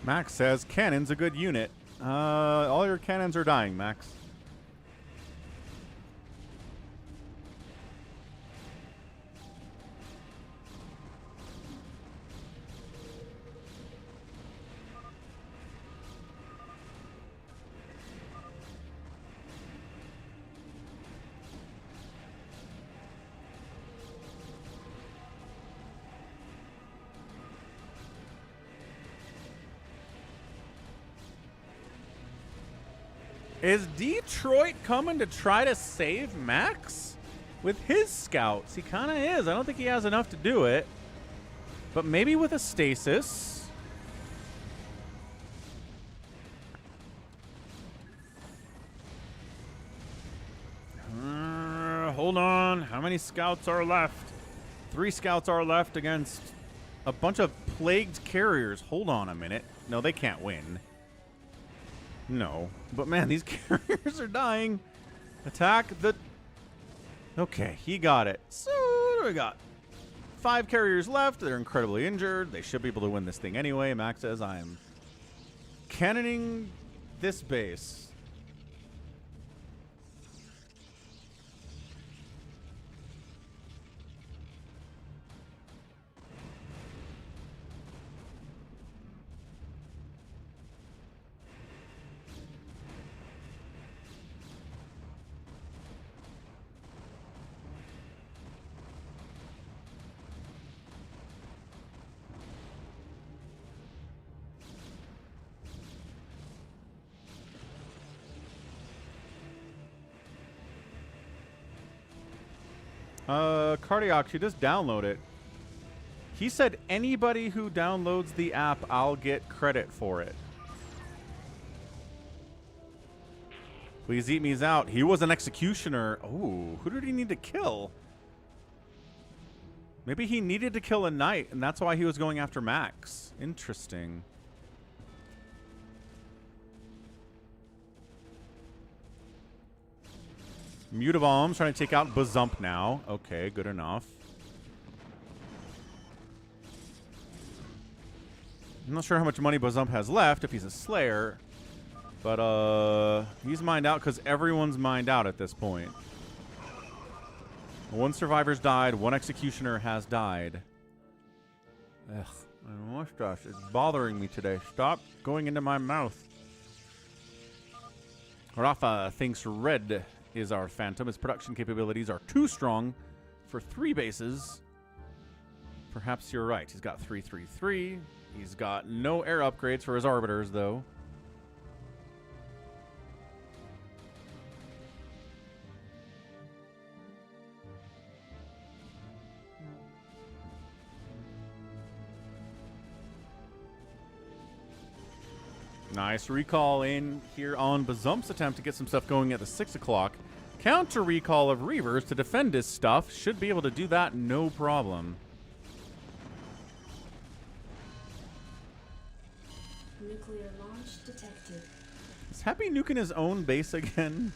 Max says, cannon's a good unit. All your cannons are dying, Max. Is Detroit coming to try to save Max with his scouts? He kind of is. I don't think he has enough to do it. But maybe with a stasis. Hold on. How many scouts are left? 3 scouts are left against a bunch of plagued carriers. Hold on a minute. No, they can't win. No. But man, these carriers are dying. Attack the... Okay, he got it. So what do we got? 5 carriers left. They're incredibly injured. They should be able to win this thing anyway. Max says, I am cannoning this base. Acardiox, you just download it. He said anybody who downloads the app, I'll get credit for it. Please eat me's out. He was an executioner. Oh, who did he need to kill? Maybe he needed to kill a knight, and that's why he was going after Max. Interesting. Mutabomb's trying to take out Bazump now. Okay, good enough. I'm not sure how much money Bazump has left if he's a Slayer. But, he's mined out because everyone's mined out at this point. 1 survivor's died. 1 executioner has died. Ugh, my mustache is bothering me today. Stop going into my mouth. Rafa thinks red is our Phantom. His production capabilities are too strong for 3 bases. Perhaps you're right. He's got 3/3/3. He's got no air upgrades for his arbiters, though. Nice recall in here on Bazump's attempt to get some stuff going at the 6 o'clock. Counter recall of Reavers to defend his stuff. Should be able to do that no problem. Nuclear launch detected. Is Happy nuking his own base again?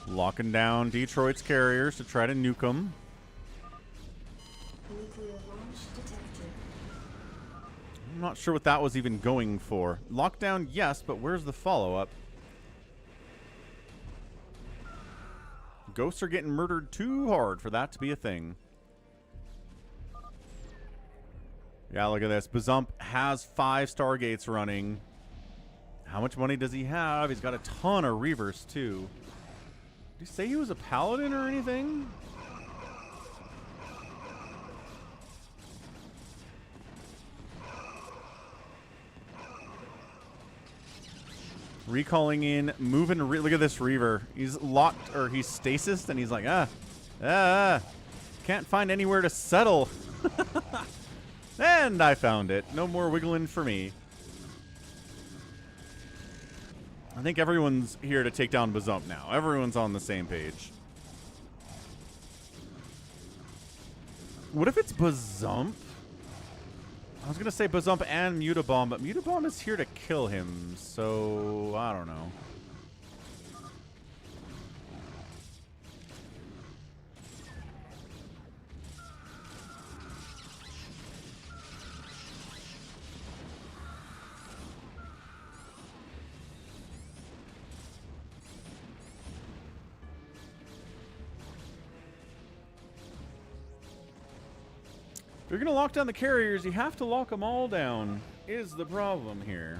Locking down Detroit's carriers to try to nuke them. Nuclear launch detected. I'm not sure what that was even going for. Lockdown, yes, but where's the follow-up? Ghosts are getting murdered too hard for that to be a thing. Yeah, look at this. Bazump has 5 Stargates running. How much money does he have? He's got a ton of Reavers, too. Did he say he was a Paladin or anything? Recalling in, moving. Look at this Reaver. He's locked, or he's stasis, and he's like, can't find anywhere to settle. And I found it. No more wiggling for me. I think everyone's here to take down Bazump now. Everyone's on the same page. What if it's Bazump? I was going to say Bazump and Mutabomb, but Mutabomb is here to kill him, so I don't know. If you're going to lock down the carriers, you have to lock them all down, is the problem here.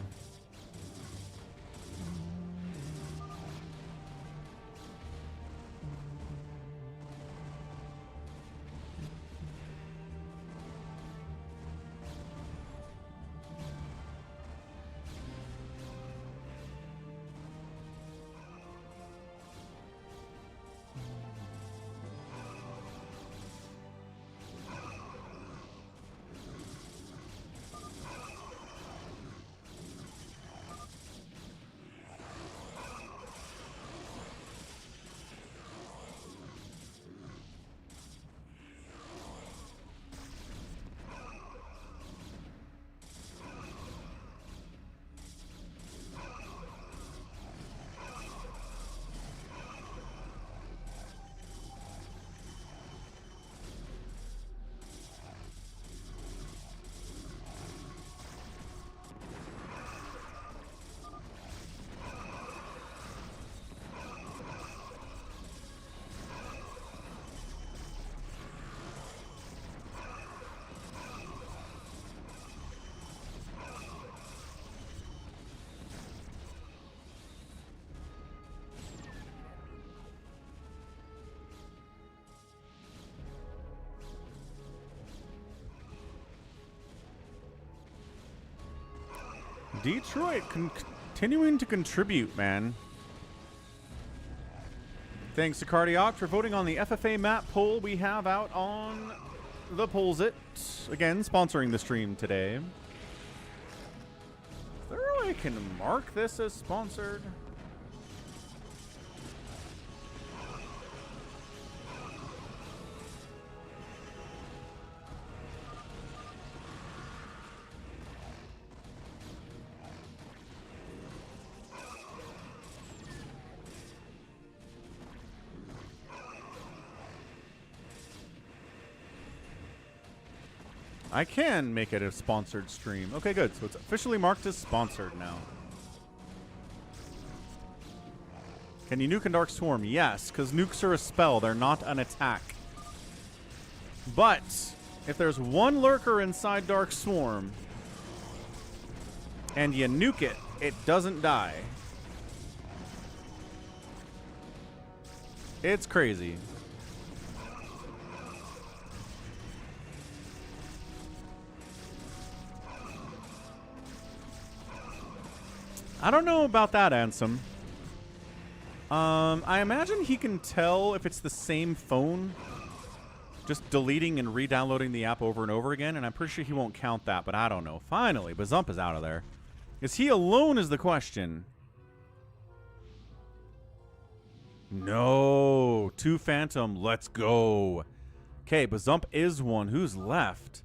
Detroit continuing to contribute, man. Thanks to Acardiox for voting on the FFA map poll we have out on the Pollzit. Again, sponsoring the stream today. Is there a way I can mark this as sponsored? I can make it a sponsored stream. Okay, good. So it's officially marked as sponsored now. Can you nuke and Dark Swarm? Yes, because nukes are a spell. They're not an attack. But if there's one lurker inside Dark Swarm and you nuke it, it doesn't die. It's crazy. I don't know about that, Ansem. I imagine he can tell if it's the same phone, just deleting and re-downloading the app over and over again, and I'm pretty sure he won't count that, but I don't know. Finally, Bazump is out of there. Is he alone is the question. No. 2 Phantom. Let's go. Okay, Bazump is one. Who's left?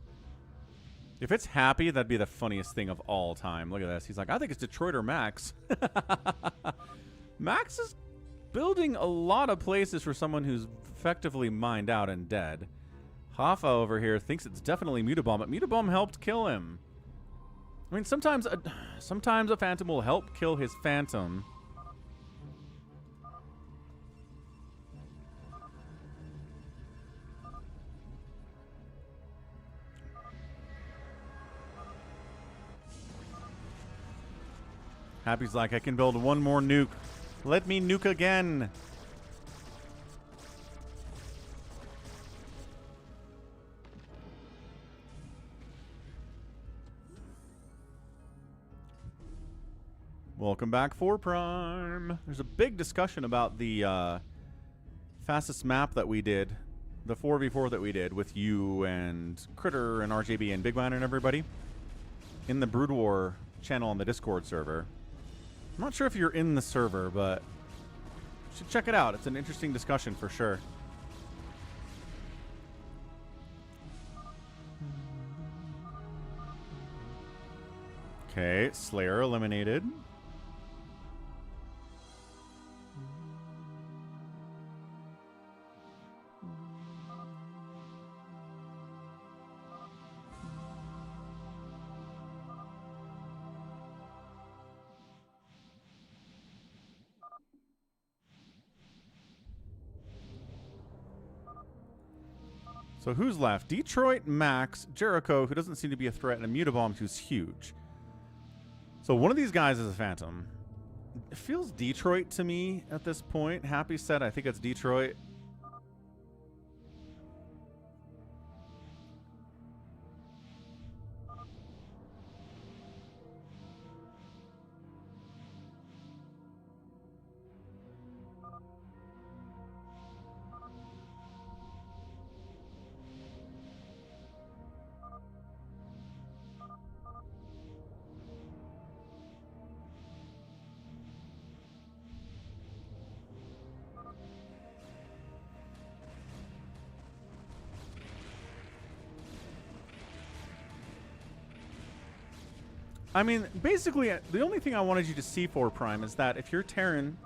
If it's Happy, that'd be the funniest thing of all time. Look at this. He's like, I think it's Detroit or Max. Max is building a lot of places for someone who's effectively mined out and dead. Hoffa over here thinks it's definitely Mutabomb, but Mutabomb helped kill him. I mean, sometimes a Phantom will help kill his Phantom. Happy's like, I can build one more nuke. Let me nuke again. Welcome back, 4 Prime. There's a big discussion about the fastest map that we did, the 4v4 that we did with you and Critter and RJB and Bigwan and everybody in the Brood War channel on the Discord server. I'm not sure if you're in the server, but you should check it out. It's an interesting discussion for sure. Okay, Slayer eliminated. So who's left? Detroit, Max, Jericho, who doesn't seem to be a threat, and a Mutabomb, who's huge. So one of these guys is a Phantom. It feels Detroit to me at this point. Happy said, I think it's Detroit. I mean, basically, the only thing I wanted you to see for Prime is that if you're Terran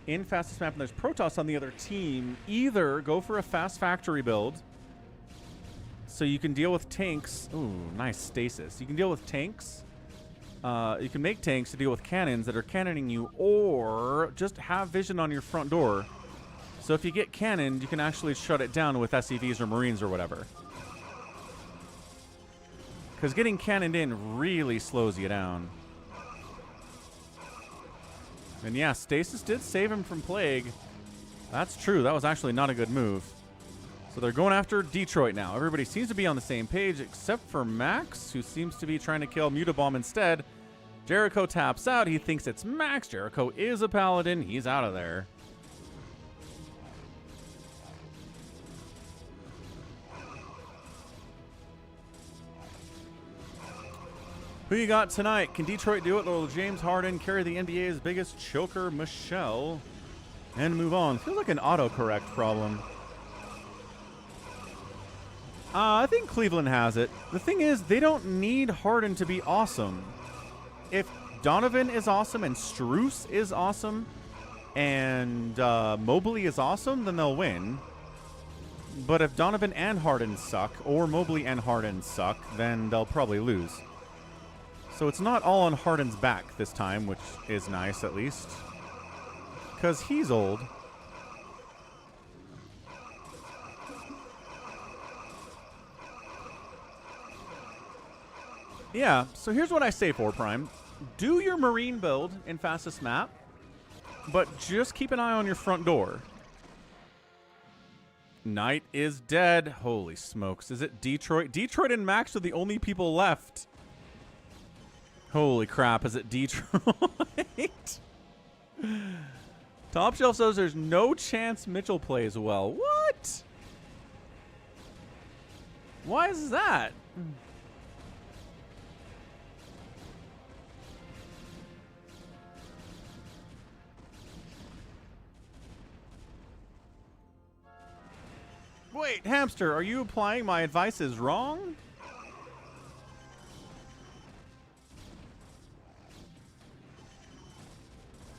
in fastest map and there's Protoss on the other team, either go for a fast factory build so you can deal with tanks. Ooh, nice stasis. You can deal with tanks. You can make tanks to deal with cannons that are cannoning you, or just have vision on your front door. So if you get cannoned, you can actually shut it down with SCVs or Marines or whatever. Because getting cannoned in really slows you down. And yeah, Stasis did save him from Plague. That's true. That was actually not a good move. So they're going after Detroit now. Everybody seems to be on the same page except for Max, who seems to be trying to kill Mutabomb instead. Jericho taps out. He thinks it's Max. Jericho is a paladin. He's out of there. Who you got tonight? Can Detroit do it? Will James Harden carry the NBA's biggest choker, Michelle? And move on. Feels like an autocorrect problem. I think Cleveland has it. The thing is, they don't need Harden to be awesome. If Donovan is awesome and Strus is awesome and Mobley is awesome, then they'll win. But if Donovan and Harden suck, or Mobley and Harden suck, then they'll probably lose. So it's not all on Harden's back this time, which is nice at least. Because he's old. Yeah, so here's what I say for Prime. Do your Marine build in fastest map, but just keep an eye on your front door. Knight is dead. Holy smokes. Is it Detroit? Detroit and Max are the only people left. Holy crap, is it Detroit? Top Shelf says there's no chance Mitchell plays well. What? Why is that? Wait, Hamster, are you implying my advice is wrong?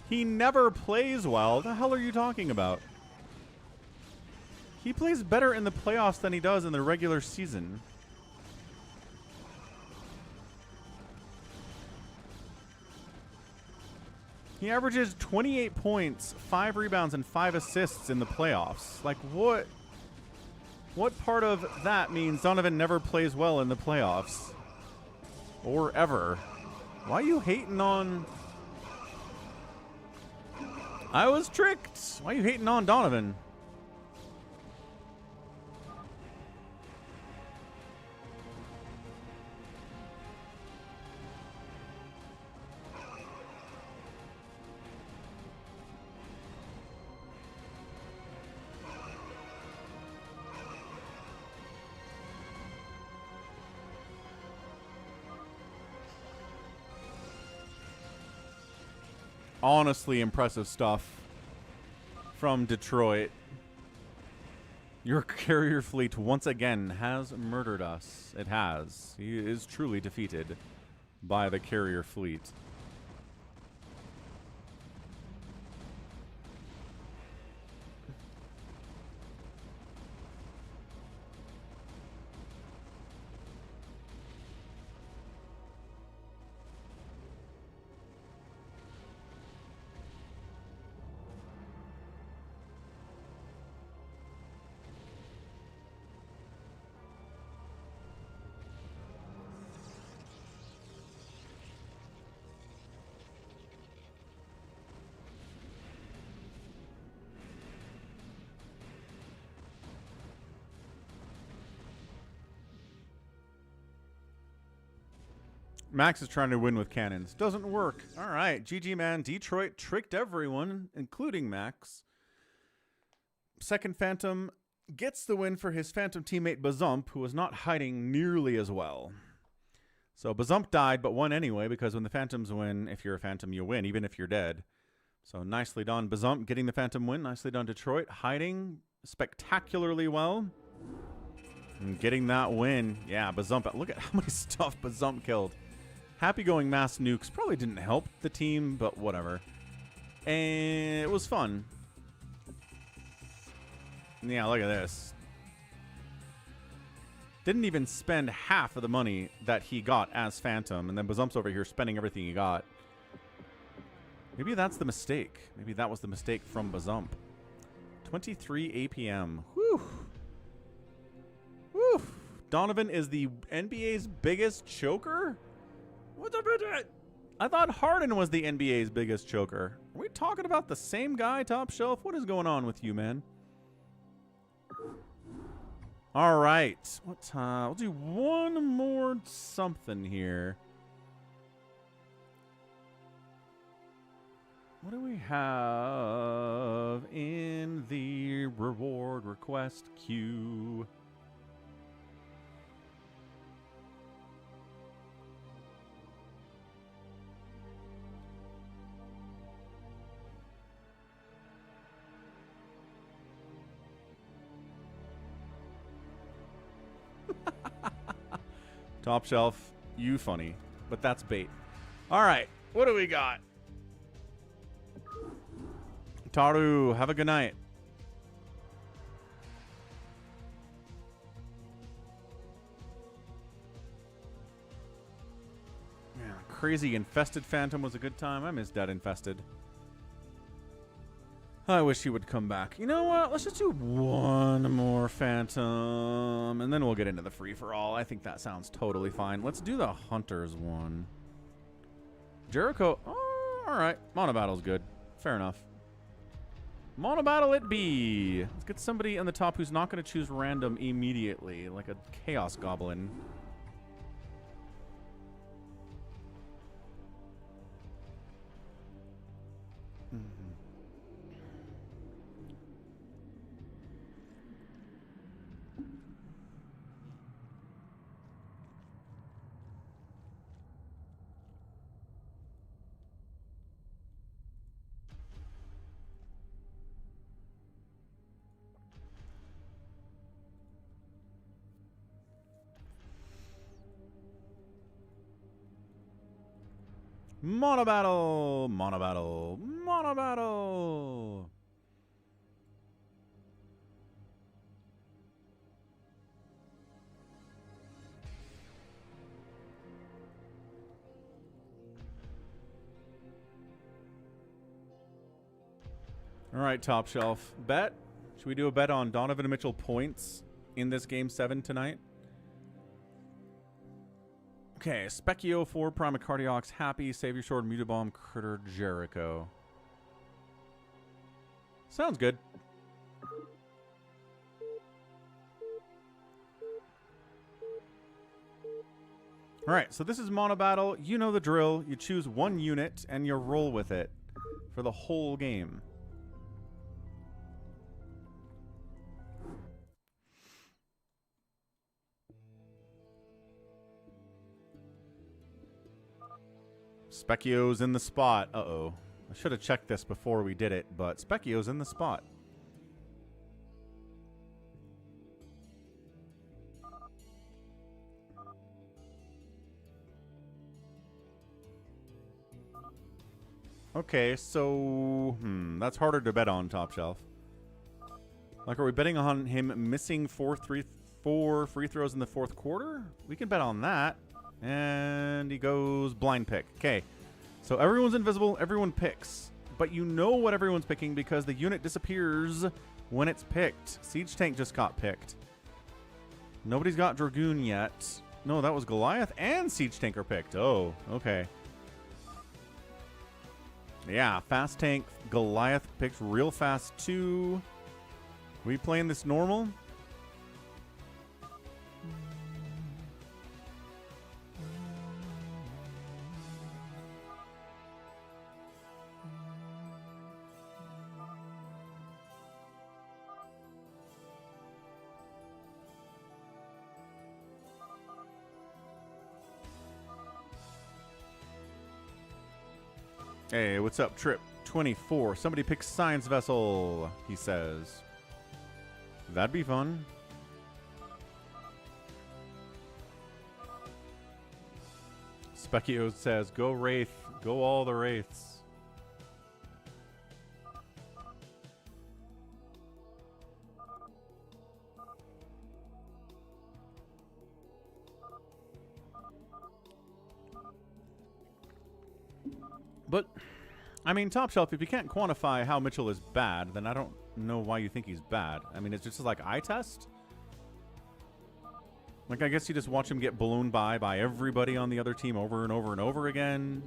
He never plays well. The hell are you talking about? He plays better in the playoffs than he does in the regular season. He averages 28 points, 5 rebounds, and 5 assists in the playoffs. Like, what? What part of that means Donovan never plays well in the playoffs? Or ever? Why are you hating on... I was tricked. Why are you hating on Donovan? Honestly impressive stuff from Detroit. Your carrier fleet once again has murdered us. It has. He is truly defeated by the carrier fleet. Max is trying to win with cannons. Doesn't work. All right. GG, man. Detroit tricked everyone, including Max. Second Phantom gets the win for his Phantom teammate Bazump, who was not hiding nearly as well. So Bazump died, but won anyway, because when the Phantoms win, if you're a Phantom, you win, even if you're dead. So nicely done, Bazump, getting the Phantom win. Nicely done, Detroit. Hiding spectacularly well. And getting that win. Yeah, Bazump. Look at how many stuff Bazump killed. Happy going mass nukes probably didn't help the team, but whatever. And it was fun. Yeah, look at this. Didn't even spend half of the money that he got as Phantom, and then Bazump's over here spending everything he got. Maybe that's the mistake. Maybe that was the mistake from Bazump. 23 APM. Whew. Whew. Donovan is the NBA's biggest choker? What's up with it? I thought Harden was the NBA's biggest choker. Are we talking about the same guy, Top Shelf? What is going on with you, man? All right. We'll do one more something here. What do we have in the reward request queue? Top shelf, you funny, but that's bait. All right, what do we got? Taru, have a good night. Yeah, crazy infested phantom was a good time. I miss Dead Infested. I wish he would come back. You know what? Let's just do one more phantom, and then we'll get into the free-for-all. I think that sounds totally fine. Let's do the Hunters one. Jericho. Oh, all right. Monobattle's good. Fair enough. Monobattle it be. Let's get somebody on the top who's not going to choose random immediately, like a Chaos Goblin. Monobattle, Monobattle, Monobattle. All right, top shelf. Bet. Should we do a bet on Donovan Mitchell points in this game 7 tonight? Okay, Specchio 4, Prime Acardiox, Happy, Savior Sword, Mutabomb, Critter, Jericho. Sounds good. All right, so this is Monobattle. You know the drill. You choose one unit and you roll with it for the whole game. Specchio's in the spot. Uh-oh. I should have checked this before we did it, but Specchio's in the spot. Okay, so... that's harder to bet on, top shelf. Like, are we betting on him missing four free throws in the fourth quarter? We can bet on that. And he goes blind pick. Okay. So everyone's invisible. Everyone picks. But you know what everyone's picking because the unit disappears when it's picked. Siege Tank just got picked. Nobody's got Dragoon yet. No, that was Goliath and Siege Tank are picked. Oh, okay. Yeah, Fast Tank, Goliath picked real fast too. We playing this normal? Hey, what's up, Trip 24? Somebody picks Science Vessel, he says. That'd be fun. Specchio says, go Wraith. Go all the Wraiths. But, I mean, top shelf, if you can't quantify how Mitchell is bad, then I don't know why you think he's bad. I mean, it's just like eye test? Like, I guess you just watch him get ballooned by everybody on the other team over and over and over again.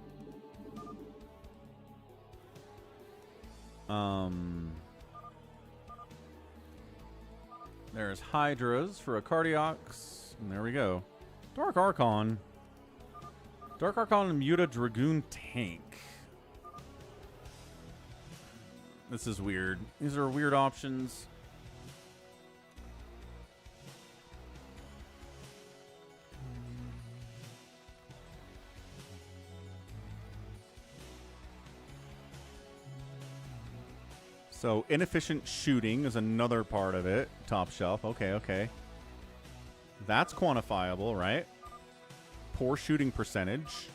There's Hydras for acardiox. And there we go. Dark Archon. Dark Archon and Muta Dragoon Tank. This is weird. These are weird options. So inefficient shooting is another part of it. Top shelf. Okay, okay. That's quantifiable, right? Poor shooting percentage.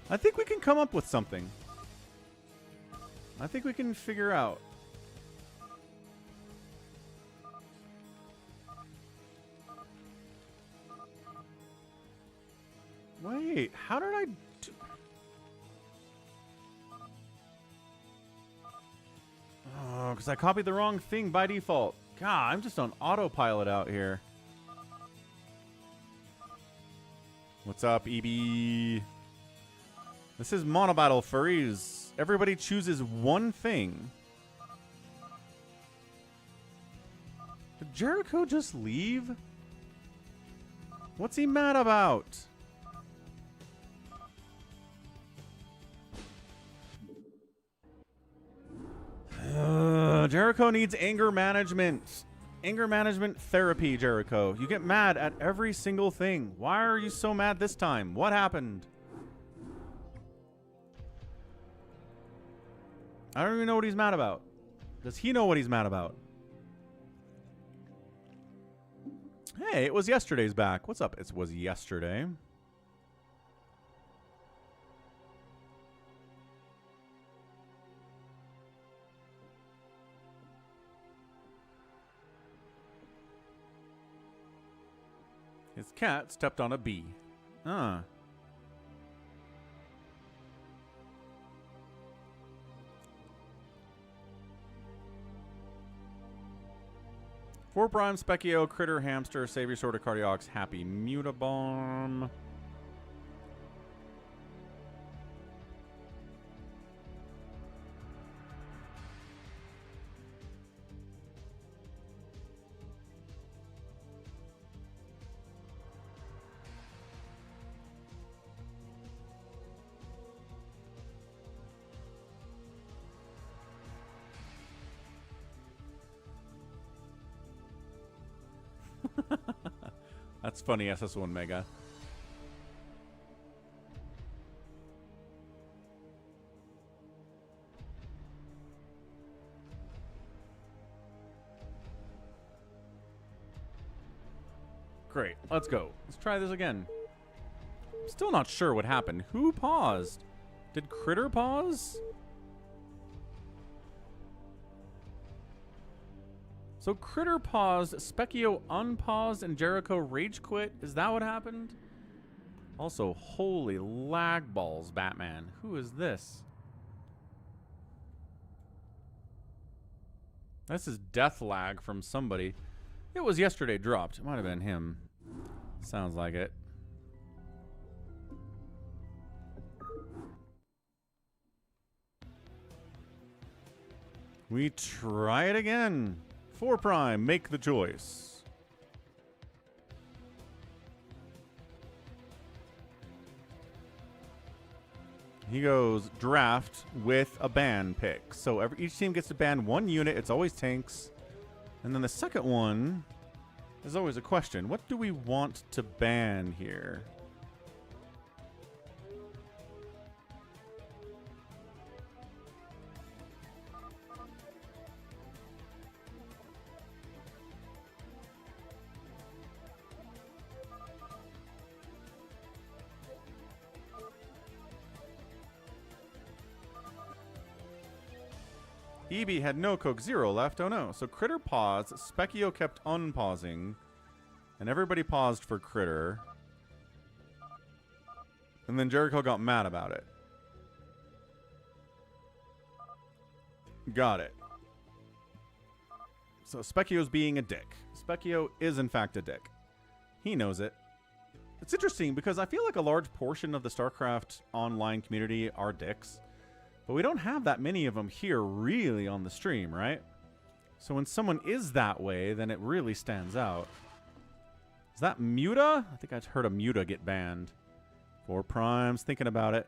I think we can come up with something. I think we can figure out. Wait, how did I do? Oh, because I copied the wrong thing by default. God, I'm just on autopilot out here. What's up, EB? This is Monobattle furries. Everybody chooses one thing. Did Jericho just leave? What's he mad about? Jericho needs anger management. Anger management therapy, Jericho. You get mad at every single thing. Why are you so mad this time? What happened? I don't even know what he's mad about. Does he know what he's mad about? Hey, it was yesterday's back. What's up? It was yesterday. His cat stepped on a bee. Ah. Four Prime, Specchio, Critter, Hamster, Savior Sword, Acardiox, Happy, Mutabomb. That's funny, SS1 Mega. Great, let's go. Let's try this again. Still not sure what happened. Who paused? Did Critter pause? So Critter paused, Specchio unpaused, and Jericho rage quit. Is that what happened? Also, holy lag balls, Batman. Who is this? This is death lag from somebody. It was yesterday dropped. It might have been him. Sounds like it. We try it again. 4 Prime, make the choice. He goes draft with a ban pick. So each team gets to ban one unit. It's always tanks. And then the second one is always a question. What do we want to ban here? EB had no Coke Zero left. Oh no. So Critter paused. Specchio kept unpausing. And everybody paused for Critter. And then Jericho got mad about it. Got it. So Specchio's being a dick. Specchio is in fact a dick. He knows it. It's interesting because I feel like a large portion of the StarCraft online community are dicks. But we don't have that many of them here really on the stream, right? So when someone is that way, then it really stands out. Is that Muta? I think I heard a Muta get banned. 4 Primes, thinking about it.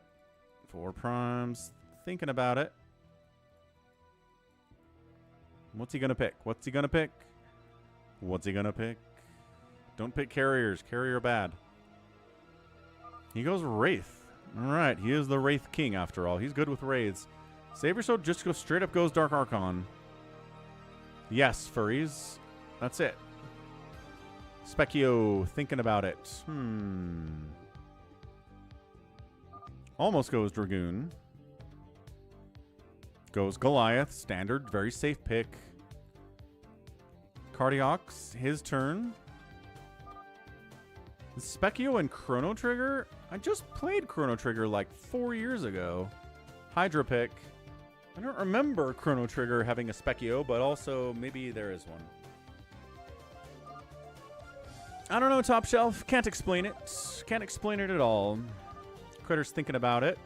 4 Primes, thinking about it. What's he going to pick? What's he going to pick? What's he going to pick? Don't pick carriers. Carrier bad. He goes Wraith. All right. He is the Wraith King after all. He's good with Wraiths. Saber Sword just goes straight up goes Dark Archon. Yes, furries. That's it. Specchio thinking about it. Almost goes Dragoon. Goes Goliath. Standard. Very safe pick. Acardiox. His turn. Specchio and Chrono Trigger? I just played Chrono Trigger like 4 years ago. Hydra pick. I don't remember Chrono Trigger having a Specchio, but also maybe there is one. I don't know, Top Shelf. Can't explain it. Can't explain it at all. Critter's thinking about it.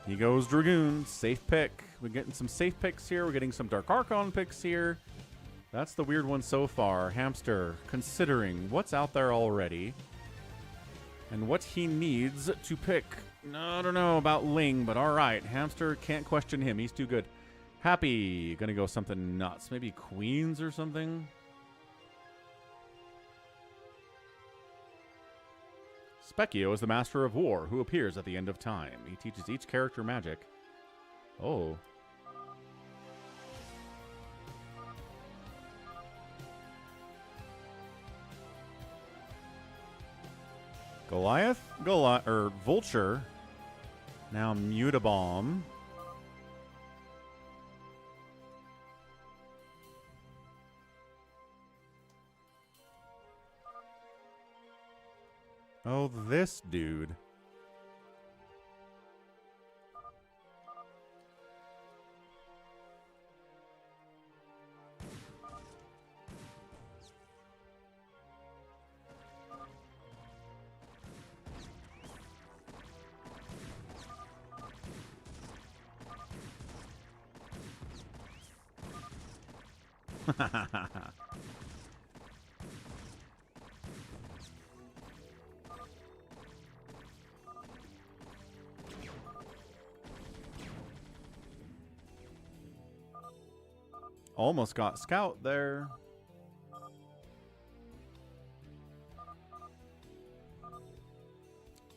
He goes Dragoon. Safe pick. We're getting some safe picks here. We're getting some Dark Archon picks here. That's the weird one so far. Hamster considering what's out there already and what he needs to pick. No, I don't know about Ling, but all right. Hamster, can't question him. He's too good. Happy. Gonna go something nuts. Maybe Queens or something. Specchio is the Master of War who appears at the end of time. He teaches each character magic. Oh. Goliath? Vulture. Now Mutabomb. Oh, this dude. Almost got Scout there.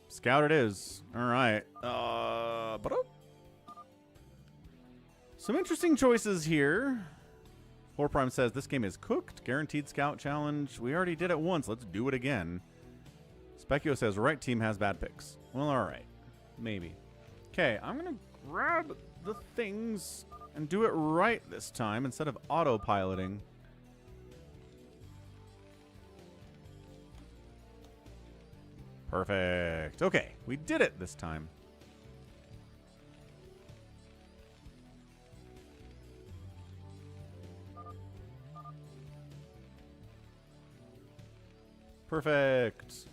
Scout it is. All right. Some interesting choices here. 4 Prime says this game is cooked. Guaranteed Scout challenge. We already did it once. Let's do it again. Specchio says right team has bad picks. Well, all right. Maybe. Okay, I'm going to grab the things and do it right this time instead of autopiloting. Perfect. Okay, we did it this time. Perfect.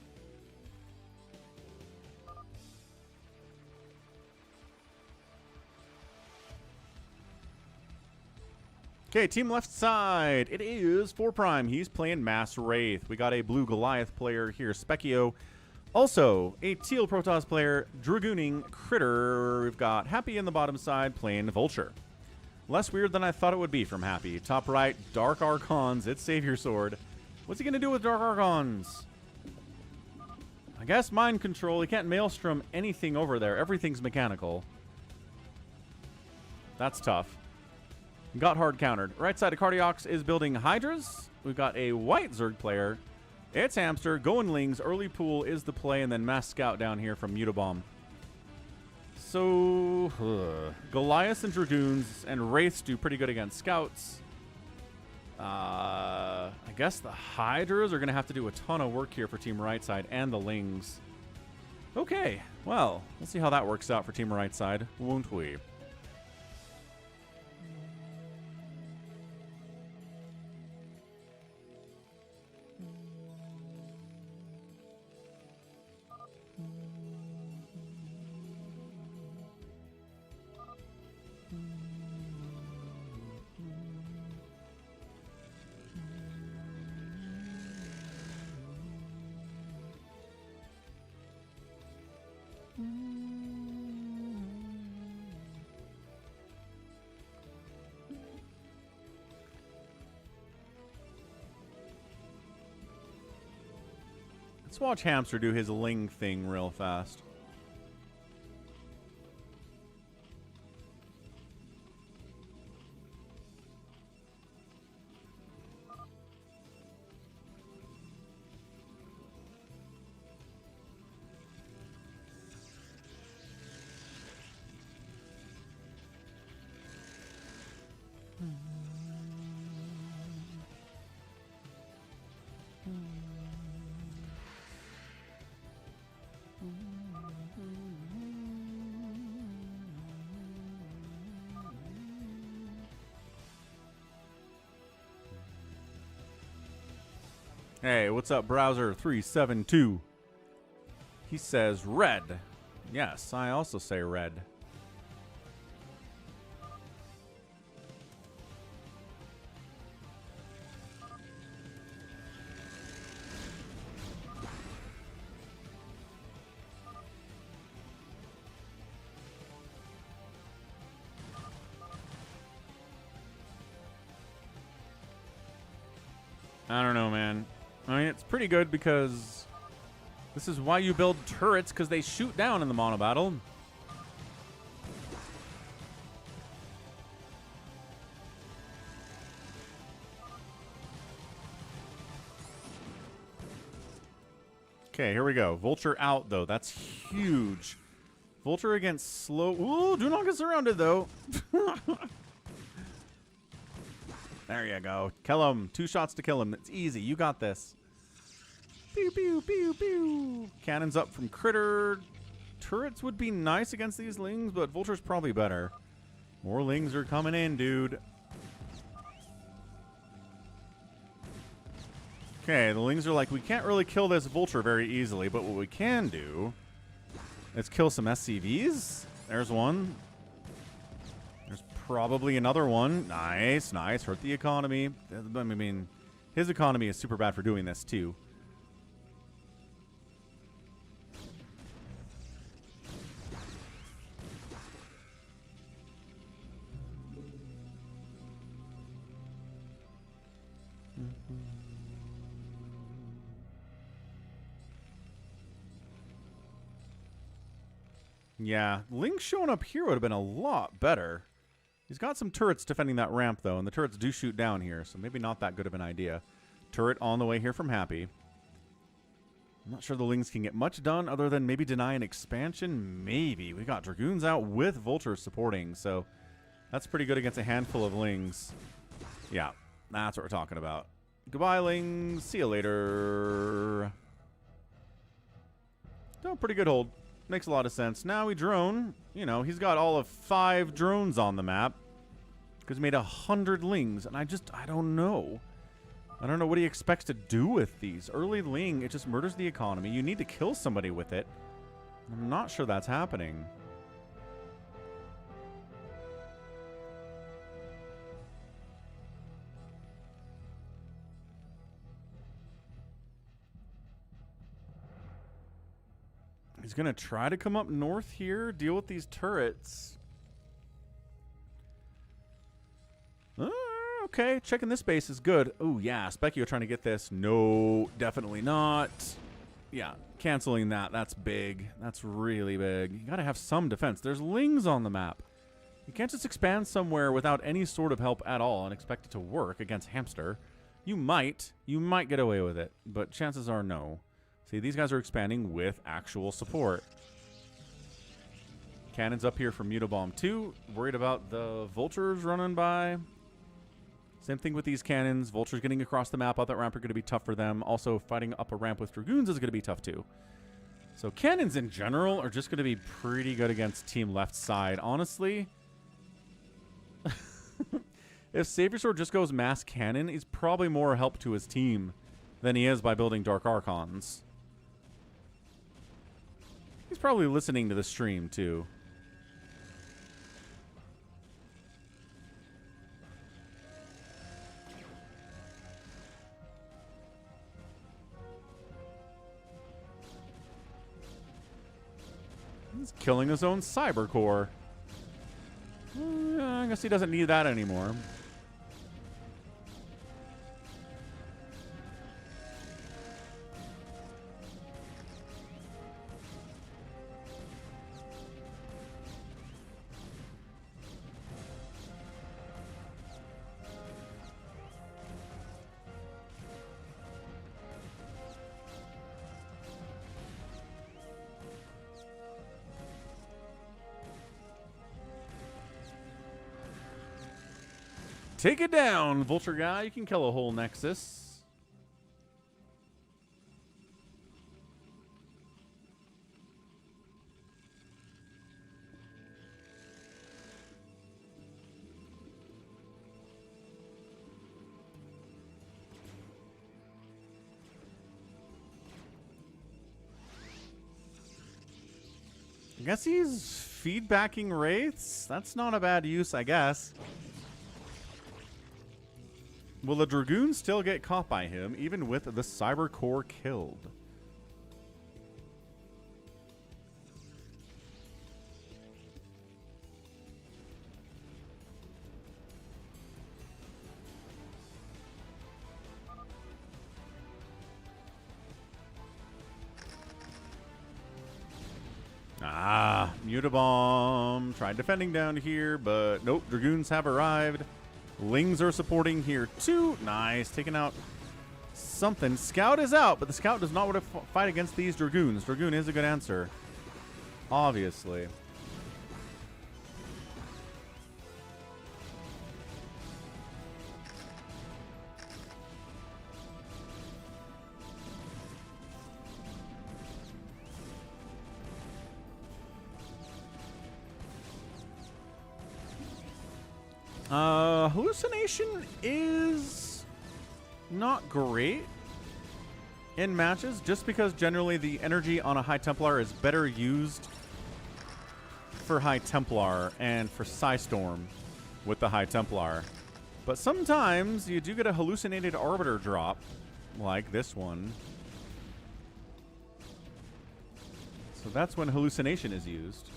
Okay, team left side. It is 4 Prime. He's playing Mass Wraith. We got a blue Goliath player here, Specchio. Also, a teal Protoss player, Dragooning Critter. We've got Happy in the bottom side playing Vulture. Less weird than I thought it would be from Happy. Top right, Dark Archons. It's Savior Sword. What's he going to do with Dark Archons? I guess mind control. He can't Maelstrom anything over there. Everything's mechanical. That's tough. Got hard countered. Right side of Acardiox is building Hydras. We've got a white Zerg player. It's Hamster. Going Lings. Early pool is the play. And then Mass Scout down here from Mutabomb. So, Goliaths and Dragoons and Wraiths do pretty good against Scouts. I guess the Hydras are going to have to do a ton of work here for Team Right Side and the Lings. Okay, well, we'll see how that works out for Team Right Side, won't we? Let's watch Hamster do his Ling thing real fast. Hey, what's up, Browser 372? He says red. Yes, I also say red. I don't know, man. I mean, it's pretty good because this is why you build turrets, because they shoot down in the Monobattle. Okay, here we go. Vulture out, though. That's huge. Vulture against slow... Ooh, do not get surrounded, though. There you go. Kill him. 2 shots to kill him. It's easy. You got this. Pew, pew, pew, pew. Cannons up from Critter. Turrets would be nice against these Lings, but Vulture's probably better. More Lings are coming in, dude. Okay, the Lings are like, we can't really kill this Vulture very easily, but what we can do is kill some SCVs. There's one. There's probably another one. Nice, nice. Hurt the economy. I mean, his economy is super bad for doing this, too. Yeah, Ling showing up here would have been a lot better. He's got some turrets defending that ramp, though, and the turrets do shoot down here, so maybe not that good of an idea. Turret on the way here from Happy. I'm not sure the Lings can get much done other than maybe deny an expansion. Maybe. We got Dragoons out with Vulture supporting, so that's pretty good against a handful of Lings. Yeah, that's what we're talking about. Goodbye, Lings. See you later. Oh, pretty good hold. Makes a lot of sense. Now we drone. You know, he's got all of 5 drones on the map because he made 100 Lings, and I don't know. I don't know what he expects to do with these. Early Ling, it just murders the economy. You need to kill somebody with it. I'm not sure that's happening. He's going to try to come up north here, deal with these turrets. Okay, checking this base is good. Oh, yeah, Specchio trying to get this. No, definitely not. Yeah, canceling that. That's big. That's really big. You got to have some defense. There's Lings on the map. You can't just expand somewhere without any sort of help at all and expect it to work against Hamster. You might get away with it, but chances are no. See, these guys are expanding with actual support. Cannons up here from Mutobomb 2. Worried about the Vultures running by. Same thing with these cannons. Vultures getting across the map out that ramp are going to be tough for them. Also, fighting up a ramp with Dragoons is going to be tough too. So cannons in general are just going to be pretty good against Team Left Side. Honestly, if Savior Sword just goes mass cannon, he's probably more help to his team than he is by building Dark Archons. He's probably listening to the stream, too. He's killing his own cyber core. I guess he doesn't need that anymore. Take it down, Vulture guy. You can kill a whole Nexus. I guess he's feedbacking Wraiths. That's not a bad use, I guess. Will the Dragoon still get caught by him, even with the Cyber Core killed? Ah, Mutabomb. Tried defending down here, but nope, Dragoons have arrived. Lings are supporting here too. Nice, taking out something. Scout is out, but the Scout does not want to fight against these Dragoons. Dragoon is a good answer, obviously. Hallucination is not great in matches, just because generally the energy on a High Templar is better used for High Templar and for Psystorm with the High Templar. But sometimes you do get a hallucinated Arbiter drop, like this one. So that's when hallucination is used.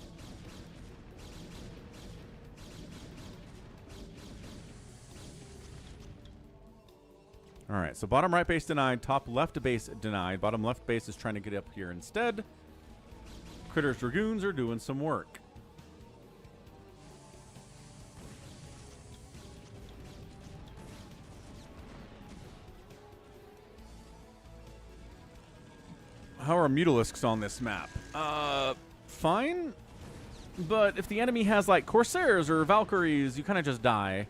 All right, so bottom right base denied, top left base denied. Bottom left base is trying to get up here instead. Critters Dragoons are doing some work. How are Mutalisks on this map? Fine. But if the enemy has like Corsairs or Valkyries, you kind of just die.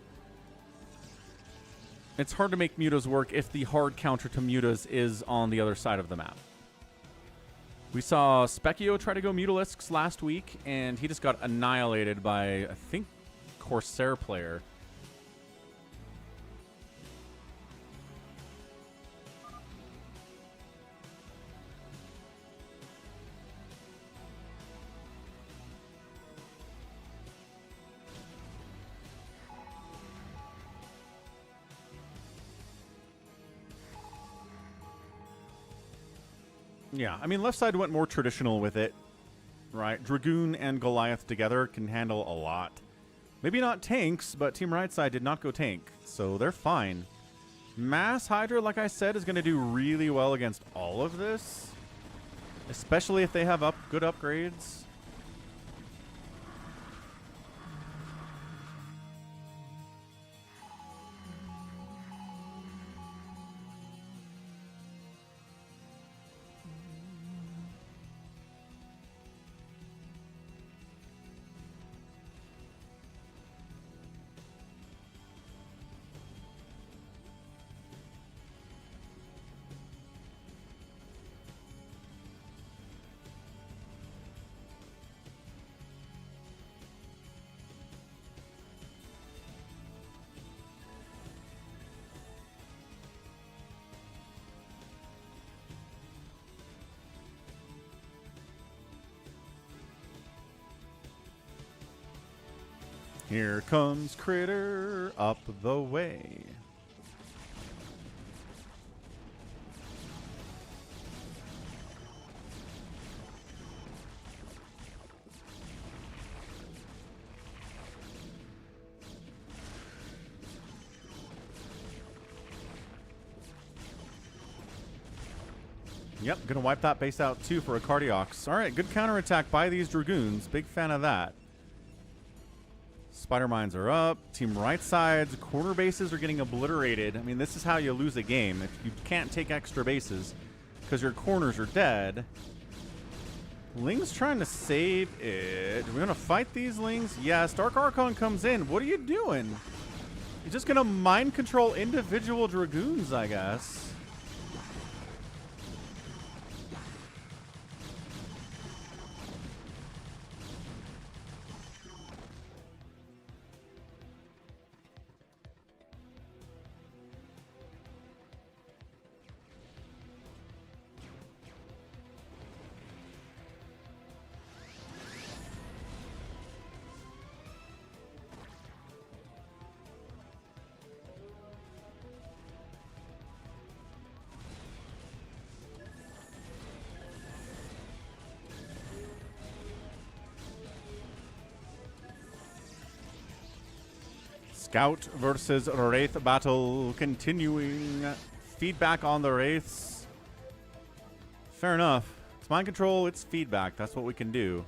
It's hard to make mutas work if the hard counter to mutas is on the other side of the map. We saw Specchio try to go Mutalisks last week, and he just got annihilated by, I think, Corsair player. Yeah, I mean, left side went more traditional with it, right? Dragoon and Goliath together can handle a lot. Maybe not tanks, but team right side did not go tank, so they're fine. Mass Hydra, like I said, is going to do really well against all of this, especially if they have good upgrades. Here comes Critter up the way. Yep, gonna wipe that base out too for acardiox. All right, good counterattack by these dragoons. Big fan of that. Spider mines are up. Team right side's corner bases are getting obliterated. I mean, this is how you lose a game. If you can't take extra bases because your corners are dead. Ling's trying to save it. Do we want to fight these Lings? Yes. Dark Archon comes in. What are you doing? You're just going to mind control individual dragoons, I guess. Scout versus Wraith battle continuing. Feedback on the Wraiths. Fair enough. It's mind control, it's feedback. That's what we can do.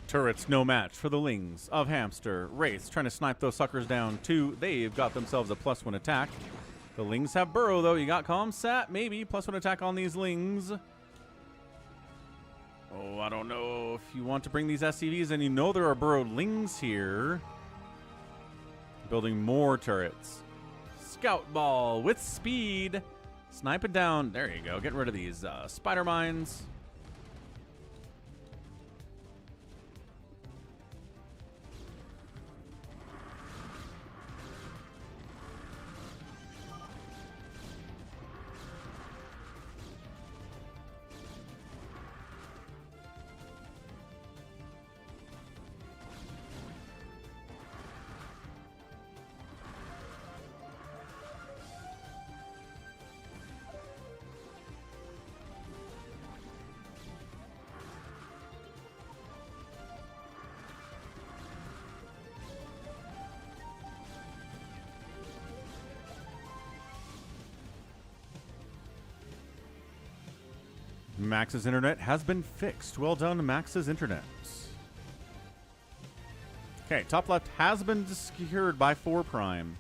Turrets no match for the Lings of Hamster. Wraiths trying to snipe those suckers down too. They've got themselves a +1 attack. The Lings have Burrow though. You got Calm Sat, maybe. +1 attack on these Lings. Oh, I don't know if you want to bring these SCVs, and you know there are burrowed Lings here. Building more turrets. Scout Ball with speed. Snipe it down. There you go. Getting rid of these spider mines. Max's internet has been fixed. Well done, Max's internet. Okay, top left has been secured by 4 Prime.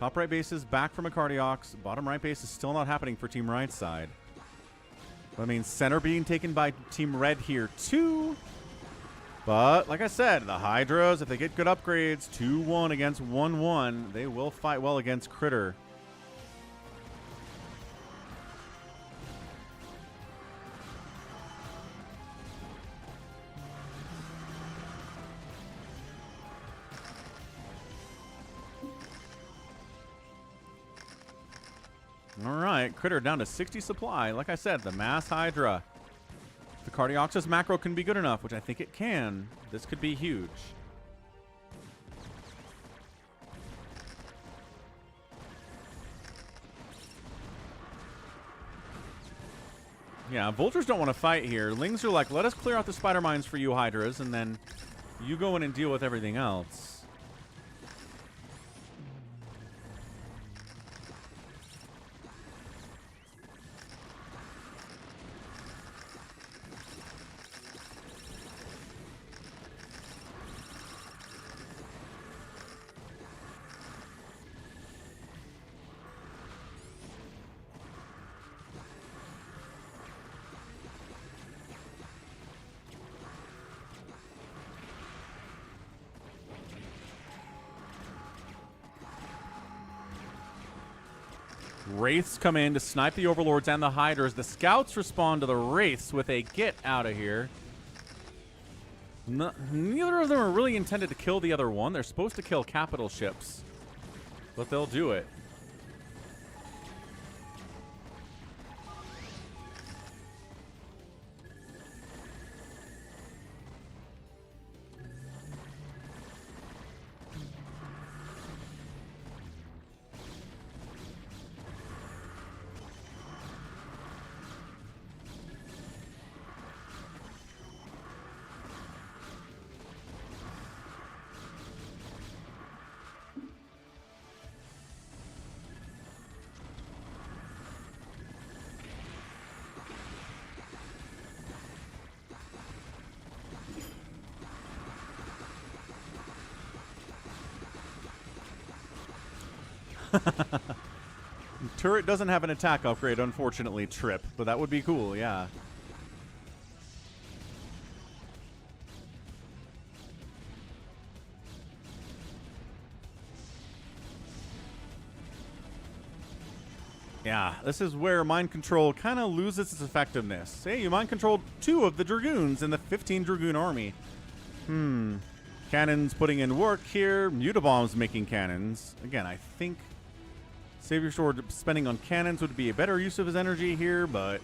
Top right base is back from acardiox. Bottom right base is still not happening for Team Right side. That means center being taken by Team Red here too. But like I said, the Hydras, if they get good upgrades, 2-1 against 1-1, they will fight well against Critter. All right, Critter down to 60 supply. Like I said, the Mass Hydra. If the Cardiox's macro can be good enough, which I think it can, this could be huge. Yeah, Vultures don't want to fight here. Lings are like, let us clear out the spider mines for you, Hydras, and then you go in and deal with everything else. Wraiths come in to snipe the Overlords and the Hydras. The Scouts respond to the Wraiths with a get out of here. Neither of them are really intended to kill the other one. They're supposed to kill capital ships, but they'll do it. Turret doesn't have an attack upgrade, unfortunately, Trip, but that would be cool, yeah. Yeah, this is where mind control kind of loses its effectiveness. Hey, you mind controlled 2 of the Dragoons in the 15 Dragoon army. Cannons putting in work here. Mutabomb's making cannons. Again, I think Savior Sword spending on cannons would be a better use of his energy here, but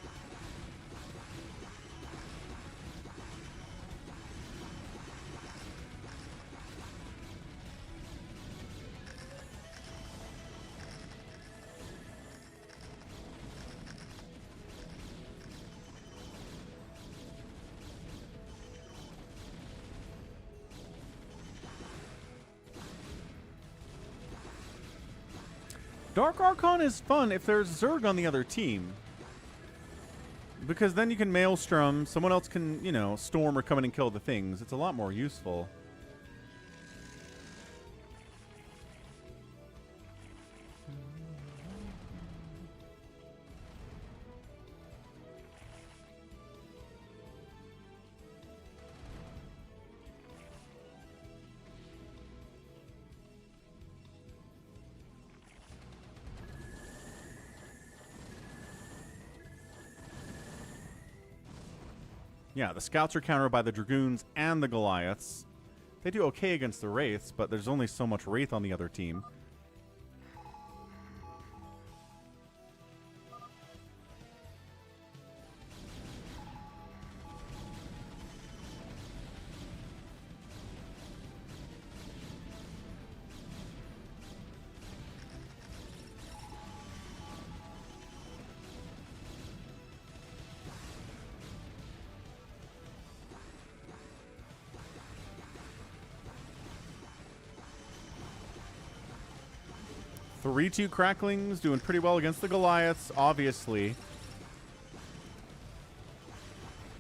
Dark Archon is fun if there's Zerg on the other team. Because then you can Maelstrom, someone else can, you know, storm or come in and kill the things. It's a lot more useful. Yeah, the Scouts are countered by the Dragoons and the Goliaths. They do okay against the Wraiths, but there's only so much Wraith on the other team. Three 2 Cracklings doing pretty well against the Goliaths, obviously.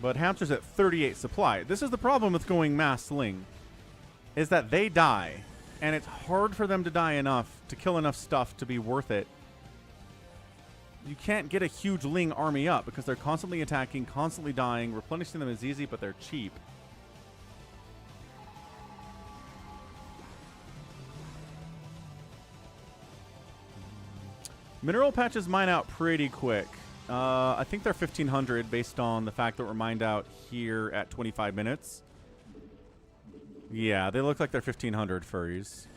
But Hamster's at 38 supply. This is the problem with going mass Ling, is that they die, and it's hard for them to die enough to kill enough stuff to be worth it. You can't get a huge Ling army up because they're constantly attacking, constantly dying. Replenishing them is easy, but they're cheap. Mineral patches mine out pretty quick. I think they're 1,500 based on the fact that we're mined out here at 25 minutes. Yeah, they look like they're 1,500 furries.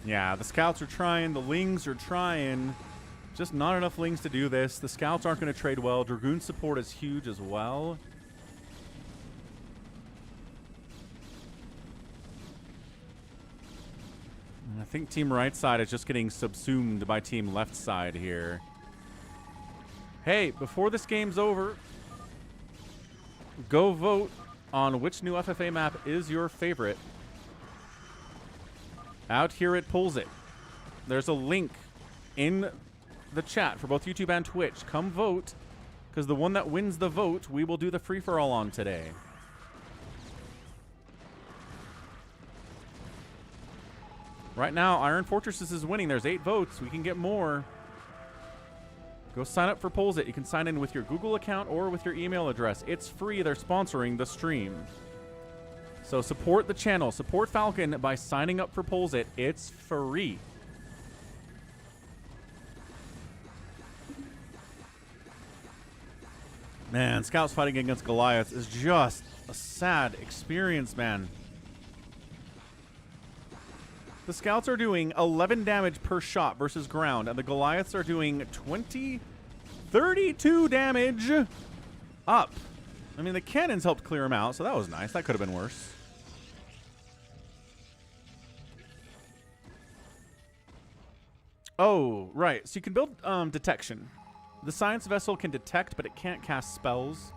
Yeah, the Scouts are trying, the Lings are trying. Just not enough Lings to do this. The Scouts aren't going to trade well. Dragoon support is huge as well. think team right side is just getting subsumed by team left side here. Hey, before this game's over, go vote on which new FFA map is your favorite. Out here at Pollzit, there's a link in the chat for both YouTube and Twitch. Come vote, because the one that wins the vote, we will do the free-for-all on today. Right now, Iron Fortresses is winning. There's 8 votes. We can get more. Go sign up for Pollzit. You can sign in with your Google account or with your email address. It's free. They're sponsoring the stream. So support the channel. Support Falcon by signing up for Pollzit. It's free. Man, Scouts fighting against Goliaths is just a sad experience, man. The Scouts are doing 11 damage per shot versus ground, and the Goliaths are doing 32 damage up. I mean, the cannons helped clear them out, so that was nice. That could have been worse. Oh, right. So you can build detection. The science vessel can detect, but it can't cast spells.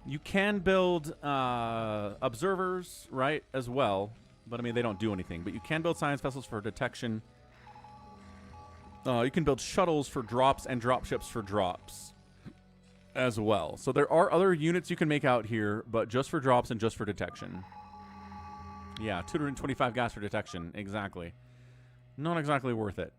You can build observers, right, as well. But, I mean, they don't do anything. But you can build science vessels for detection. You can build shuttles for drops and dropships for drops as well. So there are other units you can make out here, but just for drops and just for detection. Yeah, 225 gas for detection. Exactly. Not exactly worth it.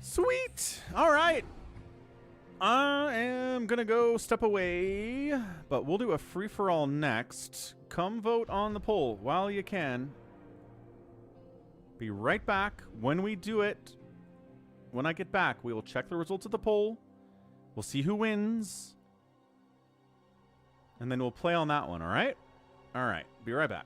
Sweet. All right. I am going to go step away, but we'll do a free-for-all next. Come vote on the poll while you can. Be right back. When we do it, when I get back, we will check the results of the poll. We'll see who wins. And then we'll play on that one, all right? All right. Be right back.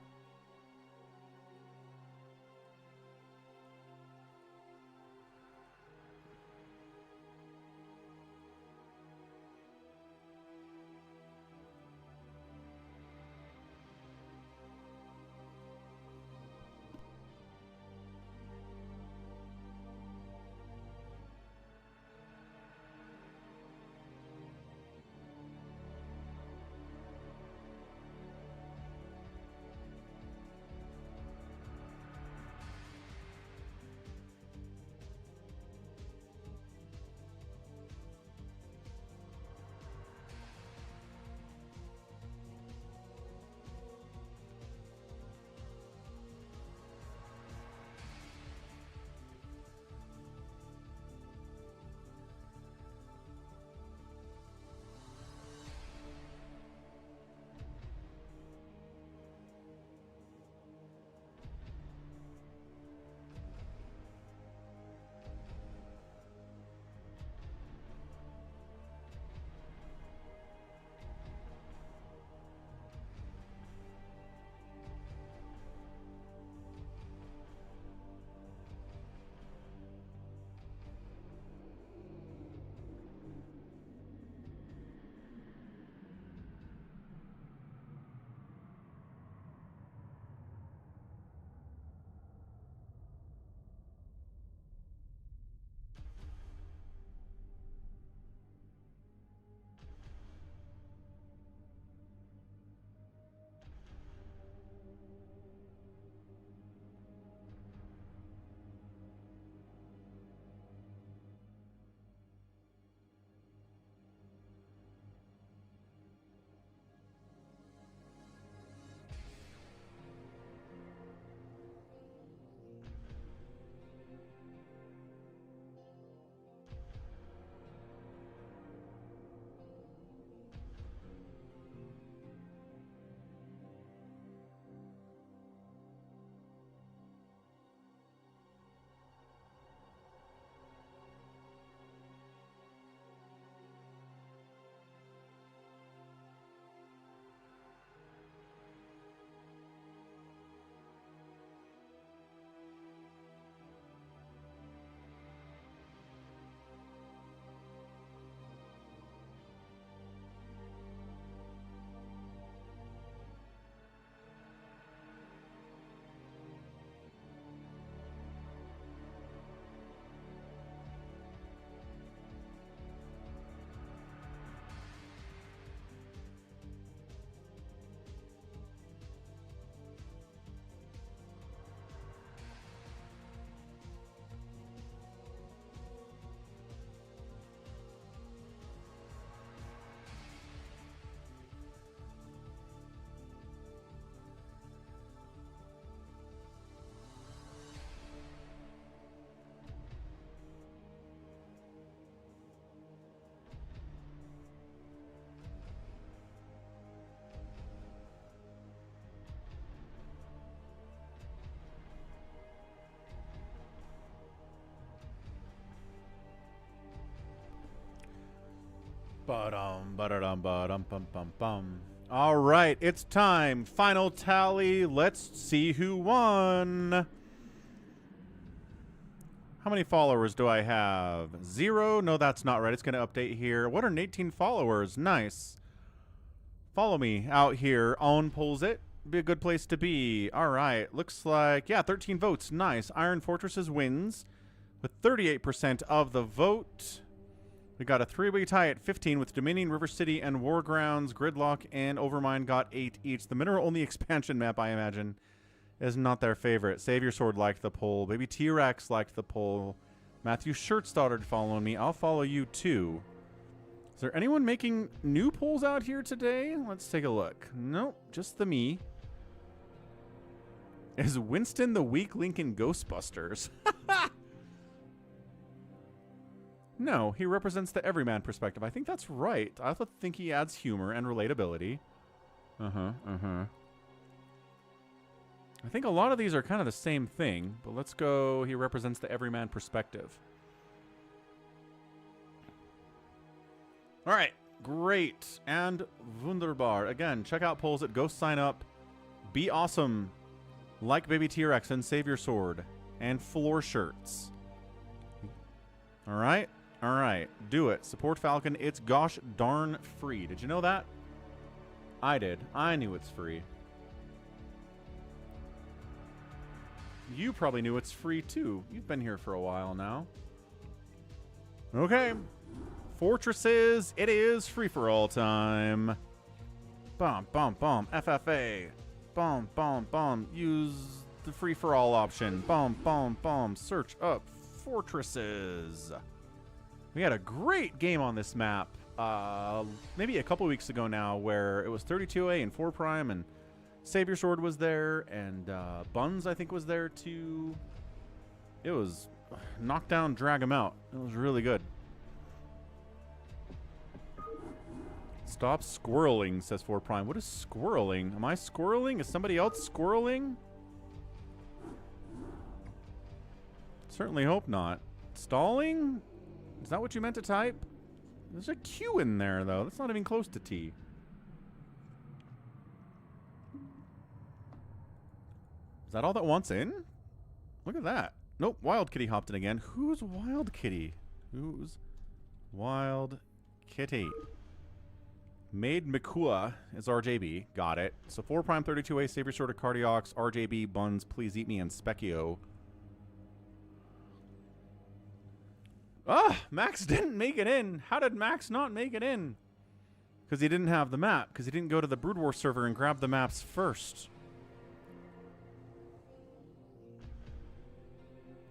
Ba-dum, ba-da-dum, ba-dum, bum, bum, bum. All right, it's time. Final tally. Let's see who won. How many followers do I have? 0? No, that's not right. It's going to update here. 118 followers. Nice. Follow me out here on Pollzit. Be a good place to be. All right. Looks like, yeah, 13 votes. Nice. Iron Fortresses wins with 38% of the vote. We got a 3-way tie at 15 with Dominion, River City, and Wargrounds. Gridlock and Overmind got 8 each. The mineral-only expansion map, I imagine, is not their favorite. Savior Sword liked the poll. Baby T-Rex liked the poll. Matthew Shirt started following me. I'll follow you too. Is there anyone making new polls out here today? Let's take a look. Nope, just the me. Is Winston the weak link in Ghostbusters? No, he represents the everyman perspective. I think that's right. I also think he adds humor and relatability. I think a lot of these are kind of the same thing, but let's go. He represents the everyman perspective. All right, great and wunderbar. Again, check out Pollzit. Go sign up. Be awesome. Like Baby T-Rex and Savior Sword and floor shirts. All right. All right, do it. Support Falcon. It's gosh darn free. Did you know that? I did. I knew it's free. You probably knew it's free too. You've been here for a while now. Okay. Fortresses. It is free for all time. Bum, bum, bum. FFA. Bum, bum, bum. Use the free for all option. Bum, bum, bum. Search up fortresses. We had a great game on this map maybe a couple weeks ago now where it was 32A and 4 Prime and Savior Sword was there and Buns I think was there too. It was knock down, drag him out. It was really good. Stop squirreling, says 4 Prime. What is squirreling? Am I squirreling? Is somebody else squirreling? Certainly hope not. Stalling? Is that what you meant to type? There's a Q in there, though. That's not even close to T. Is that all that wants in? Look at that. Nope, Wild Kitty hopped in again. Who's Wild Kitty? Who's Wild Kitty? Maid Makua is RJB. Got it. So 4 Prime 32A, Savior Sword, acardiox, RJB, Buns, Please Eat Me, and Specchio. Ah, Max didn't make it in. How did Max not make it in? Because he didn't have the map. Because he didn't go to the Brood War server and grab the maps first.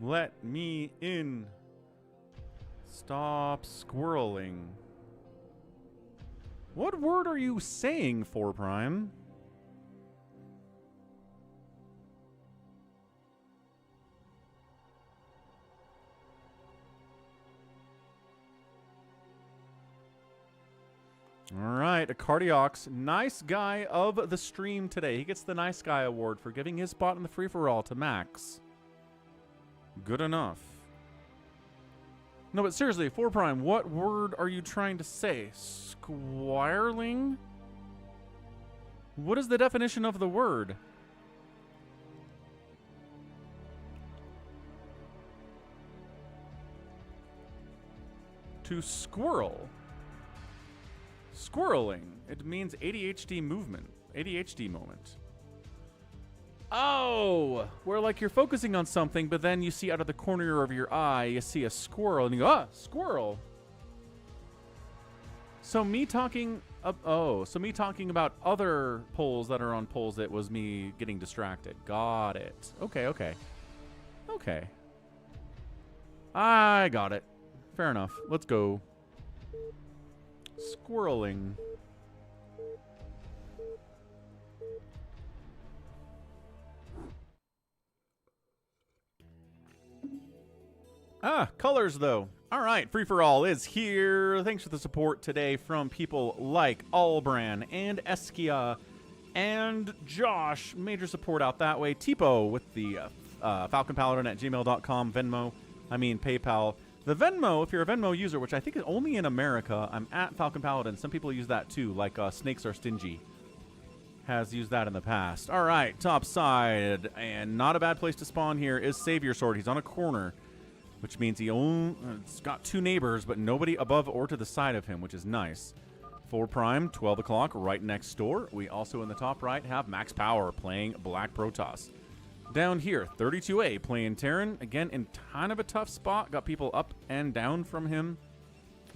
Let me in. Stop squirreling. What word are you saying, 4 Prime? All right, acardiox, nice guy of the stream today. He gets the nice guy award for giving his spot in the free-for-all to Max. Good enough. No, but seriously, 4 Prime, what word are you trying to say? Squirreling? What is the definition of the word? To squirrel. Squirreling. It means ADHD movement. ADHD moment. Oh! Where like you're focusing on something, but then you see out of the corner of your eye, you see a squirrel, and you go, ah, squirrel. So me talking, so me talking about other polls that are on polls, it was me getting distracted. Got it. Okay, okay. Okay. I got it. Fair enough. Let's go. Squirreling. Ah, colors though. All right, Free For All is here. Thanks for the support today from people like Albran and Eskyia and Josh. Major support out that way. Tipo with the falconpaladin at gmail.com. Venmo, PayPal. The Venmo, if you're a Venmo user, which I think is only in America, I'm at Falcon Paladin. Some people use that too, like Snakes Are Stingy has used that in the past. All right, top side, and not a bad place to spawn here is Savior Sword. He's on a corner, which means it's got 2 neighbors, but nobody above or to the side of him, which is nice. 4 Prime, 12 o'clock, right next door. We also in the top right have Max Power playing Black Protoss. Down here, 32A playing Terran. Again, in kind of a tough spot. Got people up and down from him.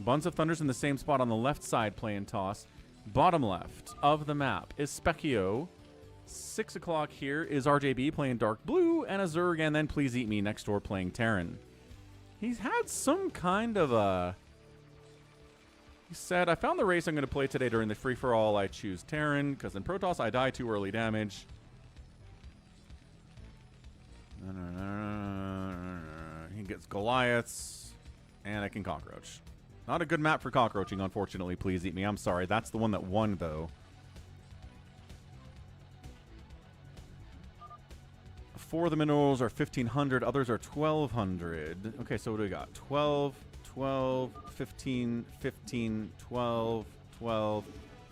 Buns of Thunder's in the same spot on the left side playing Toss. Bottom left of the map is Specchio. 6 o'clock here is RJB playing Dark Blue. And a Zerg, and then Please Eat Me next door playing Terran. He's had some kind of a... He said, I found the race I'm going to play today during the free-for-all. I choose Terran, because in Protoss I die to early damage. He gets Goliaths, and I can Cockroach. Not a good map for cockroaching, unfortunately. Please Eat Me. I'm sorry. That's the one that won, though. Four of the minerals are 1,500. Others are 1,200. Okay, so what do we got? 12, 12, 15, 15, 12, 12,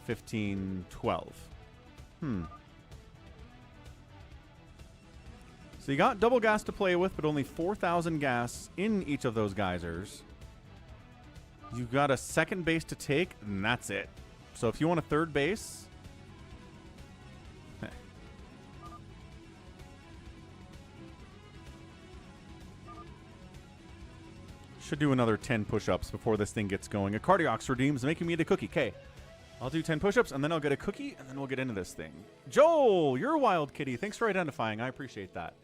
15, 12. So you got double gas to play with, but only 4,000 gas in each of those geysers. You got a second base to take, and that's it. So if you want a third base... Should do another 10 push-ups before this thing gets going. Acardiox redeems, making me eat a cookie. Okay, I'll do 10 push-ups, and then I'll get a cookie, and then we'll get into this thing. Joel, you're a wild kitty. Thanks for identifying. I appreciate that.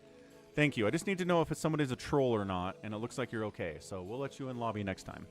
Thank you. I just need to know if somebody's a troll or not, and it looks like you're okay. So we'll let you in lobby next time.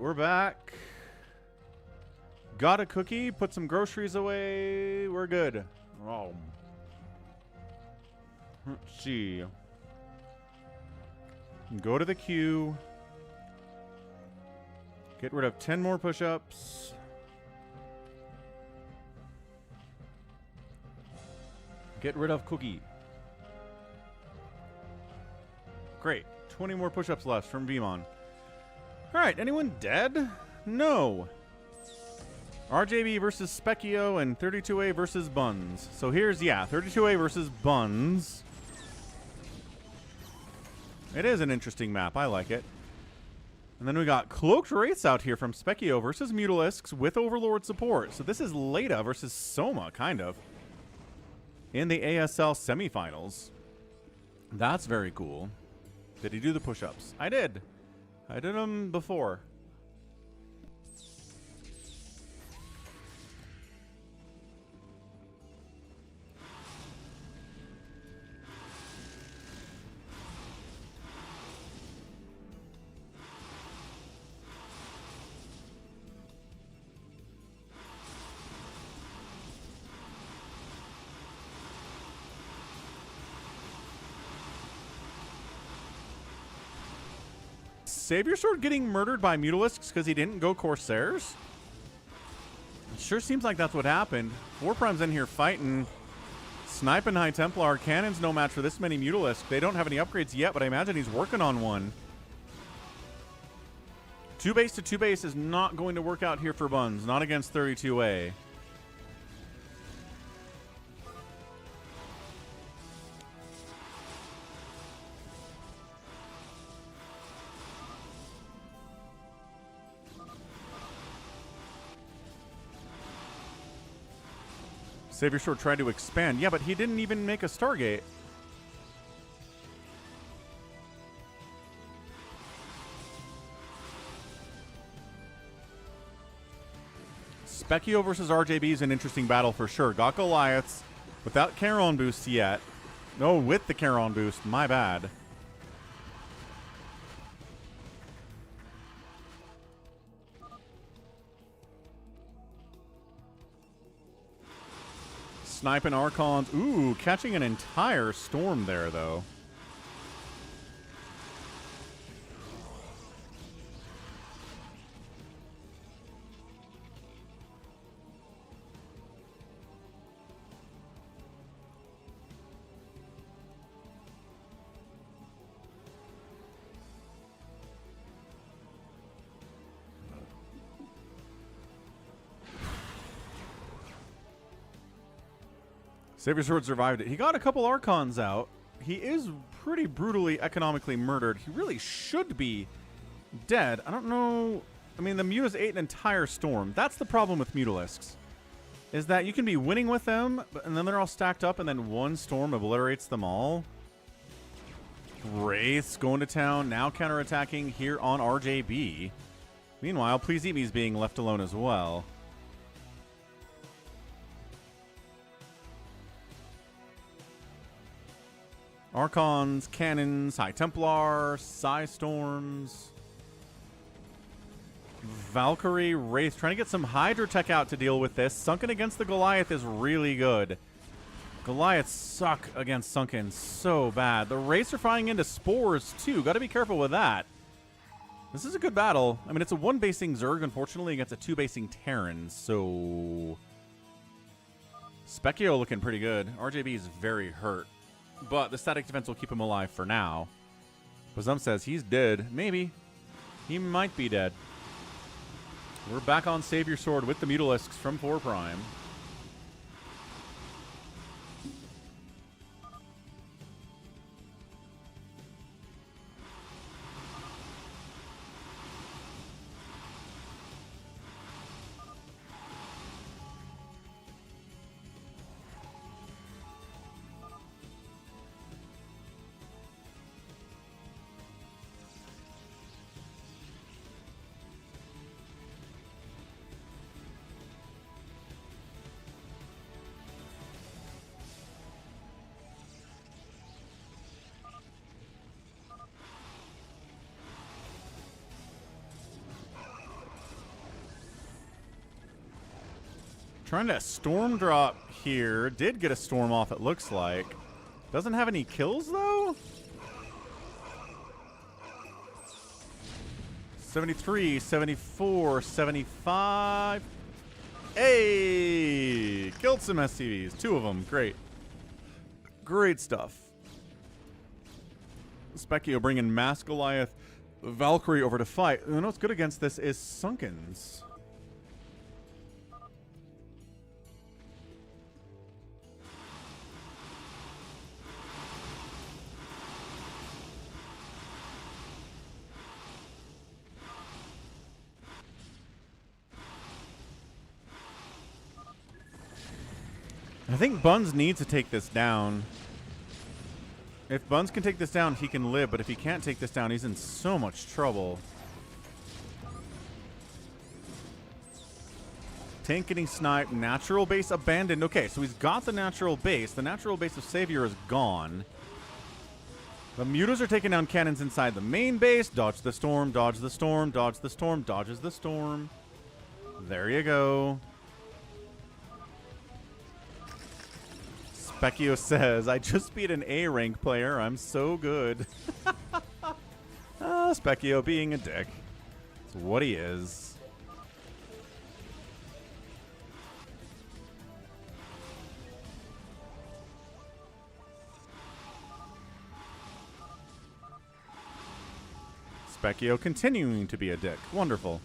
we're back. Got a cookie, put some groceries away. We're good. Oh. Let's see. Go to the queue. Get rid of 10 more push-ups. Get rid of cookie. Great. 20 more push-ups left from Beyonce. Alright, anyone dead? No. RJB versus Specchio and 32A versus Buns. So here's, yeah, 32A versus Buns. It is an interesting map. I like it. And then we got Cloaked Wraiths out here from Specchio versus Mutalisks with Overlord support. So this is Leda versus Soma, kind of, in the ASL semifinals. That's very cool. Did he do the push-ups? I did. I did them before. Savior Sword getting murdered by Mutalisks because he didn't go Corsairs? It sure seems like that's what happened. 4 Prime's in here fighting. Sniping High Templar. Cannon's no match for this many Mutalisks. They don't have any upgrades yet, but I imagine he's working on one. 2 base to 2 base is not going to work out here for Buns. Not against 32A. Savior Sword tried to expand. Yeah, but he didn't even make a Stargate. Specchio versus RJB is an interesting battle for sure. Got Goliaths without Charon boost yet. No, with the Charon boost. My bad. Sniping Archons. Ooh, catching an entire storm there, though. Savior Sword survived it. He got a couple Archons out. He is pretty brutally economically murdered. He really should be dead. I don't know. I mean, the Mutas ate an entire storm. That's the problem with Mutalisks, is that you can be winning with them, and then they're all stacked up, and then one storm obliterates them all. Wraiths going to town, now counterattacking here on RJB. Meanwhile, Please Eat Me is being left alone as well. Archons, Cannons, High Templar, Psy Storms, Valkyrie, Wraith, trying to get some Hydra Tech out to deal with this. Sunken against the Goliath is really good. Goliaths suck against Sunken so bad. The Wraiths are flying into Spores too. Got to be careful with that. This is a good battle. I mean, it's a 1-basing Zerg, unfortunately, against a 2-basing Terran, so... Specchio looking pretty good. RJB is very hurt. But the static defense will keep him alive for now. Bazum says he's dead. Maybe. He might be dead. We're back on Savior Sword with the Mutalisks from 4 Prime. Trying to storm drop here. Did get a storm off, it looks like. Doesn't have any kills, though? 73, 74, 75. Hey! Killed some SCVs. 2 of them. Great. Great stuff. Specchio bringing Mass Goliath Valkyrie over to fight. You know what's good against this is Sunkens. I think Buns needs to take this down. If Buns can take this down, he can live. But if he can't take this down, he's in so much trouble. Tank getting sniped. Natural base abandoned. Okay, so he's got the natural base. The natural base of Savior is gone. The mutas are taking down cannons inside the main base. Dodge the storm, dodge the storm, dodge the storm, dodges the storm. There you go. Specchio says, I just beat an A rank player. I'm so good. Specchio being a dick. It's what he is. Specchio continuing to be a dick. Wonderful.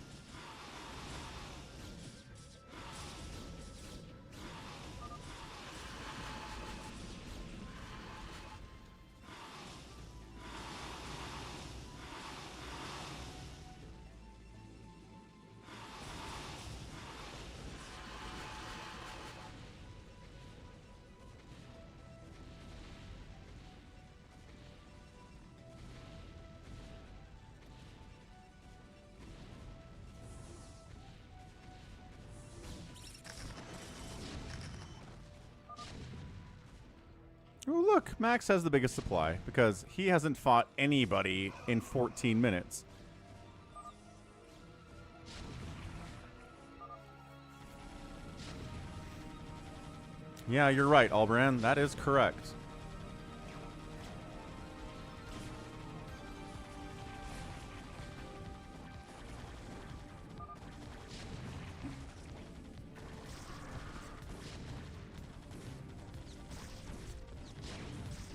Oh, look, Max has the biggest supply because he hasn't fought anybody in 14 minutes. Yeah, you're right, Albrand. That is correct.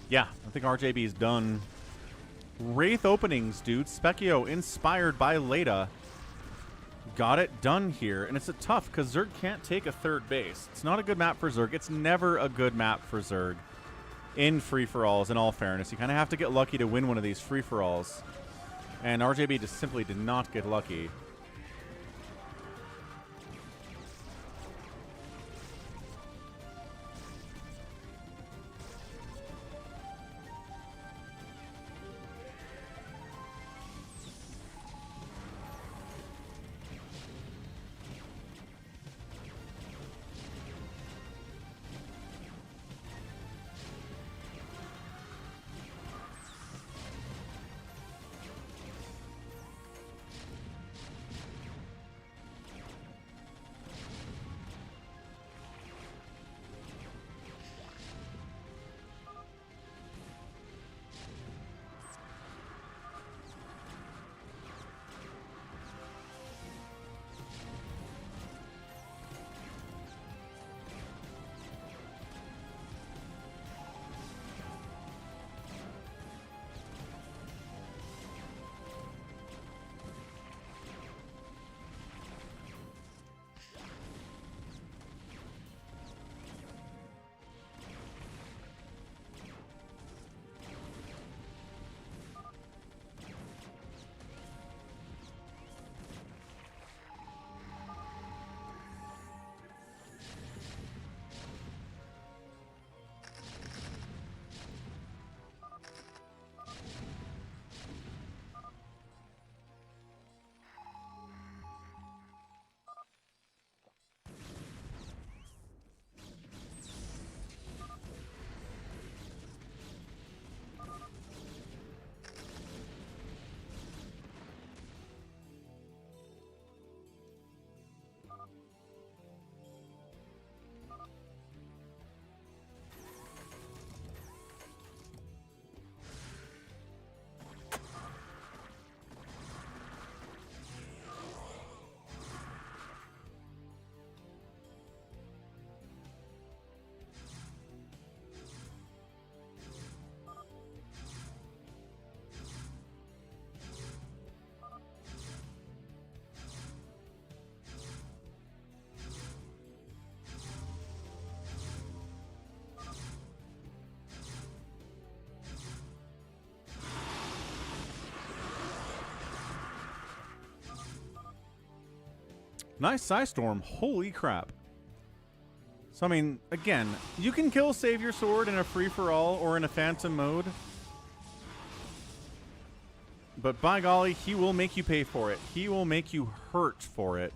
Yeah, I think RJB is done. Wraith openings, dude. Specchio, inspired by Leda. Got it done here. And it's a tough because Zerg can't take a third base. It's not a good map for Zerg. It's never a good map for Zerg in free-for-alls, in all fairness. You kind of have to get lucky to win one of these free-for-alls. And RJB just simply did not get lucky. Nice Psy Storm. Holy crap. So, I mean, again, you can kill Savior Sword in a free-for-all or in a Phantom mode. But by golly, he will make you pay for it. He will make you hurt for it.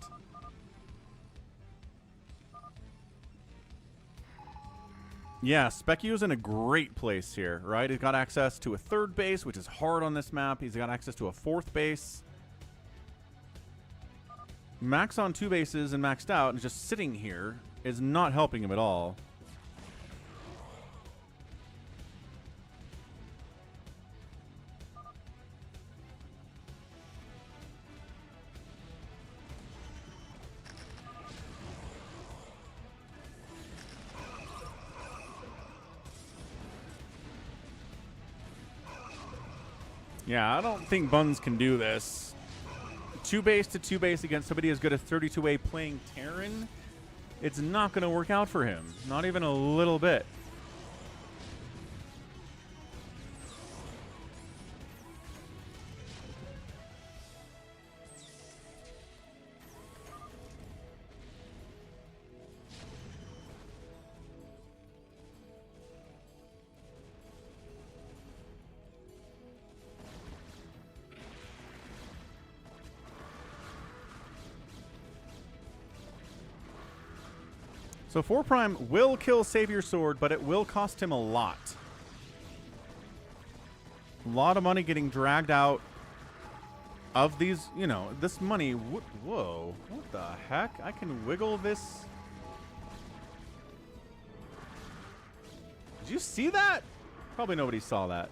Yeah, Specchio's in a great place here, right? He's got access to a 3rd base, which is hard on this map. He's got access to a 4th base. Max on 2 bases and maxed out and just sitting here is not helping him at all. Yeah, I don't think Buns can do this. 2 base to 2 base against somebody as good as 32A playing Terran. It's not going to work out for him. Not even a little bit. So 4 Prime will kill Savior Sword, but it will cost him a lot. A lot of money getting dragged out of these, you know, this money. Whoa, what the heck? I can wiggle this. Did you see that? Probably nobody saw that.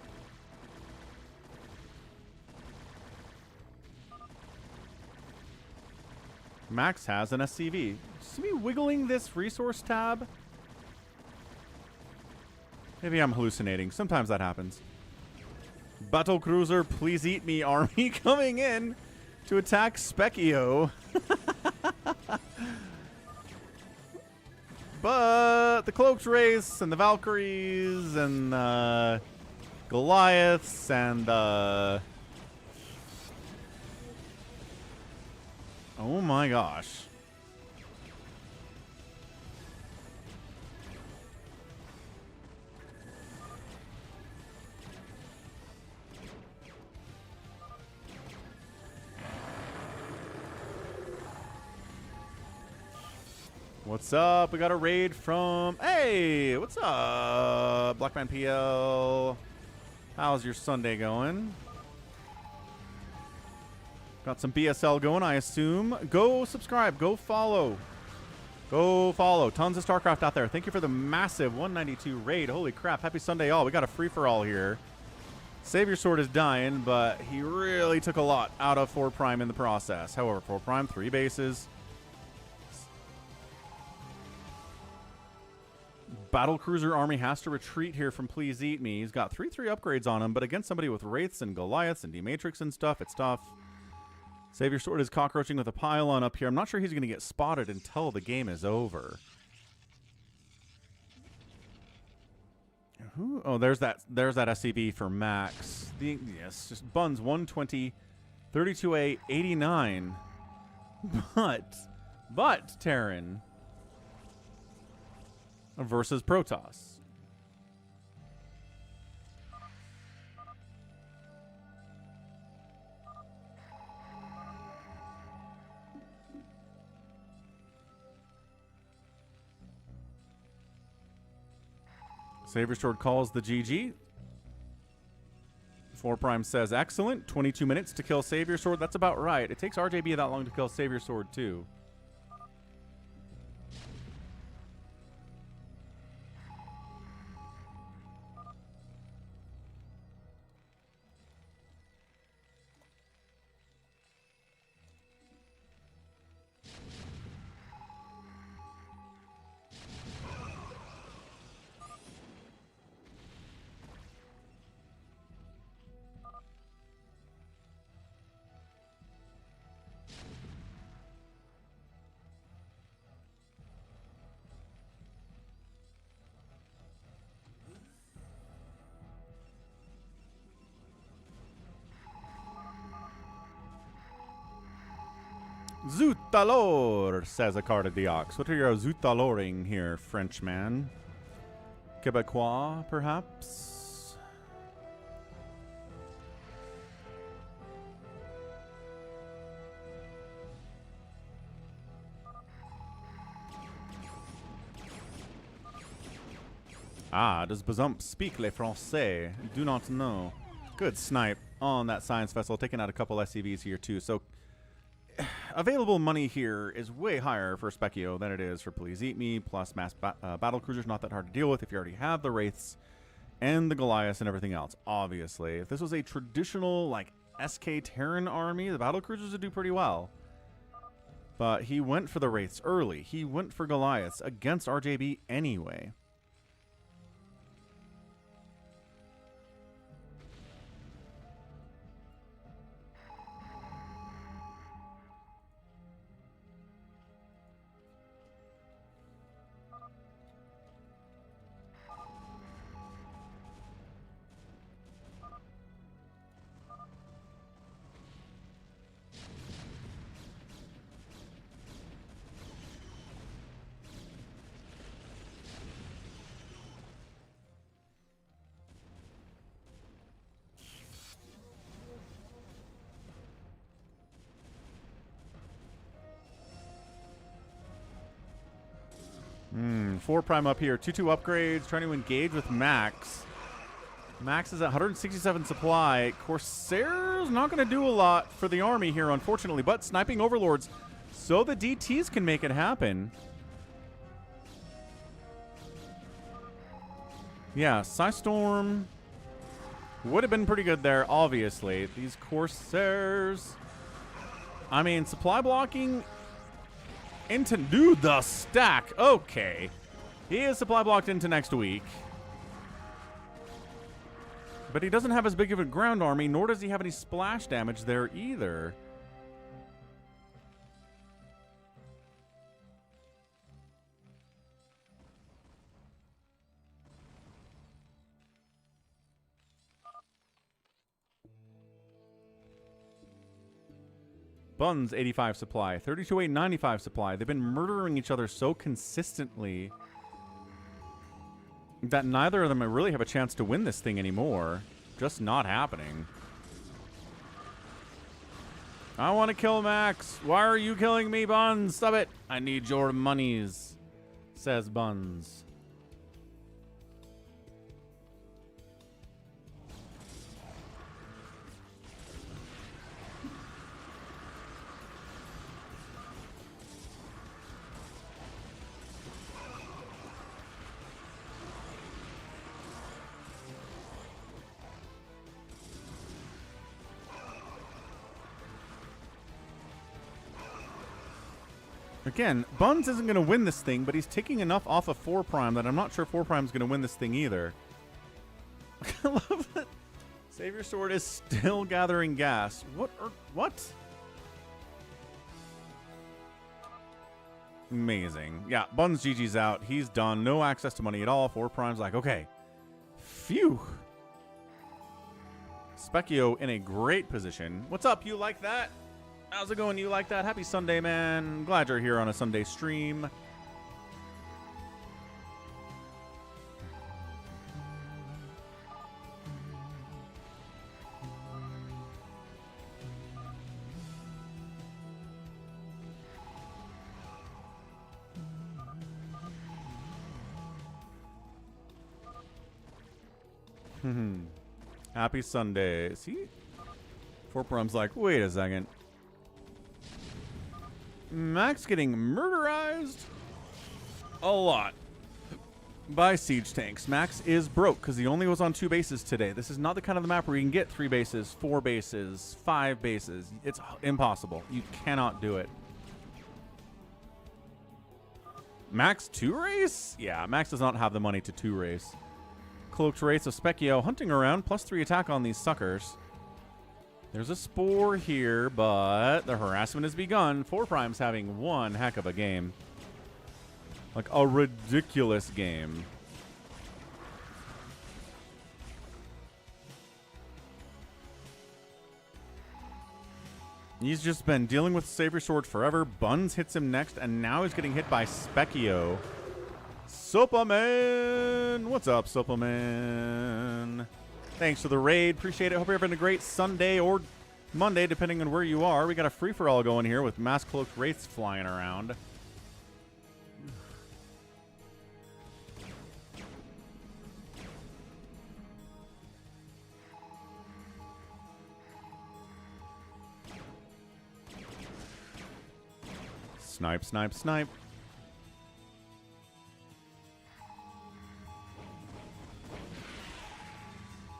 Max has an SCV. See me wiggling this resource tab? Maybe I'm hallucinating. Sometimes that happens. Battle Cruiser, please eat me army coming in to attack Specchio. But the Cloaked Race and the Valkyries and Goliaths and oh my gosh. What's up? We got a raid from... Hey! What's up? Blackman PL. How's your Sunday going? Got some BSL going, I assume. Go subscribe. Go follow. Go follow. Tons of StarCraft out there. Thank you for the massive 192 raid. Holy crap. Happy Sunday, all. We got a free-for-all here. Savior Sword is dying, but he really took a lot out of 4 Prime in the process. However, 4 Prime, 3 bases. Battle Cruiser army has to retreat here from Please Eat Me. He's got 3/3 upgrades on him, but against somebody with Wraiths and Goliaths and D-Matrix and stuff, it's tough. Savior Sword is cockroaching with a pylon up here. I'm not sure he's going to get spotted until the game is over. Who? Oh, there's that SCV for Max. Yes, just Buns 120, 32A, 89. But Terran versus Protoss. Savior Sword calls the GG. 4 Prime says, excellent. 22 minutes to kill Savior Sword. That's about right. It takes RJB that long to kill Savior Sword, too. Zut alors, says acardiox. What are you zut aloring here, Frenchman? Quebecois, perhaps? Ah, does Bazump speak le français? Do not know. Good snipe on that science vessel, taking out a couple SCVs here too. So available money here is way higher for Eskyia than it is for Please Eat Me, plus mass battle cruisers. Not that hard to deal with if you already have the Wraiths and the Goliaths and everything else. Obviously, if this was a traditional like SK Terran army, the battle cruisers would do pretty well. But he went for the Wraiths early. He went for Goliaths against RJB anyway. Four prime up here. 2-2 upgrades. Trying to engage with Max. Max is at 167 supply. Corsair's not going to do a lot for the army here, unfortunately, but sniping overlords so the DTs can make it happen. Yeah, Psystorm would have been pretty good there, obviously. These Corsairs. I mean, supply blocking into the stack. Okay. He is supply blocked into next week. But he doesn't have as big of a ground army, nor does he have any splash damage there either. Buns 85 supply, 32-8 95 supply. They've been murdering each other so consistently that neither of them really have a chance to win this thing anymore. Just not happening. I want to kill Max. Why are you killing me, Buns? Stop it. I need your monies, says Buns. Again, Buns isn't going to win this thing, but he's taking enough off of 4 prime that I'm not sure 4 prime is going to win this thing either. I love that Savior Sword is still gathering gas. What? Amazing. Yeah, Buns GG's out. He's done. No access to money at all. 4 prime's like, okay. Phew. Eskyia in a great position. What's up? You like that? How's it going? You like that? Happy Sunday, man. Glad you're here on a Sunday stream. Happy Sunday. See? 4 prime's like, wait a second. Max getting murderized a lot by siege tanks. Max is broke because he only was on 2 bases today. This is not the kind of the map where you can get 3 bases, 4 bases, 5 bases. It's impossible. You cannot do it. Max 2 race? Yeah, Max does not have the money to 2 race. Cloaked Wraiths of Eskyia hunting around, +3 attack on these suckers. There's a spore here, but the harassment has begun. 4 prime's having one heck of a game. Like a ridiculous game. He's just been dealing with Savior Sword forever. Buns hits him next, and now he's getting hit by Specchio. Sopaman! What's up, Sopaman? Thanks for the raid. Appreciate it. Hope you're having a great Sunday or Monday, depending on where you are. We got a free-for-all going here with mass cloaked wraiths flying around. Snipe, snipe, snipe.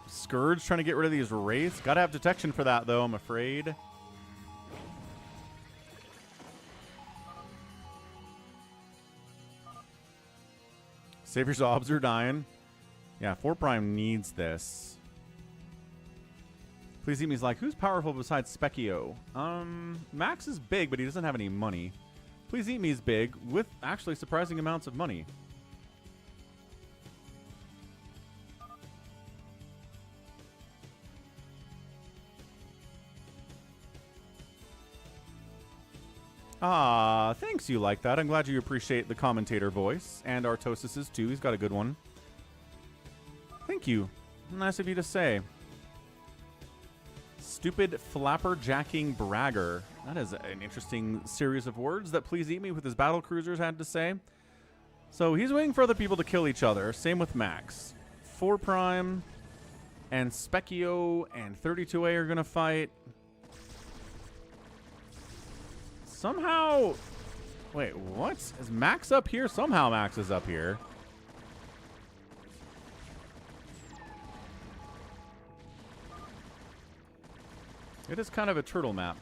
Scourge trying to get rid of these wraiths. Gotta have detection for that, though, I'm afraid. Savior's Obs are dying. Yeah, 4 Prime needs this. Please eat me's like, who's powerful besides Specchio? Max is big, but he doesn't have any money. Please Eat Me is big, with actually surprising amounts of money. Ah, thanks you like that. I'm glad you appreciate the commentator voice. And Artosis' too. He's got a good one. Thank you. Nice of you to say. Stupid flapper-jacking bragger. That is an interesting series of words that Please Eat Me with his battle cruisers had to say. So he's waiting for other people to kill each other. Same with Max. 4 Prime and Specchio and 32A are going to fight. Somehow... Wait, what? Is Max up here? Somehow Max is up here. It is kind of a turtle map.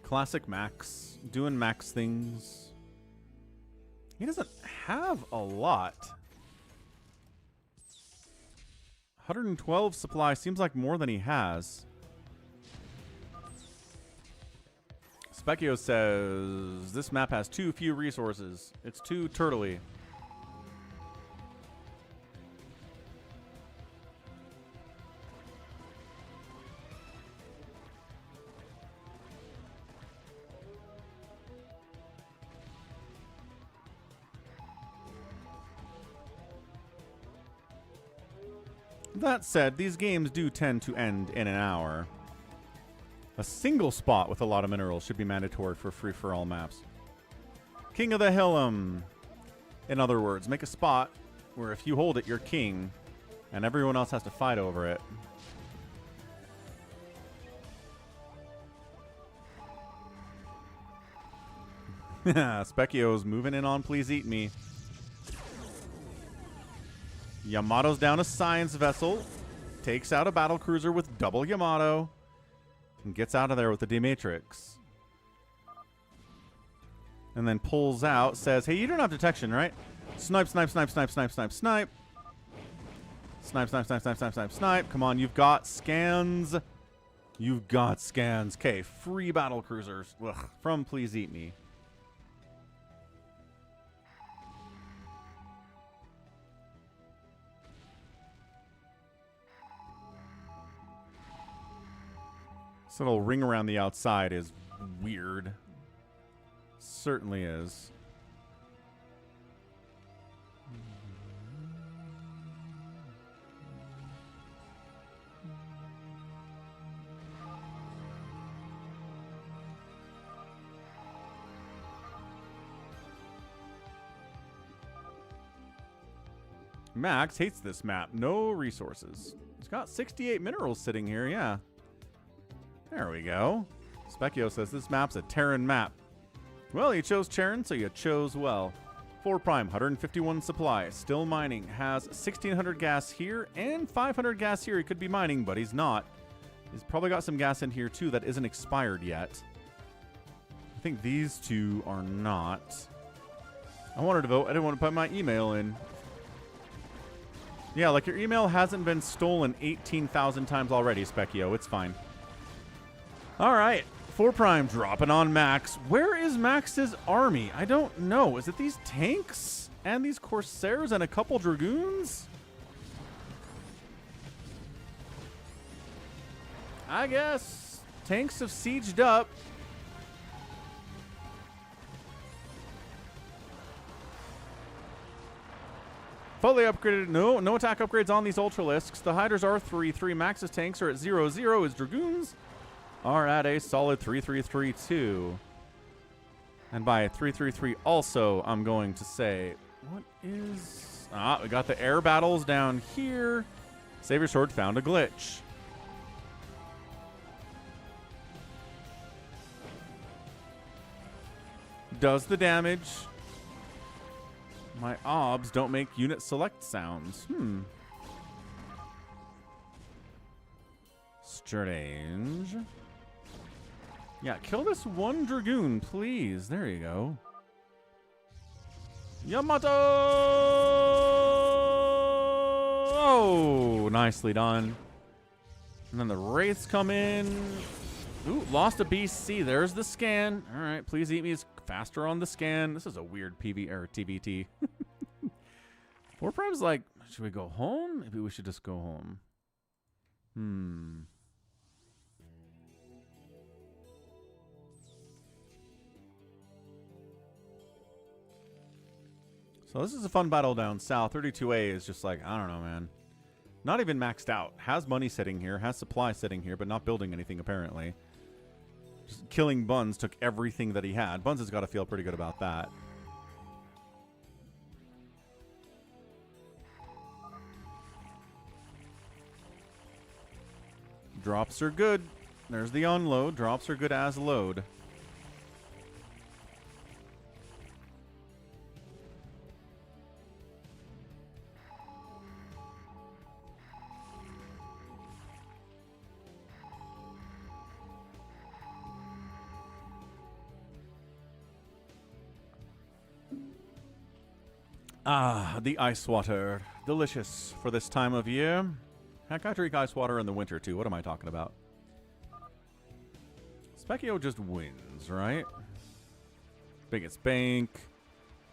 Classic Max. Doing Max things. He doesn't have a lot. 112 supply seems like more than he has. Specchio says this map has too few resources. It's too turtly. That said, these games do tend to end in an hour. A single spot with a lot of minerals should be mandatory for free-for-all maps. King of the Hilum. In other words, make a spot where if you hold it, you're king, and everyone else has to fight over it. Specchio's moving in on Please Eat Me. Yamato's down a science vessel. Takes out a battle cruiser with double Yamato. And gets out of there with the D-Matrix. And then pulls out, says, hey, you don't have detection, right? Snipe, snipe, snipe, snipe, snipe, snipe, snipe. Snipe, snipe, snipe, snipe, snipe, snipe, snipe. Come on, you've got scans. You've got scans. Okay, free battle cruisers. Ugh, from Please Eat Me. This little ring around the outside is weird. Certainly is. Max hates this map. No resources. He's got 68 minerals sitting here, yeah. There we go. Specchio says this map's a Terran map. Well, you chose Terran, so you chose well. 4 Prime, 151 supply. Still mining. Has 1,600 gas here and 500 gas here. He could be mining, but he's not. He's probably got some gas in here, too, that isn't expired yet. I think these two are not. I wanted to vote. I didn't want to put my email in. Yeah, like your email hasn't been stolen 18,000 times already, Specchio. It's fine. All right. 4 Prime dropping on Max. Where is Max's army? I don't know. Is it these tanks and these Corsairs and a couple Dragoons? I guess. Tanks have sieged up. Fully upgraded. No attack upgrades on these Ultralisks. The Hydras are 3-3. Max's tanks are at 0-0. His Dragoons are at a solid 3-3-3-2. And by 3-3-3 also, I'm going to say, what is... we got the air battles down here. Savior Sword found a glitch. Does the damage. My obs don't make unit select sounds. Strange. Yeah, kill this one Dragoon, please. There you go. Yamato! Oh, nicely done. And then the Wraiths come in. Ooh, lost a BC. There's the scan. All right, please eat me as faster on the scan. This is a weird PV or TVT. 4 Prime's like, should we go home? Maybe we should just go home. So this is a fun battle down south. 32A is just like, I don't know, man. Not even maxed out. Has money sitting here, has supply sitting here, but not building anything apparently. Just killing Buns took everything that he had. Buns has got to feel pretty good about that. Drops are good. There's the unload. Drops are good as load. Ah, the ice water. Delicious for this time of year. Heck, I drink ice water in the winter, too. What am I talking about? Specchio just wins, right? Biggest bank.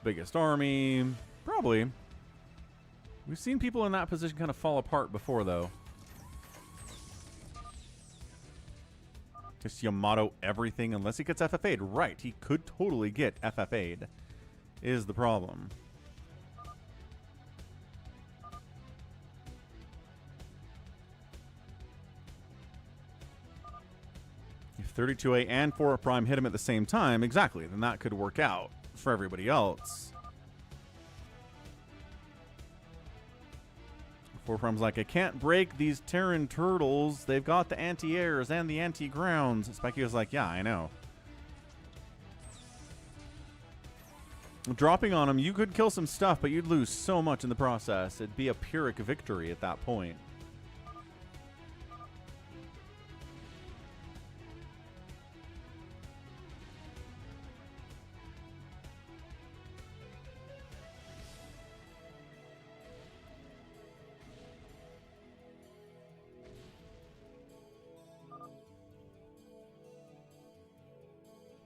Biggest army. Probably. We've seen people in that position kind of fall apart before, though. Just Yamato everything unless he gets FFA'd. Right, he could totally get FFA'd. Is the problem. If 32A and 4 Prime hit him at the same time, exactly, then that could work out for everybody else. 4 Prime's like, I can't break these Terran turtles. They've got the anti-airs and the anti-grounds. Specchio's like, yeah, I know. Dropping on him, you could kill some stuff, but you'd lose so much in the process. It'd be a Pyrrhic victory at that point.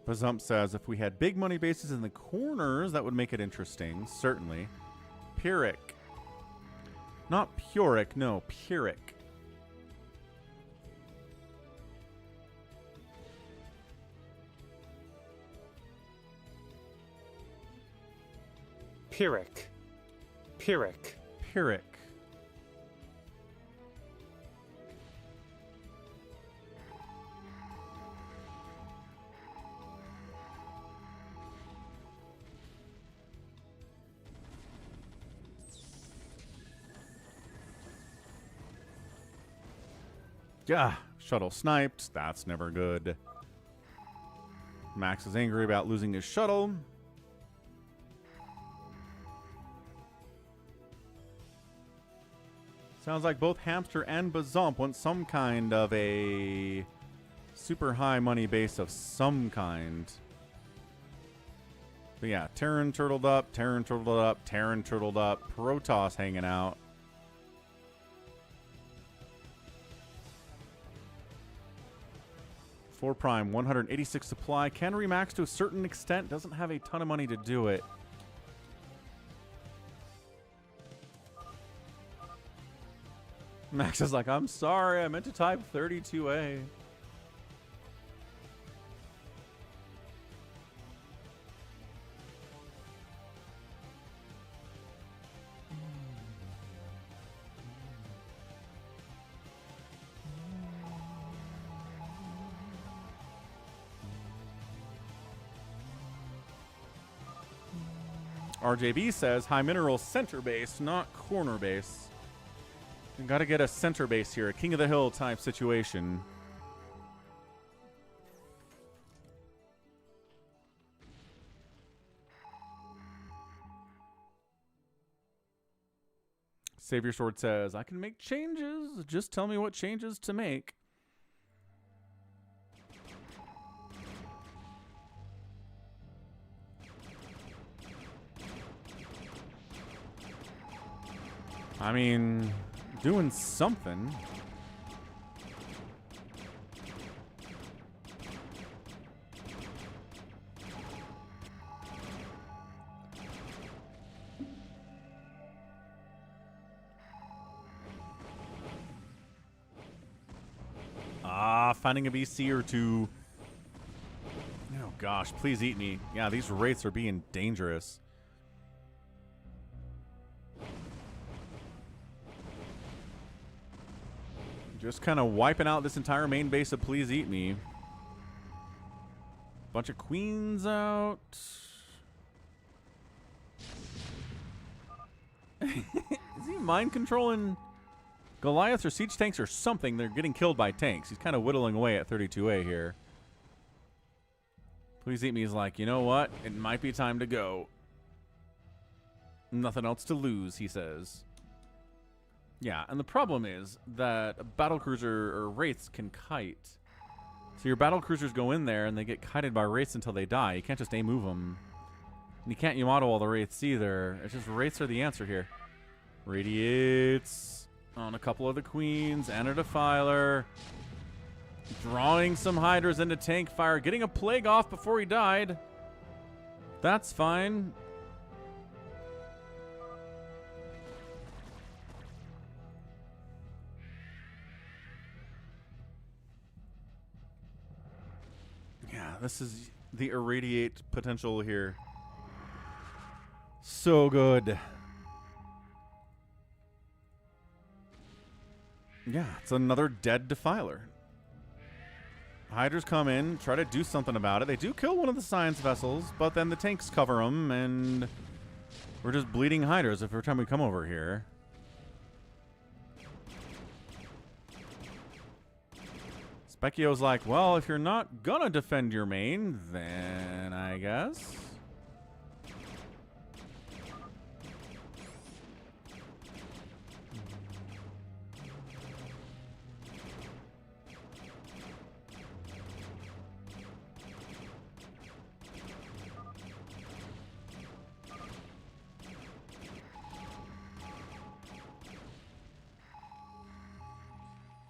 Bazump says, if we had big money bases in the corners, that would make it interesting. Certainly. Pyrrhic. Not Pyrrhic, no, Pyrrhic. Pyrrhic. Pyrrhic. Pyrrhic. Yeah, shuttle sniped. That's never good. Max is angry about losing his shuttle. Sounds like both Hamster and Bazump want some kind of a super high money base of some kind. But yeah, Terran turtled up, Terran turtled up, Terran turtled up, Protoss hanging out. 4 prime, 186 supply. Can remax to a certain extent. Doesn't have a ton of money to do it. Max is like, I'm sorry, I meant to type 32A. RJB says high mineral center base, not corner base. You gotta get a center base here, a king of the hill type situation. Savior Sword says, I can make changes. Just tell me what changes to make. I mean, doing something. Finding a VC or two. Oh gosh, please eat me. Yeah, these wraiths are being dangerous. Just kind of wiping out this entire main base of Please Eat Me. Bunch of queens out. Is he mind controlling Goliaths or siege tanks or something? They're getting killed by tanks. He's kind of whittling away at 32A here. Please Eat Me is like, you know what? It might be time to go. Nothing else to lose, he says. Yeah, and the problem is that a battlecruiser or wraiths can kite. So your battlecruisers go in there and they get kited by wraiths until they die. You can't just A-move them. And you can't Yamato all the wraiths either. It's just wraiths are the answer here. Radiates on a couple of the queens and a defiler. Drawing some hydras into tank fire. Getting a plague off before he died. That's fine. Yeah, this is the irradiate potential here. So good. Yeah, it's another dead defiler. Hydras come in, try to do something about it. They do kill one of the science vessels, but then the tanks cover them, and we're just bleeding hydras every time we come over here. Specchio's like, well, if you're not gonna defend your main, then I guess.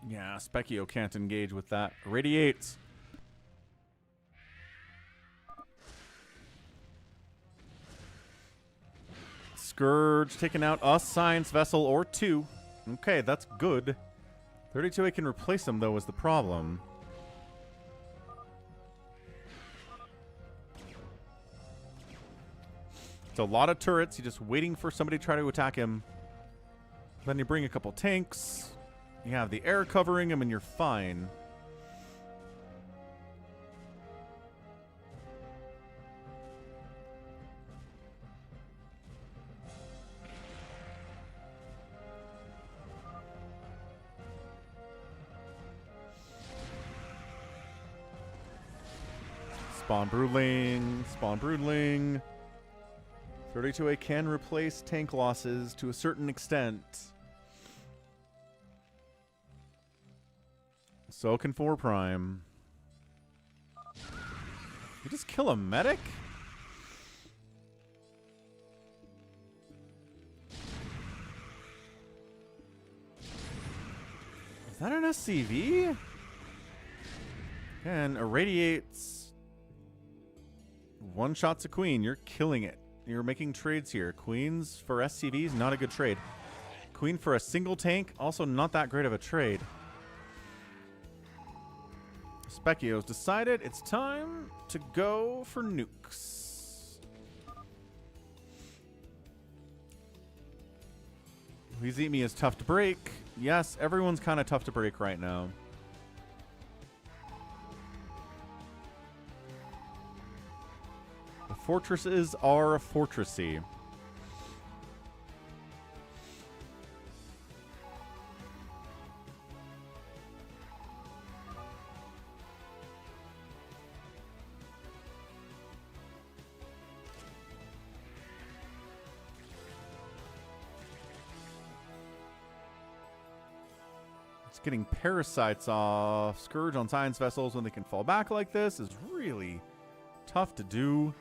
Yeah, Specchio can't engage with that. Radiates. Scourge taking out a science vessel or two. Okay, that's good. 32A can replace him, though, is the problem. It's a lot of turrets. You're just waiting for somebody to try to attack him. Then you bring a couple tanks. You have the air covering him, and you're fine. Spawn Broodling. Spawn Broodling. 32A can replace tank losses to a certain extent. So can 4 prime. You just kill a medic? Is that an SCV? Again, irradiates. One shots a queen. You're killing it. You're making trades here. Queens for SCVs, not a good trade. Queen for a single tank, also not that great of a trade. Specchio's decided it's time to go for nukes. Please eat me is tough to break. Yes, everyone's kind of tough to break right now. The fortresses are fortressy. Getting parasites off Scourge on science vessels when they can fall back like this is really tough to do.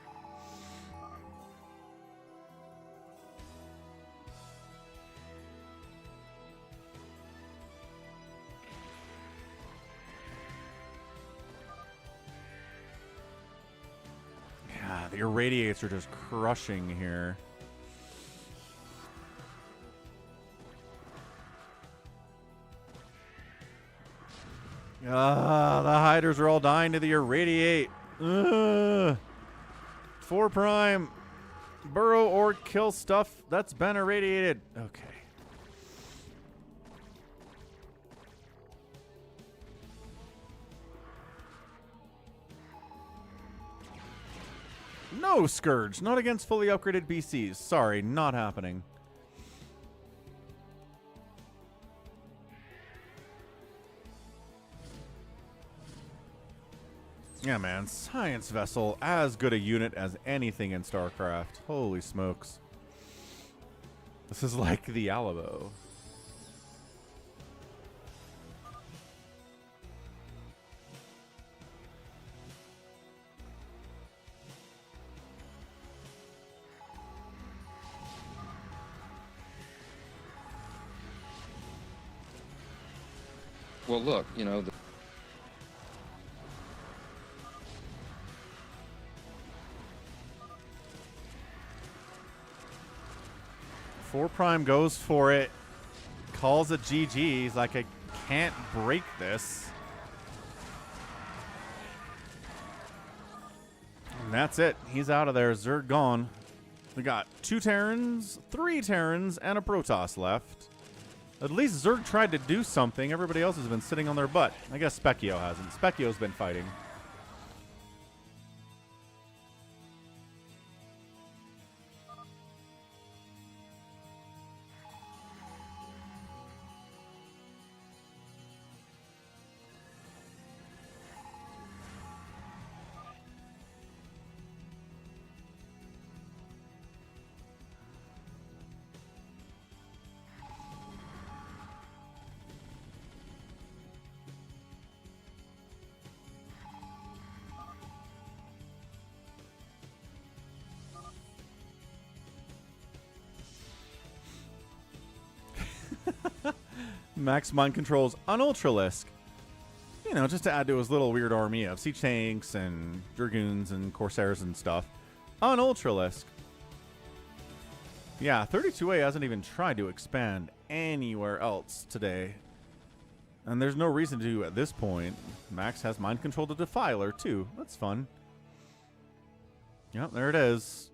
Yeah, the irradiates are just crushing here. The hiders are all dying to the irradiate. 4 prime. Burrow or kill stuff that's been irradiated. Okay. No Scourge. Not against fully upgraded BCs. Sorry, not happening. Yeah, man. Science Vessel, as good a unit as anything in StarCraft. Holy smokes. This is like the Alamo. Well, look, you know... Four prime goes for it, calls it GG. He's like, I can't break this. And that's it. He's out of there. Zerg gone. We got 2 Terrans, 3 Terrans, and a Protoss left. At least Zerg tried to do something. Everybody else has been sitting on their butt. I guess Specchio hasn't. Specchio's been fighting. Max mind controls on Ultralisk. You know, just to add to his little weird army of siege tanks and dragoons and corsairs and stuff. On Ultralisk. Yeah, 32A hasn't even tried to expand anywhere else today. And there's no reason to at this point. Max has mind control to Defiler too. That's fun. Yep, there it is.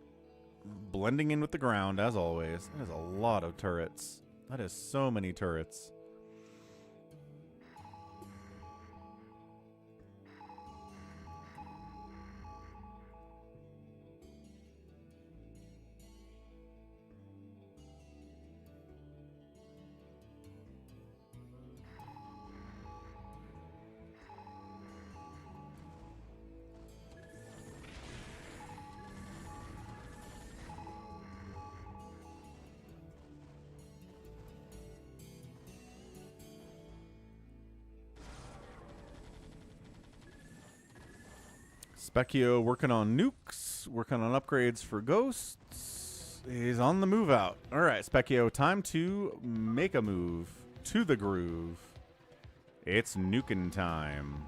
Blending in with the ground as always. That is a lot of turrets. That is so many turrets. Specchio working on nukes, working on upgrades for ghosts. He's on the move out. All right, Specchio, time to make a move to the groove. It's nuking time.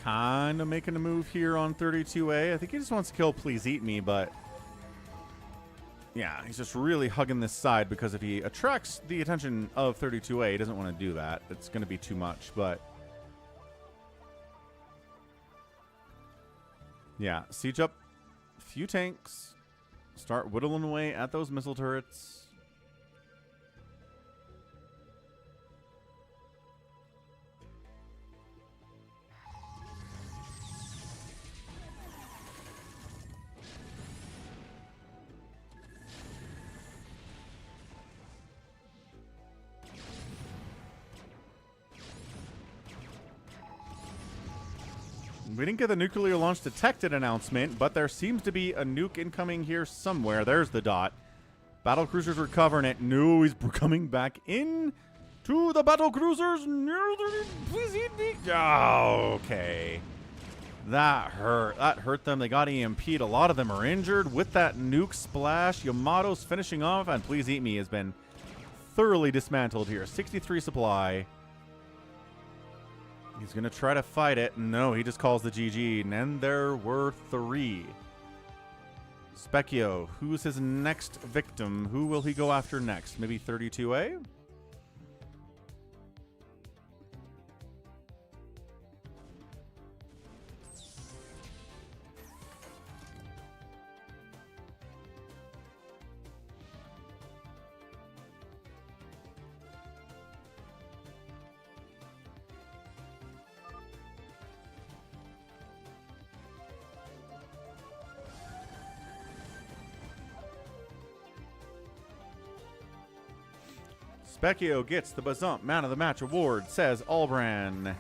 kind of making a move here on 32A. I think he just wants to kill Please Eat Me, but yeah, he's just really hugging this side because if he attracts the attention of 32A, he doesn't want to do that. It's going to be too much, but yeah, siege up a few tanks, start whittling away at those missile turrets. We didn't get the nuclear launch detected announcement, but there seems to be a nuke incoming here somewhere. There's the dot. Battle cruisers recovering it. No, he's coming back in to the battle cruisers. Please eat me. Oh, okay. That hurt. That hurt them. They got EMP'd. A lot of them are injured. With that nuke splash, Yamato's finishing off, and Please Eat Me has been thoroughly dismantled here. 63 supply. He's going to try to fight it. No, he just calls the GG. And then there were 3. Specchio, who's his next victim? Who will he go after next? Maybe 32A? Specchio gets the Bazump Man of the Match award, says Albran.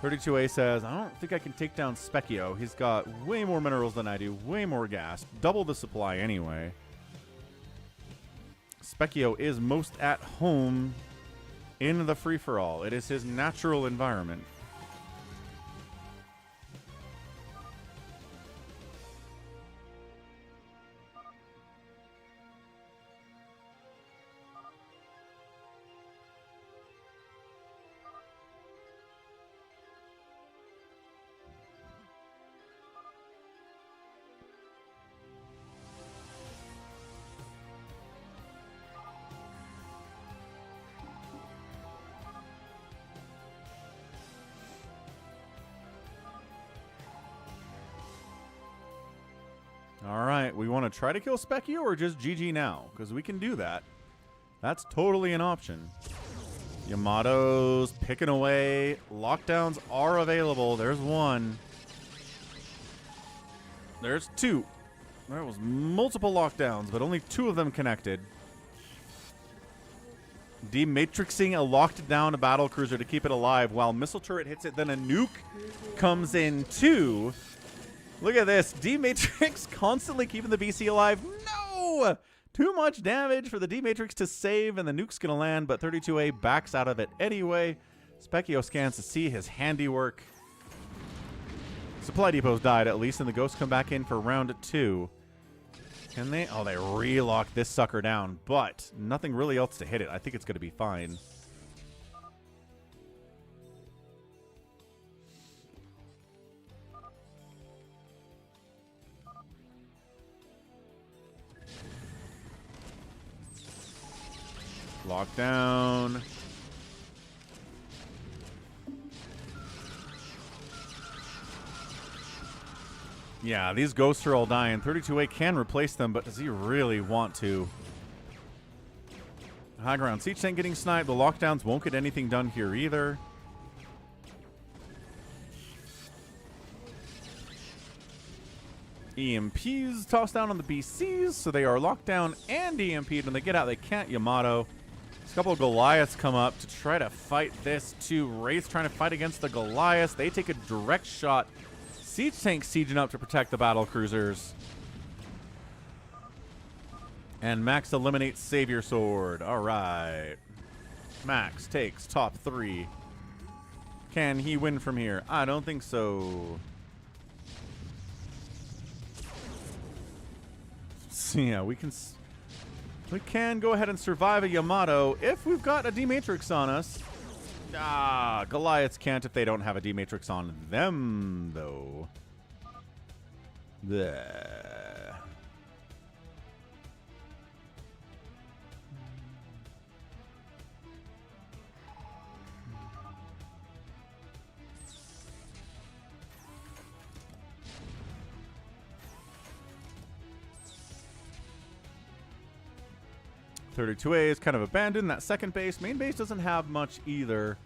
32A says, I don't think I can take down Specchio. He's got way more minerals than I do, way more gas, double the supply anyway. Specchio is most at home in the free-for-all. It is his natural environment. All right, we want to try to kill Specchio or just GG now? Because we can do that. That's totally an option. Yamato's picking away. Lockdowns are available. There's 1. There's 2. There was multiple lockdowns, but only 2 of them connected. Dematrixing a locked down battle cruiser to keep it alive while missile turret hits it, then a nuke comes in too. Look at this. D-Matrix constantly keeping the BC alive. No! Too much damage for the D-Matrix to save, and the nuke's going to land, but 32A backs out of it anyway. Specchio scans to see his handiwork. Supply depots died at least, and the ghosts come back in for round 2. Can they? Oh, they relock this sucker down, but nothing really else to hit it. I think it's going to be fine. Lockdown. Yeah, these ghosts are all dying. 32A can replace them, but does he really want to? High ground. Siege tank getting sniped. The lockdowns won't get anything done here either. EMPs tossed down on the BCs, so they are locked down and EMP'd. When they get out, they can't Yamato. A couple of Goliaths come up to try to fight this too. Wraith trying to fight against the Goliaths. They take a direct shot. Siege tank sieging up to protect the battle cruisers. And Max eliminates Savior Sword. All right. Max takes top 3. Can he win from here? I don't think so. So yeah, we can go ahead and survive a Yamato if we've got a D-Matrix on us. Ah, Goliaths can't if they don't have a D-Matrix on them, though. Bleh. (32A) is kind of abandoned. That second base. Main base doesn't have much either.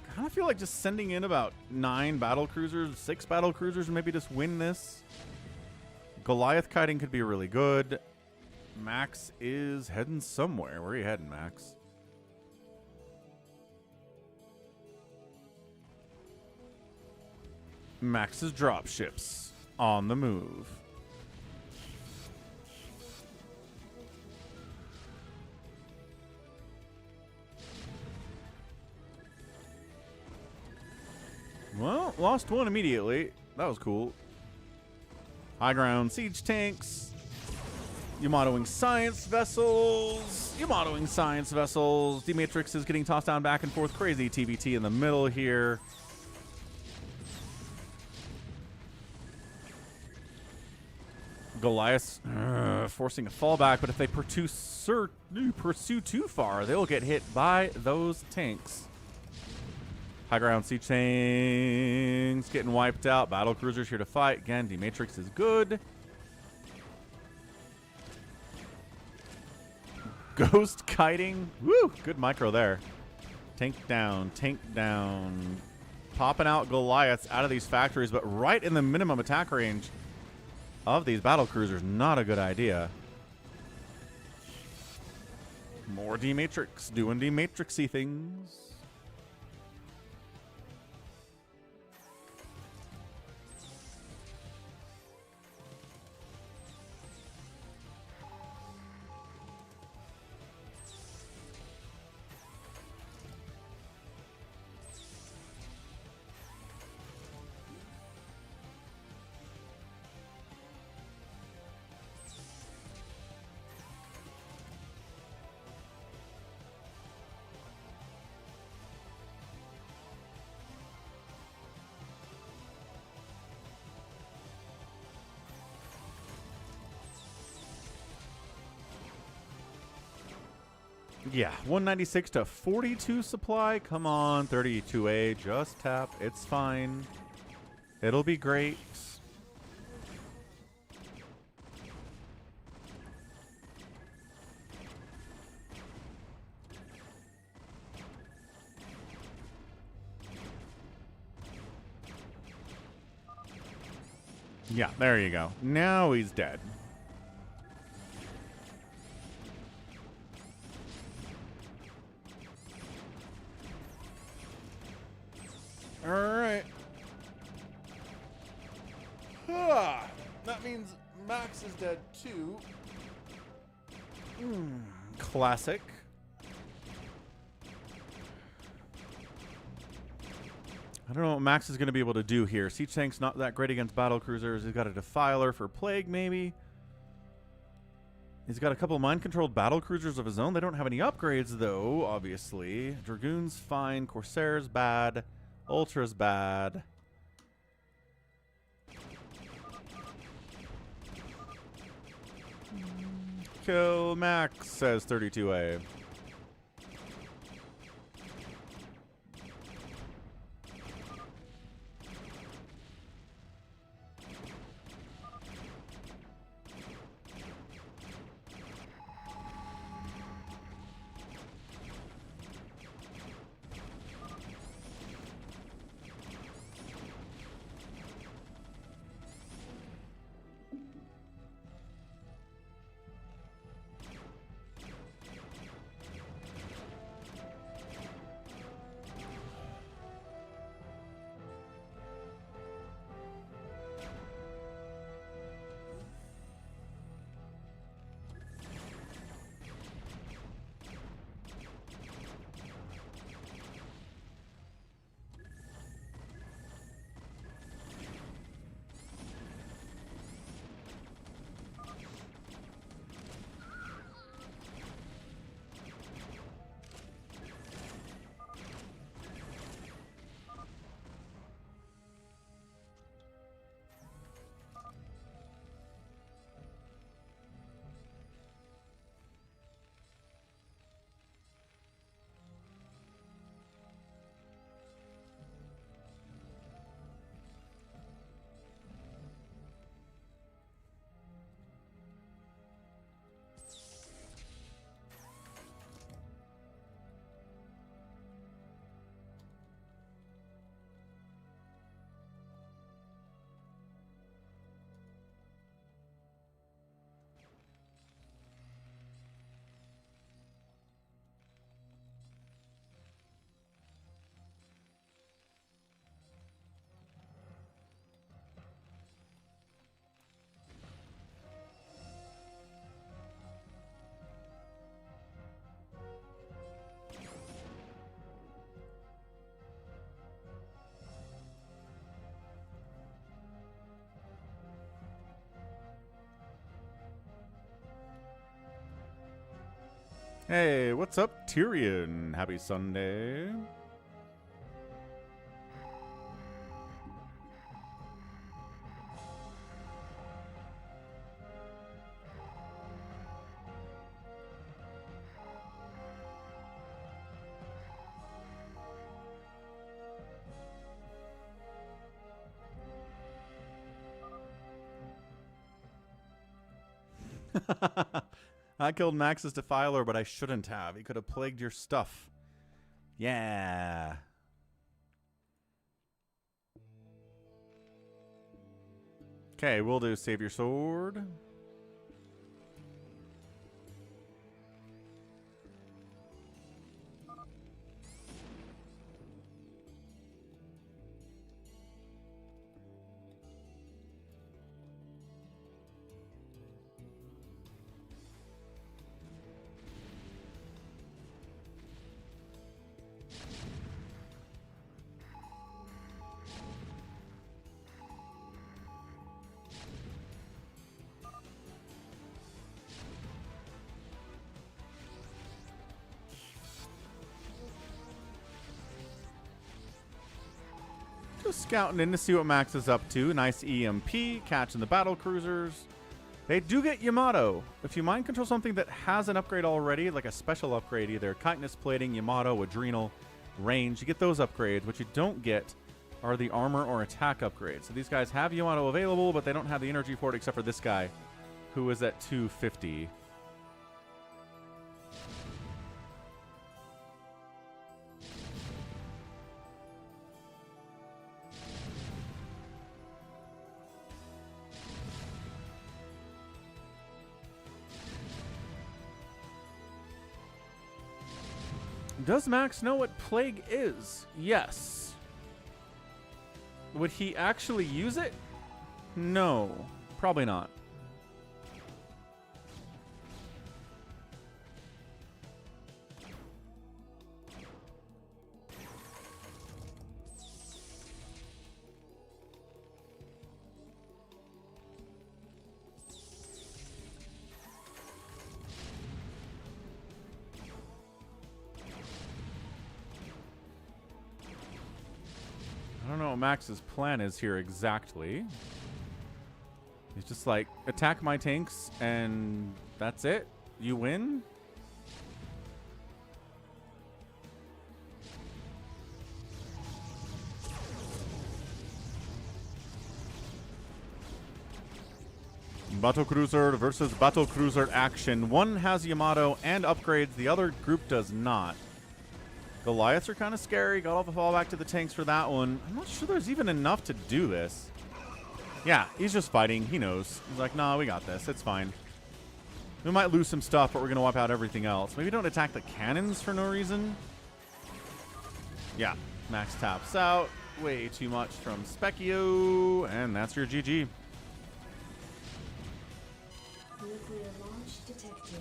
I kind of feel like just sending in about 9 battle cruisers, 6 battle cruisers, and maybe just win this. Goliath kiting could be really good. Max is heading somewhere. Where are you heading, Max? Max's dropships on the move. Well, lost one immediately. That was cool. High ground siege tanks. Yamatoing science vessels. Yamatoing science vessels. D-Matrix is getting tossed down back and forth. Crazy TBT in the middle here. Goliath forcing a fallback, but if they pursue too far, they'll get hit by those tanks. High ground siege tanks getting wiped out. Battle cruisers here to fight. Again, D-Matrix is good. Ghost kiting. Woo! Good micro there. Tank down. Tank down. Popping out Goliaths out of these factories, but right in the minimum attack range of these battle cruisers. Not a good idea. More D-Matrix doing D-Matrixy things. Yeah, 196 to 42 supply. Come on, 32A. Just tap. It's fine. It'll be great. Yeah, there you go. Now he's dead. Alright. That means Max is dead too. Classic. I don't know what Max is going to be able to do here. Siege tank's not that great against battle cruisers. He's got a Defiler for Plague, maybe. He's got a couple of mind-controlled battle cruisers of his own. They don't have any upgrades, though, obviously. Dragoon's fine. Corsair's bad. Ultra's bad. Kill Max, says 32A. Hey, what's up, Tyrion? Happy Sunday. I killed Max's Defiler, but I shouldn't have. He could have plagued your stuff. Yeah. Okay, we'll do save your sword. Just scouting in to see what Max is up to. Nice EMP, catching the battle cruisers. They do get Yamato. If you mind control something that has an upgrade already, like a special upgrade, either Chitinous Plating, Yamato, Adrenal, Range, you get those upgrades. What you don't get are the armor or attack upgrades. So these guys have Yamato available, but they don't have the energy for it except for this guy, who is at 250. Does Max know what Plague is? Yes. Would he actually use it? No, probably not. I don't know what Max's plan is here exactly. He's just like, attack my tanks and that's it? You win? Battlecruiser versus Battlecruiser action. One has Yamato and upgrades, the other group does not. Goliaths are kind of scary. Got off a fallback to the tanks for that one. I'm not sure there's even enough to do this. Yeah, he's just fighting. He knows. He's like, nah, we got this. It's fine. We might lose some stuff, but we're going to wipe out everything else. Maybe don't attack the cannons for no reason. Yeah, Max taps out. Way too much from Specchio. And that's your GG. Nuclear launch detected.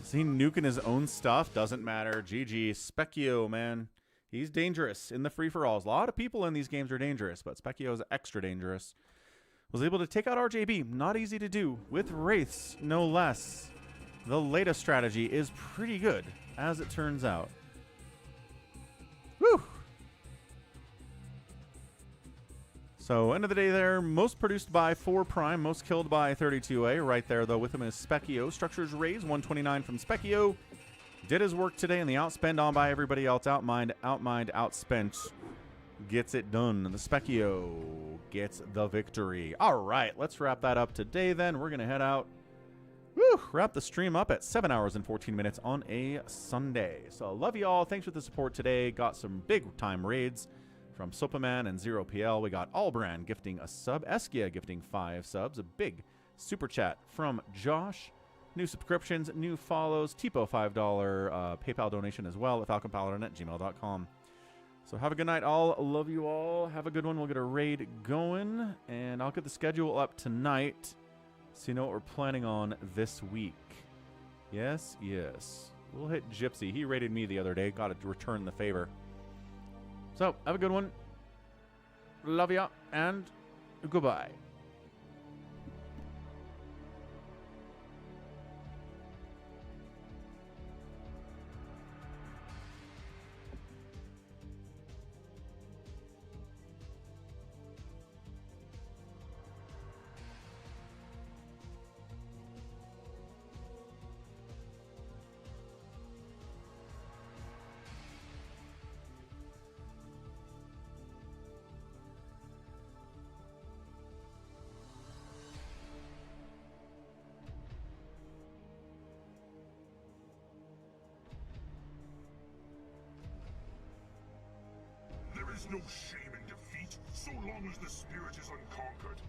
Is he nuking his own stuff? Doesn't matter. GG. Specchio, man. He's dangerous in the free-for-alls. A lot of people in these games are dangerous, but Specchio is extra dangerous. Was able to take out RJB. Not easy to do. With Wraiths, no less. The latest strategy is pretty good, as it turns out. Woo! So, end of the day there, most produced by 4 Prime, most killed by 32A. Right there, though, with him is Specchio. Structures raised, 129 from Specchio. Did his work today, and the outspend on by everybody else. Outmined, outspent. Gets it done. The Specchio gets the victory. All right, let's wrap that up today, then. We're going to head out. Woo! Wrap the stream up at 7 hours and 14 minutes on a Sunday. So, love you all. Thanks for the support today. Got some big-time raids from Sopaman and 0PL. We got Allbrand gifting a sub. Eskyia gifting 5 subs. A big super chat from Josh. New subscriptions, new follows. Tipo $5 PayPal donation as well at falconpaladin@gmail.com. So have a good night all. Love you all. Have a good one. We'll get a raid going. And I'll get the schedule up tonight so you know what we're planning on this week. Yes, yes. We'll hit Gypsy. He raided me the other day. Got to return the favor. So, have a good one. Love ya, and goodbye. is no shame in defeat, so long as the spirit is unconquered.